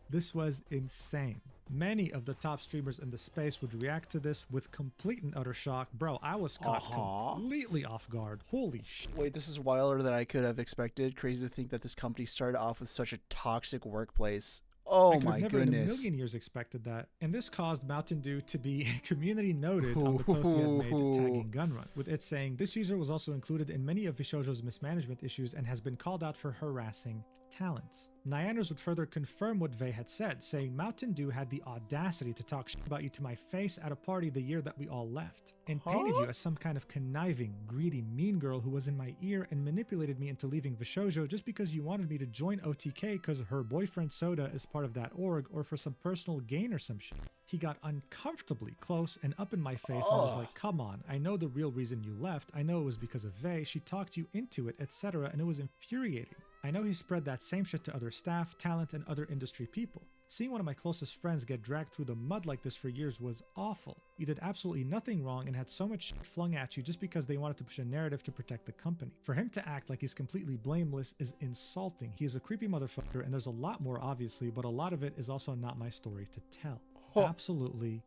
this was insane. Many of the top streamers in the space would react to this with complete and utter shock. Bro, I was caught completely off guard. Holy shit. Wait, this is wilder than I could have expected. Crazy to think that this company started off with such a toxic workplace. Oh my goodness. I could have never in a million years expected that. And this caused Mountain Dew to be community noted on the post he had made tagging Gunrun, with it saying, this user was also included in many of Vshojo's mismanagement issues and has been called out for harassing talents. Nyaners would further confirm what Vey had said, saying Mountain Dew had the audacity to talk shit about you to my face at a party the year that we all left, and painted you as some kind of conniving, greedy, mean girl who was in my ear and manipulated me into leaving Vshojo just because you wanted me to join OTK because her boyfriend Soda is part of that org, or for some personal gain or some shit. He got uncomfortably close and up in my face and was like, come on, I know the real reason you left. I know it was because of Vey. She talked you into it, etc. And it was infuriating. I know he spread that same shit to other staff, talent, and other industry people. Seeing one of my closest friends get dragged through the mud like this for years was awful. You did absolutely nothing wrong and had so much shit flung at you just because they wanted to push a narrative to protect the company. For him to act like he's completely blameless is insulting. He is a creepy motherfucker, and there's a lot more obviously, but a lot of it is also not my story to tell. Absolutely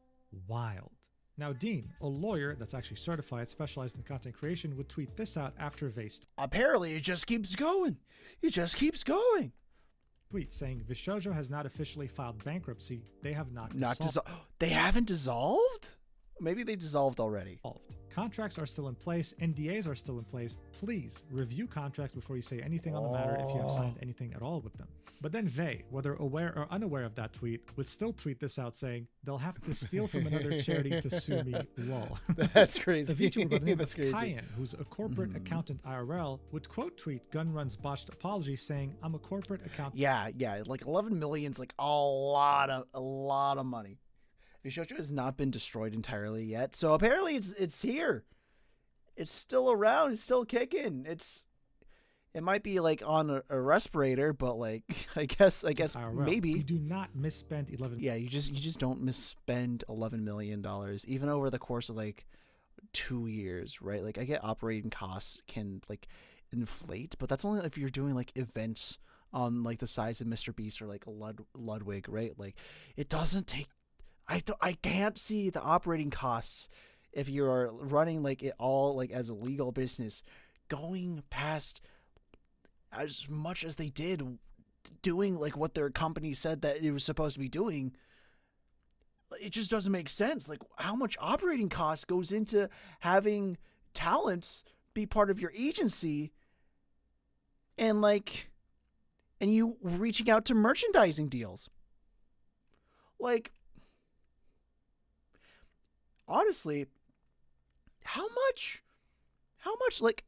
wild. Now, Dean, a lawyer that's actually certified, specialized in content creation, would tweet this out after Vey apparently it just keeps going. It just keeps going. Tweet saying Vshojo has not officially filed bankruptcy. They have not dissolved. They haven't dissolved? Maybe they dissolved already. Contracts are still in place. NDAs are still in place. Please review contracts before you say anything on the matter if you have signed anything at all with them. But then Vey, whether aware or unaware of that tweet, would still tweet this out saying, they'll have to steal from another charity to sue me, lol. That's crazy. The VTuber by the name of Cayenne, who's a corporate accountant IRL, would quote tweet Gunrun's botched apology saying, I'm a corporate accountant. Yeah, like 11 million's like a lot of money. Vshojo has not been destroyed entirely yet, so apparently it's here. It's still around. It's still kicking. It might be like on a respirator, but like I guess maybe You do not misspend 11. Yeah, you just don't misspend $11 million even over the course of like 2 years, right? Like I get operating costs can like inflate, but that's only if you're doing like events on like the size of Mr. Beast or like Ludwig, right? Like it doesn't take. I can't see the operating costs if you're running like it all like as a legal business going past as much as they did doing like what their company said that it was supposed to be doing. It just doesn't make sense. Like how much operating cost goes into having talents be part of your agency and you reaching out to merchandising deals. Like honestly, how much like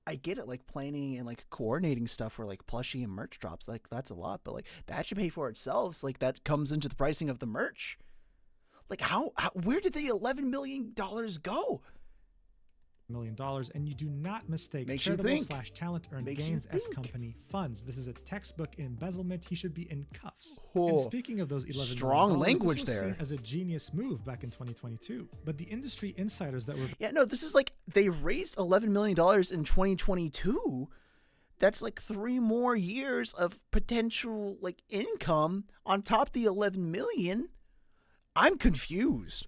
I get it, like planning and like coordinating stuff for like plushie and merch drops, like that's a lot, but like that should pay for itself. So, like that comes into the pricing of the merch. Like how where did the $11 million go? $1 million, and you do not mistake Makes you charitable think. slash talent earned Makes you gains as think. company funds. This is a textbook embezzlement. He should be in cuffs. Oh, and speaking of those $11 strong million, language this was there. seen as a genius move back in 2022. But the industry insiders that were Yeah, no, this is like they raised $11 million in 2022. That's like 3 more years of potential like income on top of the 11 million. I'm confused.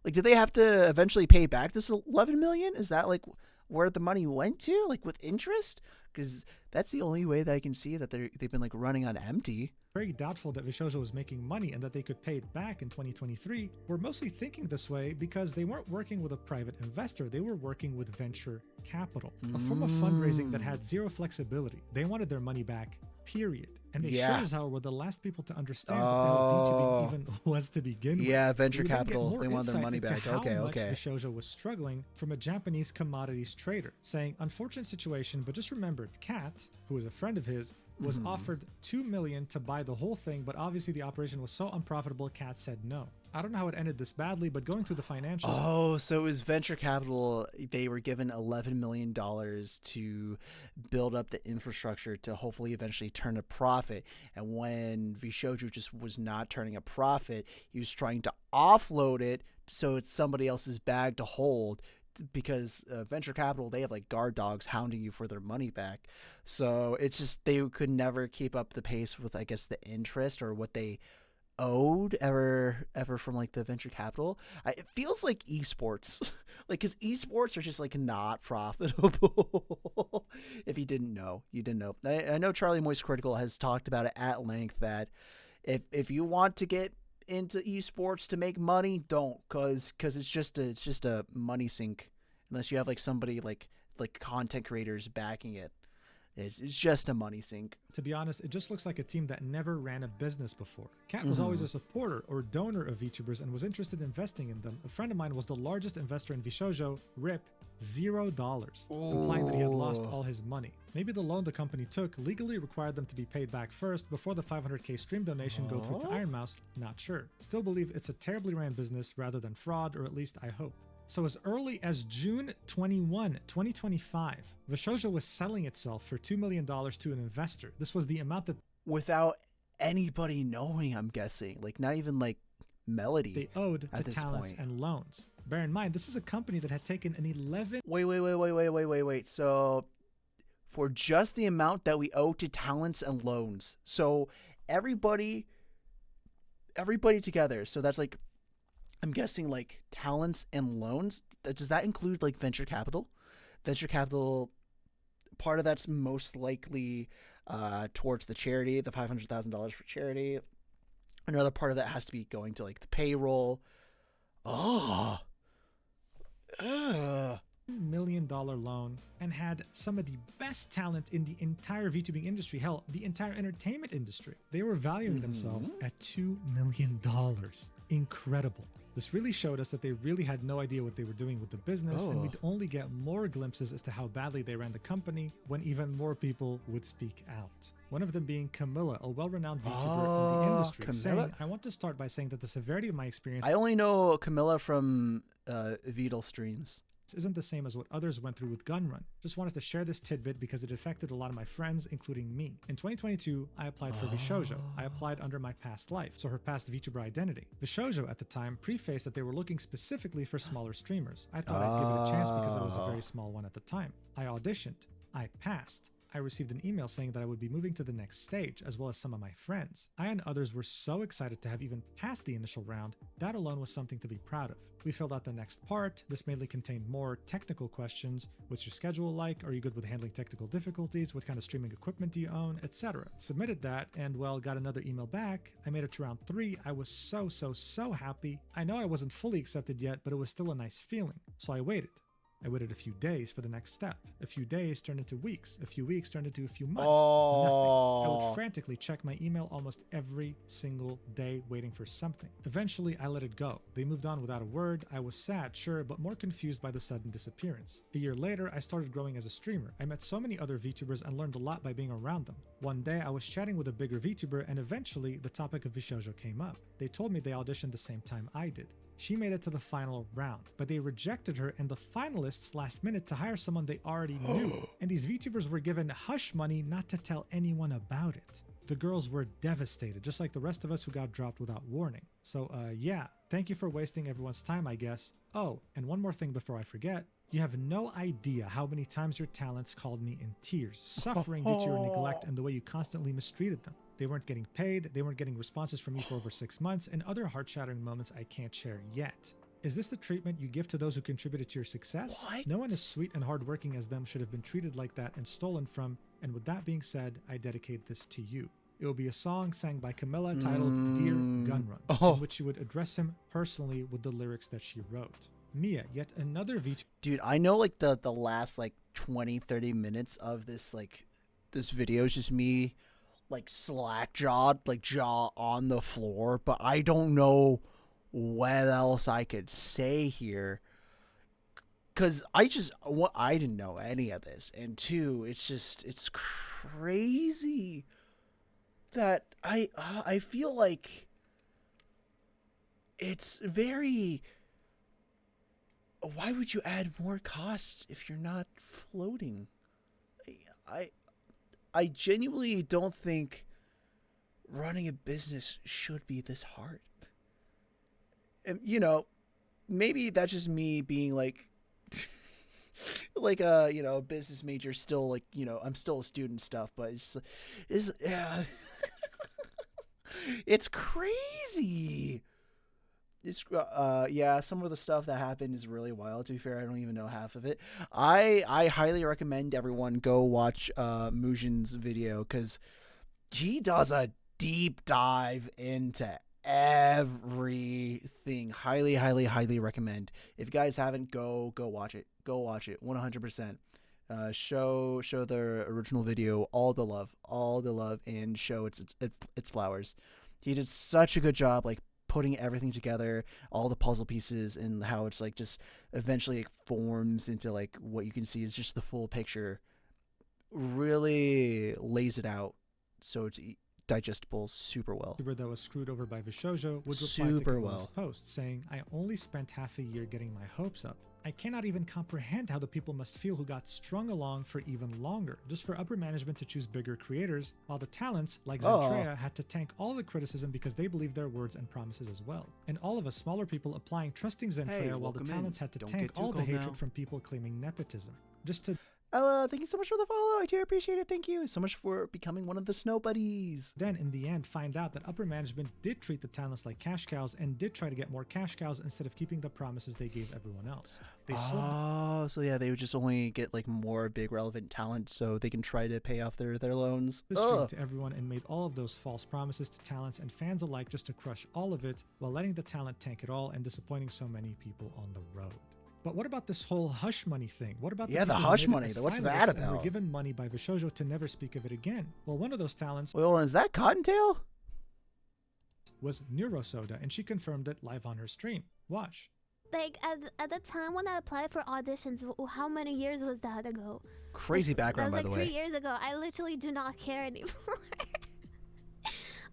Like, did they have to eventually pay back this 11 million? Is that like where the money went to, like with interest? Because that's the only way that I can see that they've been like running on empty. very doubtful that Vshojo was making money and that they could pay it back in 2023 were mostly thinking this way because they weren't working with a private investor. They were working with venture capital, a form of fundraising that had zero flexibility. They wanted their money back, period. And they sure as hell were the last people to understand what the hell VTubing even was to begin with. Yeah, venture We then get capital. more They want their insight money into back. how Okay, much okay. Vshojo was struggling from a Japanese commodities trader, saying, unfortunate situation, but just remember, Kat, who was a friend of his, was offered $2 million to buy the whole thing, but obviously the operation was so unprofitable, Kat said no. I don't know how it ended this badly, but going through the financials. Oh, so it was venture capital. They were given $11 million to build up the infrastructure to hopefully eventually turn a profit. And when Vshojo just was not turning a profit, he was trying to offload it so it's somebody else's bag to hold, because venture capital, they have like guard dogs hounding you for their money back. So it's just they could never keep up the pace with, I guess, the interest or what they owed ever from like the venture capital. It feels like esports, like, because esports are just like not profitable. If you didn't know, you didn't know. I know Charlie Moist Critical has talked about it at length that if you want to get into esports to make money, don't, because it's just a money sink unless you have like somebody like content creators backing it. It's just a money sink. To be honest, it just looks like a team that never ran a business before. Kat was always a supporter or donor of VTubers and was interested in investing in them. A friend of mine was the largest investor in Vshojo, RIP, $0, implying that he had lost all his money. Maybe the loan the company took legally required them to be paid back first before the $500K stream donation go through to Ironmouse, not sure. Still believe it's a terribly ran business rather than fraud, or at least I hope. So as early as June 21, 2025, Vshojo was selling itself for $2 million to an investor. This was the amount that without anybody knowing, I'm guessing, like not even like Melody they owed at to this talents point. and loans. Bear in mind, this is a company that had taken an 11. Wait. So for just the amount that we owe to talents and loans, so everybody together. So that's like, I'm guessing like talents and loans. Does that include like venture capital? Venture capital, part of that's most likely towards the charity, the $500,000 for charity. Another part of that has to be going to like the payroll. $1 million loan and had some of the best talent in the entire VTubing industry, hell, the entire entertainment industry. They were valuing themselves at $2 million. Incredible. This really showed us that they really had no idea what they were doing with the business, and we'd only get more glimpses as to how badly they ran the company when even more people would speak out. One of them being Camilla, a well-renowned VTuber in the industry, saying, I want to start by saying that the severity of my experience— I only know Camilla from Vidal streams. Isn't the same as what others went through with Gunrun. Just wanted to share this tidbit because it affected a lot of my friends, including me. In 2022, I applied for Vshojo. I applied under my past life, so her past VTuber identity. Vshojo at the time prefaced that they were looking specifically for smaller streamers. I thought I'd give it a chance because I was a very small one at the time. I auditioned. I passed. I received an email saying that I would be moving to the next stage, as well as some of my friends. I and others were so excited to have even passed the initial round. That alone was something to be proud of. We filled out the next part. This mainly contained more technical questions. What's your schedule like? Are you good with handling technical difficulties? What kind of streaming equipment do you own? Etc. Submitted that and, well, got another email back. I made it to round 3. I was so happy. I know I wasn't fully accepted yet, but it was still a nice feeling. So I waited. I waited a few days for the next step. A few days turned into weeks. A few weeks turned into a few months. Nothing. I would frantically check my email almost every single day waiting for something. Eventually, I let it go. They moved on without a word. I was sad, sure, but more confused by the sudden disappearance. A year later, I started growing as a streamer. I met so many other VTubers and learned a lot by being around them. One day, I was chatting with a bigger VTuber and eventually, the topic of Vshojo came up. They told me they auditioned the same time I did. She made it to the final round, but they rejected her and the finalists last minute to hire someone they already knew. And these VTubers were given hush money not to tell anyone about it. The girls were devastated, just like the rest of us who got dropped without warning. So yeah, thank you for wasting everyone's time, I guess. Oh, and one more thing before I forget. You have no idea how many times your talents called me in tears, suffering due to your neglect and the way you constantly mistreated them. They weren't getting paid, they weren't getting responses from me for over 6 months, and other heart-shattering moments I can't share yet. Is this the treatment you give to those who contributed to your success? What? No one as sweet and hardworking as them should have been treated like that and stolen from, and with that being said, I dedicate this to you. It will be a song sang by Camilla titled Dear Gunrun, in which she would address him personally with the lyrics that she wrote. Mia, yet another VTuber. Dude, I know like the last like 20-30 minutes of this this video is just me like slack-jawed, like jaw on the floor, but I don't know what else I could say here. Cause I didn't know any of this. And two, it's crazy that I feel like it's very, why would you add more costs if you're not floating? I genuinely don't think running a business should be this hard. And, you know, maybe that's just me being like, like a, you know, business major still, like, you know, I'm still a student stuff, but yeah, it's crazy. It's yeah, some of the stuff that happened is really wild. To be fair, I don't even know half of it. I highly recommend everyone go watch Mujin's video because he does a deep dive into everything. Highly recommend. If you guys haven't, go watch it. Go watch it 100%. Show the original video all the love, and show its flowers. He did such a good job, like putting everything together, all the puzzle pieces, and how it's like just eventually it forms into like what you can see is just the full picture. Really lays it out so it's digestible super well. That was screwed over by Vshojo would reply to Camilla's post saying, I only spent half a year getting my hopes up. I cannot even comprehend how the people must feel who got strung along for even longer, just for upper management to choose bigger creators, while the talents, like Zentrea, had to tank all the criticism because they believed their words and promises as well. And all of us smaller people applying trusting Zentrea, while the talents had to tank all the hatred from people claiming nepotism. Just to Ella, thank you so much for the follow. I do appreciate it. Thank you so much for becoming one of the Snow Buddies. Then, in the end, find out that upper management did treat the talents like cash cows and did try to get more cash cows instead of keeping the promises they gave everyone else. They so yeah, they would just only get like more big relevant talent so they can try to pay off their loans. To everyone and made all of those false promises to talents and fans alike just to crush all of it while letting the talent tank it all and disappointing so many people on the road. But what about this whole hush money thing? What about the hush money? What's that about? And were given money by Vshojo to never speak of it again. Well, one of those talents. Wait, hold on, is that Cottontail? was Neurosoda, and she confirmed it live on her stream. Watch. Like at the time when I applied for auditions, how many years was that ago? Crazy background, by that the was way. like 3 years ago. I literally do not care anymore.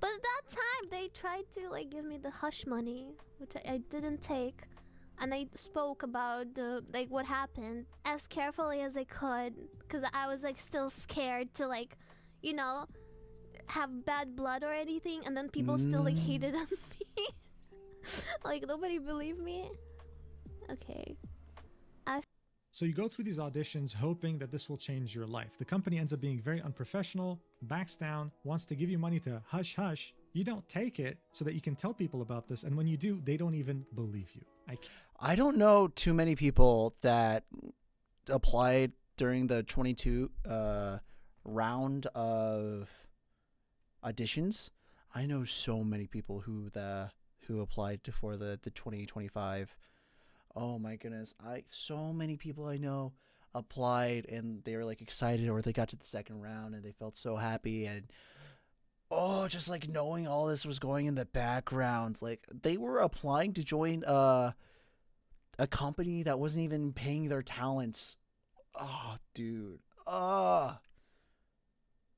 But at that time, they tried to like give me the hush money, which I didn't take, and I spoke about the like what happened as carefully as I could, because I was like still scared to like, you know, have bad blood or anything, and then people still like hated on me. Like nobody believed me. Okay. So you go through these auditions hoping that this will change your life. The company ends up being very unprofessional, backs down, wants to give you money to hush hush. You don't take it so that you can tell people about this, and when you do, they don't even believe you. I don't know too many people that applied during the 22 round of auditions. I know so many people who applied for the 2025. Oh my goodness. So many people I know applied and they were like excited, or they got to the second round and they felt so happy, and just like knowing all this was going in the background. Like they were applying to join a company that wasn't even paying their talents. Oh, dude.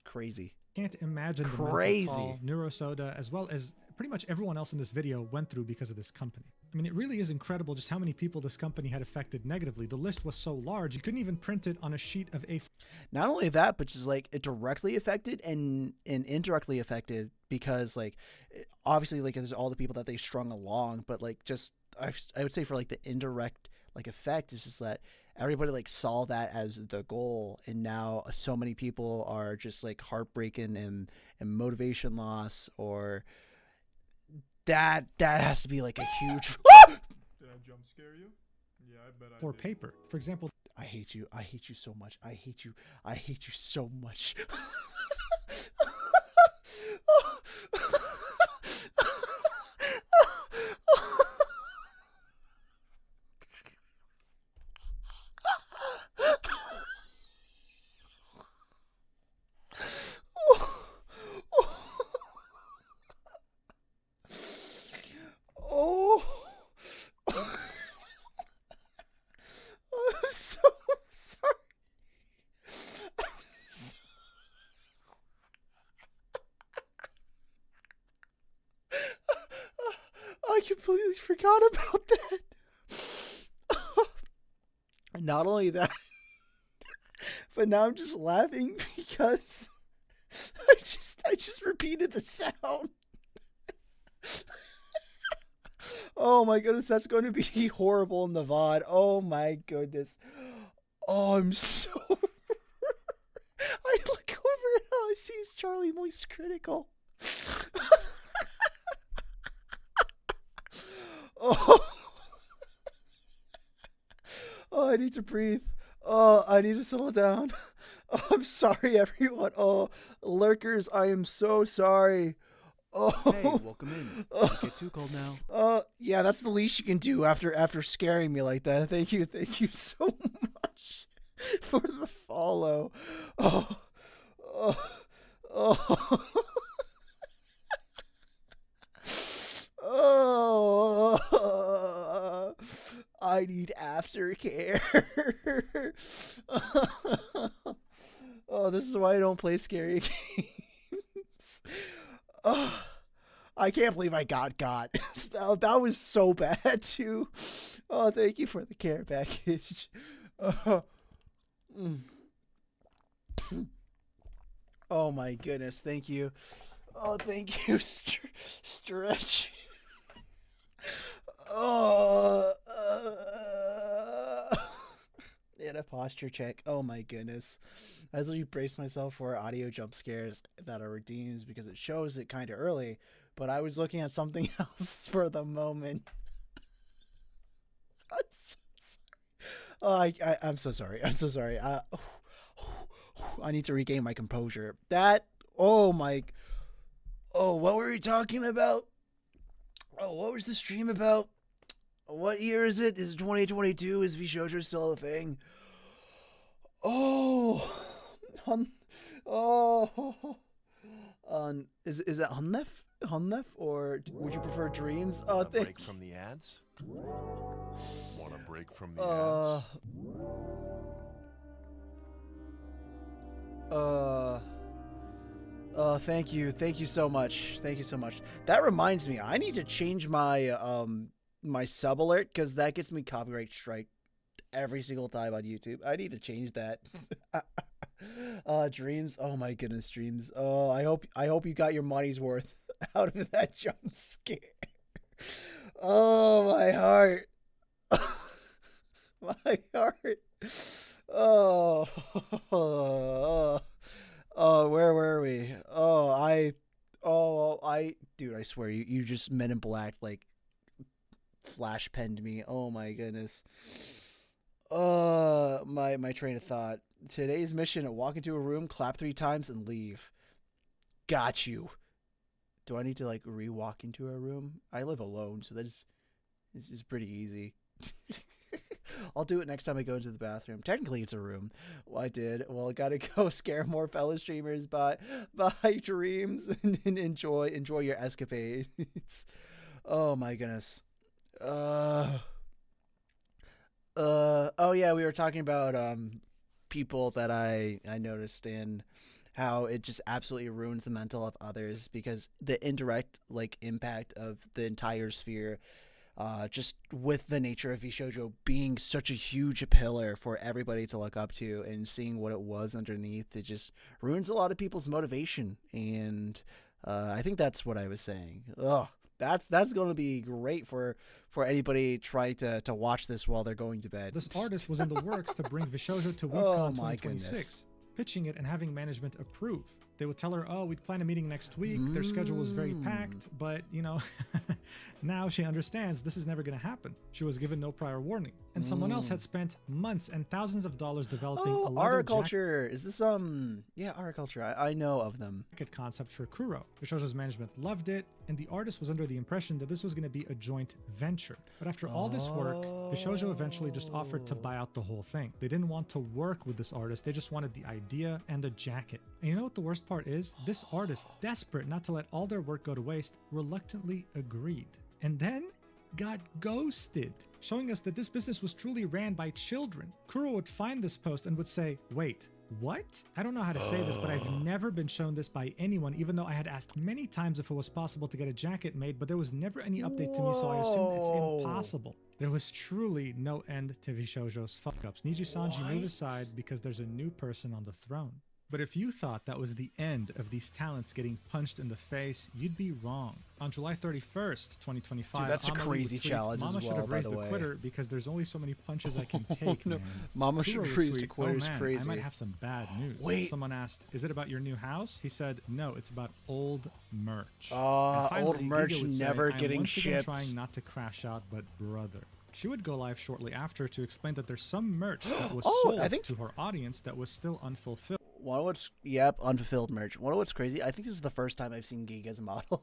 Crazy. Can't imagine the mental toll Neurosoda, as well as pretty much everyone else in this video, went through because of this company. I mean, it really is incredible just how many people this company had affected negatively. The list was so large, you couldn't even print it on a sheet of A4. Not only that, but just like it directly affected and indirectly affected, because like obviously like there's all the people that they strung along, but like just I would say for like the indirect like effect is just that everybody like saw that as the goal, and now so many people are just like heartbroken and motivation loss, or that has to be like a huge Did I jump scare you? Yeah, I bet I for did. paper. For example, I hate you so much. I hate you so much. I'm so sorry. I completely forgot about that. Not only that, but now I'm just laughing because I just repeated the sound. Oh my goodness, that's going to be horrible in the VOD. Oh my goodness. Oh, I'm so... I look over and all I see is Charlie Moist Critical. Oh, I need to breathe. Oh, I need to settle down. Oh, I'm sorry, everyone. Oh, lurkers, I am so sorry. Oh. Hey, welcome in. Don't get too cold now. Yeah, that's the least you can do after scaring me like that. Thank you so much for the follow. Oh. Oh, I need aftercare. Oh, this is why I don't play scary games. Oh, I can't believe I got. That was so bad too. Oh, thank you for the care package. Oh my goodness, thank you. Oh, thank you, Stretch. Oh, and a posture check. Oh my goodness. I literally braced myself for audio jump scares that are redeemed because it shows it kind of early, but I was looking at something else for the moment. I'm so sorry. Oh, I'm so sorry. I'm so sorry. I need to regain my composure. Oh, what were we talking about? Oh, what was the stream about? What year is it? Is it 2022? Is Vshojo still a thing? Is it Hunlef? Hunlef, or would you prefer Dreams? Want a Thank break from the ads? Want a break from the ads? Thank you so much. Thank you so much. That reminds me, I need to change my my sub alert, because that gets me copyright strike every single time on YouTube. I need to change that. Dreams. Oh my goodness, Dreams. Oh, I hope you got your money's worth out of that jump scare. Oh, my heart. My heart. Oh. Oh, where were we? Dude, I swear, you just Men in Black, like, flash penned me. Oh my goodness. My train of thought. Today's mission: walk into a room, clap 3 times, and leave. Got you. Do I need to like re-walk into a room? I live alone, so this is pretty easy. I'll do it next time I go into the bathroom. Technically, it's a room. Well, I did. Well, I gotta go scare more fellow streamers by Dreams and enjoy your escapades. Oh my goodness. Oh yeah, we were talking about people that I noticed and how it just absolutely ruins the mental of others, because the indirect like impact of the entire sphere, just with the nature of Vshojo being such a huge pillar for everybody to look up to, and seeing what it was underneath, it just ruins a lot of people's motivation. And I think that's what I was saying. Ugh. That's going to be great for anybody trying to watch this while they're going to bed. This artist was in the works to bring Vshojo to Oh WeekCon my 2026, goodness. pitching it and having management approve. They would tell her, oh, we'd plan a meeting next week. Their schedule was very packed, but, you know, now she understands this is never going to happen. She was given no prior warning. And someone else had spent months and thousands of dollars developing a leather Culture. Is this, yeah, Culture. I know of them. jacket concept for Kuro. Vshojo's management loved it, and the artist was under the impression that this was going to be a joint venture. But after all this work, Vshojo eventually just offered to buy out the whole thing. They didn't want to work with this artist. They just wanted the idea and the jacket. And you know what the worst part is? This artist, desperate not to let all their work go to waste, reluctantly agreed. And then got ghosted, showing us that this business was truly ran by children. Kuro would find this post and would say, wait, what? I don't know how to say this, but I've never been shown this by anyone, even though I had asked many times if it was possible to get a jacket made, but there was never any update to me, so I assumed it's impossible. There was truly no end to Vshojo's fuck-ups. Niji-sanji moved aside because there's a new person on the throne. But if you thought that was the end of these talents getting punched in the face, you'd be wrong. On July 31st, 2025, Dude, that's a Amelie crazy would tweet, challenge Mama as should well, have by raised the a way. quitter because there's only so many punches I can take, no. man. Mama Kuro should have would raised a tweet, quitter is oh man, crazy. I might have some bad news. Wait. Someone asked, is it about your new house? He said, no, it's about old merch. Old Finally, merch Giga would say, never I'm getting once again shipped. trying not to crash out, but brother. She would go live shortly after to explain that there's some merch that was sold to her audience that was still unfulfilled. Unfulfilled merch. What's crazy? I think this is the first time I've seen Giga's model.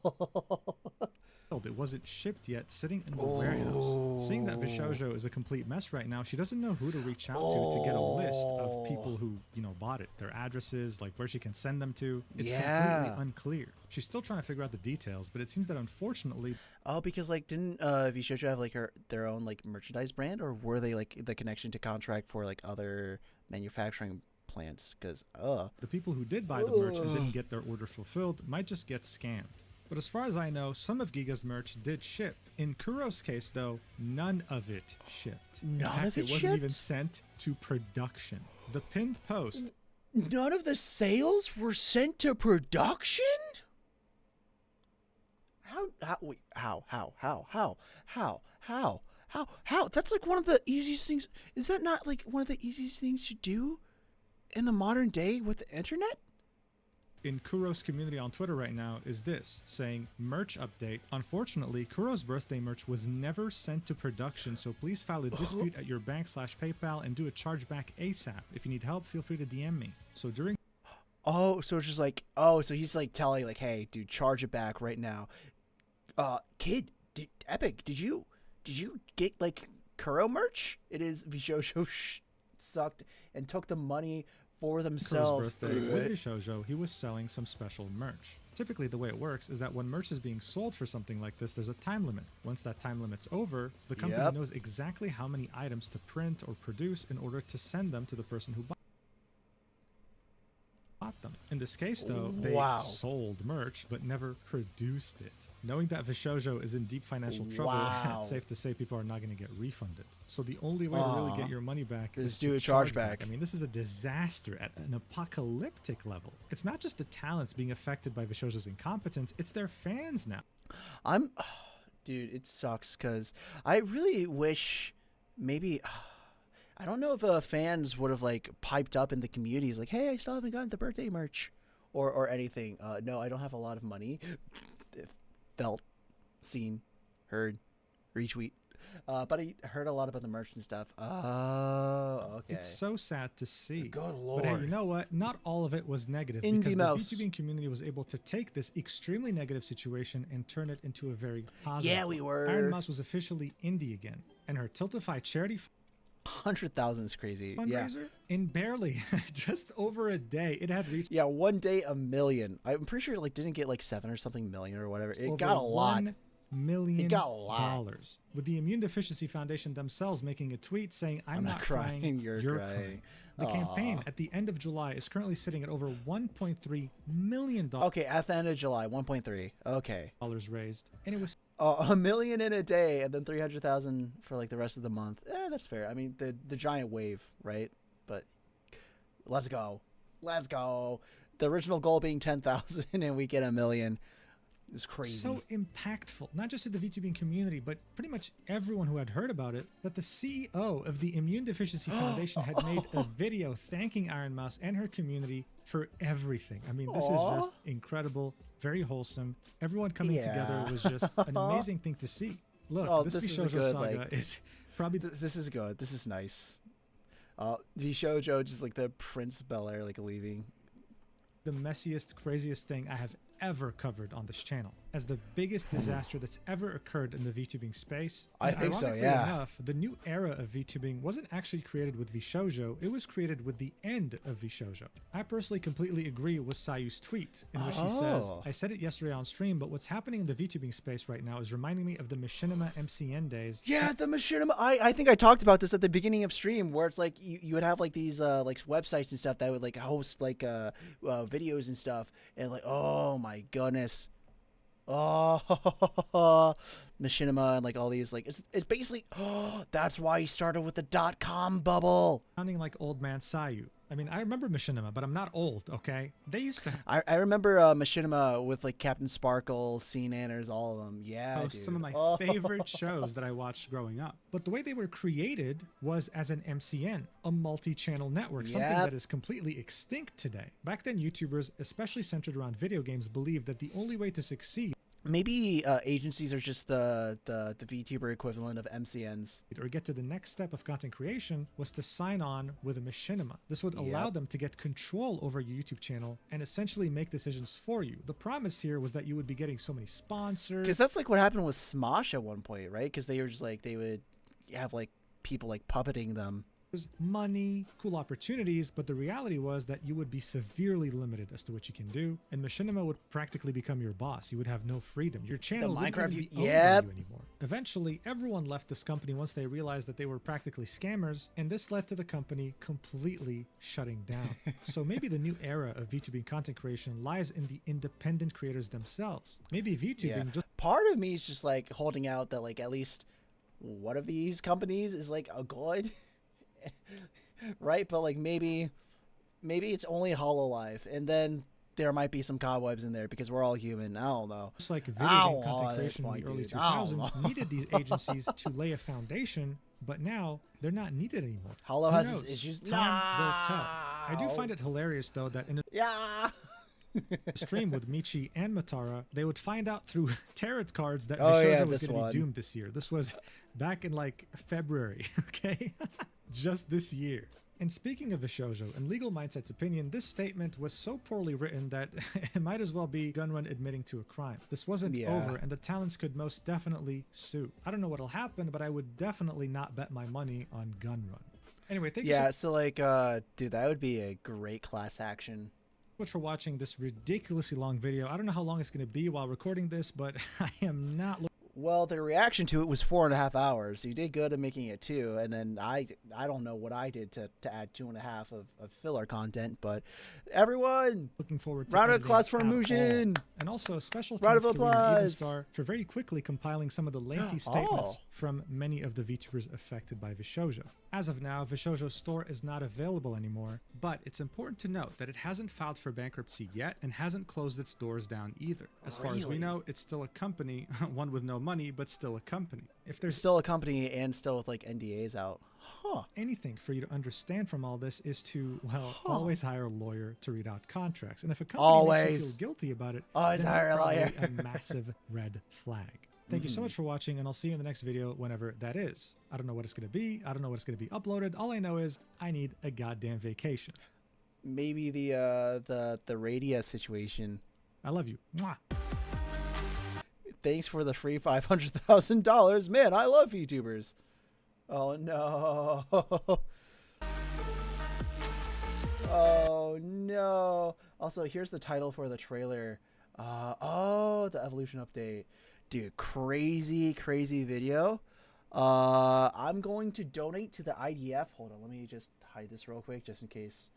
It wasn't shipped yet, sitting in the warehouse. Seeing that Vshojo is a complete mess right now, she doesn't know who to reach out to get a list of people who, you know, bought it. Their addresses, like where she can send them to. It's completely unclear. She's still trying to figure out the details, but it seems that unfortunately... Oh, because like didn't Vshojo have like their own like merchandise brand, or were they like the connection to contract for like other manufacturing plants? Because the people who did buy the merch and didn't get their order fulfilled might just get scammed. But as far as I know, some of Giga's merch did ship. In Kuro's case, though, none of it shipped. In fact, it wasn't even sent to production. The pinned post... None of the sales were sent to production? How? That's like one of the easiest things. Is that not like one of the easiest things to do in the modern day with the internet? In Kuro's community on Twitter right now is this, saying, merch update. Unfortunately, Kuro's birthday merch was never sent to production, so please file a dispute at your bank/PayPal and do a chargeback ASAP. If you need help, feel free to DM me. So during... Oh, so it's just like, so he's like telling like, hey, dude, charge it back right now. Kid, Epic, did you get like Kuro merch? It is Vshojo sucked and took the money for themselves. Kuro's birthday with Vshojo, he was selling some special merch. Typically, the way it works is that when merch is being sold for something like this, there's a time limit. Once that time limit's over, the company Yep. knows exactly how many items to print or produce in order to send them to the person who bought them. In this case, though, they Wow. sold merch but never produced it. Knowing that Vshojo is in deep financial trouble, Wow. it's safe to say people are not going to get refunded. So the only way to really get your money back Is is do to a charge chargeback. I mean, this is a disaster at an apocalyptic level. It's not just the talents being affected by Vshojo's incompetence, it's their fans now. Dude, it sucks because I really wish maybe. I don't know if fans would have like piped up in the communities like, hey, I still haven't gotten the birthday merch or anything. No, I don't have a lot of money. Felt, seen, heard, retweet. But I heard a lot about the merch and stuff. Oh, okay. It's so sad to see. Good But hey, lord. you know what? Not all of it was negative Indie because mouse. the VTubing community was able to take this extremely negative situation and turn it into a very positive. Yeah, we one. were. Iron Mouse was officially indie again, and her Tiltify charity 100,000 is crazy. Yeah. fundraiser in barely just over a day, it had reached Yeah, one day $1 million. I'm pretty sure it like didn't get like 7 or something million or whatever. It over got a lot. $1 million. It got a lot. With the Immune Deficiency Foundation themselves making a tweet saying, I'm not crying, you're you're crying. crying. The campaign at the end of July is currently sitting at over $1.3 million. Okay, at the end of July, 1.3. Okay. Raised, and it was $1 million in a day, and then 300,000 for like the rest of the month. That's fair. I mean, the giant wave, right? But let's go. The original goal being 10,000, and we get $1 million. It's crazy. so impactful, not just to the VTubing community, but pretty much everyone who had heard about it, that the CEO of the Immune Deficiency Foundation had made a video thanking Iron Mouse and her community for everything. I mean, this is just incredible, very wholesome. Everyone coming together was just an amazing thing to see. Look, this is a Vshojo good, saga like, is probably this is good. This is nice. Vshojo, just like the Prince Bel-Air, like leaving. the messiest, craziest thing I have ever covered on this channel, as the biggest disaster that's ever occurred in the VTubing space. I And think so, ironically yeah. enough, the new era of VTubing wasn't actually created with Vshojo, it was created with the end of Vshojo. I personally completely agree with Sayu's tweet, in which he says, I said it yesterday on stream, but what's happening in the VTubing space right now is reminding me of the Machinima MCN days. Yeah, the Machinima. I think I talked about this at the beginning of stream, where it's like you would have like these like websites and stuff that would like host like videos and stuff, and like, oh my goodness, Machinima and like all these like it's basically that's why he started with the .com bubble. Sounding like old man Sayu. I mean, I remember Machinima, but I'm not old, okay? They used to I remember Machinima with like Captain Sparkle, Sea Nanners, all of them. Yeah, host dude. some of my favorite shows that I watched growing up. But the way they were created was as an MCN, a multi-channel network, something Yep. that is completely extinct today. Back then, YouTubers, especially centered around video games, believed that the only way to succeed Maybe agencies are just the VTuber equivalent of MCNs. or get to the next step of content creation was to sign on with a Machinima. This would allow Yep. them to get control over your YouTube channel and essentially make decisions for you. The promise here was that you would be getting so many sponsors. Because that's like what happened with Smosh at one point, right? Because they were just like, they would have like people like puppeting them. Money, cool opportunities, but the reality was that you would be severely limited as to what you can do, and Machinima would practically become your boss. You would have no freedom. Your channel wouldn't Minecraft even be you- owned Yep. by you anymore. Eventually, everyone left this company once they realized that they were practically scammers, and this led to the company completely shutting down. So maybe the new era of VTubing content creation lies in the independent creators themselves. Maybe VTubing just Part of me is just like holding out that like at least one of these companies is like a good, right? But like maybe it's only HoloLive, and then there might be some cobwebs in there because we're all human. I don't know. just like video I game don't know content at this creation in point, the early dude. I don't 2000s know. needed these agencies to lay a foundation, but now they're not needed anymore. Holo Who has knows? its issues. Time will tell. I do find it hilarious though that in a Yeah. stream with Michi and Matara, they would find out through tarot cards that Oh, Vshojo yeah, was this going to one. be doomed this year. This was back in like February, okay? Just this year. And speaking of Vshojo, in Legal Mindset's opinion, this statement was so poorly written that it might as well be Gunrun admitting to a crime. This wasn't Yeah. over, and the talents could most definitely sue. I don't know what'll happen, but I would definitely not bet my money on Gunrun. Anyway, thank you so Yeah, so like, dude, that would be a great class action. Much for watching this ridiculously long video. I don't know how long it's going to be while recording this, but I am not. Well, the reaction to it was 4.5 hours. You did good at making it 2, and then I don't know what I did to add 2.5 of filler content, but everyone, Looking forward to round of editing applause for at all. Mugen. And also a special Round thanks of to Reader applause. Evenstar for very quickly compiling some of the lengthy statements from many of the VTubers affected by Vshojo. As of now, Vshojo's store is not available anymore, but it's important to note that it hasn't filed for bankruptcy yet and hasn't closed its doors down either. As far as we know, it's still a company, one with no money, but still a company. If there's still a company and still with like NDAs out. Anything for you to understand from all this is to, well, always hire a lawyer to read out contracts. And if a company makes you feel guilty about it, always then hire a lawyer. a massive red flag. Thank you so much for watching, and I'll see you in the next video whenever that is. I don't know what it's going to be. I don't know what it's going to be uploaded. All I know is I need a goddamn vacation. Maybe the Radia situation. I love you. Mwah. Thanks for the free $500,000. Man, I love VTubers. Oh no. Oh no. Also, here's the title for the trailer. Oh, the evolution update. Dude, crazy video. I'm going to donate to the IDF. Hold on, let me just hide this real quick just in case.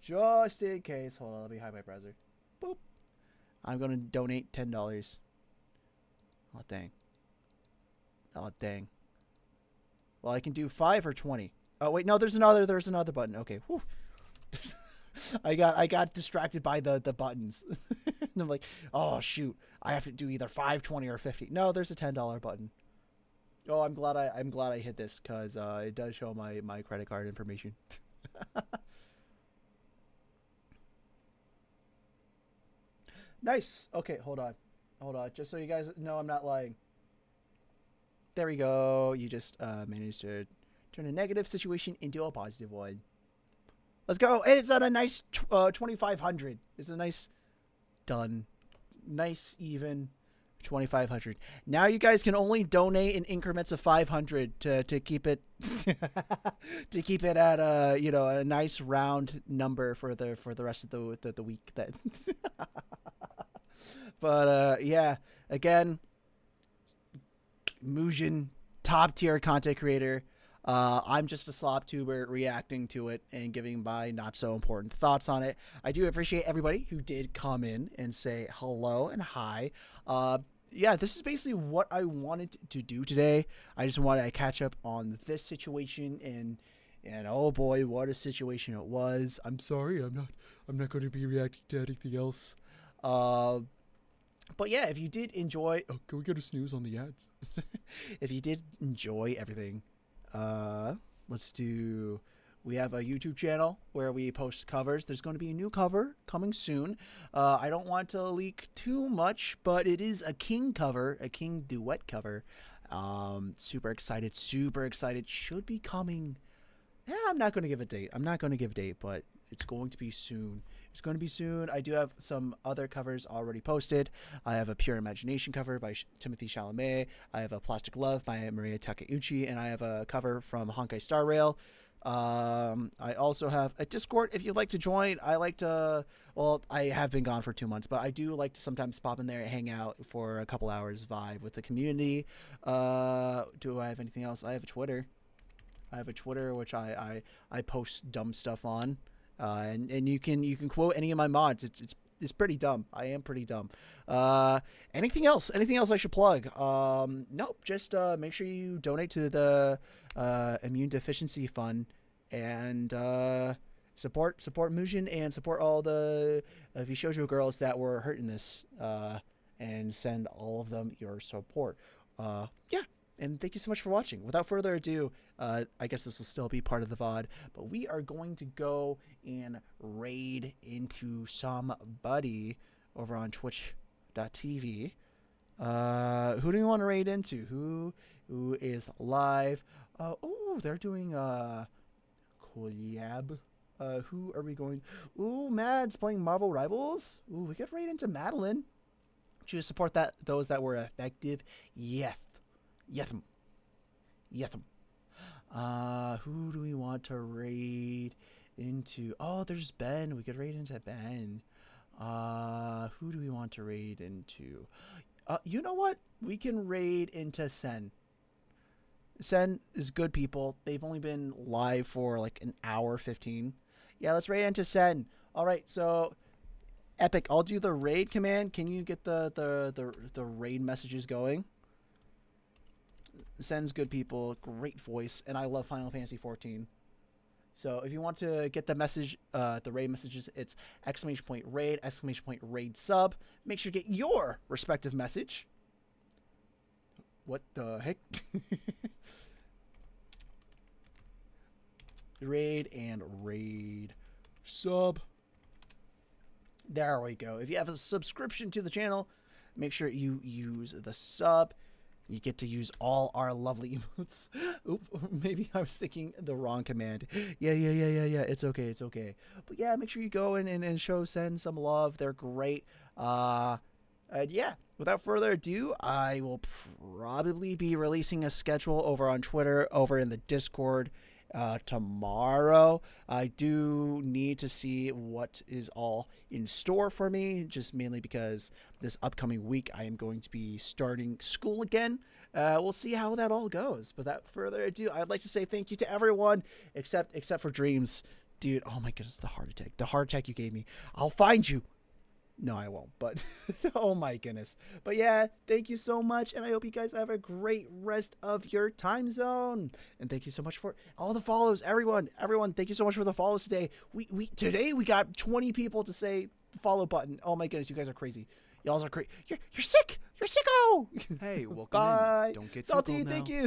Just in case. Hold on, let me hide my browser. Boop. I'm going to donate $10. Oh, dang. Oh, dang. Well, I can do 5 or 20. Oh, wait, no, there's another button. Okay. Whew. I got distracted by the buttons. And I'm like, oh shoot, I have to do either 5, 20, or 50. No, there's a $10 button. Oh, I'm glad I hit this because it does show my credit card information. Nice. Okay, hold on, just so you guys know I'm not lying. There we go. You just managed to turn a negative situation into a positive one. Let's go. And it's on a nice 2,500. It's a nice done. Nice even 2,500. Now you guys can only donate in increments of 500 to keep it to keep it at a nice round number for the rest of the week. That but yeah, again, Mugen, top tier content creator. I'm just a slop tuber reacting to it and giving my not so important thoughts on it. I do appreciate everybody who did come in and say hello and hi. Yeah, this is basically what I wanted to do today. I just wanted to catch up on this situation and oh boy, what a situation it was. I'm sorry, I'm not going to be reacting to anything else. But yeah, if you did enjoy, can we get a snooze on the ads? If you did enjoy everything, let's do, we have a YouTube channel where we post covers. There's going to be a new cover coming soon. I don't want to leak too much, but it is a King cover, a King duet cover. Super excited, should be coming. Yeah, I'm not going to give a date, but it's going to be soon. I do have some other covers already posted. I have a Pure Imagination cover by Timothy Chalamet. I have a Plastic Love by Maria Takeuchi, and I have a cover from Honkai Star Rail. I also have a Discord if you'd like to join. I have been gone for 2 months, but I do like to sometimes pop in there and hang out for a couple hours, vibe with the community. Do I have anything else? I have a Twitter. Which I post dumb stuff on. And you can quote any of my mods. It's pretty dumb. I am pretty dumb. Anything else I should plug? Nope. Just make sure you donate to the Immune Deficiency Fund and support Mugen and support all the Vshojo girls that were hurt in this, and send all of them your support. Yeah. And thank you so much for watching. Without further ado, I guess this will still be part of the VOD, but we are going to go and raid into somebody over on twitch.tv. Who do you want to raid into? Who is live? Oh, they're doing collab. Who are we going? Ooh, Mad's playing Marvel Rivals. Ooh, we could raid into Madeline. Should support those that were effective. Yethm. Who do we want to raid into? Oh, there's Ben. We could raid into Ben. Who do we want to raid into? You know what? We can raid into Sen. Sen is good people. They've only been live for like an hour 15. Yeah, let's raid into Sen. All right, so Epic, I'll do the raid command. Can you get the raid messages going? Sen's good people, great voice, and I love Final Fantasy 14. So if you want to get the message, the raid messages, it's !raid, !raid sub. Make sure to get your respective message. What the heck? Raid and raid sub. There we go. If you have a subscription to the channel, make sure you use the sub. You get to use all our lovely emotes. Oop, maybe I was thinking the wrong command. Yeah. It's okay. It's okay. But yeah, make sure you go in and show Sen some love. They're great. And yeah, without further ado, I will probably be releasing a schedule over on Twitter, over in the Discord tomorrow. I do need to see what is all in store for me, just mainly because this upcoming week I am going to be starting school again. We'll see how that all goes. But without further ado, I'd like to say thank you to everyone except for Dreams. Dude, oh my goodness, the heart attack you gave me. I'll find you. No, I won't, but oh my goodness. But yeah, thank you so much, and I hope you guys have a great rest of your time zone. And thank you so much for all the follows, everyone, thank you so much for the follows today. Today we got 20 people to say the follow button. Oh my goodness, you guys are crazy. Y'all are crazy. You're sick. You're sicko. Hey, welcome Bye. in. Don't get too Salty, cold now. thank you.